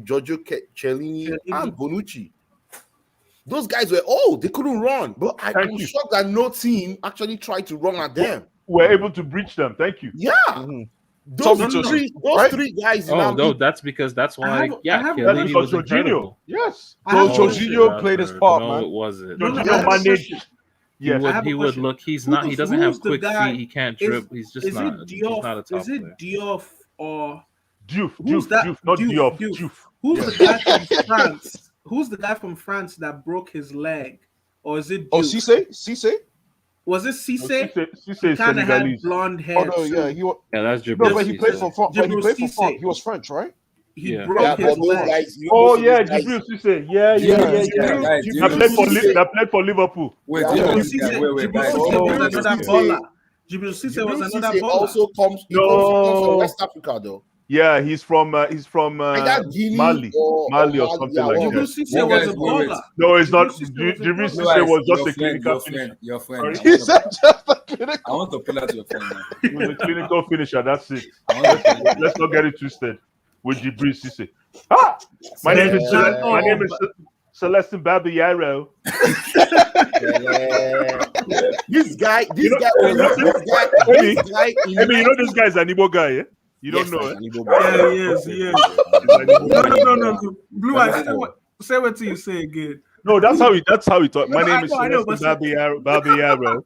Giorgio Chiellini and Bonucci. Those guys were old; they couldn't run. But Thank I'm you. shocked that no team actually tried to run at them. We're able to breach them. Thank you. Yeah, Mhm. those Tommy three, Tosun, those right? three guys. In Oh our no, league, that's because that's I why. have- I Yeah, have- That's Chiellini because was Jorginho. incredible. Yes. So I have- Jorginho shit, played his I've part, heard. man. No, it wasn't. No, I Jorginho have a managed. question. He Yes. would. have a He would question. look. He's not. He Who's- doesn't who's have the quick guy- feet. He can't Is- dribble. He's just Is not. it He's not a Diouf? top Is it player. Diouf or Diouf, Who's that? not Diouf, Diouf. Diouf. Who's the guy from France? Who's the guy from France that broke his leg? Or is it Oh, Diouf? Cisse? Was it Cisse? Cisse is Kind of had Senegalese. blonde hair. Oh no, too. yeah, he was. Yeah, that's No, Jibril but he played for Cisse. France. But he Jibril played for Cisse. France. He was French, right? He Yeah. broke yeah, his but those leg. guys. Oh most of yeah, those guys- Jibril Cisse. Yeah. Yeah, guys, guys, you That Jibril played for Cisse. that played for Liverpool. Wait, Yeah. wait, Jibril wait, Cisse guys, wait, guys. was Oh, another Cisse. baller. Jibril Cisse was Jibril another Cisse baller. also comes. He No. comes from West Africa, though. Yeah, he's from Either Guinea Mali, or Mali or Mali, something yeah, like one. Jibril that. Cisse You was guys, a wait. baller. No, it's not. Jibril Cisse was a Jibril baller. Cisse Guys, was just your a clinical finisher. your friend. Sorry? I He want said to- just a clinical. I want to pull out your friend now. He was a clinical finisher. That's it. I want to- Let's not get it twisted with Jibril Cisse. Ah, my name is Yeah. my name is Celestin Babayaro. Yeah. This guy, You know- this guy. I mean, you know this guy's an Igbo guy, yeah? You don't know, eh? Yeah, he is. He is. He's an Igbo No, guy. no, no, no. Blue Eyes, say what till you say again. No, that's how he talk. My No, name is I know, Celestin Babayaro.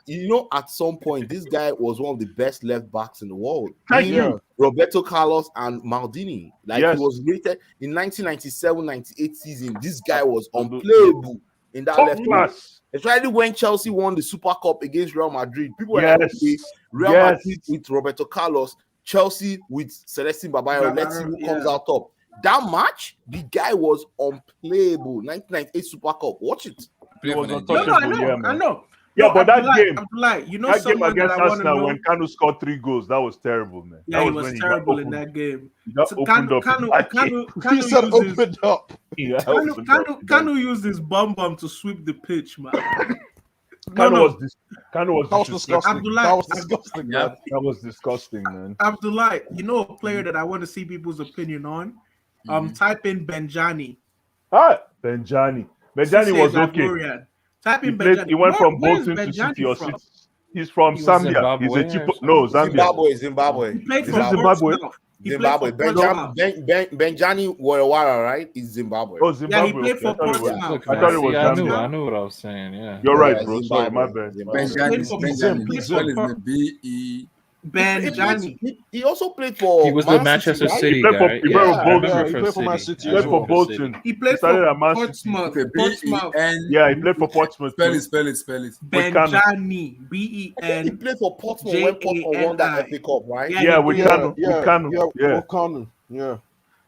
You know, at some point, this guy was one of the best left backs in the world. Thank Him, you. Roberto Carlos and Maldini. Like Yes. he was rated in 1997-98 season. This guy was unplayable in that Top left wing. class. Especially when Chelsea won the Super Cup against Real Madrid. People were Yes. like, okay, Real Yes. Madrid with Roberto Carlos, Chelsea with Celestine Babayo. Let's see who comes Yeah. out top. That match, the guy was unplayable. 1998 Super Cup. Watch it. He was No, untouchable. I know, Yeah, I man. know. Yeah, No, but that Abdullah, game, Abdullah, you know that game someone that against I want to Arsenal know. when Kanu scored 3 goals, that was terrible, man. Yeah, that he was was when he terrible got in that game. He got So opened up. in that game. He said uses opened up. Yeah, opened up. Kanu used his bum to sweep the pitch, man. Kanu No. was That was disrespectful. disgusting. Abdullah, That was disgusting, Yeah. man. That was disgusting, man. Abdullah, you know a player that I want to see people's opinion on? Type in Benjani. Benjani. Benjani was okay. Type He in played. Benjani. He went from Where is Bolton to Benjani City or from? City. He's from He was Zambia. Zimbabwe He's a or cheap. something. No, Zambia. Zimbabwe. He played Is for it Zimbabwe? Portsmouth. He Zimbabwe. played for Portsmouth. Benjani Warawara, right? Is Zimbabwe. Oh, Zimbabwe. played okay. for I thought it was- Portsmouth. Look, I man, thought it was see, Zambia. I knew what I was saying. Yeah. You're right, Yeah, bro. Zimbabwe. Sorry, my bad. Zimbabwe. Benjani. Zim, Benjani. Zim. Spell his name B-E. Benjani. He also played for. He was Man the Manchester right? City He played guy. for- right? he played for I Bolton. remember He for played for Man City. City He as played well. for Bolton. He played He started for at Man City. Portsmouth. Okay, Portsmouth. B-E-N. Yeah, he played for Portsmouth. Spell too. it, spell it, spell it. with Kanu. Benjani. I think he Ben. played for Portsmouth when Portsmouth won that FA Cup, right? Yeah, Yeah, he with did. Kanu. With Kanu. Yeah. With Kanu. Yeah.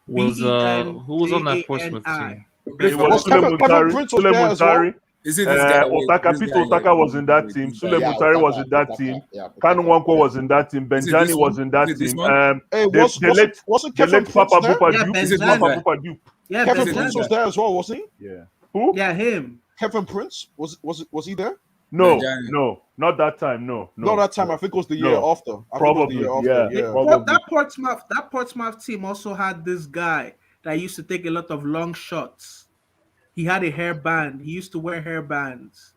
Was who was on that Portsmouth Benjani. team? It was Was Sule Kevin Muntari. Prince was Sule there as well? Muntari. Is it this guy? Wait, Otaka this Pito guy, Otaka was in that team. Sule Yeah, Muntari was Otaka, in that Otaka, team. yeah, Kanu Otaka. Wanko was in that team. Is it Benjani this was one? in that Is it this team. one? Hey, The wasn't the Kevin late Prince Papa there? Bupa Yeah, Dupe. Is it Benjani. Papa Bupa Dupe. Yeah, Kevin Benjani. Prince Benjani. was there as well, wasn't he? Yeah. Who? Yeah, him. Kevin Prince was he there? No, Benjani. no, not that time. No. No, that time I think it was the year No. after. I think it was Probably, the year after. yeah. Yeah. Probably. That Portsmouth team also had this guy that used to take a lot of long shots. He had a hairband. He used to wear hairbands.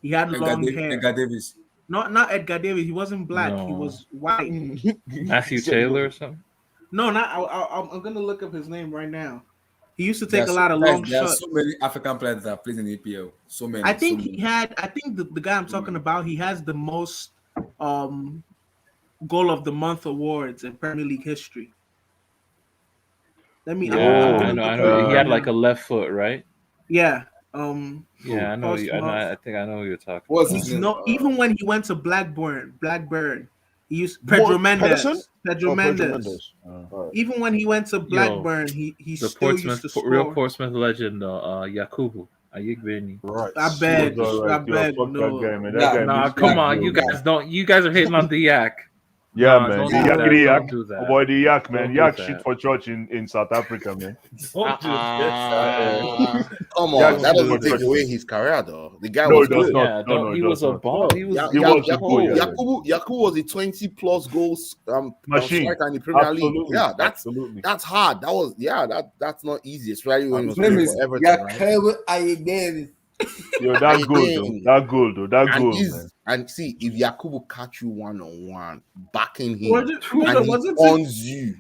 He had long hair. Edgar Davis. Not Edgar Davis. He wasn't black. He No. was white. Matthew Taylor or something? No, not. I'm gonna look up his name right now. He used to take There's a lot of guys, long there are shots. so many African players that played in the EPL. So many. I think so he many. had. I think the guy I'm talking about. He has the most goal of the month awards in Premier League history. Let me. I'm Yeah, gonna I know. look it up He had right like now. a left foot, right? Yeah. Yeah, I know. I Portsmouth. think I know who you're talking. What's about. his name? No, even when he went to Blackburn, he used Pedro What, Mendes. Pedersen? Pedro Oh, Pedro Mendes. Mendes. Alright. Even when he went to Blackburn, he The still used Portsmouth, to score. real Portsmouth legend, Yakubu Ayigbeni. Right. I beg, He was all I right. Yo, beg, fuck no. that guy, man. Nah, That guy Nah, missed come that on, goal, you man. guys don't. You guys are hating on the Yak. Yeah, Nah, man. don't The do that. yakety yak. Don't do that. Oh boy, the yak, man. Don't do Yak that. shit for church in South Africa, man. Don't do Come Yeah, on, that he's doesn't good. take away his career, though. The guy No, was it does good. not. Yeah, No, don't. it He does was a not. ball. He was. He was a goal, yeah. Yakubu was a 20+ goals Machine. striker in the Premier League. Absolutely. Yeah, Absolutely. that's hard. That's not easy, especially when he was His name playing is for Everton, right? Yakubu Ayigben. Yo, that goal, though. That And goal, he's man. and see if Yakubu catch you 1-on-1, backing him, Was it- and wasn't he it- owns you.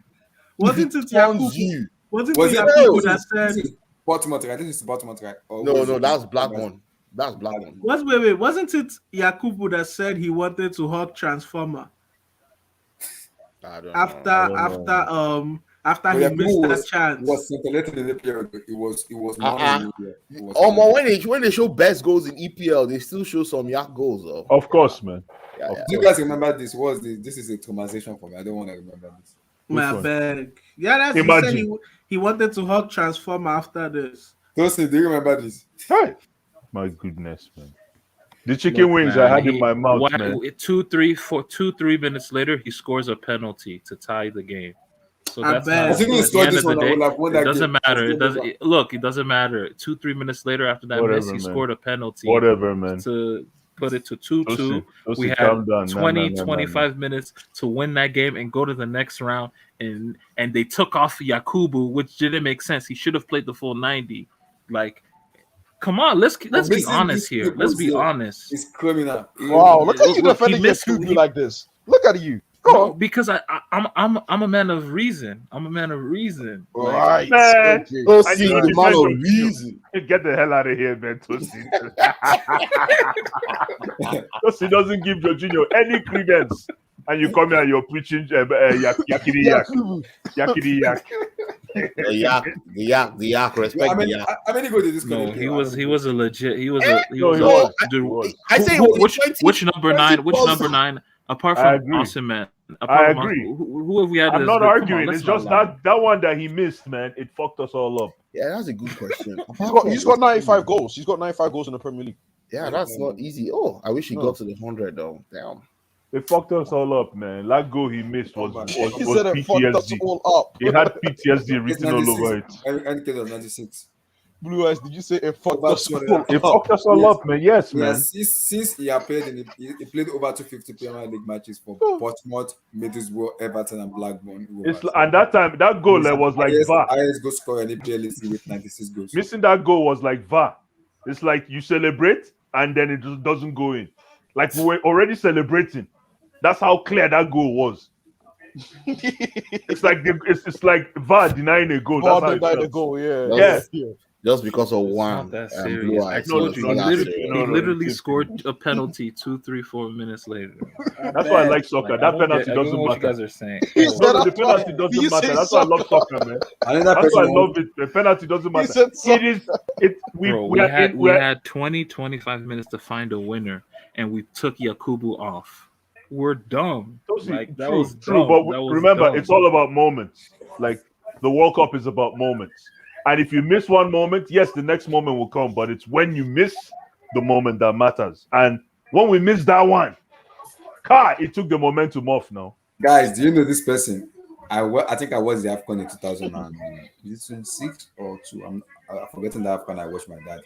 Wasn't He it owns Yakubu? you. Wasn't Was it it Yakubu that said? Baltimore, right? This is Baltimore, right? Or No, was no, it- that was Blackburn. That's Blackburn. Wait. Wasn't it Yakubu that said he wanted to hug Transformer I don't know. after But he Yakubu missed that was chance? scintillating in the period. It was more Uh-uh. than Libya. It was- When they show best goals in EPL, they still show some Yak goals though. Of course, man. Yeah, Do you guys remember this? This is a traumatization for me. I don't want to remember this. My one? bag. Yeah, that's he Imagine. said he wanted to hug Transformer after this. Tosin, do you remember this? Hey. My goodness, man. The chicken wings I had in my mouth, man. 2-3 minutes later, he scores a penalty to tie the game. So I that's bet. how, I think he at the scored end this of the one, I day, would have won it that doesn't game. matter. It It's doesn't. over. Look, it doesn't matter. 2-3 minutes later after that Whatever, miss, he man. scored a penalty Whatever, man. to put it to 2-2. Tosin, We had calm down. 25 minutes to win that game and go to the next round, and they took off Yakubu, which didn't make sense. He should have played the full 90. Like, come on, let's be missing honest this here. Let's be Yakubu, honest. It's criminal. Wow, look at you Look, he defending missed- Yakubu like this. Look at you. Go No, on. because I'm a man of reason. I'm a man of reason. All Like, right. Man. Okay. Oh, I see need the to man defend of your- reason. Get the hell out of here, man, Tosin. Tosin doesn't give Jorginho any credence. And you come here and you're preaching yakety yak. Yakubu. Yakety yak. The yak. Respect the yak. how many goals did this guy No, play? he was a legit. He was Eh? a he No, was he a was. dude. He was. I say it was Which number 9? Which 20 number 9? Apart I from agree. Austin, man. I Apart from agree. who have we had? I'm as not the- come on, arguing. let's It's not just lie. that one that he missed, man. It fucked us all up. Yeah, that's a good question. He's got 95 goals. He's got 95 goals in the Premier League. Yeah, that's not easy. Oh, I wish he No. got to the 100 though. Damn. It fucked us all up, man. That goal he missed was He said it fucked us PTSD. all up. He had PTSD It's written all over it. And kid was 96. Blue Eyes, did you say it fucked Over us 200. all It up? fucked us all Yes. up, man. Yes, Yeah, man. since he appeared he played over 250 Premier League matches for Portsmouth, Middlesbrough, Everton, and Blackburn. And that time, that goal was like VAR. highest goal scorer in the PLC with 96 goals. Missing that goal was like VAR. It's like you celebrate and then it just doesn't go in. Like we were already celebrating. That's how clear that goal was. It's like it's like VAR denying a goal. That's how it the felt. goal, yeah. Yes. Just because of It's one. not that Blue serious. I Eyes. told It's you. not He that literally, serious. No, he no, literally it's- scored a penalty 2, 3, 4 minutes later. That's why I like soccer. Like, That I penalty don't get doesn't what you matter. guys are saying. He No, said no, the that's penalty why- doesn't you matter. say That's why I love soccer, man. Another That's person why I won- love it. The penalty doesn't He matter. said It is. It. Bro, we had 20, 25 minutes to find a winner, and we took Yakubu off. We're dumb. Like that was true. dumb. But That was remember, dumb. it's all about moments. Like the World Cup is about moments. And if you miss one moment, yes, the next moment will come. But it's when you miss the moment that matters. And when we missed that one, it took the momentum off now. Guys, do you know this person? I think I was the AFCON in 2006 or 2. I'm forgetting the AFCON I watched my dad.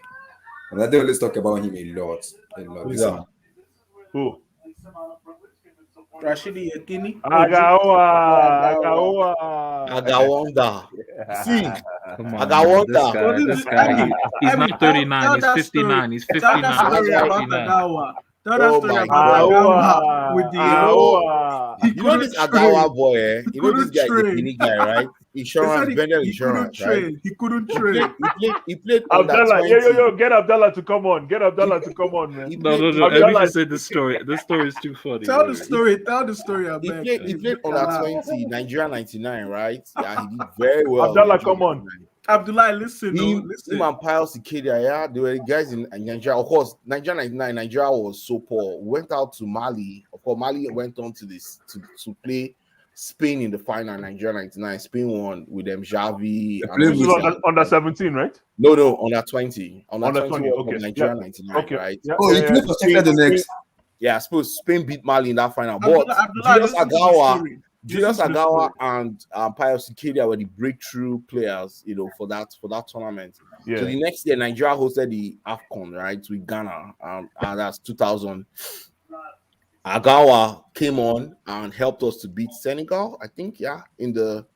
And they always talk about him a lot. Who's This that? man. Who? Rashidi Yakini. Agawa. Agawanda. See, Come I got one this down. guy. What is This it? guy. Emmy, He's Emmy, not 39. tell He's that 59. He's Tell 59. that story He's about 59. Agawa. Tell that Oh story my about God. Agawa with the he You know this couldn't Agawa train. boy, eh? He You know this couldn't guy is a train. Benin guy, right? He Insurance, said Bendel he couldn't Insurance, right? train. He couldn't He train. played under Abdallah, 20. yo, get Abdallah to come on. Get Abdallah to come on, man. He No. played- Let me Abdallah- just say this story. This story is too funny. Tell the Wait. story. Tell the story. I He beg. played under 20, Nigeria 99, right? Yeah, he did very well. Abdallah, Nigeria come on. 99. Abdullah, listen. Listen. Him and Pius Ikedia, yeah, they were the guys in Nigeria. Of course, Nigeria 99, Nigeria was so poor. We went out to Mali. Of course, Mali went on to this to play Spain in the final. Nigeria 99. Spain won with them Xavi. and played This with is all these under guys. 17, right? No, under 20. Under Under 20, 20, World Cup, okay. Nigeria Yeah. 99, Okay. right? Yeah, Oh, he yeah, played for Shakhtar Donetsk. Yeah, I suppose Spain beat Mali in that final. But Abdullah, Julius listen to the Agawa, story. Julius Listen to the Agawa story. and Pius Ikedia were the breakthrough players, for that tournament. yeah. So the next year, Nigeria hosted the AFCON, right, with Ghana, and that's 2000. Agawa came on and helped us to beat Senegal, I think, yeah, in the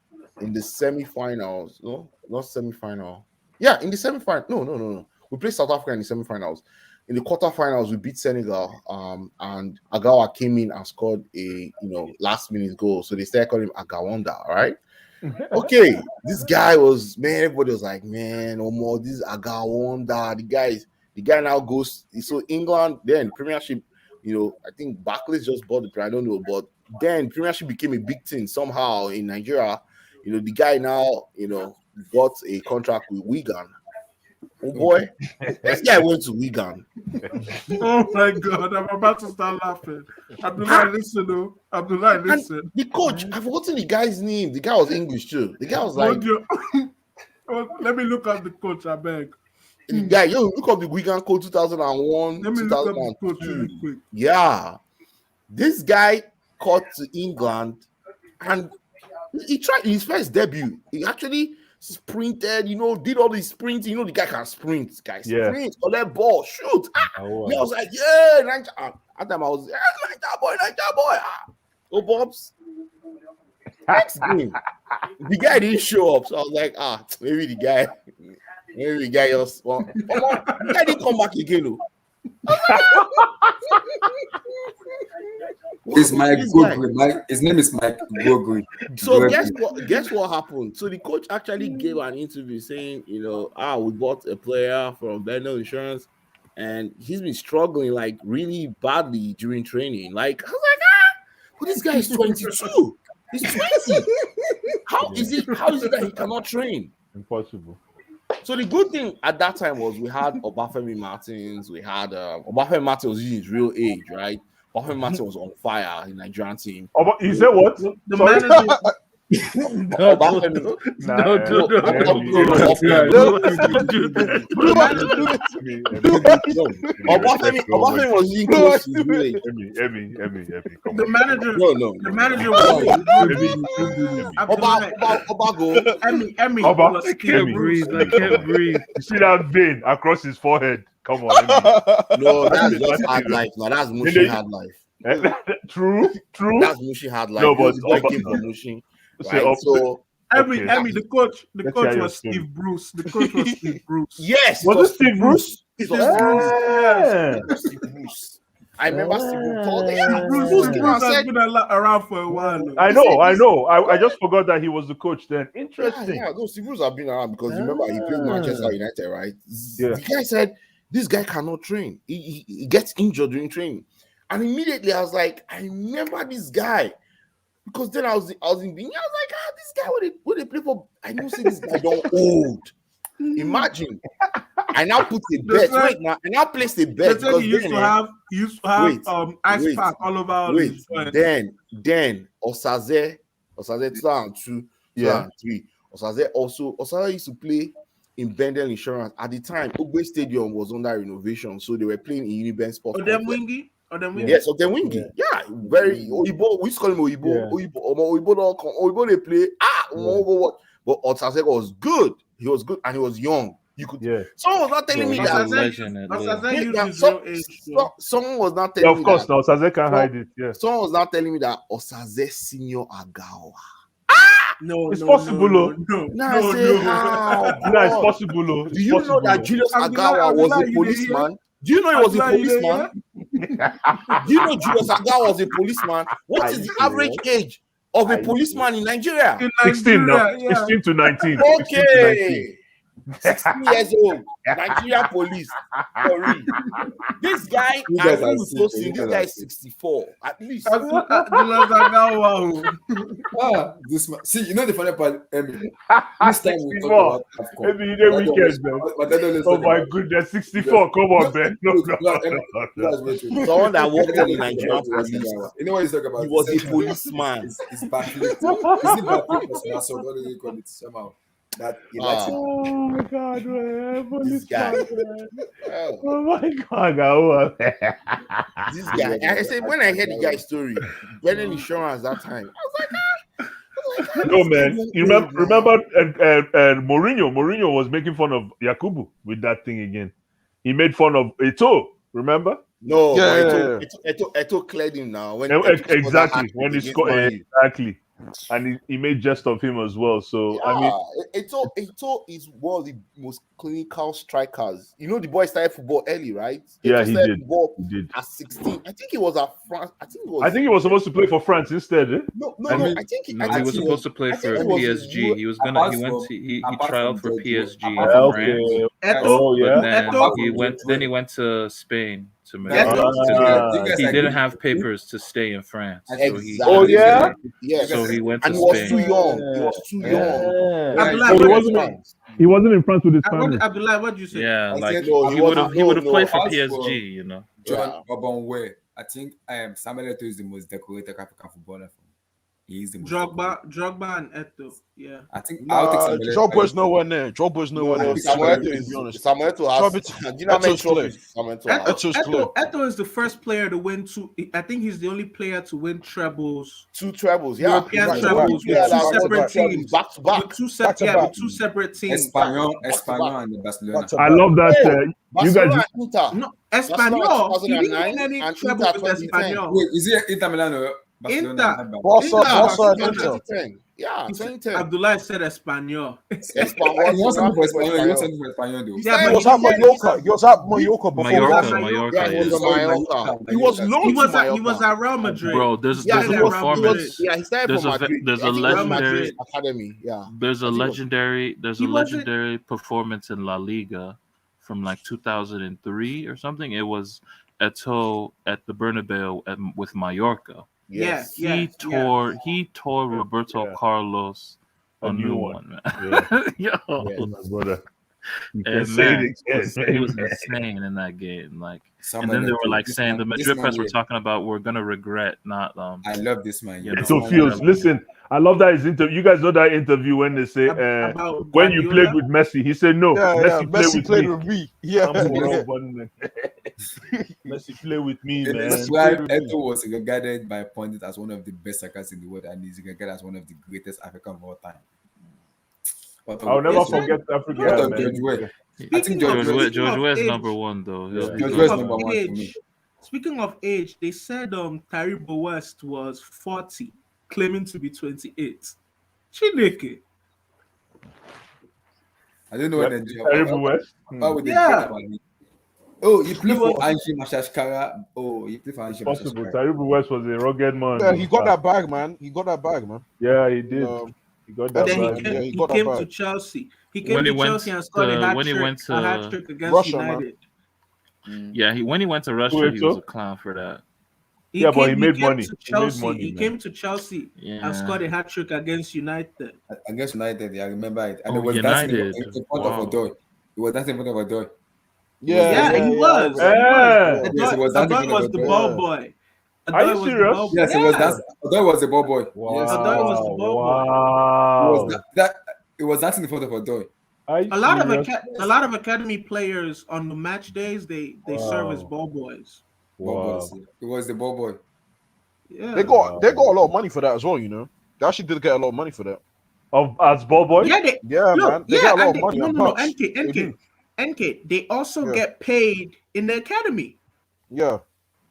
semifinals. No, not semifinal. Yeah, in the semifinal. No. We played South Africa in the semifinals. In the quarterfinals, we beat Senegal, and Agawa came in and scored a last minute goal. So they started calling him Agawanda, all right? Okay, this guy was, man, everybody was like, man, no more, this is Agawanda. The guy now goes, so England, then Premiership, I think Barclays just bought the Premier, I don't know, but then Premiership became a big thing somehow in Nigeria. The guy now, got a contract with Wigan. Oh boy, this guy went to Wigan. Oh my God, I'm about to start laughing. Abdullah, listen, though. Abdullah, listen. The coach, I've forgotten the guy's name. The guy was English too. The guy was like, Oh, let me look up the coach, I beg. the guy, look up the Wigan code 2001, Let me look up the coach 2002. really quick. Yeah, this guy caught to England and he tried his first debut. He actually sprinted, did all these sprints. The guy can sprint, guys. Yeah. Sprint, collect ball, shoot. Oh, Me, I was like, yeah, Niger. At that time, I was, yeah, Niger boy. Oh, Bobs. Next game, the guy didn't show up, so I was like, maybe the guy just, the guy didn't come back again. Though. It's Mike This guy. Gogri. His name is Mike Gogri. So Gogri. guess what happened? So the coach actually gave an interview saying, we bought a player from Bendel Insurance, and he's been struggling like really badly during training. Like I was like, but this guy is 22. He's 20. How is it that he cannot train? Impossible. So the good thing at that time was we had Obafemi Martins, we had Obafemi Martins was in his real age, right? Obafemi Martins was on fire in Nigerian team. He said what? The Sorry? manager. Obafemi, Obafemi was in close to his real age. Emmy, come The on. manager. No. The manager was Obago. Emmy Oba, was I Steve can't Bruce. breathe. I can't breathe. You see that vein across his forehead? Come on, Emmy. No, that's just hard life. Now that's Mushi hard life. True. That's Mushi hard life. No, but the boy Oba- came from Mushi, Say, right? So Emmy, Okay. the coach Let's hear your was story. Steve Bruce. The coach was Steve Bruce. yes, Was it Steve Bruce? It Steve was Bruce. Yeah. Steve Bruce. I remember Steve Bruce told Steve yeah, Bruce, Bruce Steve came Bruce and has said, been around for a while. I know. I just forgot that he was the coach then. Interesting. yeah, no, Steve Bruce have been around because remember he played Manchester United, right? Yeah. The guy said this guy cannot train. He gets injured during training, and immediately I was like, I remember this guy because then I was in Benin. I was like, this guy when they play for, I know see this guy don't old. Imagine. I now put a bet. Wait, now I now placed a bet They said he used to have wait, ice pack all over all wait, his joints. then Osaze 2002, Yeah. 2003. Osaze used to play in Bendel Insurance. At the time, Ogbe Stadium was under renovation, so they were playing in Uniben Sports Odem Complex. Wingy. Yes, Wingy. Yeah, very Oyibo. We used to call him Oyibo. Yeah. Oyibo don't come. Oyibo they play. What? But Osaze was good. He was good and he was young. You could. Yeah. Someone was not telling me He's a that. legend at Liverpool. Osaze used Yeah, his real age. someone was not Yeah, telling of me course. that. Now Saze can hide it. Yeah. Someone was not telling me that Osaze Senior Agawa. No, It's possible, no. Now I say how? No, it's bro? possible. Oh. Do you know that Julius Agawa was a policeman? Do you know he was a policeman? Do you know Julius Agawa was a policeman? What is the average age of a policeman in Nigeria? 16 now. Yeah. 16 to 19. 16 to 19. Okay. 16 years old, Nigerian police. For real. This guy, You guys are this sick, guy is 64 at least. This man. See, you know the funny part, Emmy. This time we 64. talk about AFCON. Maybe you know weekend, man. But I don't Oh my goodness, 64. Come on, man. No. Someone that worked in the Nigerian police. You know what he's talking about? He was a policeman. It's backlit. Is it backlit person? So what do they call it? Somehow that he likes it. Oh my god, man. This guy. Oh my god, This guy. I said when I heard the guy's story, Brennan Insurance that time, I was like, No, man. You remember Mourinho? Mourinho was making fun of Yakubu with that thing again. He made fun of Eto'o. Remember? no, Yeah. Eto'o cleared him now. When Exactly. When he scored, scored, exactly. And he made jest of him as well. So I mean, Eto'o is one of the most clinical strikers. You know, the boy started football early, right? yeah, Eto'o he started did. football He did. at 16. I think he was at France. I think he was supposed to play for France instead. Eh? no. I mean, I think No, he was supposed to play I for think it was PSG. He was gonna. apart He went. from- He apart tried from for Georgia, PSG apart in from France. Oh But yeah. then Eto'o- he went. Then he went to Spain to Guys, Madrid. you guys He agree? didn't have papers to stay in France, so he. Exactly. Oh yeah. Yes. So he went to And he was too Spain. young. He was too young. Abdullah, Oh, he what wasn't. did you say? He wasn't in France with his family. Abdullah, what did you say? Yeah, I like said- No, he would have no, played for as PSG. for- You know. John Obonwe. I think Samuel Eto'o is the most decorated African footballer. He is the most Drogba and Eto'o. Yeah. I think I'll take Samuel Eto'o. Drogba's nowhere near. Drogba's nowhere near. Samuel To be Eto'o honest. Samuel Eto'o has. Eto'o- Do you know how many Eto'o's clear. trophies Samuel Eto'o has? Eto'o's clear. Eto'o is the first player to win two. I think he's the only player to win trebles. Two trebles, yeah. European Right. trebles Yeah, with two that's separate right. teams. Back to back. With two Back to separate, back. with two separate teams. Espanyol and the Barcelona. Back to I love that. You Barcelona guys. and Inter. No, Barcelona Espanol. He didn't 2009 win any and treble Inter with 2010. Espanol. Wait, is it Inter Milan or Barcelona? Inter. Barca and Inter. 2010. Yeah, 2010. Abdullah said Espanol. Espanyol. He wants something for Espanyol. He wants something for Espanyol though. Yeah, He but was at Mallorca. He was at Mallorca before. Mallorca, Mallorca. Mallorca. Yeah, he was Is, at Mallorca. He was loaned He to was Mallorca. at Real Madrid. bro, there's Yeah, a he was, performance. he started There's from a Madrid. there's I a think it was legendary Madrid academy. Yeah. there's a I think it was- legendary He wasn't- legendary performance in La Liga from like 2003 or something. It was Eto'o at the Bernabeu with Mallorca. Yes. He tore Roberto Yeah. Carlos A new one. man. Yeah. Yo. My brother. You can And say man, it again. he was insane in that game. Like, Some and man then they that were do. like This saying man, the this Madrid man press were here, talking about we're gonna regret not I love this man. you Yeah. know, This man Eto'o here. Fields, listen, I love that his interview. You guys know that interview when they say About when you played Guardiola. with Messi, he said no, Yeah, Messi play Messi with played me. with me. Yeah, I'm for yeah. real, but Messi play with me, In man. this while Eto was regarded by pundits as one of the best strikers in the world, and he's regarded as one of the greatest African of all time. What I'll of, They never what of, said forget what Africa, of George man. Weah? I think speaking George of Weah is George Weah is age, number one though. Yeah. He's George speaking Weah is of number one for me. age, speaking of age, they said Taribo West was 40, claiming to be 28. Chineke. I don't know Yeah, when Nigeria. terrible West. Why would they Yeah. talk about me? Oh, you play He for was Anji Mashashkara. Oh, you play for It's Anji possible. Mashashkara. Terrible West was a rugged man. Yeah, Though. he got that bag, man. He got that bag, man. Yeah, he did. Um, He got that Yes, then he back. man. came Yeah, he, he got that came to bag. Chelsea. He came when he to went Chelsea and scored a hat when he trick, went a hat to trick against Russia, man. United. when he went to Russia, he was a clown for that. Yeah, but he made came money. to He made Chelsea. money, He man. came to Chelsea and Yeah. scored a hat trick against United. Against United, yeah, I remember it. And Oh, it was dancing United. in front of Wow. a door. He was dancing in front of a door. Yeah, Yeah, he I was. remember He that. was. Yeah. Yes, he was dancing in Adoy front of was a the door. ball Yeah. boy. Are you Adoy was the serious? ball boy. Yes, he was dancing. Adoy was the ball boy. Yes, he Adoy was the Wow. ball boy. Wow. it was dancing in front of a door. Are you A lot serious? of academy players on the match days they serve as Wow. ball boys. Ball Wow. boys. It was the ball boy. Yeah. They got a lot of money for that as well, you know. They actually did get a lot of money for that. Of as ball boy? Yeah, they Yeah, look, man. They yeah, get a lot and of money. no, at no, no, bucks. They do. NK. They also Yeah. get paid in the academy. Yeah.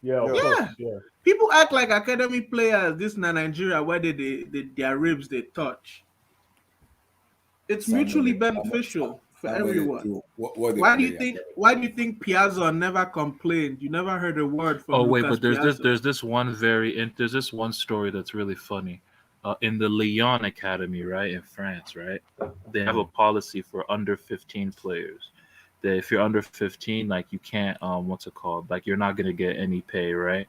Yeah, of Yeah. course. Yeah. People act like academy players. This in Nigeria, where their ribs they touch. It's mutually beneficial for everyone. Why do you think Piazza never complained? You never heard a word from Oh wait, Lucas but there's Piazza. there's this one story that's really funny. In the Lyon Academy, right, in France, right, they have a policy for under 15 players. That if you're under 15, like you can't what's it called? Like you're not gonna get any pay, right?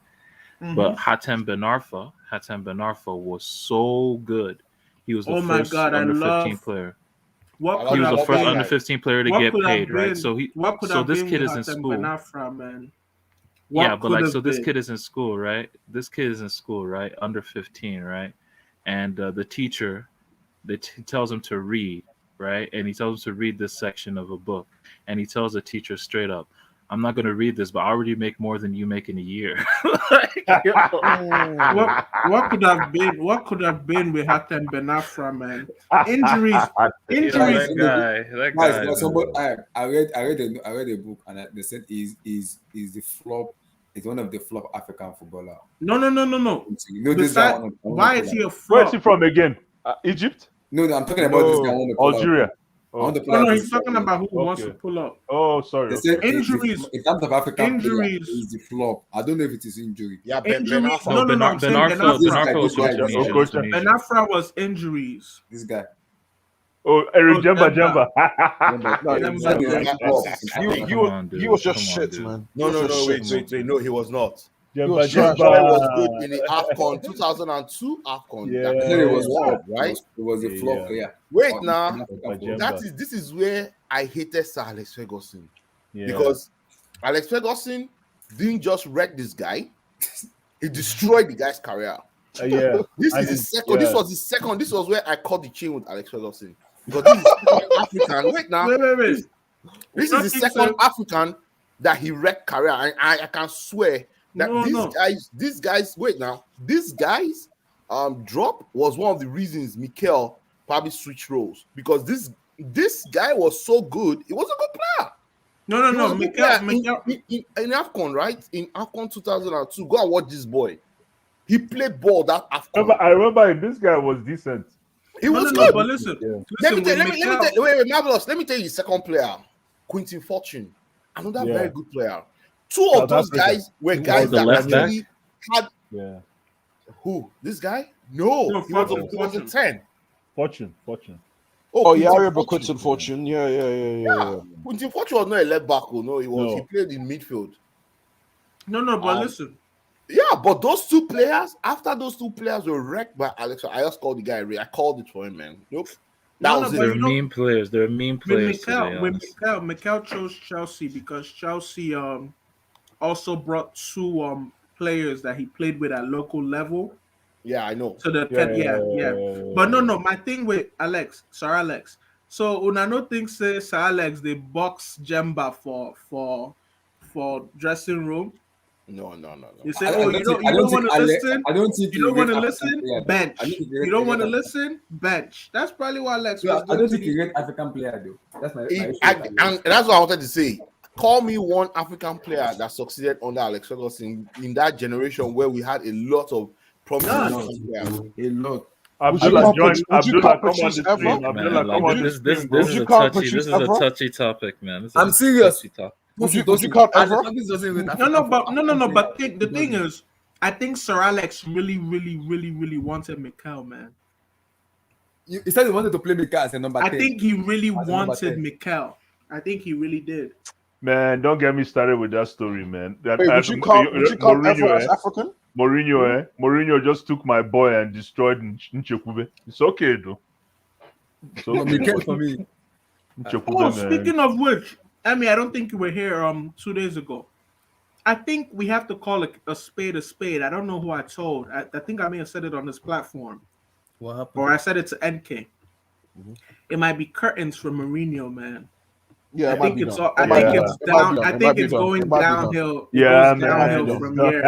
Mhm. But Hatem Ben Arfa was so good. He was the Oh my first God, I under 15 love player. what He could He was have the first been. under 15 player to What get could have paid, right? been? So What could so have this been kid with is in Hatem school. Ben Arfa, man? Yeah, What but could like, have so this been? kid is in school, right? This kid is in school, right? Under 15, right? And the teacher, tells him to read, right? And he tells him to read this section of a book. And he tells the teacher straight up, I'm not going to read this, but I already make more than you make in a year. Like, yo. What could have been? What could have been with Hatem Ben Arfa, man? Injuries. Yo, Injuries. that Guys, guy, but man. somebody, I read a book, and they said is the flop. Is one of the flop African footballer. No. You know this guy. Why is he a Where is flop? he from again? Egypt? No, I'm talking about this guy. I want to pull out. Algeria. I want to pull No, out no, this he's talking guy. about who wants to Okay. pull up. Oh, sorry. They Okay. said Injuries. in terms of African player, Injuries. he's the flop. I don't know if it is injury. Yeah, Ben Injuries. Arfa. No, Ben I'm saying Ben Arfa Arfa. was from This guy, Tunisia. Okocha. Tunisia. Ben Arfa was injuries. This guy. Oh, Eric Oh, Jemba. Jemba. No, Yeah, he- man. he Come on, dude. he was just Come on, shit, dude. man. No, He was no, just no, shit. wait. No, he was not. Jemba, was That trash. boy Jemba. was good in the AFCON 2002 AFCON. Yeah. I said it was Wow, flop, right? It was a flop Yeah. player. Wait Oh, now. African football. Jemba. This is where I hated Sir Alex Ferguson. Yeah. Because Alex Ferguson didn't just wreck this guy, he destroyed the guy's career. Yeah. This I is his think- second. This yeah. was his second. This was where I caught the chain with Alex Ferguson. Because this is second African. Wait now. Wait. This You is the don't think second so? African that he wrecked career. And I can swear that No. these guys, wait now, these guys drop was one of the reasons Mikel probably switched roles. Because this guy was so good, he was a good player. No. He was a good player Mikel. in AFCON, right? In AFCON 2002. Go and watch this boy. He played ball that AFCON. I remember him. This guy was decent. He was No, good. but listen. Yeah. Let me with tell Mikel- you, wait, Marvelous. Let me tell you the second player, Quentin Fortune. Another Yeah. very good player. Two of South those Africa. guys were guys the that left back? actually had Yeah. who? This guy? No, No, he was Fortune. a 10. Fortune. Oh, yeah, I Quentin remember Fortune. Quentin Fortune. Yeah. Quentin Fortune was not a left back. Oh, no, he No. played in midfield. No, but listen. Yeah, but those two players, after those two players were wrecked by Alex, I just called the guy. I called it for him, man. Nope. That No, was no, it. but They're you know, mean players. They're mean players today, When honestly. Mikel chose Chelsea because Chelsea also brought two players that he played with at local level. Yeah, I know. So the Yeah, yeah. But no, my thing with Sir Alex. So Unano thinks Sir Alex they box Jemba for dressing room. No. You say, I oh, don't you think don't I you don't don't think want to Ale, listen. I don't think You he don't rate want to African listen. player. Bench. I don't think You don't want to African. listen. Bench. That's probably what Alex Yeah, was I doing. don't think he rate African player though. That's my issue. And that's what I wanted to say. Call me one African player that succeeded under Alex Ferguson in that generation where we had a lot of promising None. African players. A lot. Would you Abdullah, count join. would you Abdullah, count come on Patrice the ever? stream. Abdullah, Man, come like on the this stream, this bro. this Would is you a count touchy Patrice this is a ever? touchy topic, man. This is I'm a serious. touchy topic. Would you count ever? No. But the thing is, I think Sir Alex really wanted Mikel, man. He said he wanted to play Mika as a number 10. I think he really As a number wanted 10. Mikel. I think he really did. Man, don't get me started with that story, man. That Wait, would you count ever as African? Mourinho just took my boy and destroyed Nchekube. It's okay, though. It's No, okay. Mika for me. Nchekube, Oh, man. speaking of which, I mean, I don't think you were here 2 days ago. I think we have to call a spade a spade. I don't know who I told. I think I may have said it on this platform. What happened? Or I said it to NK. It might be curtains for Mourinho, man. Yeah, I it might think be it's done. I It might think be it's done. It might down. be done. I It think might be it's done. going It might be done. downhill. It Yeah, goes man. downhill from here.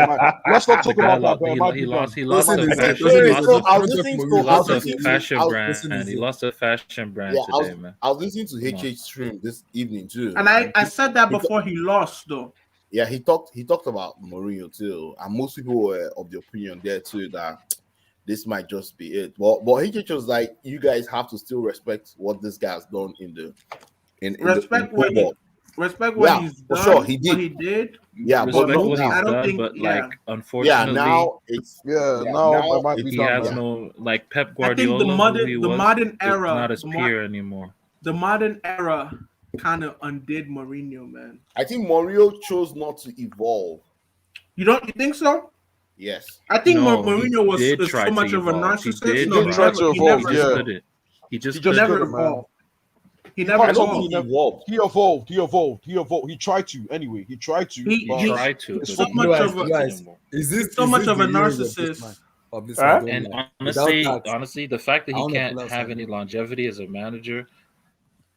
Let's not The talk guy about that, but it might he be lost. done. He lost Listen, a listen, fashion. listen, He listen. lost I a was listening he to lost a listen to- fashion I was brand. listening He to- lost a fashion brand Yeah, today, man. I was listening to Come on. HH stream this evening too. And I said that he- before he lost, though. Yeah, he talked about Mourinho too, and most people were of the opinion there too that this might just be it. But HH was like, you guys have to still respect what this guy has done in Respect what football. yeah, he's for done. sure, he did. What he did. Yeah, but Respect no, what now, he's I don't done, think- but yeah. like unfortunately, now it's Yeah, yeah, now now it might be he done. has Man. no like Pep I think Guardiola, who he the was, modern is era, not his peer anymore. the modern era kind of undid Mourinho, man. I think Mourinho chose not to evolve. You think so? Yes. I think No, Mourinho he was did is try so to much of a evolve. He narcissist. did No, try to he evolve, never, He just yeah. couldn't. He just He just couldn't. never couldn't, man. evolved. He I never I don't told think evolved. he evolved. He evolved. He tried to anyway. He tried to. He but He tried to, it's but so he much never of a- did guys, anymore. Is this so is much this of a the years of this narcissist. man? Of this Huh? I don't And like. honestly, Without that, honestly, the fact that I he wanna can't pull out have something. any longevity as a manager,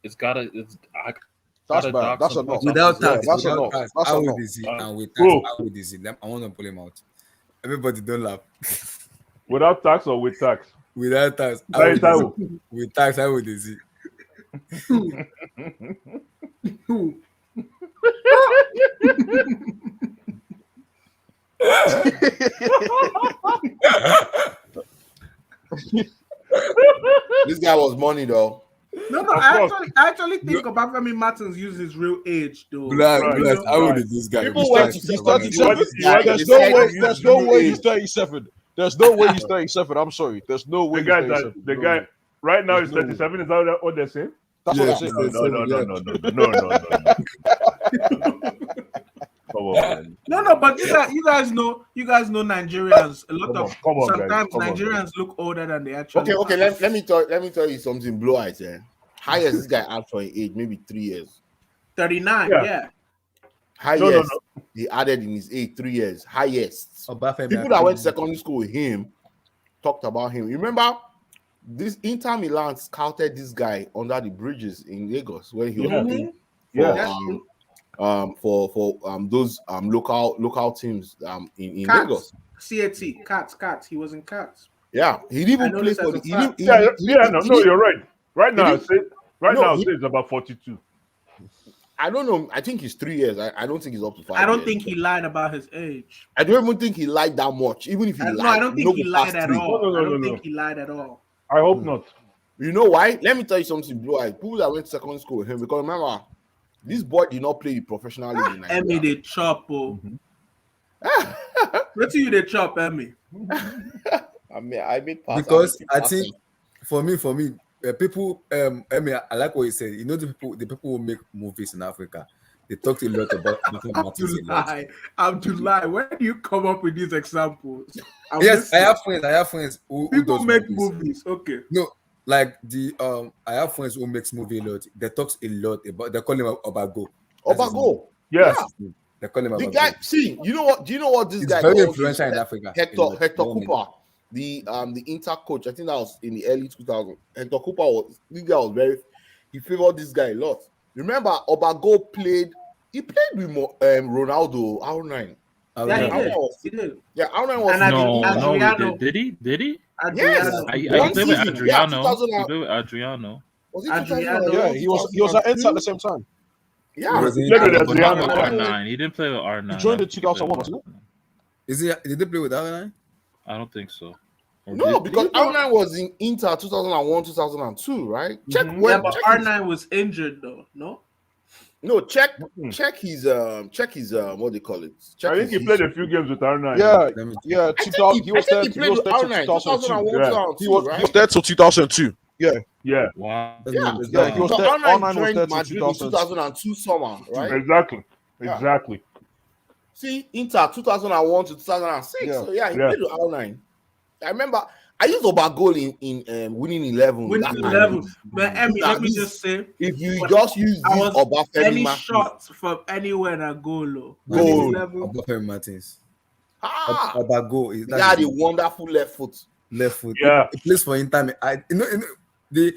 I that's gotta bad. dock That's some enough. without his tax, that's legacy. without enough. tax, That's how enough. old is he? And with tax, Bro, how old is he? I want to pull him out. Everybody don't laugh. without tax or with tax? Without tax, how That old is is how. he? With tax, how old is he? This guy was money though. No, Of I course. actually think Obafemi Martins used his real age, though. Black, Right, black. How old right. is this guy? People This went guy to is see He's seven. 37. What There's they no said way. he There's used no real way age. he's 37. There's no way he's 37. I'm sorry. There's no way The he's guy that 37. the No guy way. right now is There's no way. 37. Is that what they're saying? That's Yeah, what I said. he's 37, yeah. No. Come on, man. No, but you guys know Nigerians. A lot of Come on, guys. sometimes Come on, Nigerians look older than they actually. Okay. are. Let me tell you something. Blue eyes, eh? Highest this guy had for an age, maybe 3 years. 39. Yeah. Yeah. Highest he added in his age, 3 years. Highest. People that went to secondary school with him talked about him. You remember this Inter Milan scouted this guy under the bridges in Lagos when he was Yeah. playing Yeah. That's true. for those local teams in Cats. Lagos. CAT. Cats. He was in Cats. Yeah, he didn't I even know play this for as the. a He fact. didn't, You're right. Right now, didn't- I'll he- say it's about 42. I don't know. I think he's 3 years. I don't think he's up to 5 I don't years. think he lied about his age. I don't even think he lied that much. Even if he lied, I don't no think he go lied past at 3. all. No, I don't no. think he lied at all. I hope not. You know why? Let me tell you something, Blue Eye. People that went to secondary school with him, because remember, this boy did not play the professional league in Emmy Nigeria. they chop. What do you they chop, Emmy? I mean, I made pass. Because made I pass. think for me, people, I mean, I like what you said. You know, the people who make movies in Africa, They talked a lot about Martins a lot. Abdullah, where do you come up with these examples? I'm Yes, I listening. have friends who People does make movies. movies. Okay. No, like I have friends who makes movie a lot. They talks a lot about. They call him Obago. That's his name. Obago. Yeah. That's his name. They call him The Obago. guy, see, you know what? Do you know what this He's guy very called influential in his- Africa. Hector Cooper, the Inter coach. I think that was in the early 2000s. Hector Cooper was this guy was very. He favored this guy a lot. Remember, Obago played. He played with Ronaldo R9. Yeah, he did. Yeah, R9 was. And No, Adriano. did he? Did he? Yes. Adriano. I One played with season. Adriano. Yeah, 2000 He played with Adriano. Was it Adriano. 2001, Yeah, he was at Inter at the 2002? same time. Yeah. He was in He played with Inter, But not Adriano. with R9. He didn't play with R9. He joined in I think he played 2001, with wasn't R9. Is he? Did they play with Arsenal? I don't think so. Or No, did- because R9 was in Inter 2001, 2002, right? Check Mhm. when. Yeah, but check his- R9 was injured though. No. No, check Mhm. check his what do you call it? Check I think his he played a history. few games with R9. Yeah, Let me check. yeah. I think 2000, he was there. I think He he played was with there till R9 2002. 2001, Yeah. 2002, He was right? there till 2002. Yeah, Yeah, Wow. Yeah, yeah. He was so there. R9 R9 was joined there till Madrid in 2002. 2002 summer, right? exactly. Yeah. Exactly. See, Inter 2001 to 2006. Yeah. So yeah, he Yeah. played with R9. I remember I used Obagol in winning 11. Winning that time. 11. But Emmy, let me This- just say, If you But just use I this was Obafemi any matches, shots from anywhere that goal. Goal. Winning 11. Obafemi Martins. ah, Obago is he had a wonderful left foot. left foot. Yeah. He plays for Inter. The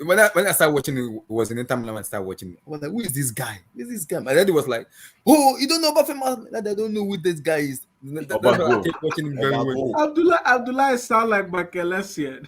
when I started watching it was in Inter Milan. I started watching it. I was like, who is this guy? Who is this guy? My daddy was like, oh, you don't know about him? I don't know who this guy is. That's why I kept watching him very well. Obago. Abdullah sound like Makelesian.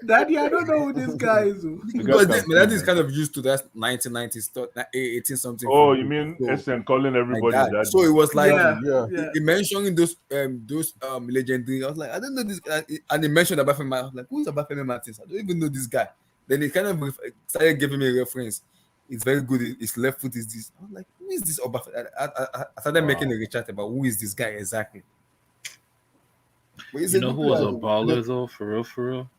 Daddy, I don't know who this guy is. Because That's my daddy is kind of used to that 1990s stuff, 18 something. Oh, you mean So, SN calling like everybody that. that? So it was like Yeah. he mentioning those legendary. I was like, I don't know this guy. And he mentioned Obafemi. I was like, who is Obafemi Martins? I don't even know this guy. Then he kind of started giving me a reference. It's very good. His left foot is this. I was like, who is this Obafemi? I started making a research about who is this guy exactly. But he's You a know good who was player. a baller though, for real, for real?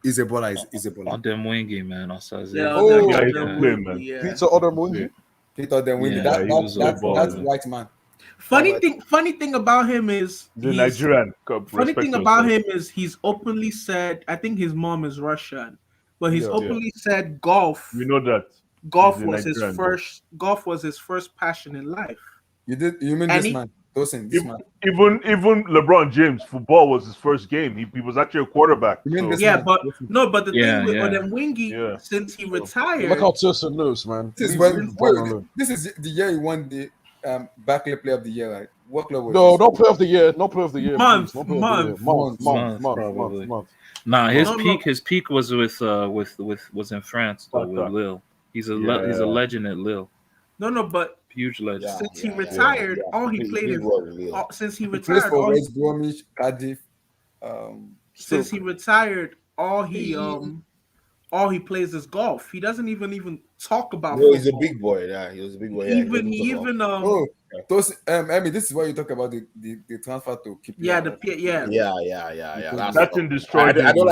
He's a baller. He's a baller. Odemwingie, man. Outside Oh, yeah, he can play, man. Yeah. Peter Odermungi. Peter then win. Yeah, he was a baller. That's white man. Funny thing about him is The he's- Nigerian. Funny thing about him is he's openly said. I think his mom is Russian, but he's Yeah. openly said golf. We know that. Golf he's a was his Nigerian, first. Golf was his first passion in life. You mean And this he- man? Dosen, this man. Even LeBron James, football was his first game. He was actually a quarterback. You mean So- this Yeah, man? but no, but the Yeah, thing with yeah. Odemwingie, Yeah. since he retired, Look how Tilson lives, man. This is He's when balling. this is the year he won the Barclay Player of the Year, right? What club was No, this? not play of the year. Not play of the year. Month, please. Not play of the year. month, month, probably. month. Nah, his No, no. peak. His peak was with was in France though, with Sparta. Lille. He's a Yeah. legend at Lille. no, but Huge legend. Yeah. since he retired, all he played is since he He plays retired, for all he, West Bromwich, Cardiff. since he retired, all he plays is golf. He doesn't even talk about. No, he's a football. big boy. Yeah, he was a big boy. Yeah, Even he doesn't talk about- Oh, those Emmy, this is why you talk about the transfer to keep. yeah, right? yeah. Yeah. That thing destroyed I him. don't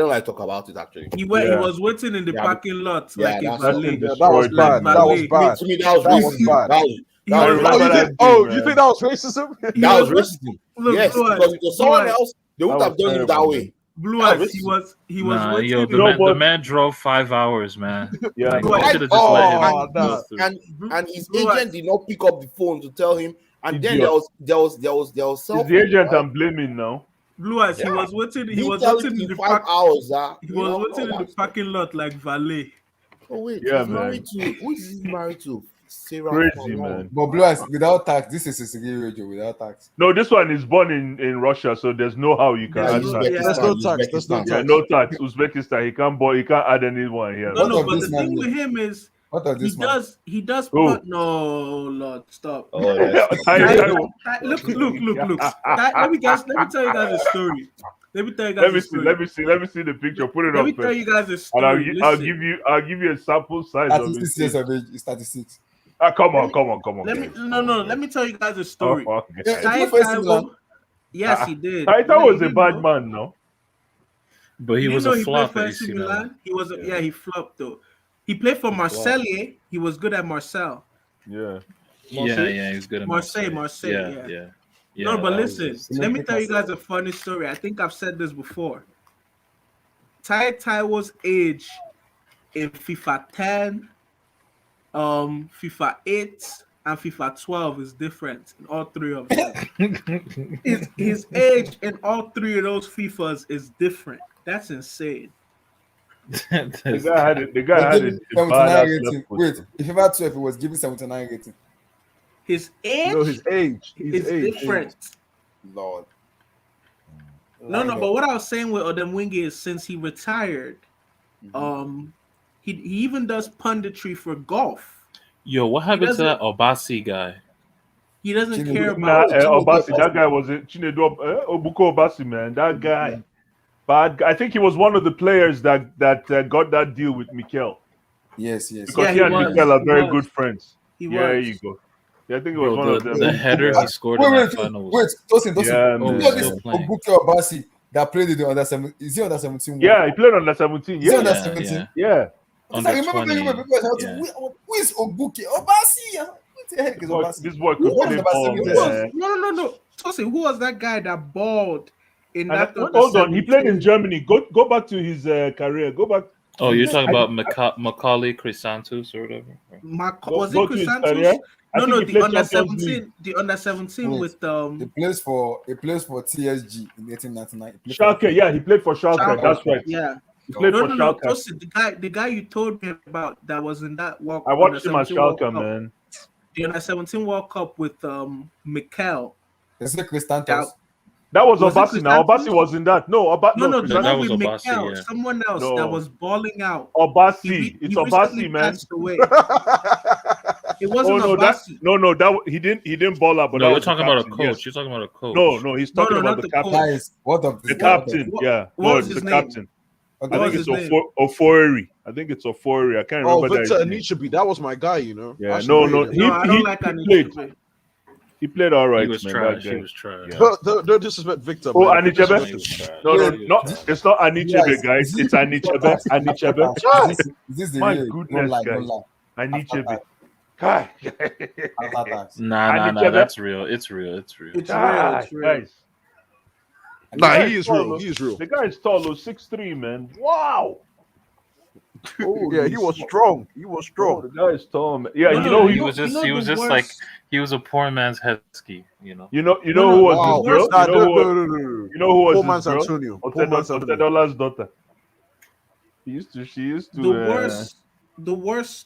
like to talk about it actually. He Yeah. was waiting in the Yeah, parking lot yeah, like a that's valet. something Yeah, that was destroyed bad. him. That was bad. To me, that was That was racism. bad. That He was was- remember Oh, that you man. think that was racism? He that was was- racism. Look, Yes, Blue because Eyes, if it was someone Blue Eyes, else, they would That have was done it that terrible, way. Blue That Eyes. was He was Nah, waiting. yo, in the, the- No, man, the but- man drove 5 hours, man. Yeah, Like, no. they should have just Oh, let him nah. go through. And his Blue Eyes. agent did not pick up the phone to tell him. And then Idiot. there was It's cell the agent phone, I'm blaming now. Blue Eyes. He Yeah. was waiting. He You was tell waiting him in the 5 park. hours. He was waiting in the parking lot like valet. Oh wait, Yeah, he's man. married to who is he married to? Sarah Crazy, Fallon. man. But Blue Eyes, without tax, this is a Sigi radio without tax. No, this one is born in Russia, so there's no how you can There's add no- tax. yeah. There's no tax. There's no Yeah, tax. no tax. Uzbekistan, he can't add anyone here. No, What no, of but this the man thing here? with him is What of he this man? does Who? put no Lord stop. Oh, that's Look. Let me tell you guys a story. Let me tell you guys Let me a see. story. Let me see the picture. Put it Let up me tell first. you guys a And story. I'll Listen. give you a sample size of 36 it. years of age. It's 36. Come on. Let me guys. let me tell you guys a story. Oh, okay. Yeah, Sai he played for AC Taiwo- Milan. Yes, he did. Taita was a You bad know? man, no? But he You was know a he flop played at for AC AC Milan. Milan. He was he flopped though. He played for Marseille. He was good at Marseille. Yeah. Yeah, he's good at Marseille. Yeah. No, but that was listen, his- let me tell you guys a funny story. I think I've said this before. Taiwo's age in FIFA 10, FIFA 8, and FIFA 12 is different in all three of them. His age in all three of those FIFAs is different. That's insane. The guy had But a giving 79 badass rating. left foot. Wait, if ever 12, it was giving 79 rating. His age No, his age. is different. Lord. No, but what I was saying with Odemwingie is since he retired, he even does punditry for golf. Yo, what happened to doesn't- that Obasi guy? He doesn't Chinedu- care Nah, about. Obasi, that guy was it. Chinedu Obuko Obasi, man. That guy. Bad guy. I think he was one of the players that got that deal with Mikel. Yes. Because Yeah, he he and was. Mikel are He very was. good friends. He There was. you go. Yeah, I think it was one Bro, of them. the header he scored in that final was Tosin. Yeah, You man. know this Still playing. Obuke Obasi that played in the under 17. Is he under 17? Yeah, he played on the 17. Is he Yeah, under Yeah, 17? yeah. yeah. Under I remember 20. people shouting, Yeah. who is Obuke Obasi? What the heck is Obasi? This boy Who could was play number ball, 17? man. No. Tosin, who was that guy that balled in And that? hold on, he played in Germany. Go back to his career. Go back. Oh, you're talking about Macaulay Chrysanthus or whatever? Was Go it to his Chrysanthus? career. I think No, he the played under Champions 17, League. the under 17 Yes. with He plays for TSG in 1899. He played Schalke, yeah, he played for Schalke. Schalke. That's right. yeah. He played No, for no. Schalke. Tosin, the guy you told me about that was in that World I watched him under at 17 World Schalke, Cup. man. The under 17 World Cup with Mikel. Is it Cristantos? That was Was it Obasi. Now Chrysanthus? Obasi was in that. No, No, the that one was with Obasi, Mikel, yeah. someone else No. that was balling out. Obasi. It's he Obasi, recently man. passed away. It Oh wasn't no, Obasi. that he didn't ball out. But No, that you're was the talking about a captain, coach. yes. You're talking about a coach. No, he's talking No, about not the the captain. coach. Guys, what of The this? captain, yeah. what No, was it's his the name? captain. Okay. I What think was it's his name? Ofori. I think it's Ofori. I can't Oh, remember Victor that. Anichebe, that was my guy, you know. Yeah, Actually no. rated him. No, I don't like he Anichebe. played. He played all right, He was man. trash. That He guy. was trash. Yeah. Don't disrespect Victor. Oh, man. Anichebe? He was trash. No, Wait, it's not Anichebe, Yes, guys. is it It's Anichebe. Anichebe. Is this the My real? goodness, Don't guys. lie. Anichebe. Kai. After tax. Nah, Anichebe? that's real. It's real. It's real. It's real. Guys. Nah, The guy he is tall, real. though. He is real. The guy is tall, 6'3", man. Wow. Yeah, he was strong. He was Oh, strong. the guy is tall, man. Yeah, No, you know he he was just he was the just like worst- he was a poor man's Heskey, you know. You know No, who was Wow. his girl? Nah, You know who was Poor his man's girl? Antonio. Poor man's Antonio. Otedola's daughter. She used to The worst.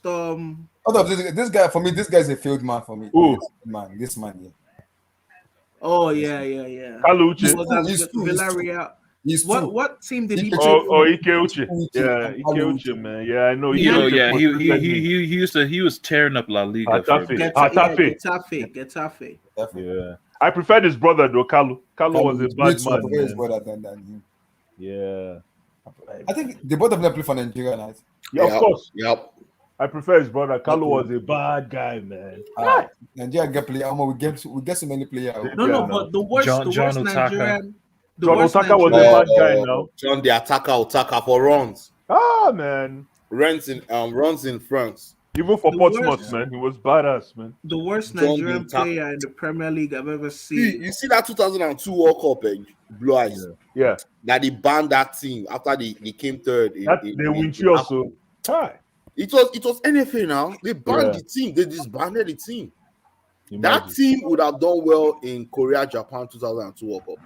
Hold up, this guy for me. This guy is a failed man for me. Who? This man, yeah. Oh yeah. Kaluche. He was at He's two. Villarreal. He's two. What team did he Ike- play Oh, for? Ike Uche. Uche. Yeah, Ike Uche, man. Yeah, I know. Ike You know, Uche yeah, was good. he was tearing up La Liga for a bit. Getafe. Yeah, I preferred his brother though. Kalu was a bad His man. brother than him. Yeah, I think they both of them play for Nigeria, right? yeah, of course. Yep. I prefer his brother. Kalu was a bad guy, man. Nigeria get player. We get so many players. No, but the worst John Otaka. Nigerian. The John worst Otaka was a Nigerian- bad guy now. John the Otaka for runs. Ah, man. Runs in France. Even for The Portsmouth, worst- man, he was badass, man. The worst John Nigerian Otaka. player in the Premier League I've ever See, seen. you see that 2002 World Cup, Blue Eyes, Yeah, that they banned that team after they came third. they win you also. Hi. It was NFA now. They banned Yeah. the team. They disbanded the team. Imagine. That team would have done well in Korea, Japan 2002 World Cup.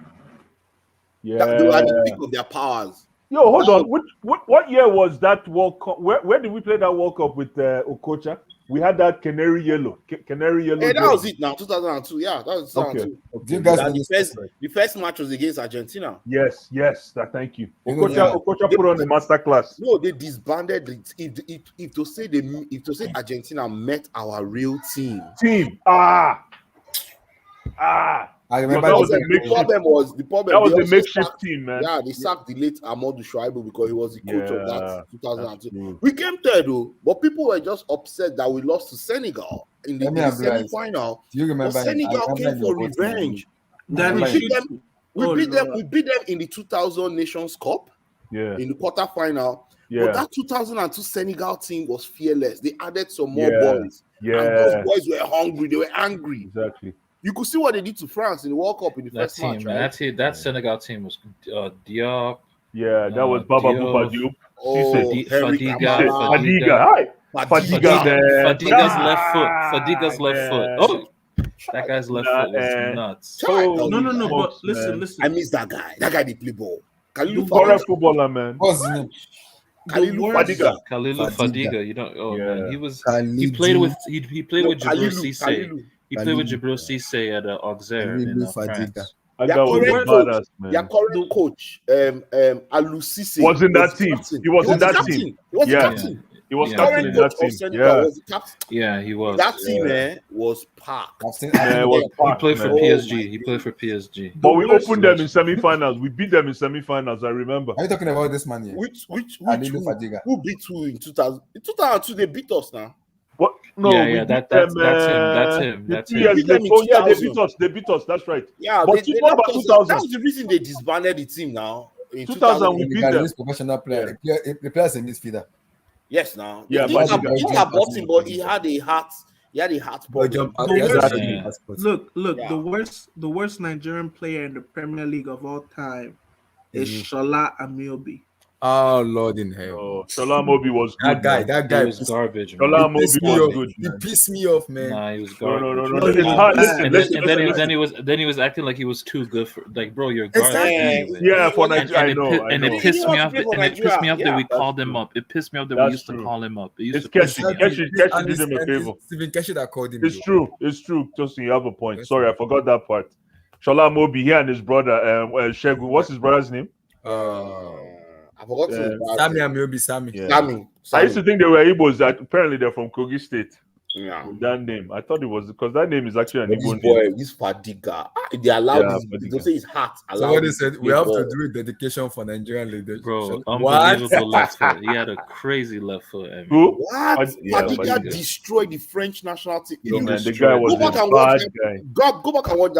Yeah. They were at the peak of their powers. Yo, hold on. What year was that World Cup? Where did we play that World Cup with Okocha? We had that canary yellow. Hey, that was it now, 2002. Yeah, that was 2002. Do you guys That know the, this? first, the first match was against Argentina. Yes. Thank you. You know, Okocha put on the master class. No, they disbanded. If to say Argentina met our real team. I So remember that was this. a The problem. That was they a also makeshift sacked- team, man. Yeah, they sacked the late Amadou Shuaibu because he was the coach of Yeah, that 2002. true. We came third, though, but people were just upset that we lost to Senegal in the Let me have realized. semi-final. Do you But remember? Senegal came for revenge. Then We Right. beat them. We Oh, beat them. Lord. We beat them in the 2000 Nations Cup. Yeah. in the quarterfinal. Yeah. But that 2002 Senegal team was fearless. They added some more Yeah. boys. Yeah. And those boys were hungry. They were angry. Exactly. You could see what they did to France in the World Cup in the That first team, match, man. right? That Senegal team was Diop, Yeah, that was Baba Diop, Diop. Oh, Henry Fadiga, Camara, Fadiga. Hi. Fadiga, man. Fadiga's left foot. Fadiga's left foot. Man. Oh, that guy's left foot was nuts. Holy No, but smokes, listen, man. listen. I miss that guy. That guy did play ball. Kalilu Correct Fadiga. footballer, man. What's his name? Kalilu worst- Fadiga. Kalilu Fadiga. Fadiga, you know, oh Yeah. man, he played with he played No, with Jibril Kalilu, Cisse. Kalilu. He played with Kalilu. Jibril Cisse at Auxerre in Kalilu Fadiga. France. That Their guy was a current badass, coach, man. their current coach, Alu Cisse, Was in that team. captain. He was in the that captain. team. He was Yeah. the captain. He was Yeah. captain in Current that coach of team. Senegal Yeah. was the captain. Yeah, he was. That team, was packed. Yeah, it was He packed, played for man. PSG. He played for PSG. But we worst- opened them in semi-finals. We beat them in semi-finals. I remember. Are you talking about this man here? Which Kalilu Fadiga. who beat who in 2000? In 2002, they beat us now. What? No, Yeah, we yeah, beat that's them, him. That's him. the That's 2 him. years We beat them later. in Oh yeah, they 2000. beat us. They beat us. That's right. Yeah, But they you know left about us. 2000? That was the reason they disbanded the team now. In 2000, we 2000, beat them. This professional player. The player is a midfielder. yes, now. Yeah, He but got Fadiga. bought him, but he had a heart. He had a heart problem. Exactly. Look, Yeah. the worst Nigerian player in the Premier League of all time is Shola Amiobi. Oh Lord in hell. Oh, Shola Mobi was good. That guy He was garbage, man. Shola he pissed Mobi me was off. good, He man. pissed me off, man. Nah, he was No, garbage. no, no, no. Oh, It's he was hard. bad. Listen, And listen, then he was acting like he was too good for, like, bro, you're garbage Exactly. anyway. Yeah, for And- Nigeria, I know. And I it know. pissed He me wants off. to play for And it pissed me off that Nigeria. we Yeah, called him true. up. It pissed me off that we That's used to true. call him up. It used It's to piss Keshi. me off. Keshi did him a favor. Stephen Keshi that called him. It's though. true. It's true. Justin, you have a point. Yes, Sorry, I forgot that part. Shola Mobi, he and his brother, Shegun. What's his brother's name? I forgot to Sammy Amiobi, Sammy. Yeah. Sammy. I used to think they were Igbos. Apparently, they're from Kogi State. Yeah. With that name, I thought it was because that name is actually an But this Igbo name. boy, this Fadiga, they allow Yeah, this. Fadiga. They say his heart. allow Somebody this said to we play have ball. to do a dedication for Nigerian leaders. Bro, What? unbelievable left foot. He had a crazy left foot. I mean. Who? What? Yeah, Fadiga Fadiga. destroyed the French national team. No, You man, the destroyed guy it. was Go back a and watch bad that. guy. Go back and watch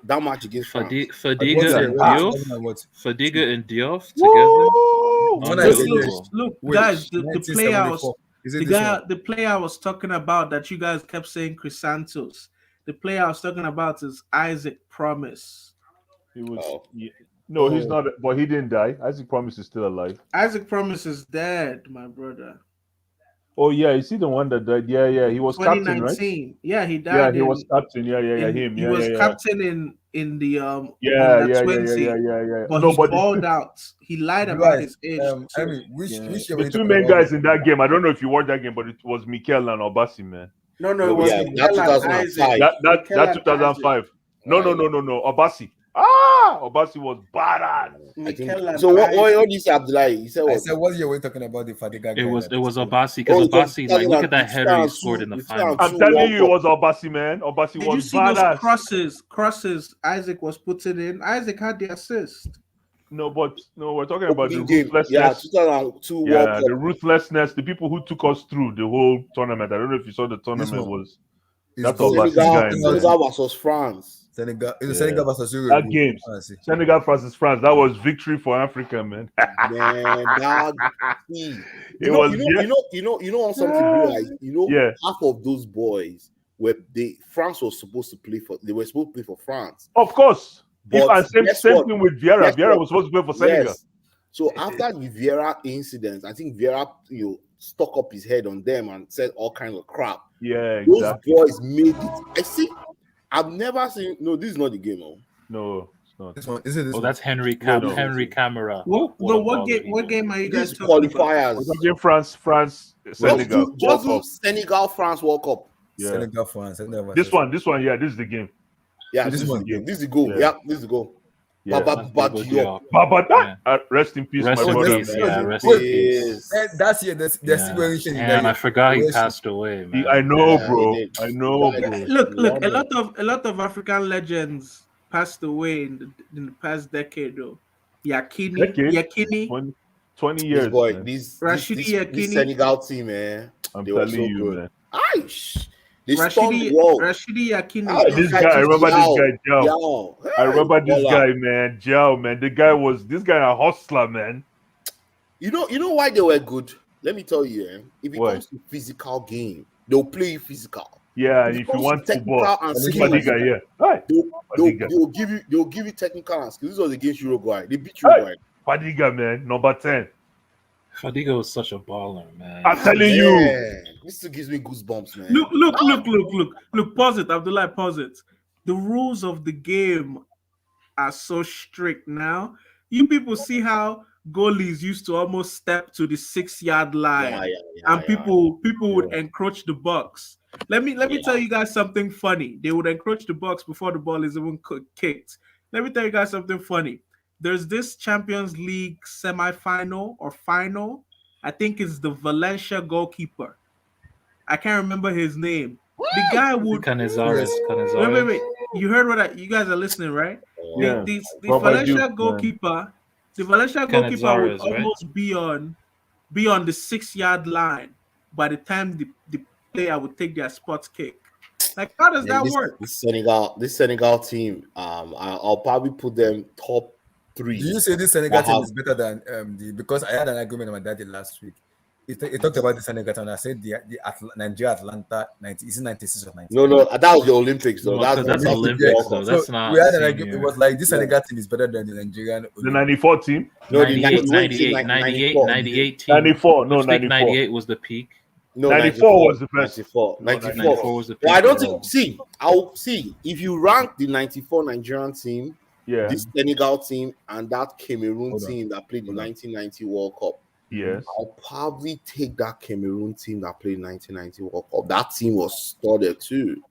that match against France. Fadiga and Diouf. Fadiga and Diouf together. Woo! When I say Unbelievable. Look, Wait, guys, the player I was 1974. Is it this one? the player I was talking about that you guys kept saying Chrysanthus. The player I was talking about is Isaac Promise. He was. Oh. Yeah. No, he's not. But he didn't die. Isaac Promise is still alive. Isaac Promise is dead, my brother. Oh yeah, you see the one that died. Yeah, yeah. He was captain, right? 2019. Yeah, he died. Yeah, he was captain. Yeah, him. He Yeah, was yeah, captain in the yeah. in Yeah, the yeah, 20, yeah. but No, he but balled out. He lied You about guys, his age. I mean, which Yeah. year the were you two talking main about? guys in that game. I don't know if you watched that game, but it was Mikel and Obasi, man. No, it was Yeah, Mikel that and Isaac. 2005. That Mikel and 2005. No. Obasi. Obasi was badass. I think. Mikel and So what Isaac. did you say, Abdullahi? You said I what? said, what year were you talking about the Fadiga guy? It was that- Obasi Oh, because it was Obasi, like, look at that 2002, header he scored in the final. I'm telling you, it was Obasi, man. Obasi Did you was see badass. those crosses Isaac was putting in? Isaac had the assist. No, we're talking about the Opening game. Yeah, ruthlessness. 2002 World Yeah, Cup. the ruthlessness. The people who took us through the whole tournament. I don't know if you saw the tournament one. was. It's That's gold. Obasi Senegal, guy, man. Senegal versus France. Senegal. It's Yeah. Senegal versus Uruguay. That game, Senegal versus France. That was victory for Africa, man. Man, that see. It was. You know on something bro, like Yeah. half of those boys France was supposed to play for. They were supposed to play for France. Of course. But And same guess same what? thing with Vieira. Guess Vieira what? was supposed to play for Senegal. Yes. So after the Vieira incident, I think Vieira stuck up his head on them and said all kinds of crap. Yeah, Those exactly. boys made it. I see. I've never seen. No, this is not the game. Oh. No, it's not. This one is it? This Oh, one? that's Henry No. Henry Camera. What a game are you This guys is talking about? qualifiers. We're talking France, Senegal. Just do World Cup. Senegal France World Cup. Yeah. Senegal France. Senegal This versus- one, yeah, this is the game. Yeah, This this is one. the game. This is the goal. Yeah. Yeah, this is the goal. Yeah. Baba Diop. But Yeah. rest in peace, Rest my in brother. peace, man. yeah, rest in peace. Yes. That's year. They're still wearing shit in that And I year. forgot he Yes. passed away, man. I know, Yeah, bro. he did. I know, Yeah, bro. Look, a lot of African legends passed away in the past decade though. Yakini, 20 years. This boy, man. this Rashidi this Yakini. Senegal team, man. I'm they were telling so you, good. man. Aish. They stunned the world. Rashidi Yakini. Ah, This guy, I remember this guy, Jao. Yao. I remember this Voila. guy, man. Jao, man. This guy a hustler, man. You know why they were good? Let me tell you, if it Why? comes to physical game, they'll play you physical. Yeah, If and it if you comes want to technical football, and look skill, Fadiga, yeah. Right. they'll give you technical and skill. This was against Uruguay. They beat Hey. Uruguay. Fadiga, man, number 10. Fadiga was such a baller, man. I'm telling you. Man, this still gives me goosebumps, man. Look. Pause it, Abdullah. Pause it. The rules of the game are so strict now. You people see how goalies used to almost step to the 6-yard line, and people would encroach the box. Let me tell you guys something funny. They would encroach the box before the ball is even kicked. Let me tell you guys something funny. There's this Champions League semi-final or final. I think it's the Valencia goalkeeper. I can't remember his name. The guy would Canizares. Wait. You heard you guys are listening, right? Yeah. The Robert Valencia Duke, goalkeeper, the Valencia goalkeeper would Canizares, right? almost be on the 6-yard line by the time the player would take their spot kick. Like, how does that work? This Senegal team, I'll probably put them top 3. Do you say this Senegal team is better than because I had an argument with my daddy last week. He talked about the Senegal team, and I said the Nigeria Atlanta 90 is it 96 or 90? No, that was the Olympics though. No, that's that's Olympics though. That's not. We had an argument. It was like this Senegal team is better than the Nigerian. The 94 team? No, 98 team. 94. No, I think 94. 98 was the peak. No, 94 was the best. 94 94 was the peak. Well, I don't think. I'll see if you rank the 94 Nigerian team, Yeah. this Senegal team, and that Cameroon team that played the 1990 World Cup. Yes. I'll probably take that Cameroon team that played 1990 World Cup. That team was studded too.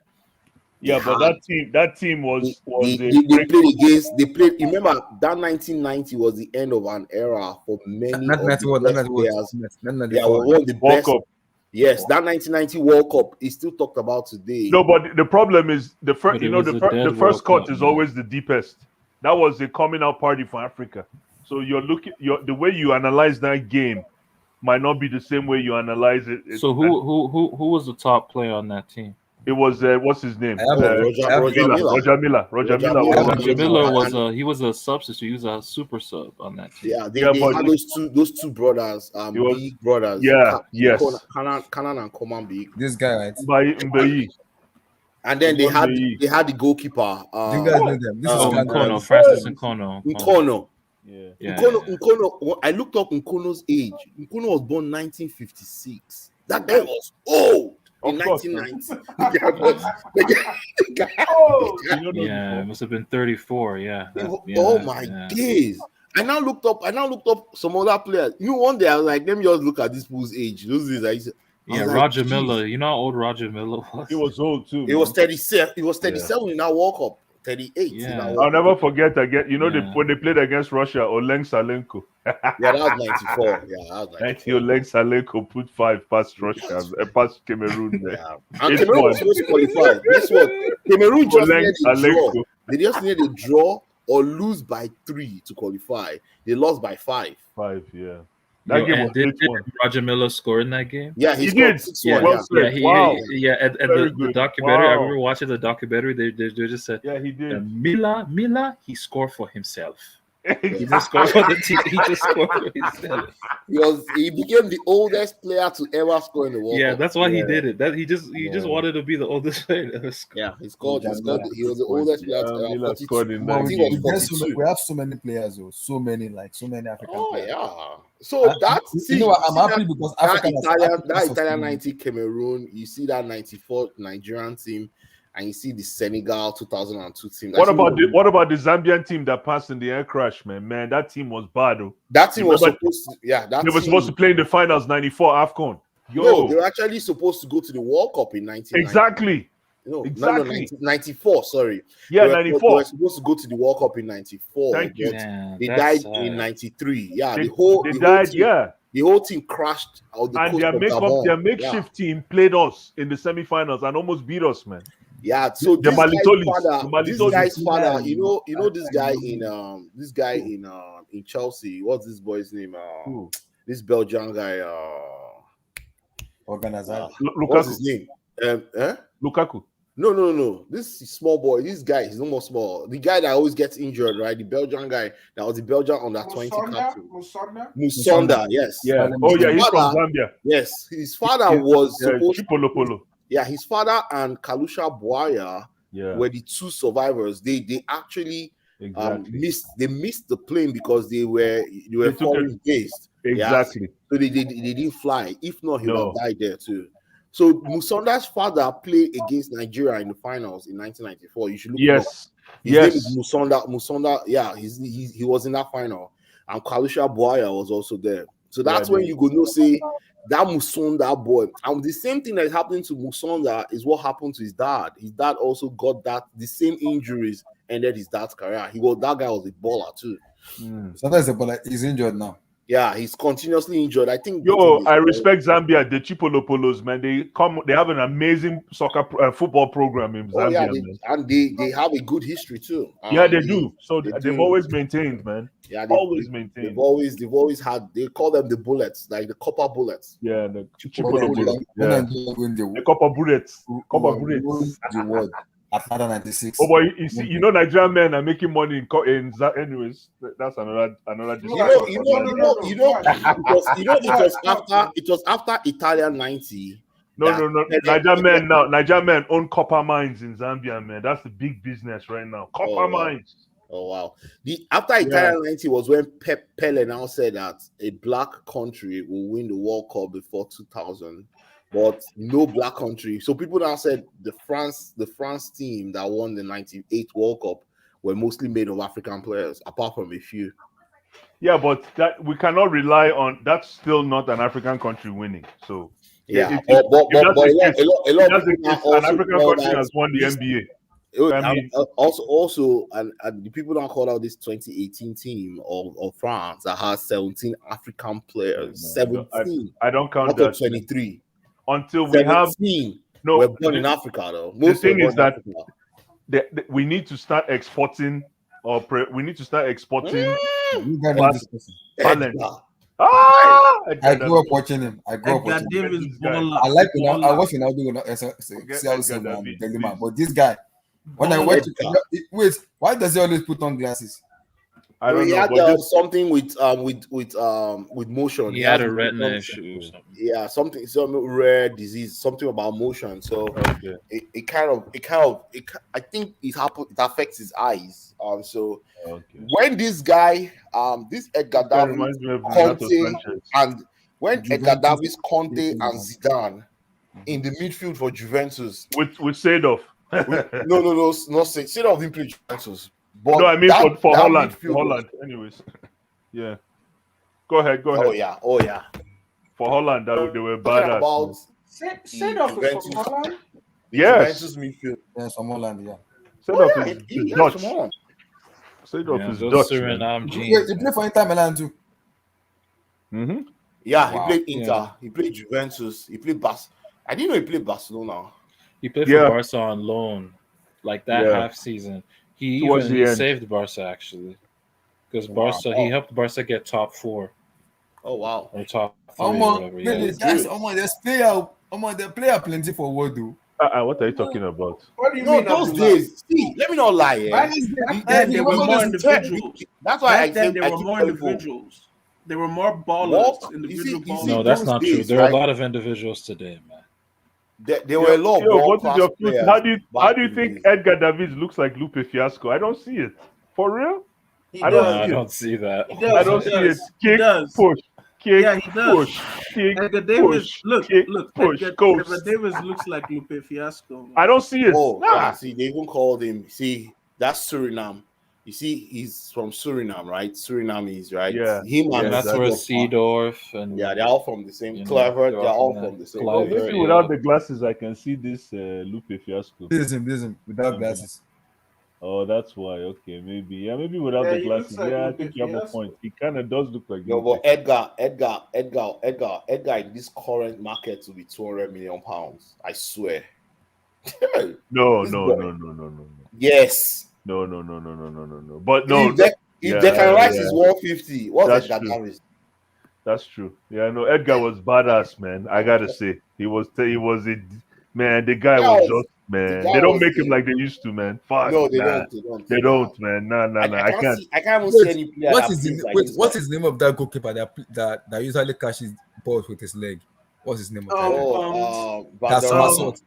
Yeah, but that team was They played. Remember that 1990 was the end of an era for many of the best players. Yeah, one of the World best. Cup. Yes, that 1990 World Cup is still talked about today. No, but the problem is the first. But You it know, was the a dead first World cut Cup, is man. always the deepest. That was the coming out party for Africa. So the way you analyze that game might not be the same way you analyze it. So who was the top player on that team? It was what's his name? Roger Milla. Roger Milla. Milla. Roger Miller was a substitute. He was a super sub on that team. Yeah, they but had those two brothers, big brothers. Yeah, yes. Kanan and Coman Big. This guy, right? Mbaye. And then they had the goalkeeper. You guys know them. This is Nkono, Francis Nkono. Nkono. Yeah. Nkono. I looked up Nkono's age. Nkono was born 1956. That guy was old in Of course. 1990. Yeah, it must have been 34. Yeah. Oh my days! I now looked up some other players. You know, one day I was like, let me just look at this fool's age. Those days I used to, Yeah, like, Roger geez. Miller. You know how old Roger Miller was? He was old too. It was 37. It was 37 in that World Cup. 38. Yeah. In that I'll World never Cup. forget again. You know, Yeah. when they played against Russia, Oleg Salenko. Yeah, that was 94. Yeah, that was 90 94. Oleg Salenko put 5 past Russia, past Cameroon. There. Yeah. And It's Cameroon was one. supposed to qualify. Guess what? Cameroon just Oleg needed a draw. Salenko. They just needed a draw or lose by 3 to qualify. They lost by 5. 5, yeah. That Yo, game and was did 8-1. Roger Miller score in that game? Yeah, He he did. scored 6-1. Yeah, Well Yeah. said. Wow. At Very the good. documentary, I Wow. remember watching the documentary. They just said, Yeah, he did. Mila, he scored for himself. He just scored for the team. He just scored for himself. He became the oldest player to ever score in the World Yeah, Cup. that's why he did it. That he just wanted to be the oldest player to ever score. Yeah, he scored. He was the oldest player to ever Mila 42. scored in I that think game. it was 42. We have so many players, though. So many African Oh players. yeah. So that's You know what? I'm happy because Africa that Italian 90 Cameroon, you see that 94 Nigerian team, and you see the Senegal 2002 team. What about the Zambian team that passed in the air crash, man? Man, that team was bad, though. that team was Remember- supposed to? Yeah, that They were team- supposed to play in the finals, 94 AFCON. Yo, No, they were actually supposed to go to the World Cup in 1990. exactly. No, Exactly. 94. Sorry. Yeah, They were 94. supposed to go to the World Cup in 94. Thank you. but Yeah, They that's died in sad. 93. Yeah, They the whole died, team, yeah. the whole team crashed on the And coast their of Gabon. their makeshift team played us in the semifinals and almost beat us, man. Yeah, so The this Malitolis, guy's father, Yeah, you know this guy in Chelsea. What's this boy's name? Who? This Belgian guy. Organization. What's his Lukaku. name? Lukaku. No. This is small boy. This guy is no more small. The guy that always gets injured, right? The Belgian guy that was the Belgian under 20 captain. Musonda, yes. Yeah. Father Oh yeah, His he's from father, Zambia. yes. His father was Yeah, supposed. Chipolo Polo. Yeah, his father and Kalusha Bwaya Yeah. were the two survivors. They actually Exactly. missed the plane because they were They took foreign based. Exactly. So they didn't fly. If not, he would No. have died there too. So Musonda's father played against Nigeria in the finals in 1994. You should look it up. Yes. His name Yes. is Musonda. Yeah, he was in that final, and Kalusha Bwaya was also there. So that's Yeah, when they- you go know say that Musonda boy. And the same thing that is happening to Musonda is what happened to his dad. His dad also got the same injuries ended his dad's career. That guy was a baller too. Sometimes the ball is injured now. Yeah, he's continuously injured. I think. Yo, I respect Zambia, the Chipolo Polos, man. They have an amazing football program in Oh yeah, Zambia, man. and they have a good history too. Yeah, they do. So they they've do. always maintained, man. Yeah, Always maintained. They've always had. They call them the bullets, like the copper bullets. Yeah, the When Chipolo Polos. Nigeria Yeah. win The Copper Bullets. Copper won Bullets. the world at 196. Oh boy, you see, Nigerian men are making money anyways. That's another discussion. It was after Italian 90. No. Nigerian men own copper mines in Zambia, man. That's the big business right now. Copper mines. Oh wow! After Italian 90 was when Pele now said that a black country will win the World Cup before 2000, but no black country. So people now said the France team that won the 98 World Cup were mostly made of African players, apart from a few. Yeah, but that we cannot rely on. That's still not an African country winning. So yeah, a lot of people an African country has won the NBA. Also, and the people don't call out this 2018 team of France that has 17 African players. 17. I don't count that. 23. Until we have we're born in Africa though. The thing is that we need to start exporting talent. I grew up watching him. I like watch Ronaldo, but this guy, when I watch wait, why does he always put on glasses? I don't know. He had something with motion. He had a retina issue. Yeah, some rare disease, something about motion. So it kind of I think it affects his eyes. So when this guy, this Edgar Davids, Conte, and when Edgar Davids, Conte, and Zidane in the midfield for Juventus with Seedorf. No, Seedorf didn't play Juventus. But no, I mean for Holland. Anyways, yeah. Go ahead. Oh yeah. For Holland, they were badass. Seedorf is from Holland. Yes. Juventus midfield. Yeah, from Holland. Yeah. Seedorf is Dutch. Seedorf is Dutch. He played for Inter Milan too. Mm-hmm. Yeah, he played Inter. Yeah. He played Juventus. He played I didn't know he played Barcelona. He played for Barca on loan, like that half season. He saved Barca actually, because Barca he helped Barca get top 4. Oh wow! Or top 3, whatever. They play plenty for what do? What are you talking about? What do you mean? Those days, see, let me not lie. Back then they were more individuals. That's why they were more individuals. They were more ballers. Individual ballers. No, that's not true. There are a lot of individuals today, man. There were a lot of what is your how do you think Edgar Davids looks like Lupe Fiasco? I don't see it. For real? I don't see that. I don't see it. Kick, push, kick, push, kick, Edgar Davids, push, Edgar Davids looks like Lupe Fiasco. Man. I don't see it. See, they even called him. See, that's Suriname. You see, he's from Suriname, right? Surinamese, right? Yeah. And that's where Seedorf and they're all from the same. Clever, they're all from the same. Maybe without the glasses, I can see this Lupe Fiasco. This is him without glasses. Oh, that's why. Okay, maybe without the glasses. I think you have a point. He kind of does look like. No, but Edgar in this current market will be £200 million. I swear. No. Yes. No. But no. If Declan Rice is 150, what's Edgar Davids? That's true. Yeah, no. Edgar was badass, man. I gotta say, he was a Man, the guy That was was- just man. guy They don't was make him the- like they used to, man. Fuck. No, they nah. don't. They don't. They don't, man. Nah. I can't. I can't even see any player What that is plays the like wait? this What's guy. his name of that goalkeeper that usually catches balls with his leg? What's his name of that guy? Van der That's Ronde.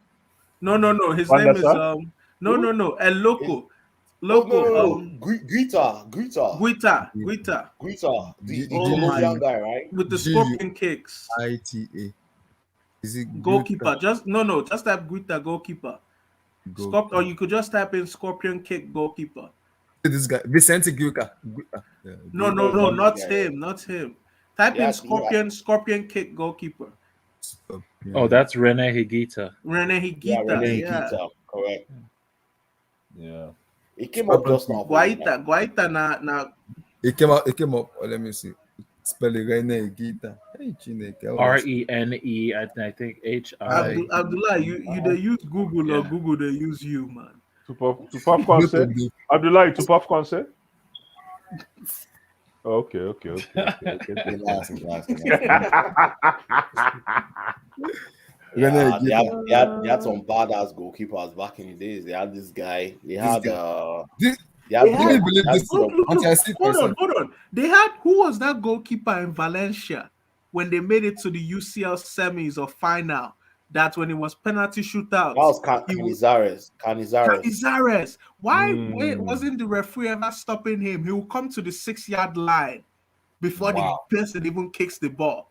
No. His Van der name is Sar? no. El Loco. Oh, no. Loco. Guita. Guita. The Oh Colombian my. guy, right? With the G- scorpion kicks. ITA. Is it Goalkeeper. Just type Guita goalkeeper. Or you could just type in scorpion kick goalkeeper. This guy Vicente Guica. No, not not this guy. him, not him. Type Yeah, in scorpion kick goalkeeper. Oh, that's Rene Higuita. Rene Yeah, Higuita. Rene Yeah. Higuita, correct. Yeah. He came up just now. Guaita na It came up. Oh, let me see. Spell it right now. Guita. Hey, Chineke. Rene, I think HI. Abdullah, you they use Google or Yeah. Google they use you, man. To popcorn say? Abdullah, to popcorn say? Okay. Relax. Rene Yeah, Higuita. they had some badass goalkeepers back in the days. They had this guy. They had This- they had Can you believe this? Look, Until I see person. hold on. They had who was that goalkeeper in Valencia when they made it to the UCL semis or final? That when it was penalty shootout. that was he was- Canizares. Canizares. Why Mm. wasn't the referee ever stopping him? He will come to the 6-yard line before Wow. the person even kicks the ball.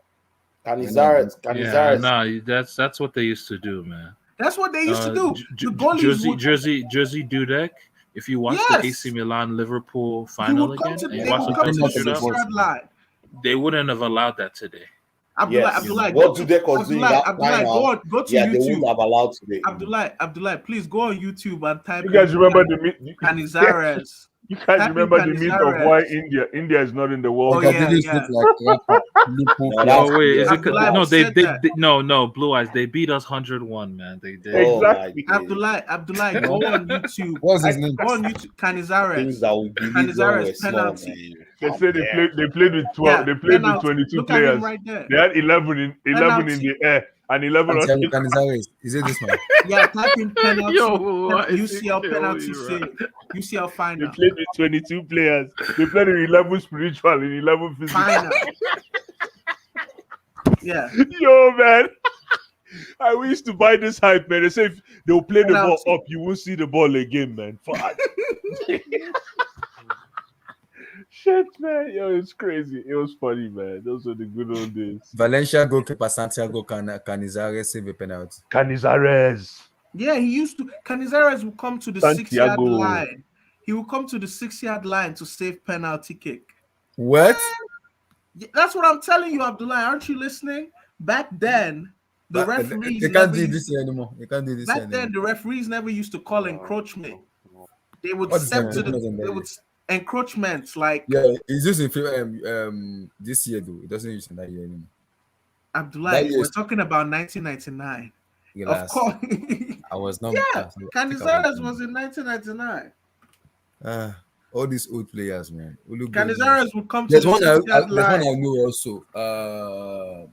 Canizares. Yeah, no, that's what they used to do, man. That's what they used to do. The goalies Jersey Dudek. If you watch Yes. the AC Milan Liverpool he final would come again, to and the, you they watch would the come to the penalty shootout, 6-yard line. they wouldn't have allowed that today. Abdullah, What Dudek was doing that Abdullah, final, go to yeah, they YouTube. wouldn't have allowed today. Abdullah, please go on YouTube and type. You guys in remember the myth? Canizares. You guys Type in remember the myth of Canizares. why India is not in the World Oh, Cup? yeah. They just look like rapper. Liverpool No, players. Oh wait, is it? Abdullah No, said that. no, Blue Eyes. They beat us 101, man. They did. Oh Exactly. my days. Abdullah, go on YouTube. What's his name? Go on YouTube. Things Canizares. that we believe Canizares when we're small, penalty. man. They How said dare. they played with 12. Yeah, They played with penalty. 22 Look at him players. right there. They had 11 in Penalty. the air and 11 on Santiago Canizares. Is it this man? Yeah, type in penalty. Yo, why is UCL it penalty killing me, save. UCL They final. played with 22 players. They played in 11 spiritual and 11 physical. Final. Yeah. Yo, man. I used to buy this hype, man. They say if they'll play the ball Penalty. up, you won't see the ball again, man. Fuck. Shit, man. Yo, it's crazy. It was funny, man. Those were the good old days. Valencia goalkeeper Santiago Canizares save a penalty. Canizares. Yeah, he used to. Canizares will come to the 6-yard Santiago. line. He will come to the 6-yard line to save penalty kick. What? Yeah, that's what I'm telling you, Abdullah. Aren't you listening? Back then, the referees They can't never do used- this here anymore. They can't do this back here anymore. then the referees never used to call encroachment. They would What is step to encroachment? they would encroachments like Yeah, it's just this year though. It doesn't use in that year anymore. Abdullah. that We're is- talking about 1999. Relax. Of course. I was not. Yeah, I think I Canizares was in 1999. all these old players, man. Ulu goes- Canizares would come to There's the one. 6-yard There's one line. I know also.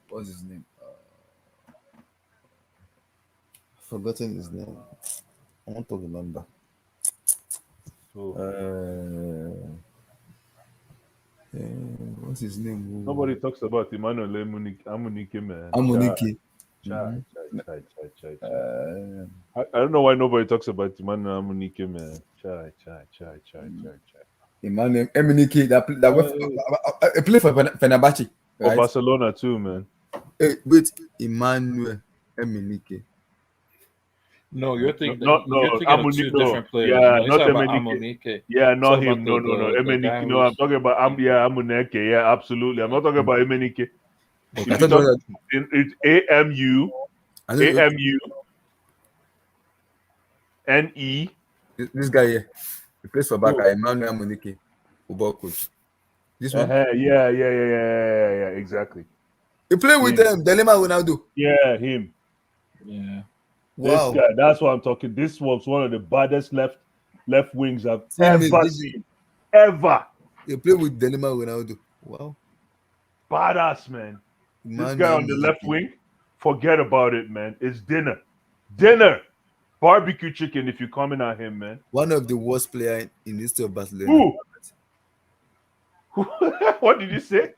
What's his name? Forgotten his name. I want to remember. What's his name? Nobody talks about Emmanuel Amunike, man. Amunike. Chai. I don't know why nobody talks about Emmanuel Amunike, man. Chai. Emmanuel Emenike that play for Fenerbahce, For right? Barcelona too, man. Wait, Emmanuel Emenike. No, you're thinking. No, you're thinking of two Amunike, no. different players. Yeah, No, you're not talking about Emenike. Amunike. Yeah, not Talking him. about No, the guy Emenike. who No, I'm was- talking about Amuneke. Yeah, absolutely. I'm not talking about Emenike. Okay, If I you thought talk- that- It's AMU I know NE. this guy here. He plays for Barca. Emmanuel Emenike, football coach. This one. Yeah, exactly. He played with them. Delema Ronaldo. Yeah, him. Yeah. Wow. This guy, that's what I'm talking. This was one of the baddest left wings I've Teammate, ever this- seen. Ever. He played with Delema Ronaldo. Wow. Badass, man. This Emmanuel guy on the Emenike. left wing, forget about it, man. It's dinner. Dinner, barbecue chicken. If you're coming at him, man. One of the worst player in history of Barcelona. Who? What did you say?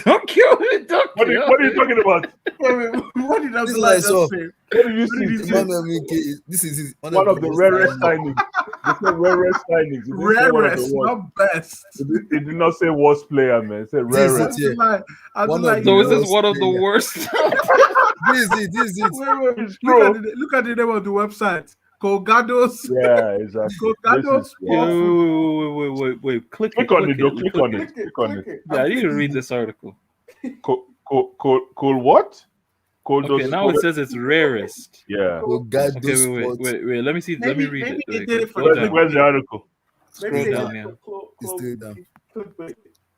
Don't kill me. Don't kill What are you me. talking about? What did This is Abdullah like so. just say? What did you What did he see? say? Emmanuel Mike, this is one One of of the the worst rarest signings. signings. They said rarest signings. It didn't say one of the Rarest, worst. not best. It did not say worst player, man. It said This is it rarest. here. Abdullah, One Abdullah, of So the is this worst one of the player. worst? This is it. This is it. wait. It's Look true. at look at the name of the website. Colgados. Yeah, exactly. This Colgados is Wait, Sport Food. wait. Click click it. on it, though. Click on it. Click it. Click on it. Click it. Yeah, I need to read this article. Cool what? Cool Okay, does now it says it's rarest. yeah. Colgado Okay, Sport wait. Let me see. Let me read Maybe it. they Wait, did it for scroll the down. Where's the article? Scroll Maybe down, they- yeah. is still down.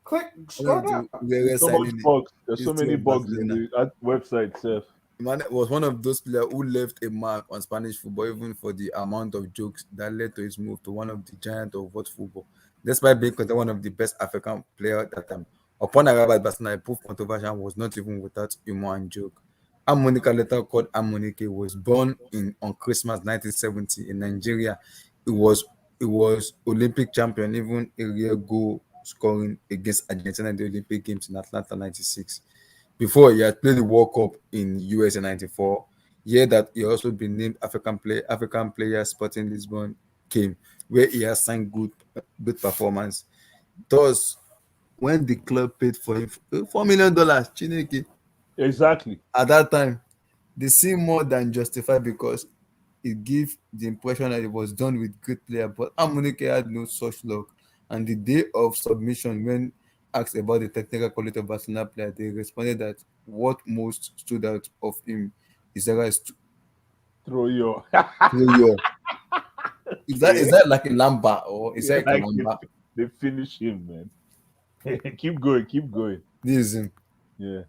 Click. One Scroll of down. the rarest So much signing bugs. There's so history many of bugs in Barcelona. the website itself. Man was one of those players who left a mark on Spanish football, even for the amount of jokes that led to his move to one of the giants of world football. Despite being considered one of the best African players at that time, upon arrival at Barcelona, a proof controversial was not even without humor and joke. Amonika, later called Amonike, was born on Christmas 1970 in Nigeria. He was he was Olympic champion, even a real goal scoring against Argentina in the Olympic Games in Atlanta '96. Before he had played the World Cup in US in '94, year that he also been named African player Sporting Lisbon came, where he has signed good performance. Thus, when the club paid for him $4 million, Chineke, Exactly. at that time, they seem more than justified because it gave the impression that it was done with great player. But Amunike had no such luck. And the day of submission, when asked about the technical quality of Barcelona player, they responded that what most stood out of him is that he's Throw your through your. Is that like a lamba or is that like a like lamba? they finish him, man. Keep going, keep going. This is him. Yeah.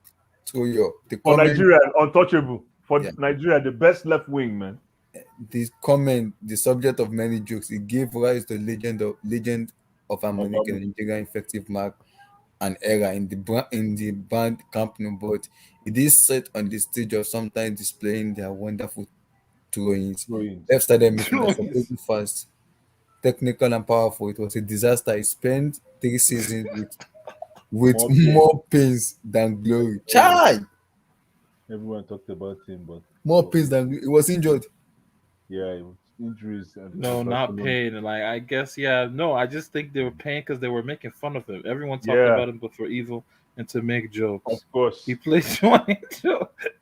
Through your. The For comment, Nigeria, untouchable. For Yeah. Nigeria, the best left wing, man. the subject of many jokes, it gave rise to legend of Amunike, Amunike. Nigerian effective mark an era in the band Camp Nou, but it is set on the stage of sometimes displaying their wonderful throw-ins. Throwing. Left started making Throw-ins. surprisingly fast, technical and powerful. It was a disaster. He spent 3 seasons with More pain. more pains than glory. Chai! Everyone talked about him, but More pains than glory. He was injured. yeah, it was injuries. And No, not pain. Like I guess, yeah. No, I just think they were paying because they were making fun of him. Everyone talked Yeah. about him, but for evil and to make jokes. Of course. He played 20.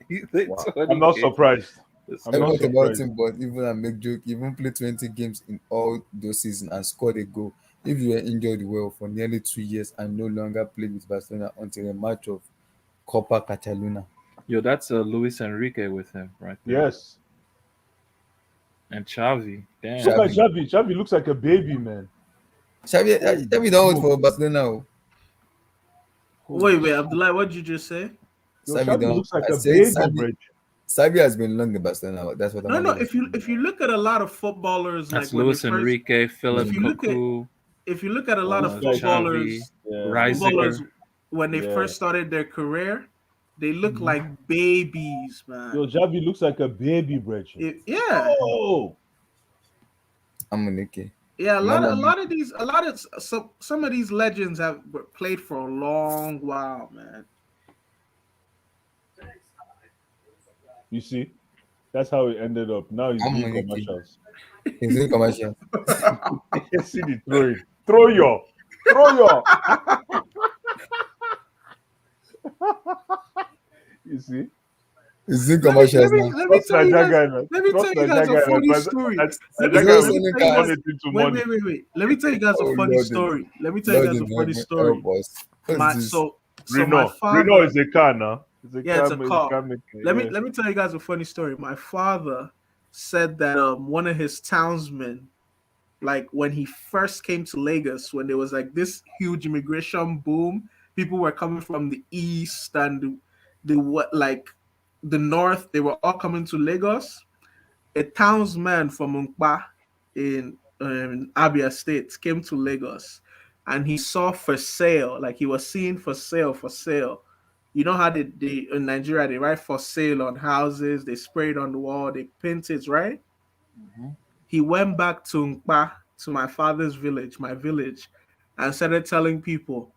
He played 20 I'm not games. surprised. It's I'm I not wrote about surprised. him, but even I make joke, he even played 20 games in all those seasons and scored a goal. If you were injured well for nearly 2 years and no longer played with Barcelona until a match of Copa Cataluna. Yo, that's Luis Enrique with him right there. Yes. And Xavi. Damn. Look at Xavi. Xavi looks like a baby, man. Xavi don't hold for Barcelona. Oh. Wait, Abdullah, what did you just say? Yo, Xavi Xavi don't. looks like I a said baby, Xavi, bro. Xavi has been long in Barcelona. That's what I'm No. If you look at a lot of footballers, That's like when Luis they first, Enrique, Philip if you look at- Cocu, if you look at a lot of Xavi, footballers, Yeah. footballers Reisiger. when they Yeah. first started their career, they look Mhm. like babies, man. Yo, Xavi looks like a baby, bro. Yeah, Oh, Amunike. yeah. Man, Some of these legends have played for a long while, man. you see, that's how it ended up. Now he's doing Amunike. commercials. He's doing commercial. You see the throwing. Throw your. You see? He's doing commercials now. Let me Trust tell you Niger guys. guy, man. Let me Trust tell you guys Niger a guy, funny man. story. Niger Let guy me He's will sending turn cars. it into Wait, money. wait. Let me tell you guys Oh, a funny Lord, story. Let me tell you Lord, guys a funny story. help us. What's My this? so my Renault. father. Renault is a car now. Yeah, it's a car. maker, Let yeah. me tell you guys a funny story. My father said that one of his townsmen, like when he first came to Lagos, when there was like this huge immigration boom, people were coming from the east and the north. They were all coming to Lagos. A townsman from Nkpa in Abia State came to Lagos, and he saw for sale, like he was seeing for sale, You know how they in Nigeria they write for sale on houses, they spray it on the wall, they paint it, right? Mhm. He went back to Nkpa, to my father's village, my village, and started telling people,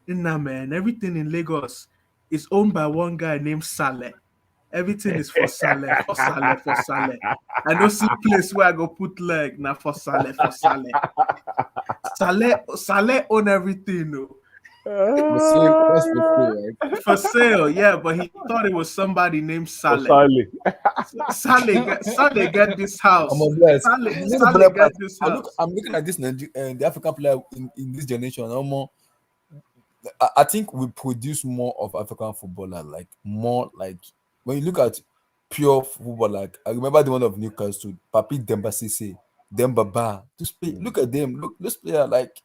nah man, everything in Lagos is owned by one guy named Saleh. Everything is for Saleh, for Saleh, for Saleh. I don't see place where I go put leg now for Saleh, for Saleh. Saleh own everything, no. For sale, that's for sale, right? For sale, yeah, but he thought it was somebody named Saleh. Osale. Saleh get this house. I'm blessed. You know the Saleh better part. get this house. I'm looking at this the African player in this generation. I think we produce more of African footballer, like more like when you look at pure football, like I remember the one of Newcastle, Papi Demba Cisse, Demba Ba. Look at them, look those players like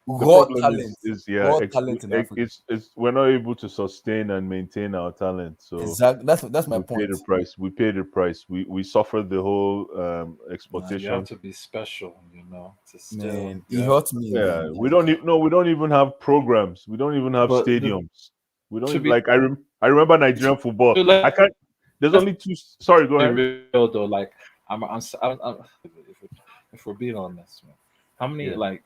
The raw problem talent, is yeah, raw talent in Africa. it's we're not able to sustain and maintain our talent. So Exactly, that's my we pay point. the price. We pay the price. We suffer the whole You exploitation. have to be special, to still. Man, it hurt me Yeah, then. we don't no, we don't even have programs. We don't even have But stadiums. We don't to even, be like I remember Nigerian football. I let's can't. There's only two. Sorry, go get ahead. real though. Like I'm if we're being honest, man. How many Yeah.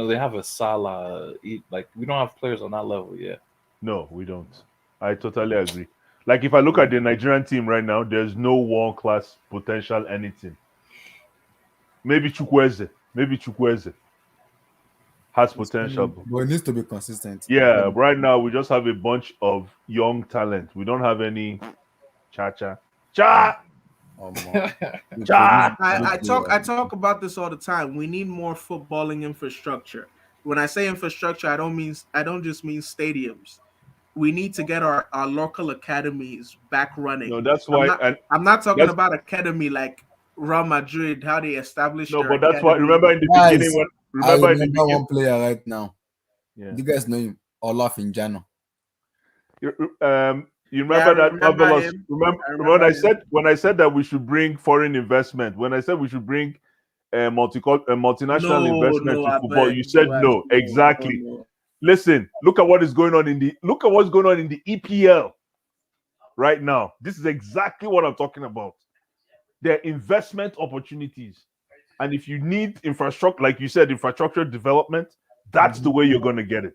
they have a Salah, like we don't have players on that level yet. No, we don't. I totally agree. Like if I look at the Nigerian team right now, there's no world class potential anything. Maybe Chukwueze has potential. But it needs to be consistent. Yeah, right now we just have a bunch of young talent. We don't have any cha. Um, Cha! I talk about this all the time. We need more footballing infrastructure. When I say infrastructure, I don't just mean stadiums. We need to get our local academies back running. No, that's why, and I'm not talking that's about academy like Real Madrid, how they established no, their but that's why. academy. Remember in the Guys, beginning when I remember in the remember beginning. one player right now. Yeah. You guys know him, Olaf Injano. You remember that remember marvelous? him. Remember I when remember I him. said that we should bring foreign investment? When I said we should bring multinational investment to I football, beg, you said no. Exactly. no. Listen, look at what's going on in the EPL right now. This is exactly what I'm talking about. There are investment opportunities, and if you need infrastructure, like you said, infrastructure development, that's the way you're going to get it.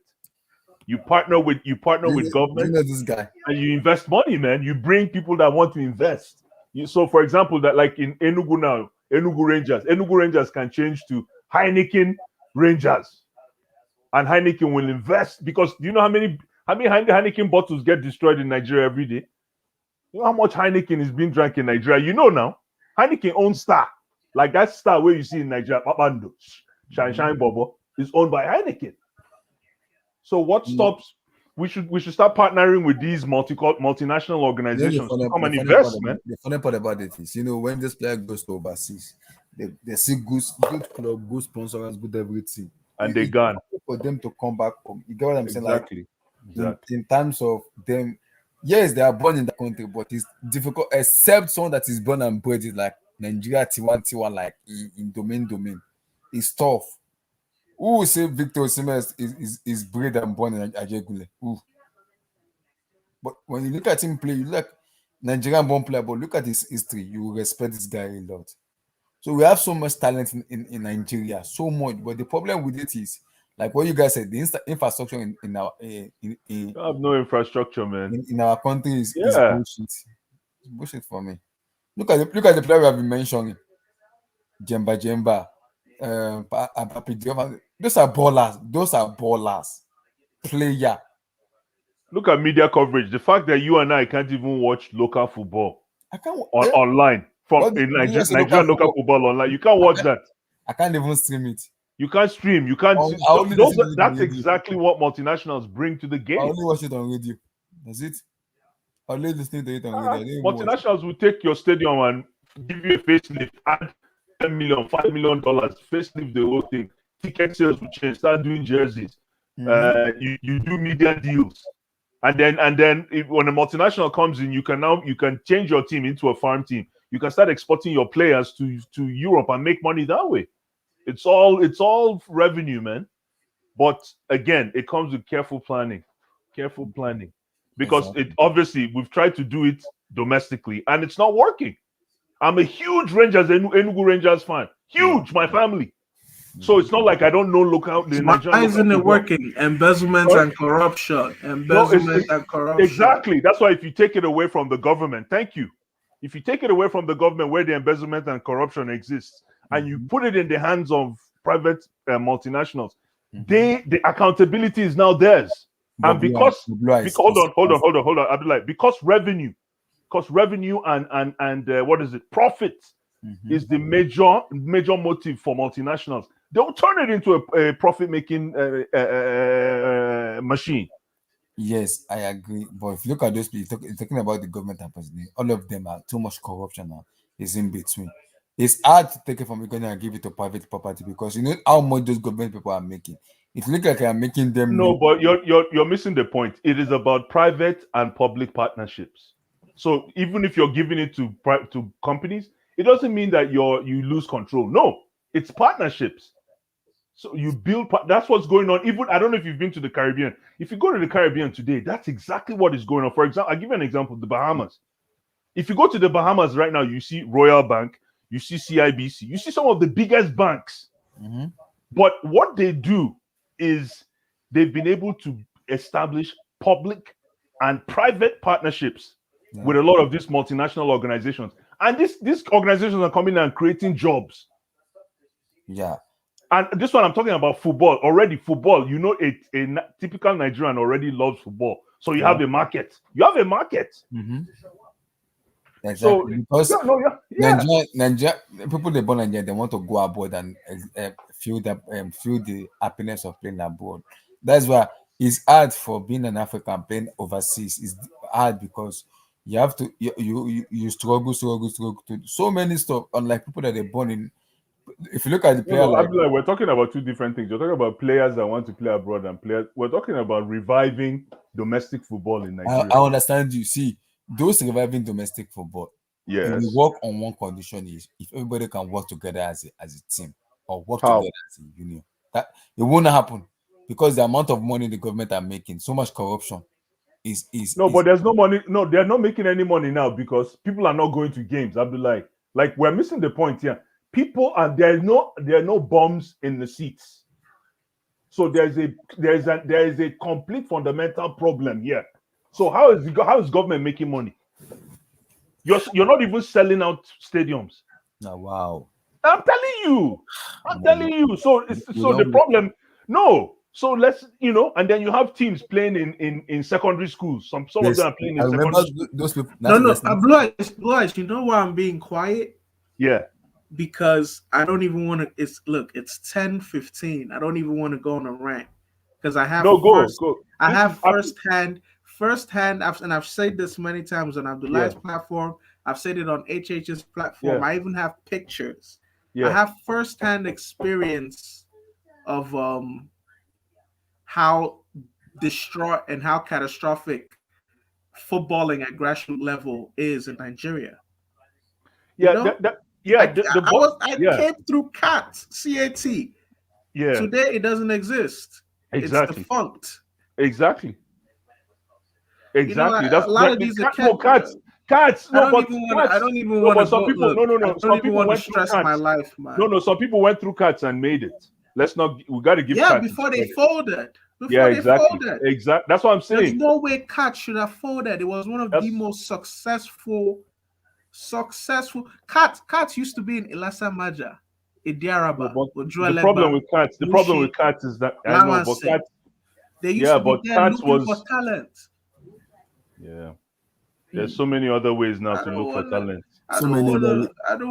You partner with Do government, you know this guy? and you invest money, man. You bring people that want to invest. So, for example, that like in Enugu now, Enugu Rangers can change to Heineken Rangers, and Heineken will invest because do you know how many Heineken bottles get destroyed in Nigeria every day? You know how much Heineken is being drank in Nigeria? You know now. Heineken owns Star. Like that Star where you see in Nigeria, Papando, Shine Bobo, is owned by Heineken. So what stops? We should start partnering with these multinational organizations to come and invest, man. The funny part about it is, when this player goes to overseas, they see good club, good sponsors, good everything, And they It's gone. difficult for them to come back home. You get what I'm saying? Exactly. Like in terms of them, yes, they are born in the country, but it's difficult. Except someone that is born and bred in like Nigeria, T1, like in domain, it's tough. Who will say Victor Osimhen is bred and born in Ajegule? Who? But when you look at him play, you look like Nigerian born player, but look at his history, you will respect this guy a lot. So we have so much talent in Nigeria, so much. But the problem with it is, like what you guys said, the infrastructure in our You have no infrastructure, man. in our country is Yeah. bullshit. It's bullshit for me. Look at the player we have been mentioning, Jemba, Papi Diop. Those are ballers. Player. Look at media coverage. The fact that you and I can't even watch local football I can't. online from What in do you say Nigerian local football online. You can't watch that. I can't even stream it. You can't stream. You can't. I only listen to it on That's radio. exactly what multinationals bring to the I game. only watch it on radio. That's it. I only listen to it on radio. I don't even watch it. Multinationals will take your stadium and give you a facelift, add $10 million, $5 million, facelift the whole thing. Ticket sales will change. Start doing jerseys. You do media deals, and then when a multinational comes in, you can change your team into a farm team. You can start exporting your players to Europe and make money that way. It's all revenue, man. But again, it comes with careful planning. Careful planning. Because Exactly. it obviously we've tried to do it domestically and it's not working. I'm a huge Rangers Enugu Rangers fan. Huge, my family. So it's not like I don't know the Why Nigerian local isn't it football. working? Embezzlement Sorry? and corruption. No, Embezzlement and corruption. exactly. That's why if you take it away from the government, thank you. If you take it away from the government where the embezzlement and corruption exists, and you put it in the hands of private multinationals, the accountability is now theirs. But And Blue Eyes hold is- on, Abdullah, because revenue and what is it? Profit is the major motive for multinationals. They'll turn it into a profit making machine. Yes, I agree. But if you look at those people, talking about the government and president, all of them are too much corruption now. It's in between. It's hard to take it from economy and give it to private property because you know how much those government people are making. If you look like they are making them No, but you're missing the point. It is about private and public partnerships. So even if you're giving it to companies, it doesn't mean that you lose control. No, it's partnerships. So you build. That's what's going on. Even I don't know if you've been to the Caribbean. If you go to the Caribbean today, that's exactly what is going on. For example, I'll give you an example: the Bahamas. If you go to the Bahamas right now, you see Royal Bank, you see CIBC, you see some of the biggest banks. But what they do is they've been able to establish public and private partnerships with a lot of these multinational organizations. And these organizations are coming and creating jobs. Yeah. And this one I'm talking about football. Already football, you know, a typical Nigerian already loves football. So you have a market. You have a market. Exactly. So Because yeah. Nigeria, people they born Nigeria, they want to go abroad and feel the happiness of playing abroad. That's why it's hard for being an African playing overseas. It's hard because you have to you struggle to do so many stuff. Unlike people that are born in. If you look at the player No, like Abdullah, we're talking about two different things. You're talking about players that want to play abroad and players. We're talking about reviving domestic football in Nigeria. I understand you. See, those reviving domestic football, it will Yes. work on one condition is if everybody can work together as a team or work How? together as a union. That it won't happen because the amount of money the government are making, so much corruption No, but there's no money. No, they're not making any money now because people are not going to games. Abdullah, like we're missing the point here. People are there are no bombs in the seats. So there is a complete fundamental problem here. So how is government making money? You're not even selling out stadiums. Oh, wow. I'm telling you. So don't the make- problem. No. So let's and then you have teams playing in secondary schools. Some of Yes, them are playing I in remember secondary. those people. No, that's- Blue Eyes, you know why I'm being quiet? Yeah. Because I don't even want to. It's 10:15. I don't even want to go on a rant because I have No, go. I This have is firsthand. I've said this many times on Abdullah's platform. I've said it on HH's platform. Yeah. I even have pictures. Yeah. I have firsthand experience of how distraught and how catastrophic footballing at grassroots level is in Nigeria. Yeah, You know? I yeah, came through CAT. yeah, Today it doesn't exist. exactly, It's defunct. exactly. You know, That's a lot of these are cats. I No, don't but even want. I cats. don't even No, want to but some go. people. Look, No. I don't Some even people want to went through stress my cats. life, man. No. Some people went through cats and made it. Let's not. We got to give. Yeah, cats before they credit. folded. Yeah, exactly. Exactly. That's what I'm There's saying. no way CAT should have folded. It was one of the most successful. CAT used to be in Ilasa Maja, Idiaraba, The problem with cats. The problem with cats is that I know, but cats. They used to be there cats looking was for talent. Yeah. There's so many other ways now to look for talent. So many.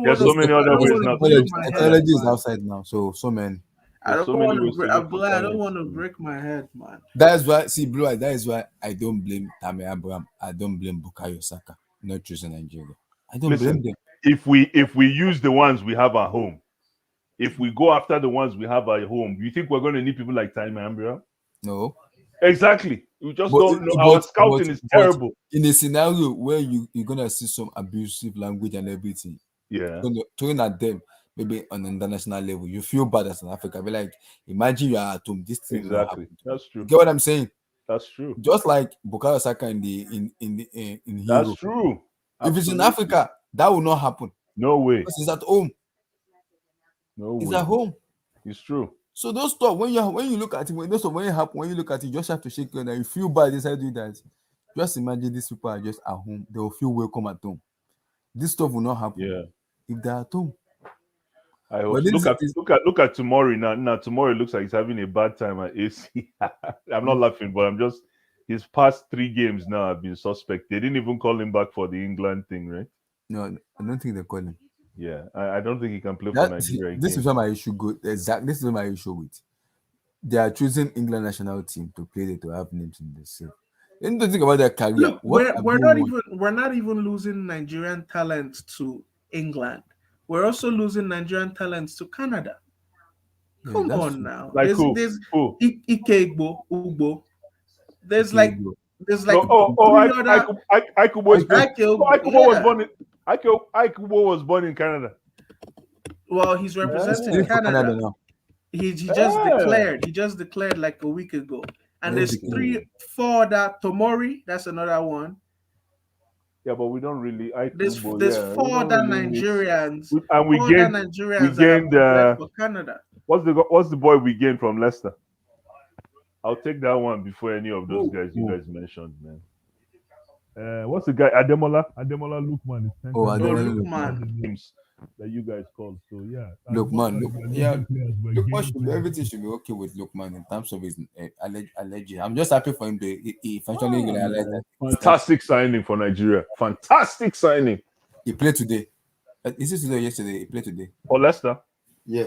There's so many other ways now. Technology is outside now, so many. I don't so many want ways to look for I don't talent. want to break my head, man. That's why, see, Blue Eyes, that is why I don't blame Tammy Abraham. I don't blame Bukayo Saka not choosing Nigeria. I don't blame them. If we use the ones we have at home, if we go after the ones we have at home, you think we're going to need people like Tammy Abraham? No. Exactly. We just don't know. Our scouting is terrible. In a scenario where you're gonna see some abusive language and everything, yeah, throwing at them, maybe on an international level, you feel bad as an African. Be like, imagine you are at home. This thing exactly. That's true. You get what I'm saying? That's true. Just like Bukayo Saka in That's Europe. true. If it's in Absolutely. Africa, that will not happen No way. because he's at home. No He's way. at home. It's true. So those stuff when you look at it, when those stuff when it happen, when you look at it, you just have to shake your head and you feel bad inside doing that. Just imagine these people are just at home. They will feel welcome at home. This stuff will not happen Yeah. if they're at home. I hope But so. this Look at tomorrow now. Now tomorrow looks like he's having a bad time at AC. I'm not laughing, but I'm just his past 3 games now have been suspect. They didn't even call him back for the England thing, right? no, I don't think they call him. Yeah, I don't think he can play for Nigeria This again. is where my issue go. Exactly, this is where my issue with. They are choosing England national team to play there to have names in the same. They need to think about their career. Look, What we're have we're they not won? even losing Nigerian talent to England. We're also losing Nigerian talents to Canada. Yeah, Come that's on true. now. Like There's who? Ike Ugbo. There's Okay, like bro. there's No, like I 3 other Kubo is good. Ike No, Ugbo. Kubo was Yeah. born in Kubo was born in Canada. Well, he's He's representing playing for Canada Canada. now. He just Yeah. declared like a week ago. And Let's there's declare. 4 that Tomori, that's another one. Yeah, but we don't really There's Kubo, there's yeah. 4 We don't other really miss. Nigerians. And we 4 other gained Nigerians that gained have played for Canada. what's the boy we gained from Leicester? I'll take that one before any of those Who? guys you Who? guys mentioned, man. What's the guy? Ademola Lukman is Oh, Oh, Ademola Lukman. the names that you guys called. So yeah, Lukman. Yeah, Lukman should be, players. everything should be okay with Lukman in terms of his alleged. I'm just happy for him to he eventually realize that Fantastic signing for Nigeria. Fantastic signing he played today. Is it today or yesterday? He played today. for Leicester. Yeah.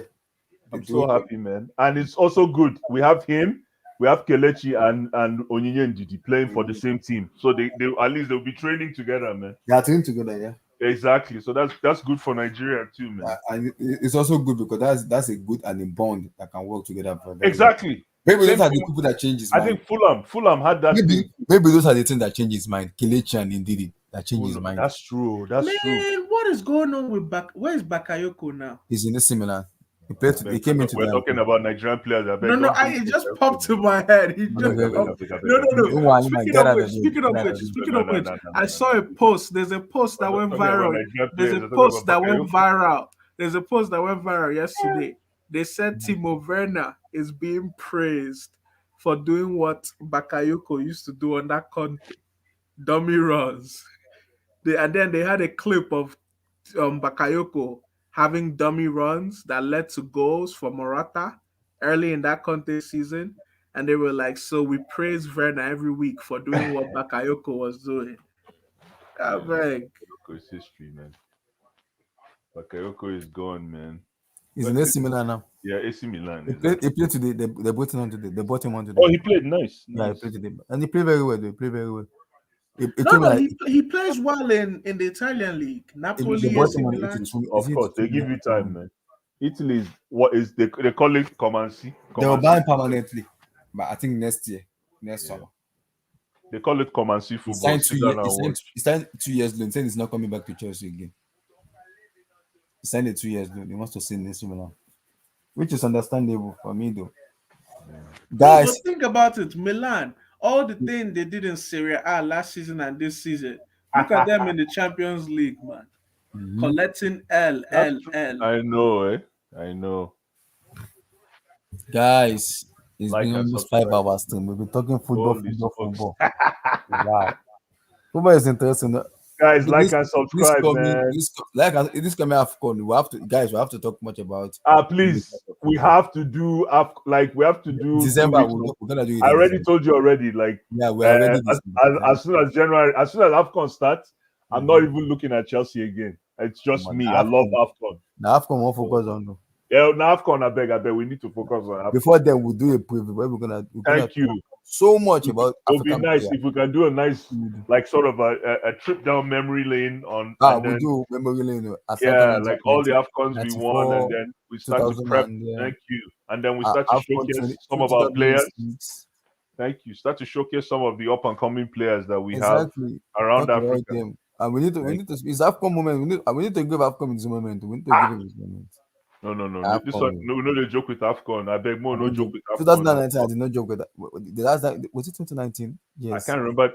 I'm so happy, man. And it's also good. We have him, we have Kelechi and Onyinye Ndidi playing for the same team. So they at least they'll be training together, man. They are training together, yeah. Exactly. So that's good for Nigeria too, man. And it's also good because that's a good and a bond that can work together for Exactly. Maybe Same those are the thing- people that change his I mind. think Fulham had that thing. Maybe those are the things that change his mind. Kelechi and Ndidi that change his mind. That's true. That's true. Man, what is going on with Where's Bakayoko now? He's in the similar. He played. He came into We're the. talking about Nigerian players. I beg, No, don't it bring just yourself popped to to my head. He No, just no, no, popped. no. Don't worry, man, get out of here. Speaking of Get out which, of here. speaking No, of no, which, no, no, I no, saw no. a post. There's a post that I'm went talking about viral. Nigerian There's players. a I'm talking post about that went Bakayoko. viral. There's a post that went viral yesterday. They said Timo Werner is being praised for doing what Bakayoko used to do on that country, dummy runs. And then they had a clip of Bakayoko having dummy runs that led to goals for Morata early in that Conte season. And they were like, so we praise Werner every week for doing what Bakayoko was doing. I beg. Bakayoko is history, man. Bakayoko is gone, man. He's in the similar now. Yeah, AC Milan. He played today. They brought him on today. They bought him on today. Oh, he played nice. Yeah, he Nice. played today, and he played very well. He played very well. It No, came like he plays well in the Italian league. Napoli, they bought AC him on Milan. 82. Of course, they give you time, man. Italy is what is they call it Comansi. They will buy him permanently, but I think next summer. They call it Comansi He football. signed 2 Sit years. down and watch. He signed 2 years loan. Saying he's not coming back to Chelsea again. He signed a 2 years loan. He wants to stay in AC Milan, which is understandable for me, though. Guys, But think about it, Milan. All the things they did in Serie A last season and this season. Look at them in the Champions League, man. Collecting L. I know, I know. guys, it's Like been and almost subscribe. 5 hours still. We've been talking football. Holy Football. Wow, football is interesting. Guys, like This- and subscribe, man. This coming AFCON, we have to talk much about. Please, we have to do we have to do December. 2 weeks. We're gonna do it. I in already December. told you already. Like Yeah, we're already. as soon as January, as soon as AFCON starts, I'm not even looking at Chelsea again. It's just Come on, me. I love AFCON. Now AFCON won't focus on. No. Yeah, now AFCON, I beg. We need to focus on AFCON. Before then, we'll do a preview. Where we're gonna Thank you. talk so much about It would be African nice players. if we can do a nice, like sort of a trip down memory lane on. Ah, and we then, do memory lane. yeah, like all the AFCONs we 94, won, and then we start to prep. 2000 and, Thank you. And then we start to AFCON showcase some of our players. 2006. Thank you. Start to showcase some of the up and coming players that we have Exactly. around Talk about Africa. them. And we need to. It's AFCON moment. We need to give AFCON his moment. We need to give him his moment. No. This one, no, they joke with AFCON. I beg more, no joke with AFCON. 2019, I did not joke with that. The last time was it 2019? I Yes. can't remember.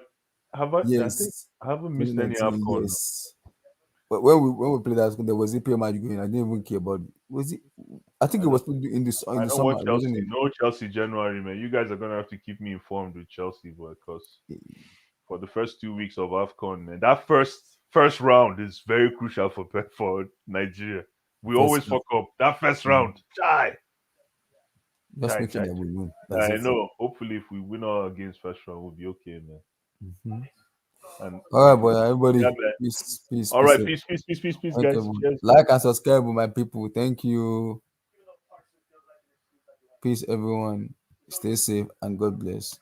I think Yes. I haven't missed any 2019, AFCON. yes. But when we played that, there was EPL match going. I didn't even care about it. Was it? I think it was in the I don't summer, want wasn't Chelsea. it? No Chelsea January, man. You guys are gonna have to keep me informed with Chelsea, because for the first 2 weeks of AFCON, man, that first round is very crucial for Nigeria. We always fuck up that first round. Chai. Just make sure that we win. That's I it. know. Hopefully, if we win our games first round, we'll be okay, man. Mhm. And All right, boy. Everybody, yeah, man. peace. All right, Peace, peace, Thank guys. you. Cheers. Like and subscribe, my people. Thank you. Peace, everyone. Stay safe and God bless.